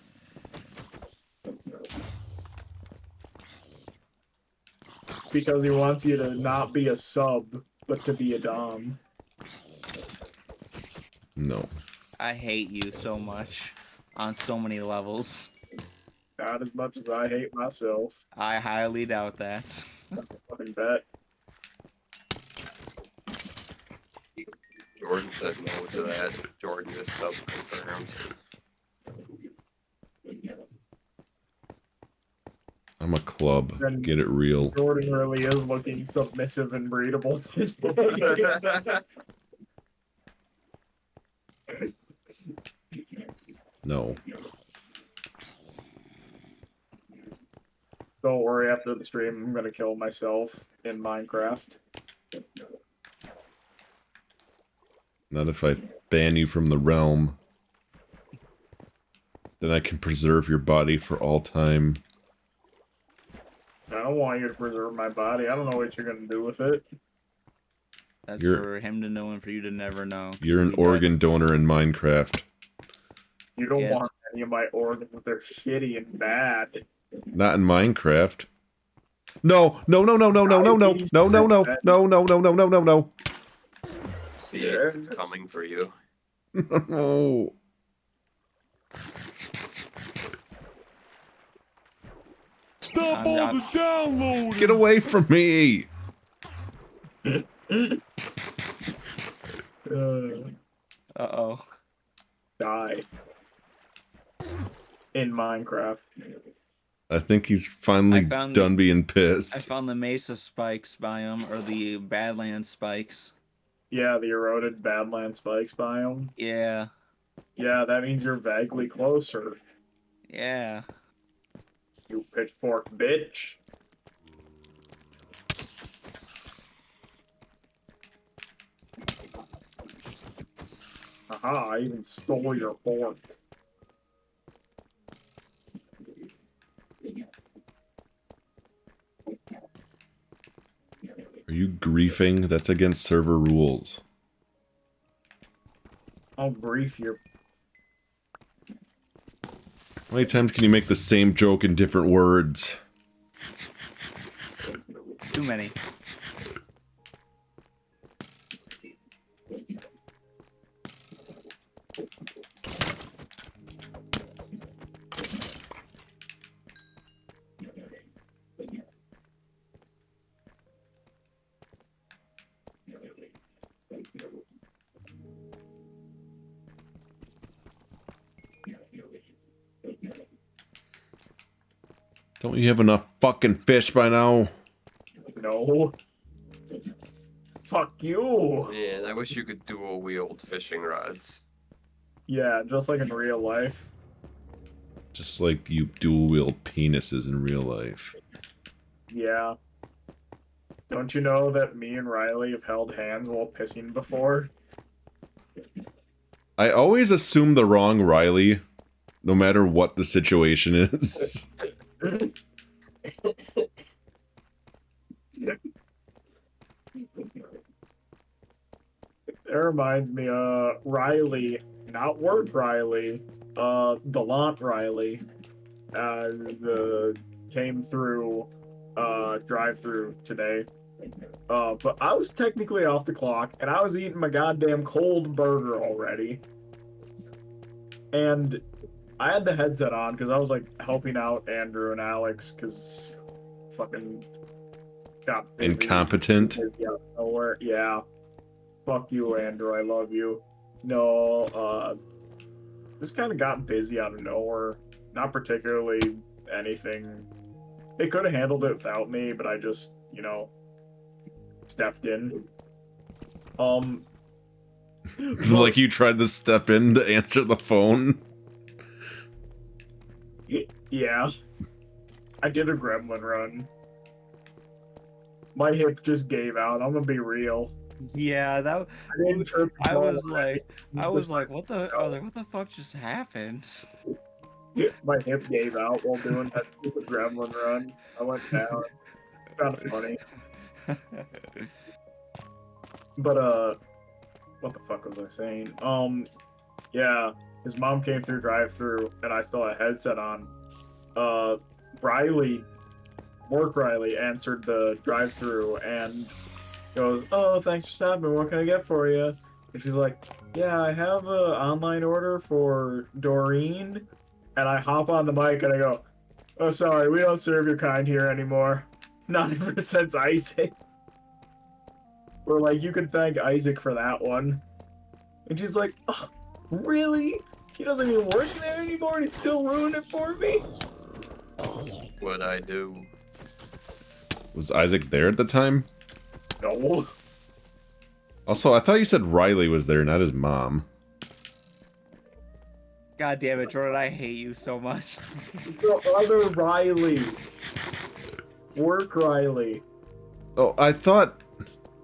Because he wants you to not be a sub, but to be a dom. No. I hate you so much on so many levels. Not as much as I hate myself. I highly doubt that. Fucking bet. Jordan said no to that. Jordan is sub-confirmed. I'm a club. Then Get it real. Jordan really is looking submissive and breedable today. No. Don't worry, after the stream, I'm gonna kill myself in Minecraft. Not if I ban you from the realm. Then I can preserve your body for all time. I don't want you to preserve my body. I don't know what you're gonna do with it. That's You're- for him to know and for you to never know. You're an organ donor in Minecraft. You don't Yes. want any of my organs. They're shitty and bad. Not in Minecraft. No, no, no, no, no, no, no, no, no, no, no, no, no, no, no, no, no, no. See, it's coming for you. No. Stop all the downloading! Get away from me! Uh-oh. Die. In Minecraft. I think he's finally done being I pissed. found the Mesa Spikes biome, or the Badlands Spikes. Yeah, the eroded Badland Spikes biome. Yeah. Yeah, that means you're vaguely closer. Yeah. You pitchfork bitch. Aha, I even stole your fork. Are you griefing? That's against server rules. I'll grief your... How many times can you make the same joke in different words? Too many. Don't you have enough fucking fish by now? No. Fuck you. Man, I wish you could dual wield fishing rods. Yeah, just like in real life. Just like you dual wield penises in real life. Yeah. Don't you know that me and Riley have held hands while pissing before? I always assume the wrong Riley, no matter what the situation is. That reminds me, Riley, not work Riley, Delant Riley, came through, drive-through today. But I was technically off the clock, and I was eating my goddamn cold burger already. And I had the headset on, because I was, like, helping out Andrew and Alex, because fucking got busy. Incompetent. Busy out of nowhere. Yeah. Fuck you, Andrew. I love you. No, just kind of got busy out of nowhere. Not particularly anything. They could have handled it without me, but I just, you know, stepped in. Like you tried to step in to answer the phone. Yeah. I did a gremlin run. My hip just gave out. I'm gonna be real. Yeah, that. I didn't trip. I was like, what the fuck just happened? My hip gave out while doing that stupid gremlin run. I went down. It's kind of funny. But, what the fuck was I saying? Yeah, his mom came through drive-through, and I still had a headset on. Riley, answered the drive-through and goes, "Oh, thanks for stopping. What can I get for you?" And she's like, "Yeah, I have a online order for Doreen." And I hop on the mic and I go, "Oh, sorry, we don't serve your kind here anymore. Not ever since Isaac." We're like, "You can thank Isaac for that one." And she's like, "Oh, really? He doesn't even work there anymore and he still ruined it for me?" What'd I do? Was Isaac there at the time? No. Also, I thought you said Riley was there, not his mom. God damn it, Jordan, I hate you so much. The other Riley. Work Riley. Oh, I thought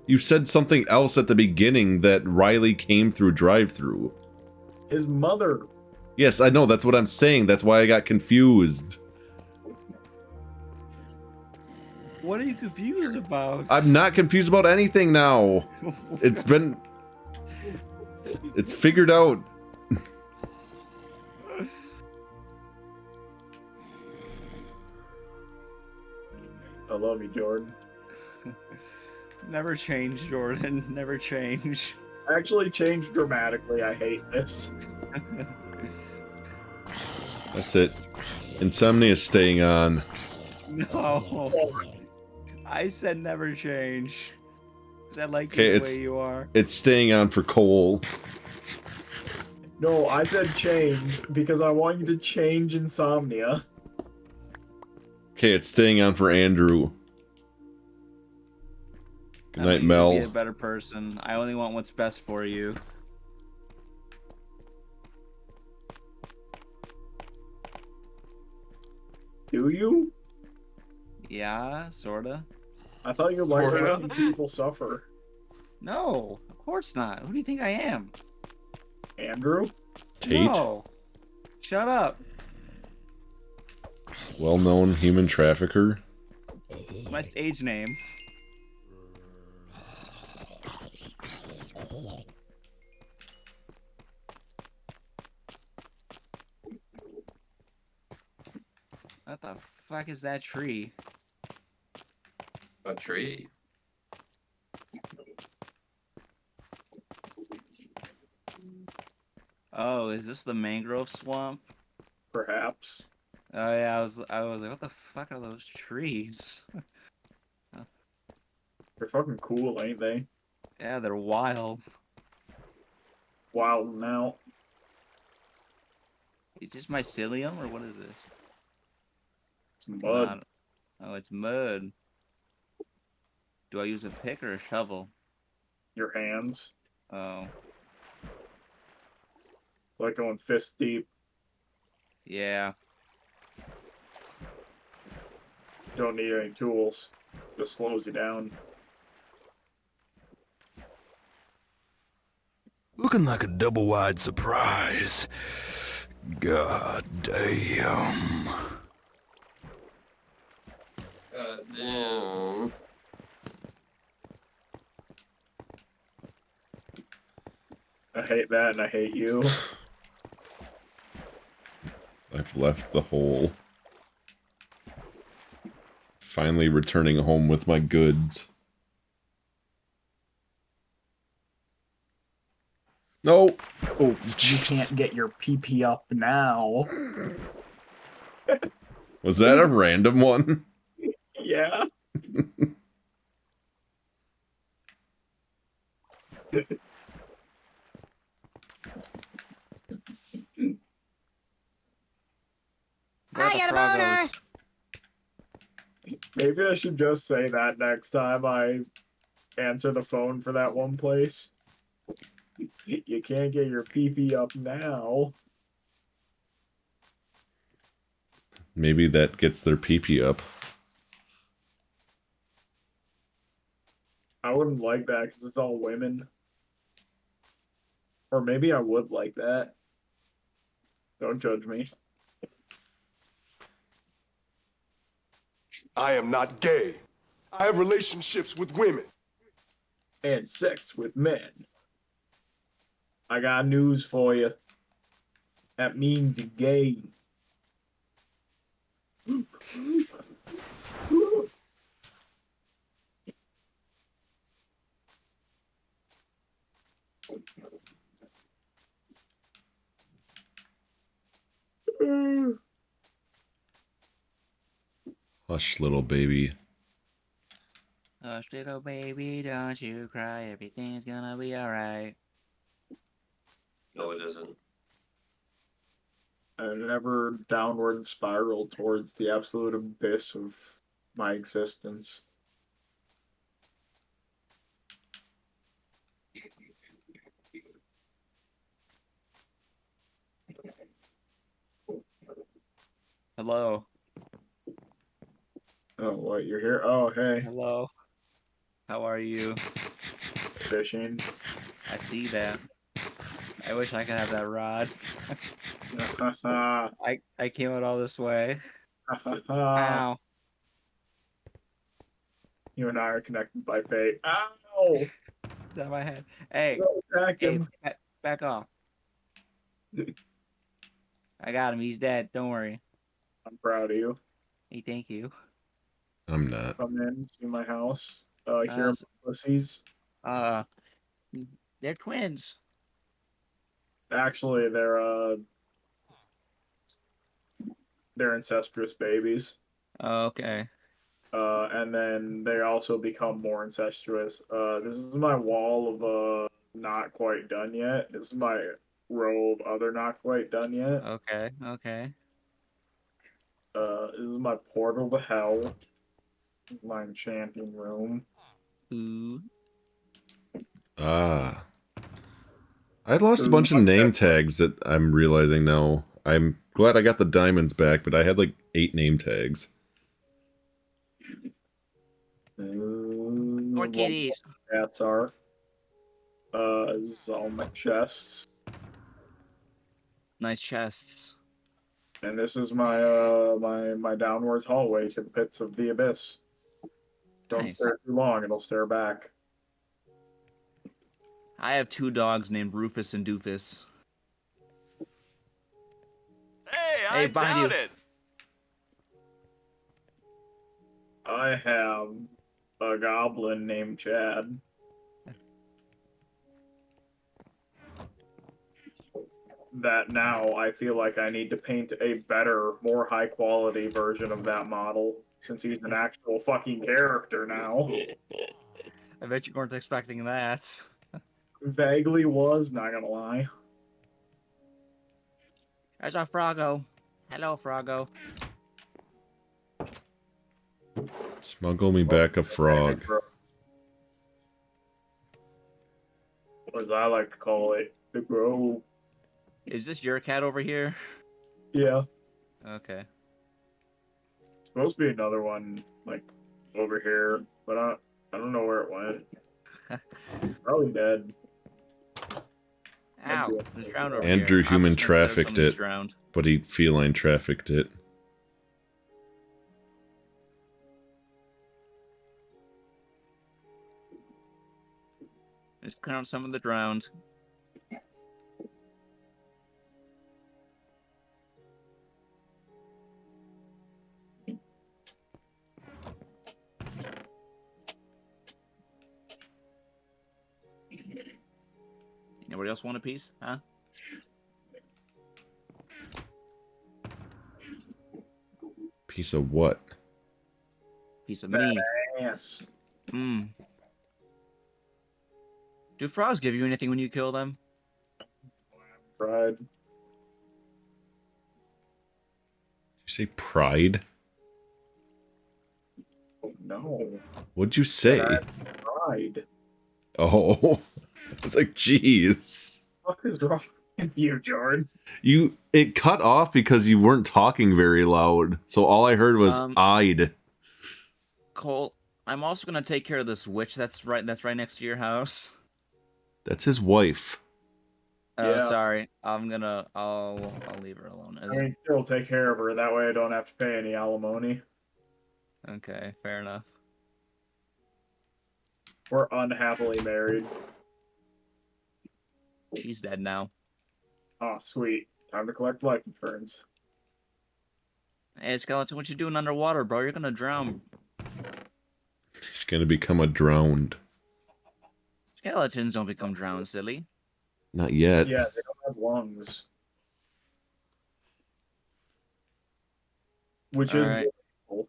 you said something else at the beginning that Riley came through drive-through. His mother. Yes, I know, that's what I'm saying. That's why I got confused. What are you confused about? I'm not confused about anything now. It's figured out. I love you, Jordan. Never change, Jordan. Never change. Actually changed dramatically. I hate this. That's it. Insomnia is staying on. No. I said never change. 'Cause I like Okay, you the way you are. it's staying on for Cole. No, I said change because I want you to change Insomnia. Okay, it's staying on for Andrew. Good I night, want you to Mel. be a better person. I only want what's best for you. Do you? Yeah, sorta. I thought you liked letting people suffer. No, of course not. Who do you think I am? Andrew? Tate? No. Shut up. Well-known human trafficker. My stage name. What the fuck is that tree? A tree. Oh, is this the mangrove swamp? Perhaps. Oh yeah, I was like, what the fuck are those trees? They're fucking cool, ain't they? Yeah, they're wild. Wild now. Is this mycelium or what is this? It's mud. Oh, it's mud. Do I use a pick or a shovel? Your hands. Oh. Like going fist deep. Yeah. Don't need any tools. Just slows you down. Looking like a double wide surprise. God damn. God damn. I hate that and I hate you. I've left the hole. Finally returning home with my goods. No! Oh, jeez. You can't get your PP up now. Was that a random one? Yeah. I got a boner! Maybe I should just say that next time I answer the phone for that one place. You can't get your PP up now. Maybe that gets their PP up. I wouldn't like that because it's all women. Or maybe I would like that. Don't judge me. I am not gay. I have relationships with women. And sex with men. I got news for you. That means you're gay. Hush, little baby. Hush, little baby, don't you cry. Everything's gonna be alright. No, it isn't. I never downward spiral towards the absolute abyss of my existence. Hello. Oh, what? You're here? Oh, hey. Hello. How are you? Fishing. I see that. I wish I could have that rod. I came out all this way. Ow. You and I are connected by fate. Ow! Is that my head? Hey, Attack hey, him. back off. I got him. He's dead. Don't worry. I'm proud of you. Hey, thank you. I'm not. Come in, see my house. Hear my pussies. They're twins. Actually, they're incestuous babies. Oh, okay. And then they also become more incestuous. This is my wall of not quite done yet. This is my row of other not quite done yet. Okay, okay. This is my portal to hell. This is my enchanting room. Ooh. Ah. I lost a bunch of name tags that I'm realizing now. I'm glad I got the diamonds back, but I had like 8 name tags. More kitties. Cats are. This is all my chests. Nice chests. And this is my my downwards hallway to the pits of the abyss. Don't Nice. stare too long, it'll stare back. I have 2 dogs named Rufus and Doofus. Hey, I behind you. doubt it. I have a goblin named Chad. That now I feel like I need to paint a better, more high quality version of that model, since he's an actual fucking character now. I bet you weren't expecting that. Vaguely was, not gonna lie. There's our Froggo. Hello, Froggo. Smuggle me back a frog. Or as I like to call it, the grove. Is this your cat over here? Yeah. Okay. Supposed to be another one, like, over here, but I don't know where it went. Probably dead. Ow, it's drowned over Andrew here. human I'm just gonna better trafficked something's it, drowned. but he feline trafficked it. Just count some of the drowned. Anybody else want a piece? Huh? Piece of what? Piece of me. Yes. Hmm. Do frogs give you anything when you kill them? Pride. Did you say pride? Oh, no. What'd you say? Pride. Oh, I was like, jeez. What is wrong with you, Jordan? It cut off because you weren't talking very loud. So all I heard was "I'd." Cole, I'm also gonna take care of this witch that's right next to your house. That's his wife. Oh, Yeah. sorry. I'll leave her alone. I mean, still take care of her. That way I don't have to pay any alimony. Okay, fair enough. We're unhappily married. She's dead now. Oh, sweet. Time to collect life insurance. Hey, Skeleton, what you doing underwater, bro? You're gonna drown. He's gonna become a drowned. Skeletons don't become drowned, silly. Not yet. Yeah, they don't have lungs. Which is Alright. cool.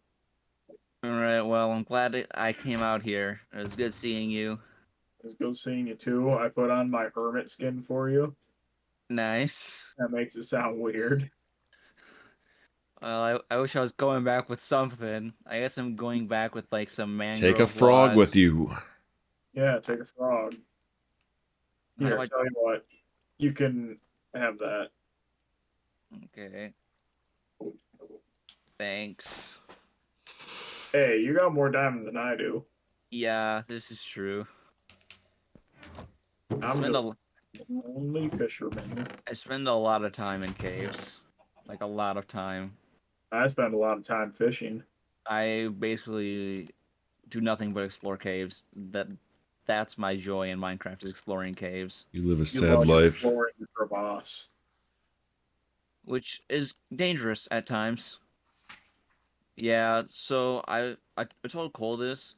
Alright, well, I'm glad I came out here. It was good seeing you. It was good seeing you too. I put on my hermit skin for you. Nice. That makes it sound weird. Well, I wish I was going back with something. I guess I'm going back with, like, some mangrove Take a frog logs. with you. Yeah, take a frog. How do Here, I- tell you what. You can have that. Okay. Thanks. Hey, you got more diamonds than I do. Yeah, this is true. I'm the only fisherman. I spend a lot of time in caves. Like, a lot of time. I spend a lot of time fishing. I basically do nothing but explore caves. That's my joy in Minecraft, is exploring caves. You live a You sad love life. exploring the crevasse. Which is dangerous at times. Yeah, so I told Cole this,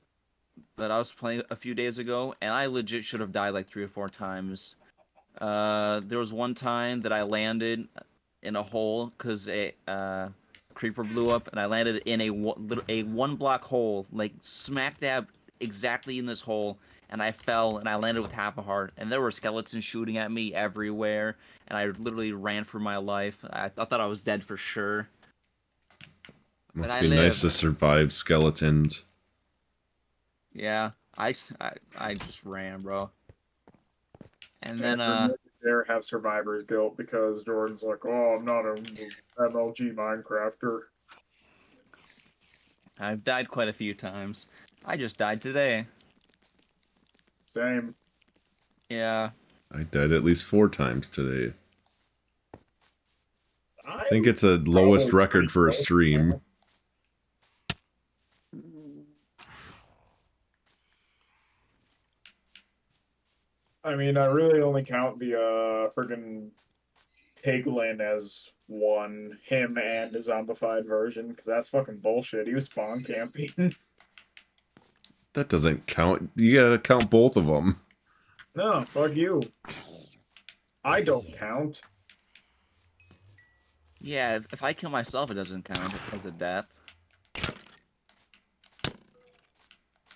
that I was playing a few days ago, and I legit should have died like 3 or 4 times. There was one time that I landed in a hole because a creeper blew up, and I landed in a 1-block hole, like smack dab exactly in this hole, and I fell, and I landed with half a heart, and there were skeletons shooting at me everywhere, and I literally ran for my life. I thought I was dead for sure. Must But be I nice to lived. survive skeletons. Yeah, I just ran, bro. And And then there have survivor's guilt because Jordan's like, oh, I'm not a MLG Minecrafter. I've died quite a few times. I just died today. Same. Yeah. I died at least 4 times today. I think it's a lowest record for a stream. I mean, I really only count the friggin' Piglin as one, him and the zombified version, because that's fucking bullshit. He was spawn camping. That doesn't count. You gotta count both of them. No, fuck you. I don't count. Yeah, if I kill myself, it doesn't count as a death.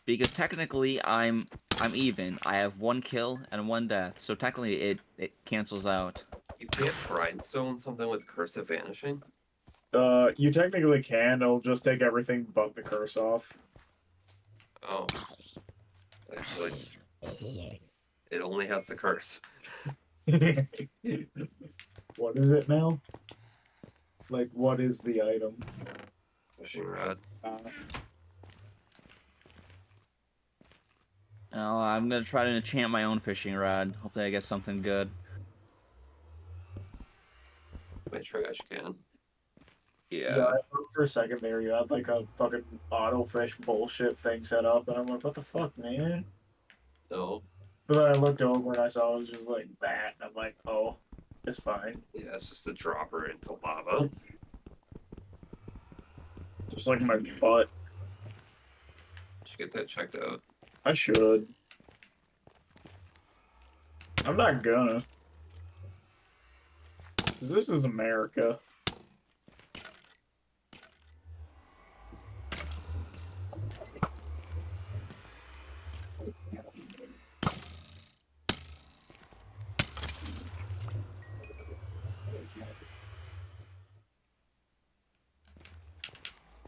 Because technically, I'm even. I have 1 kill and 1 death, so technically it cancels out. You can't grindstone something with Curse of Vanishing? You technically can. It'll just take everything but the curse off. Oh. So it only has the curse. What is it now? Like, what is the item? Fishing rod. Oh, I'm gonna try to enchant my own fishing rod. Hopefully I get something good. My trash can. Yeah, I thought for a second there you had like a fucking auto fish bullshit thing set up, and I'm like, what the fuck, man? No. But then I looked over and I saw it was just like that, and I'm like, oh, it's fine. Yeah, it's just a dropper into lava. Just like my butt. Should get that checked out. I should. I'm not gonna. 'Cause this is America.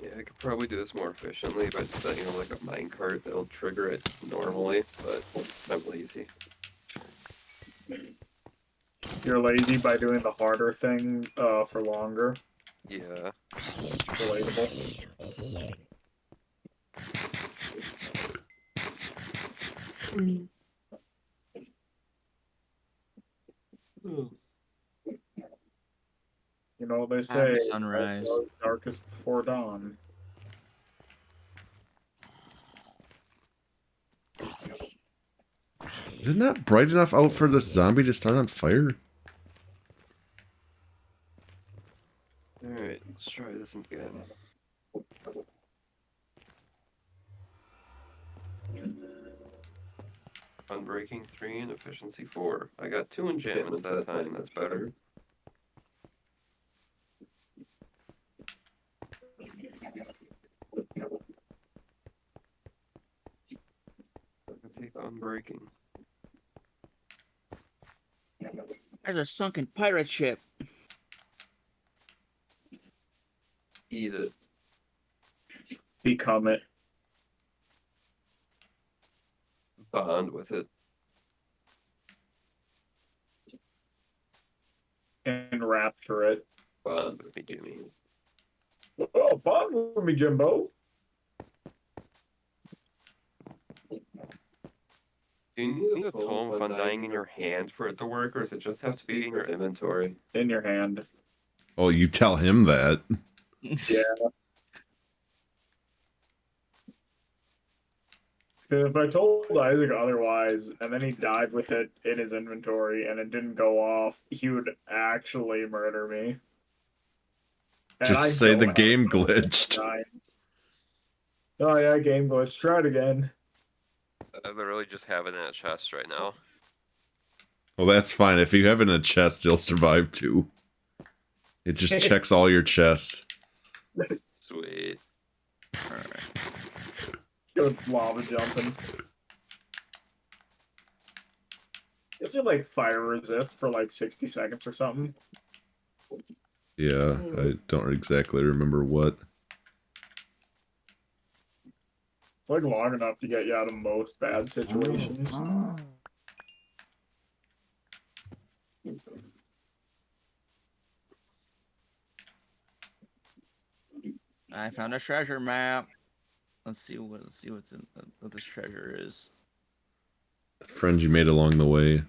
Yeah, I could probably do this more efficiently by just setting up like a minecart that'll trigger it normally, but I'm lazy. You're lazy by doing the harder thing for longer. Yeah. Relatable. You know what they say? Happy sunrise. Darkest before dawn. Is it not bright enough out for this zombie to start on fire? Alright, let's try this again. Unbreaking 3 and efficiency 4. I got 2 enchantments that time, that's better. I'll take the unbreaking. There's a sunken pirate ship. Eat it. Become it. Bond with it. Enrapture it. Bond with me, Jimmy. Oh, bond with me, Jimbo. Do you need a tome of undying in your hand for it to work, or does it just have to be in your inventory? In your hand. Oh, you tell him that. Yeah. If I told Isaac otherwise, and then he died with it in his inventory, and it didn't go off, he would actually murder me. And I Just say the don't game have glitched. time. Oh yeah, game glitch. Try it again. I literally just have it in a chest right now. Well, that's fine. If you have it in a chest, you'll survive too. It just checks all your chests. Sweet. Alright. Go lava jumping. Is it like fire resist for like 60 seconds or something? Yeah, I don't exactly remember what. It's like long enough to get you out of most bad situations. I found a treasure map. Let's see what's in what this treasure is. The friends you made along the way.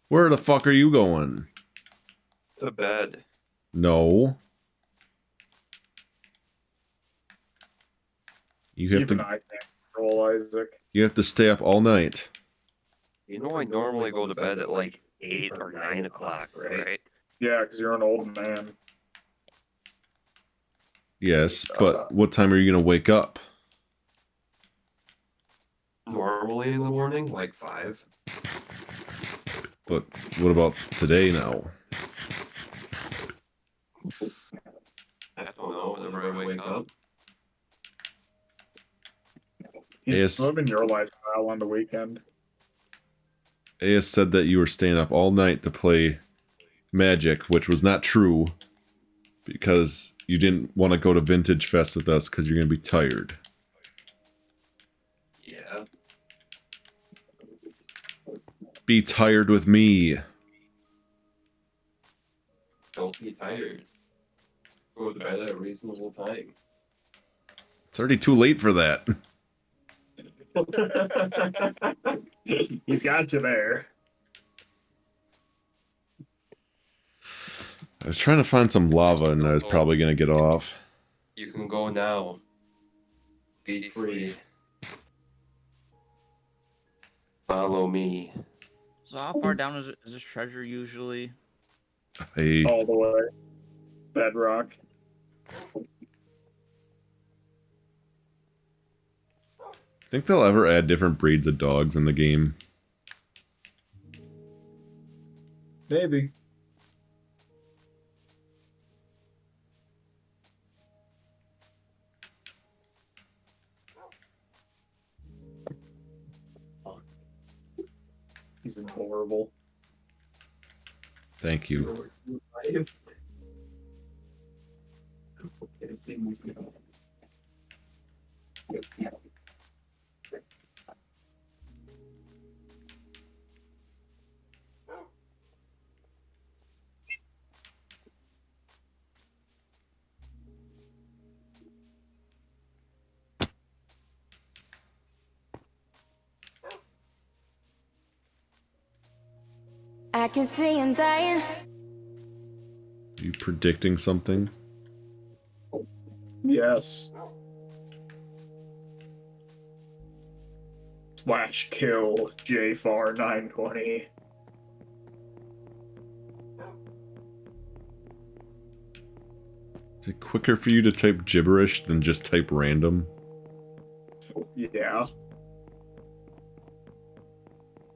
Where the fuck are you going? To bed. No. You have Even to. I can't control Isaac. You have to stay up all night. You know I normally go to bed at like 8 or 9 o'clock, right? Yeah, because you're an old man. Yes, but what time are you gonna wake up? Normally in the morning, like 5. But what about today now? I don't know, whenever I wake up. He's Yes. living your lifestyle on the weekend. AS said that you were staying up all night to play Magic, which was not true. Because you didn't want to go to Vintage Fest with us because you're going to be tired. Be tired with me. Don't be tired. Go to bed at a reasonable time. It's already too late for that. He's got you there. I was trying to find some lava and I was probably gonna get off. You can go now. Be free. Follow me. So how far down is this treasure usually? Hey. All the way. Bedrock. Think they'll ever add different breeds of dogs in the game? Maybe. He's adorable. Thank you. I can see him dying. Are you predicting something? Yes. / kill jFar 920. Is it quicker for you to type gibberish than just type random? Yeah.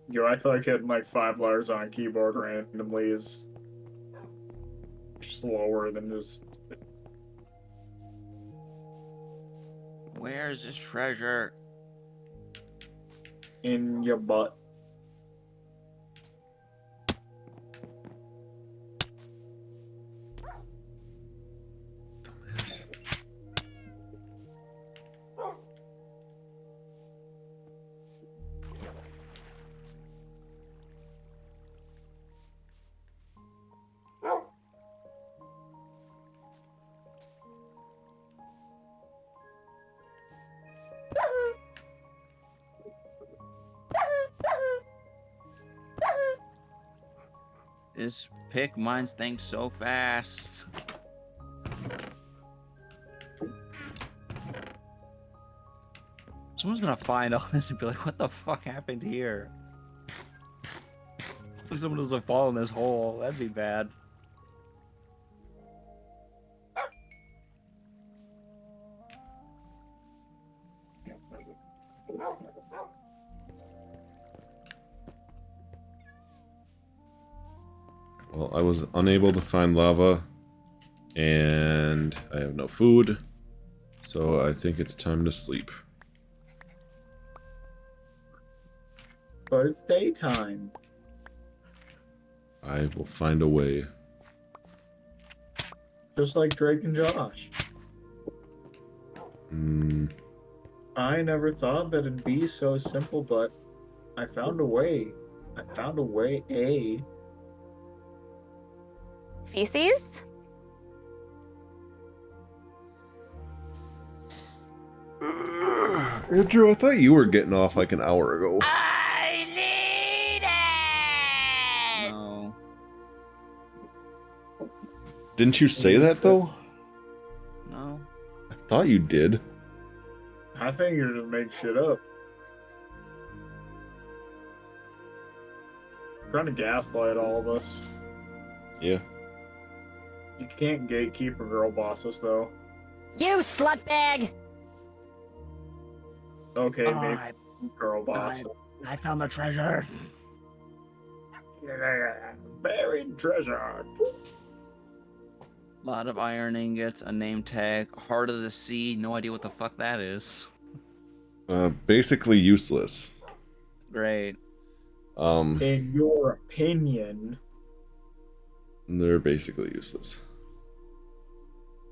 Yo, I feel like hitting like 5 letters on keyboard randomly is slower than just. Where's this treasure? In your butt. This pick mines things so fast. Someone's gonna find all this and be like, what the fuck happened here? Hopefully someone doesn't fall in this hole. That'd be bad. Well, I was unable to find lava, and I have no food, so I think it's time to sleep. But it's daytime. I will find a way. Just like Drake and Josh. I never thought that it'd be so simple, but I found a way. I found a way, Feces? Andrew, I thought you were getting off like an hour ago. No. Didn't you say that, though? No. I thought you did. I think you're just making shit up. Trying to gaslight all of us. Yeah. You can't gatekeep or girl bosses, though. You slutbag! Okay, maybe I- girl boss. I found the treasure. Buried treasure. A lot of iron ingots, a name tag, Heart of the Sea. No idea what the fuck that is. Basically useless. Great. In your opinion, They're basically useless.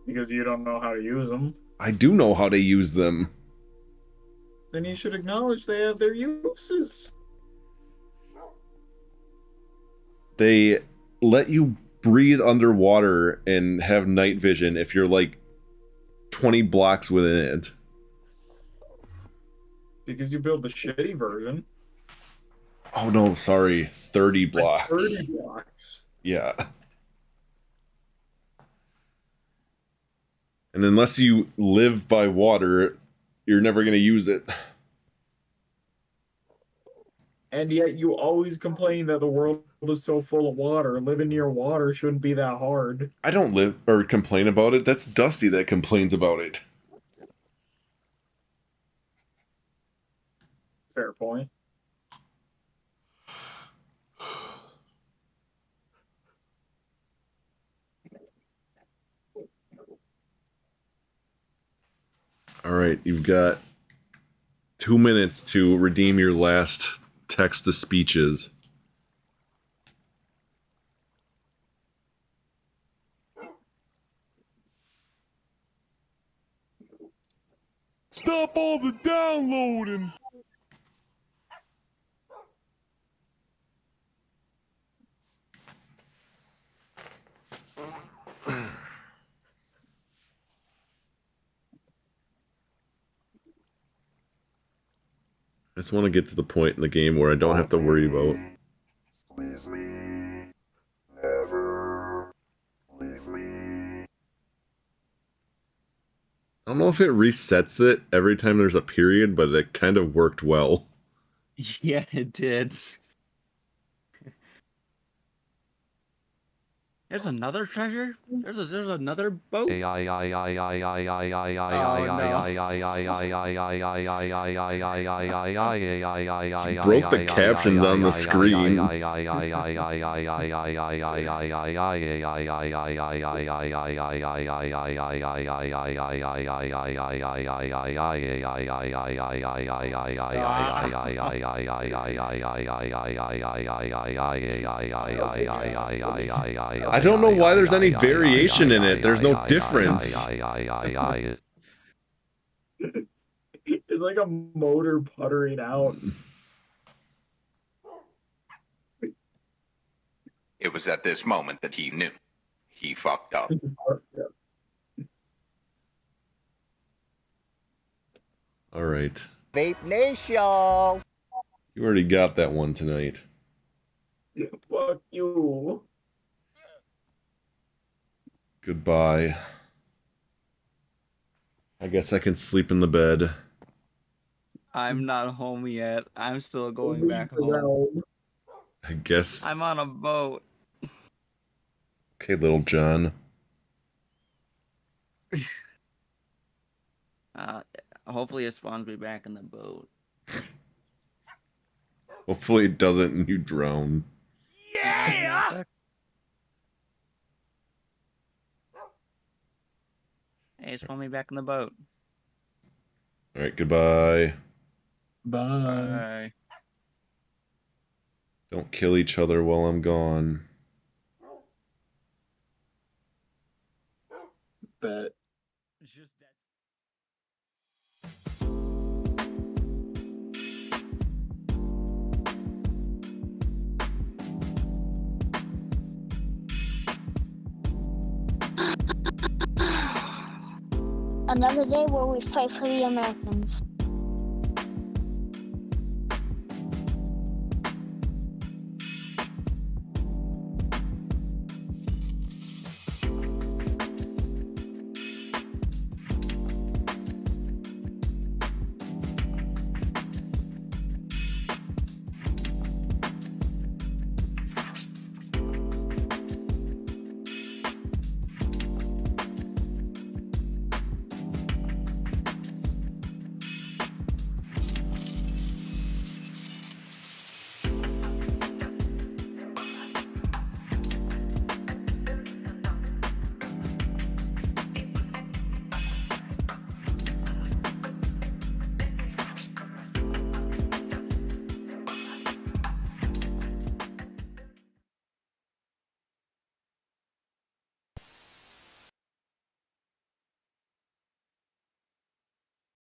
because you don't know how to use them, I do know how to use them. then you should acknowledge they have their uses. They let you breathe underwater and have night vision if you're like 20 blocks within it. Because you build the shitty version. Oh no, sorry. 30 blocks. 30 blocks. Yeah. And unless you live by water, you're never going to use it. And yet you always complain that the world is so full of water. Living near water shouldn't be that hard. I don't live or complain about it. That's Dusty that complains about it. Fair point. Alright, you've got 2 minutes to redeem your last text-to-speeches. Stop all the downloading! I just want to get to the point in the game where I don't have to worry about... Squeeze me. Never leave me. I don't know if it resets it every time there's a period, but it kind of worked well. Yeah, it did. There's another treasure? There's another boat? You broke the captions on the screen. I don't know why there's any variation in it. There's no difference. It's like a motor puttering out. It was at this moment that he knew. He fucked up. Alright. Vape Nation! You already got that one tonight. Fuck you. Goodbye. I guess I can sleep in the bed. I'm not home yet. I'm still going back home. I guess. I'm on a boat. Okay, little John. Hopefully it spawns me back in the boat. Hopefully it doesn't and you drown. Yeah! Hey, spawn me back in the boat. Alright, goodbye. Bye. Don't kill each other while I'm gone. Bet. Another day where we fight for the Americans.